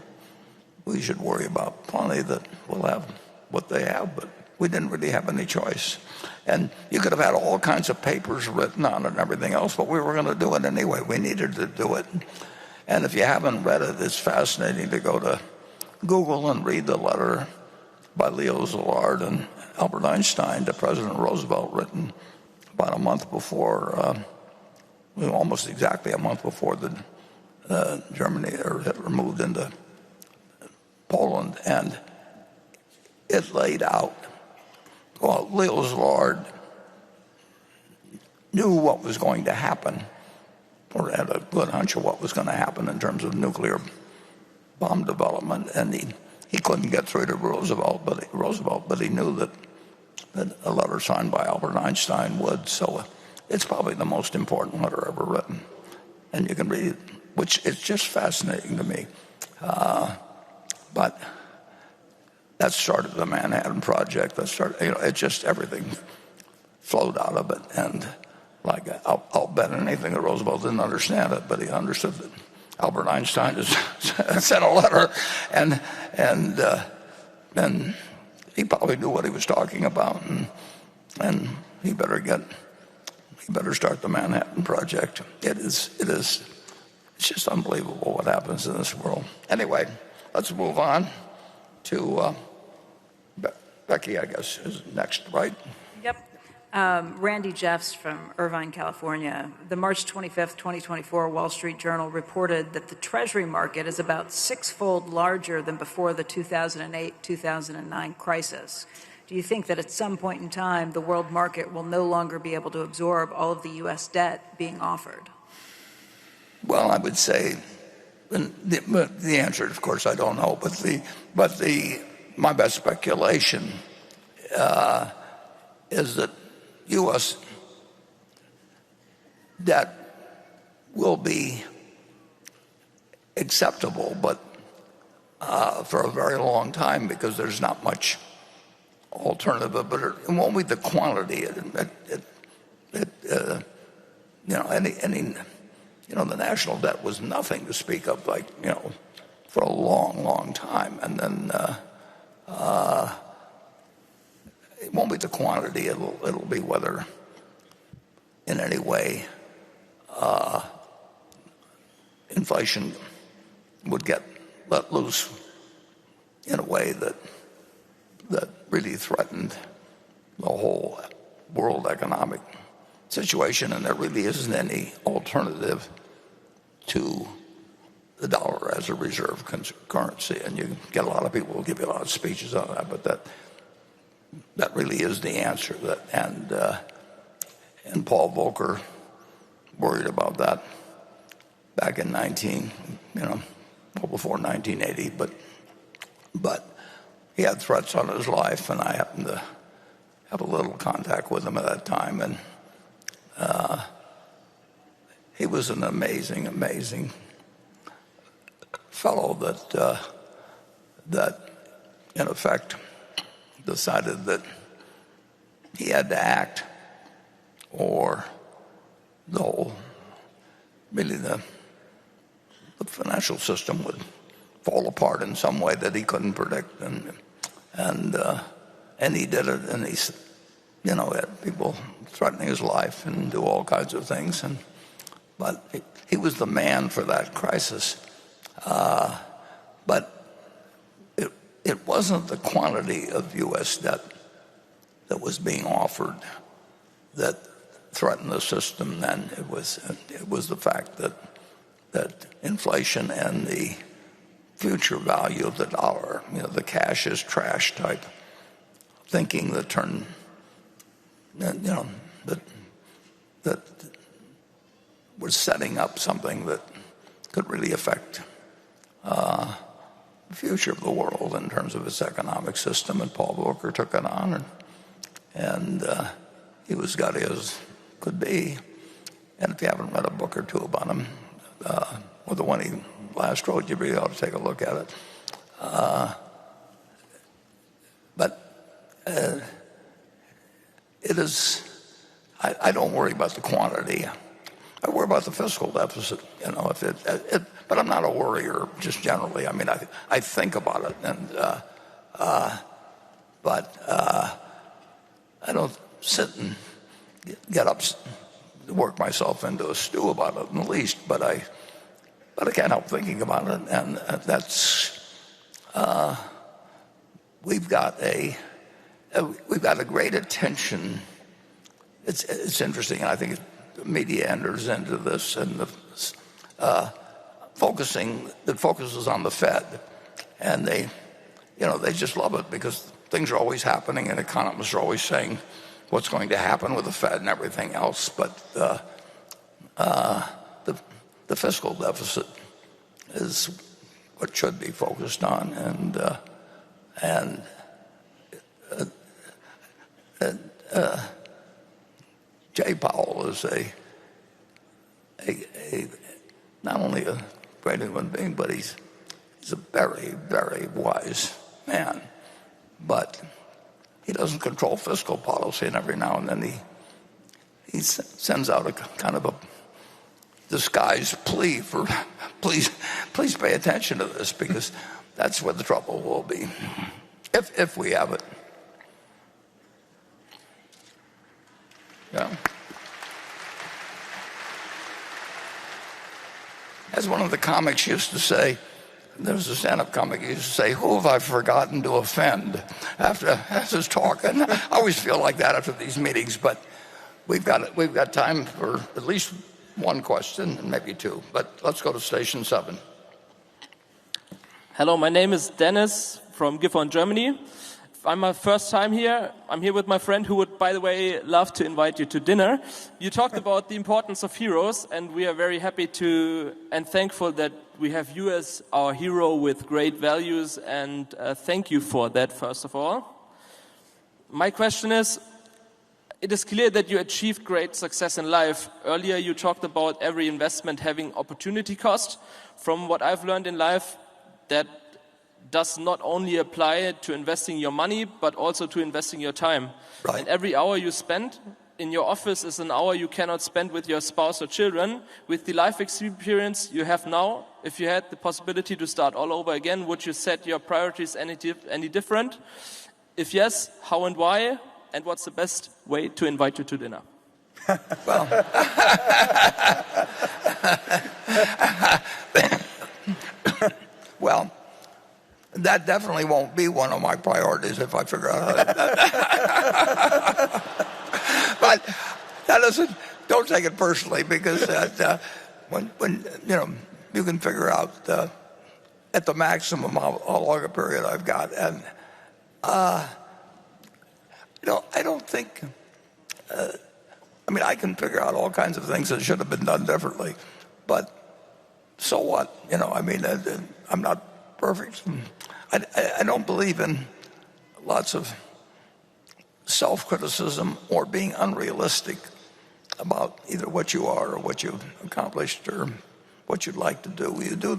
we should worry about plenty, that will have what they have, but we didn't really have any choice. And you could have had all kinds of papers written on it and everything else, but we were going to do it anyway. We needed to do it. And if you haven't read it, it's fascinating to go to Google and read the letter by Leo Szilard and Albert Einstein to President Roosevelt, written about a month before, almost exactly a month before Germany or Hitler moved into Poland. And it laid out, well, Leo Szilard knew what was going to happen, or had a good hunch of what was going to happen in terms of nuclear bomb development, and he couldn't get through to Roosevelt, but he knew that a letter signed by Albert Einstein would. So it's probably the most important letter ever written, and you can read it, which is just fascinating to me. But that started the Manhattan Project. That started, it just, everything flowed out of it. And like, I'll bet anything that Roosevelt didn't understand it, but he understood that Albert Einstein just sent a letter, and he probably knew what he was talking about, and he better start the Manhattan Project. It's just unbelievable what happens in this world. Anyway, let's move on to Becky, I guess, is next, right? Yep. Randy Jeffs from Irvine, California. The March 25th, 2024 Wall Street Journal reported that the Treasury market is about 6-fold larger than before the 2008-2009 crisis. Do you think that at some point in time, the world market will no longer be able to absorb all of the U.S. debt being offered? Well, I would say the answer, of course, I don't know, but my best speculation is that U.S. debt will be acceptable, but for a very long time, because there's not much alternative. But it won't be the quantity. The national debt was nothing to speak of, for a long, long time, and then it won't be the quantity. It'll be whether, in any way, inflation would get let loose in a way that really threatened the whole world economic situation, and there really isn't any alternative to the dollar as a reserve currency. And you get a lot of people who give you a lot of speeches on that, but that really is the answer. And Paul Volcker worried about that back in before 1980, but he had threats on his life, and I happened to have a little contact with him at that time, and he was an amazing, amazing fellow that in effect decided that he had to act, or the financial system would fall apart in some way that he couldn't predict, and he did it, and he had people threatening his life and do all kinds of things, but he was the man for that crisis. But it wasn't the quantity of U.S. debt that was being offered that threatened the system then. It was the fact that inflation and the future value of the dollar, the cash is trash type thinking that turned, that was setting up something that could really affect the future of the world in terms of its economic system. And Paul Volcker took it on, and he was gutty as could be. And if you haven't read a book or two about him, or the one he last wrote, you really ought to take a look at it. But it is, I don't worry about the quantity. I worry about the fiscal deficit. but I'm not a worrier just generally. I mean, I think about it, but I don't sit and get up, work myself into a stew about it in the least. But I can't help thinking about it, and that's we've got a great attention. It's interesting, and I think the media enters into this, and the focuses on the Fed, and they just love it because things are always happening, and economists are always saying what's going to happen with the Fed and everything else. But the fiscal deficit is what should be focused on, and Jay Powell is not only a great human being, but he's a very, very wise man. But he doesn't control fiscal policy, and every now and then he sends out a kind of a disguised plea for please pay attention to this, because that's where the trouble will be if we have it. Yeah. As one of the comics used to say, there was a stand-up comic who used to say, "Who have I forgotten to offend?" after his talk. And I always feel like that after these meetings. But we've got time for at least one question and maybe two. But let's go to station 7. Hello, my name is Dennis from Gifhorn, Germany. I'm my first time here. I'm here with my friend who would, by the way, love to invite you to dinner. You talked about the importance of heroes, and we are very happy to and thankful that we have you as our hero with great values, and thank you for that, first of all. My question is, it is clear that you achieved great success in life. Earlier you talked about every investment having opportunity cost. From what I've learned in life, that does not only apply to investing your money, but also to investing your time. Right. And every hour you spend in your office is an hour you cannot spend with your spouse or children. With the life experience you have now, if you had the possibility to start all over again, would you set your priorities any different? If yes, how and why? And what's the best way to invite you to dinner? Well, that definitely won't be one of my priorities if I figure out how to. But that doesn't. Don't take it personally, because when you can figure out at the maximum how long a period I've got, and I don't think. I mean, I can figure out all kinds of things that should have been done differently, but so what? I mean, I'm not perfect. I don't believe in lots of self-criticism or being unrealistic about either what you are or what you've accomplished or what you'd like to do. You do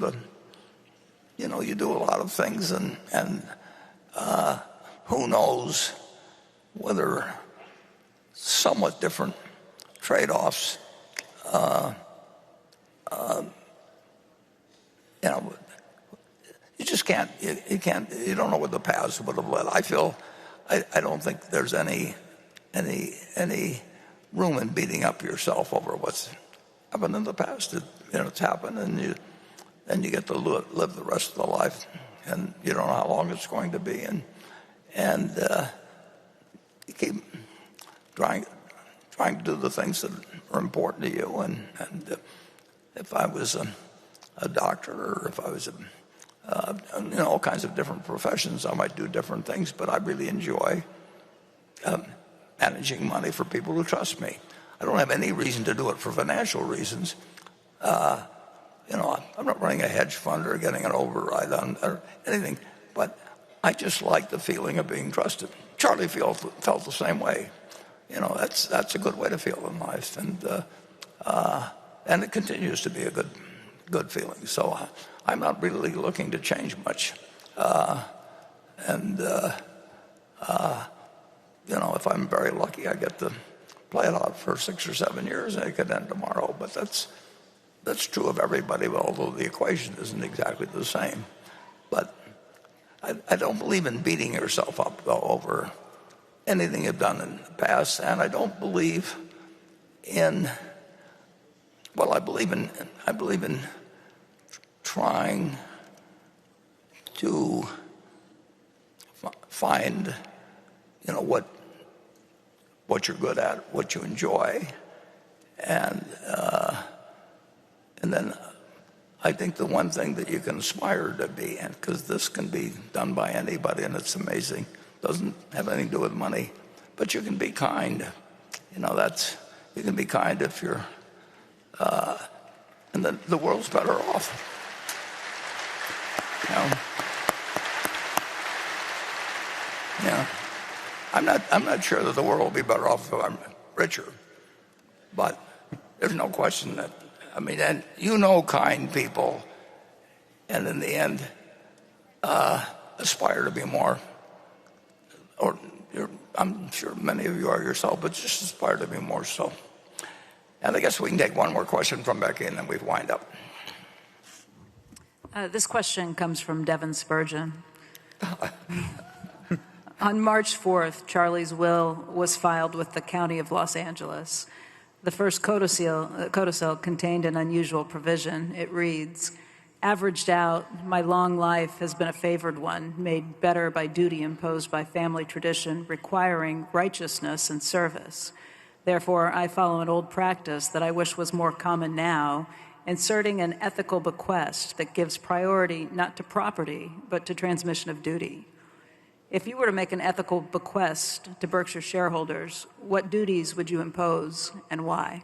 a lot of things, and who knows whether somewhat different trade-offs you just can't. You don't know what the paths would have led. I don't think there's any room in beating up yourself over what's happened in the past. It's happened, and you get to live the rest of the life, and you don't know how long it's going to be, and you keep trying to do the things that are important to you. And if I was a doctor, or if I was all kinds of different professions, I might do different things, but I really enjoy managing money for people who trust me. I don't have any reason to do it for financial reasons. I'm not running a hedge fund or getting an override on or anything, but I just like the feeling of being trusted. Charlie felt the same way. That's a good way to feel in life, and it continues to be a good feeling. So I'm not really looking to change much. If I'm very lucky, I get to play it out for 6 or 7 years, and it could end tomorrow. But That's true of everybody, although the equation isn't exactly the same. But I don't believe in beating yourself up, though, over anything you've done in the past, and I don't believe in, well, I believe in trying to find, what you're good at, what you enjoy, and then I think the one thing that you can aspire to be, and because this can be done by anybody, and it's amazing, doesn't have anything to do with money, but you can be kind. You can be kind if you're, and then the world's better off. I'm not sure that the world will be better off if I'm richer, but there's no question that, and kind people, and in the end, aspire to be more, or I'm sure many of you are yourself, but just aspire to be more so. And I guess we can take one more question from Becky, and then we wind up. This question comes from Devin Spurgeon. On March 4th, Charlie's will was filed with the County of Los Angeles. The first codicil contained an unusual provision. It reads, "Averaged out, my long life has been a favored one, made better by duty imposed by family tradition, requiring righteousness and service. Therefore, I follow an old practice that I wish was more common now, inserting an ethical bequest that gives priority not to property, but to transmission of duty." If you were to make an ethical bequest to Berkshire shareholders, what duties would you impose and why?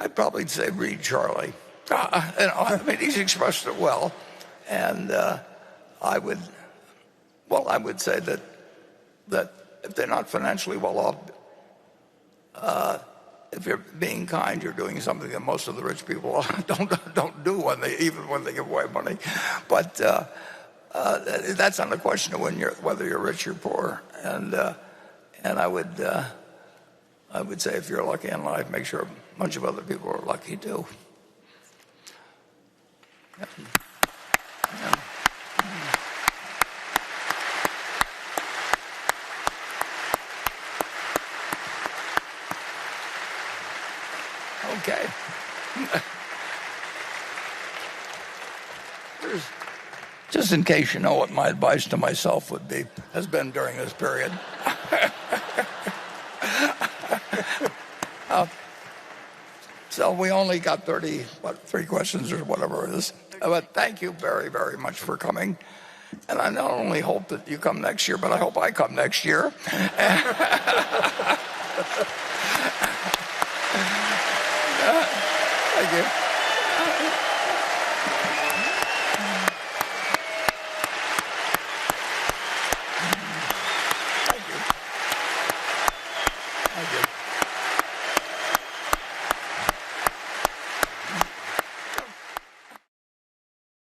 I'd probably say read Charlie. He's expressed it well, and I would say that if they're not financially well off, if you're being kind, you're doing something that most of the rich people don't do even when they give away money. But that's not a question of whether you're rich or poor, and I would say if you're lucky in life, make sure a bunch of other people are lucky too. Yeah. Okay. Just in case you know what my advice to myself has been during this period. So we only got 3 questions or whatever it is. But thank you very, very much for coming. And I not only hope that you come next year, but I hope I come next year.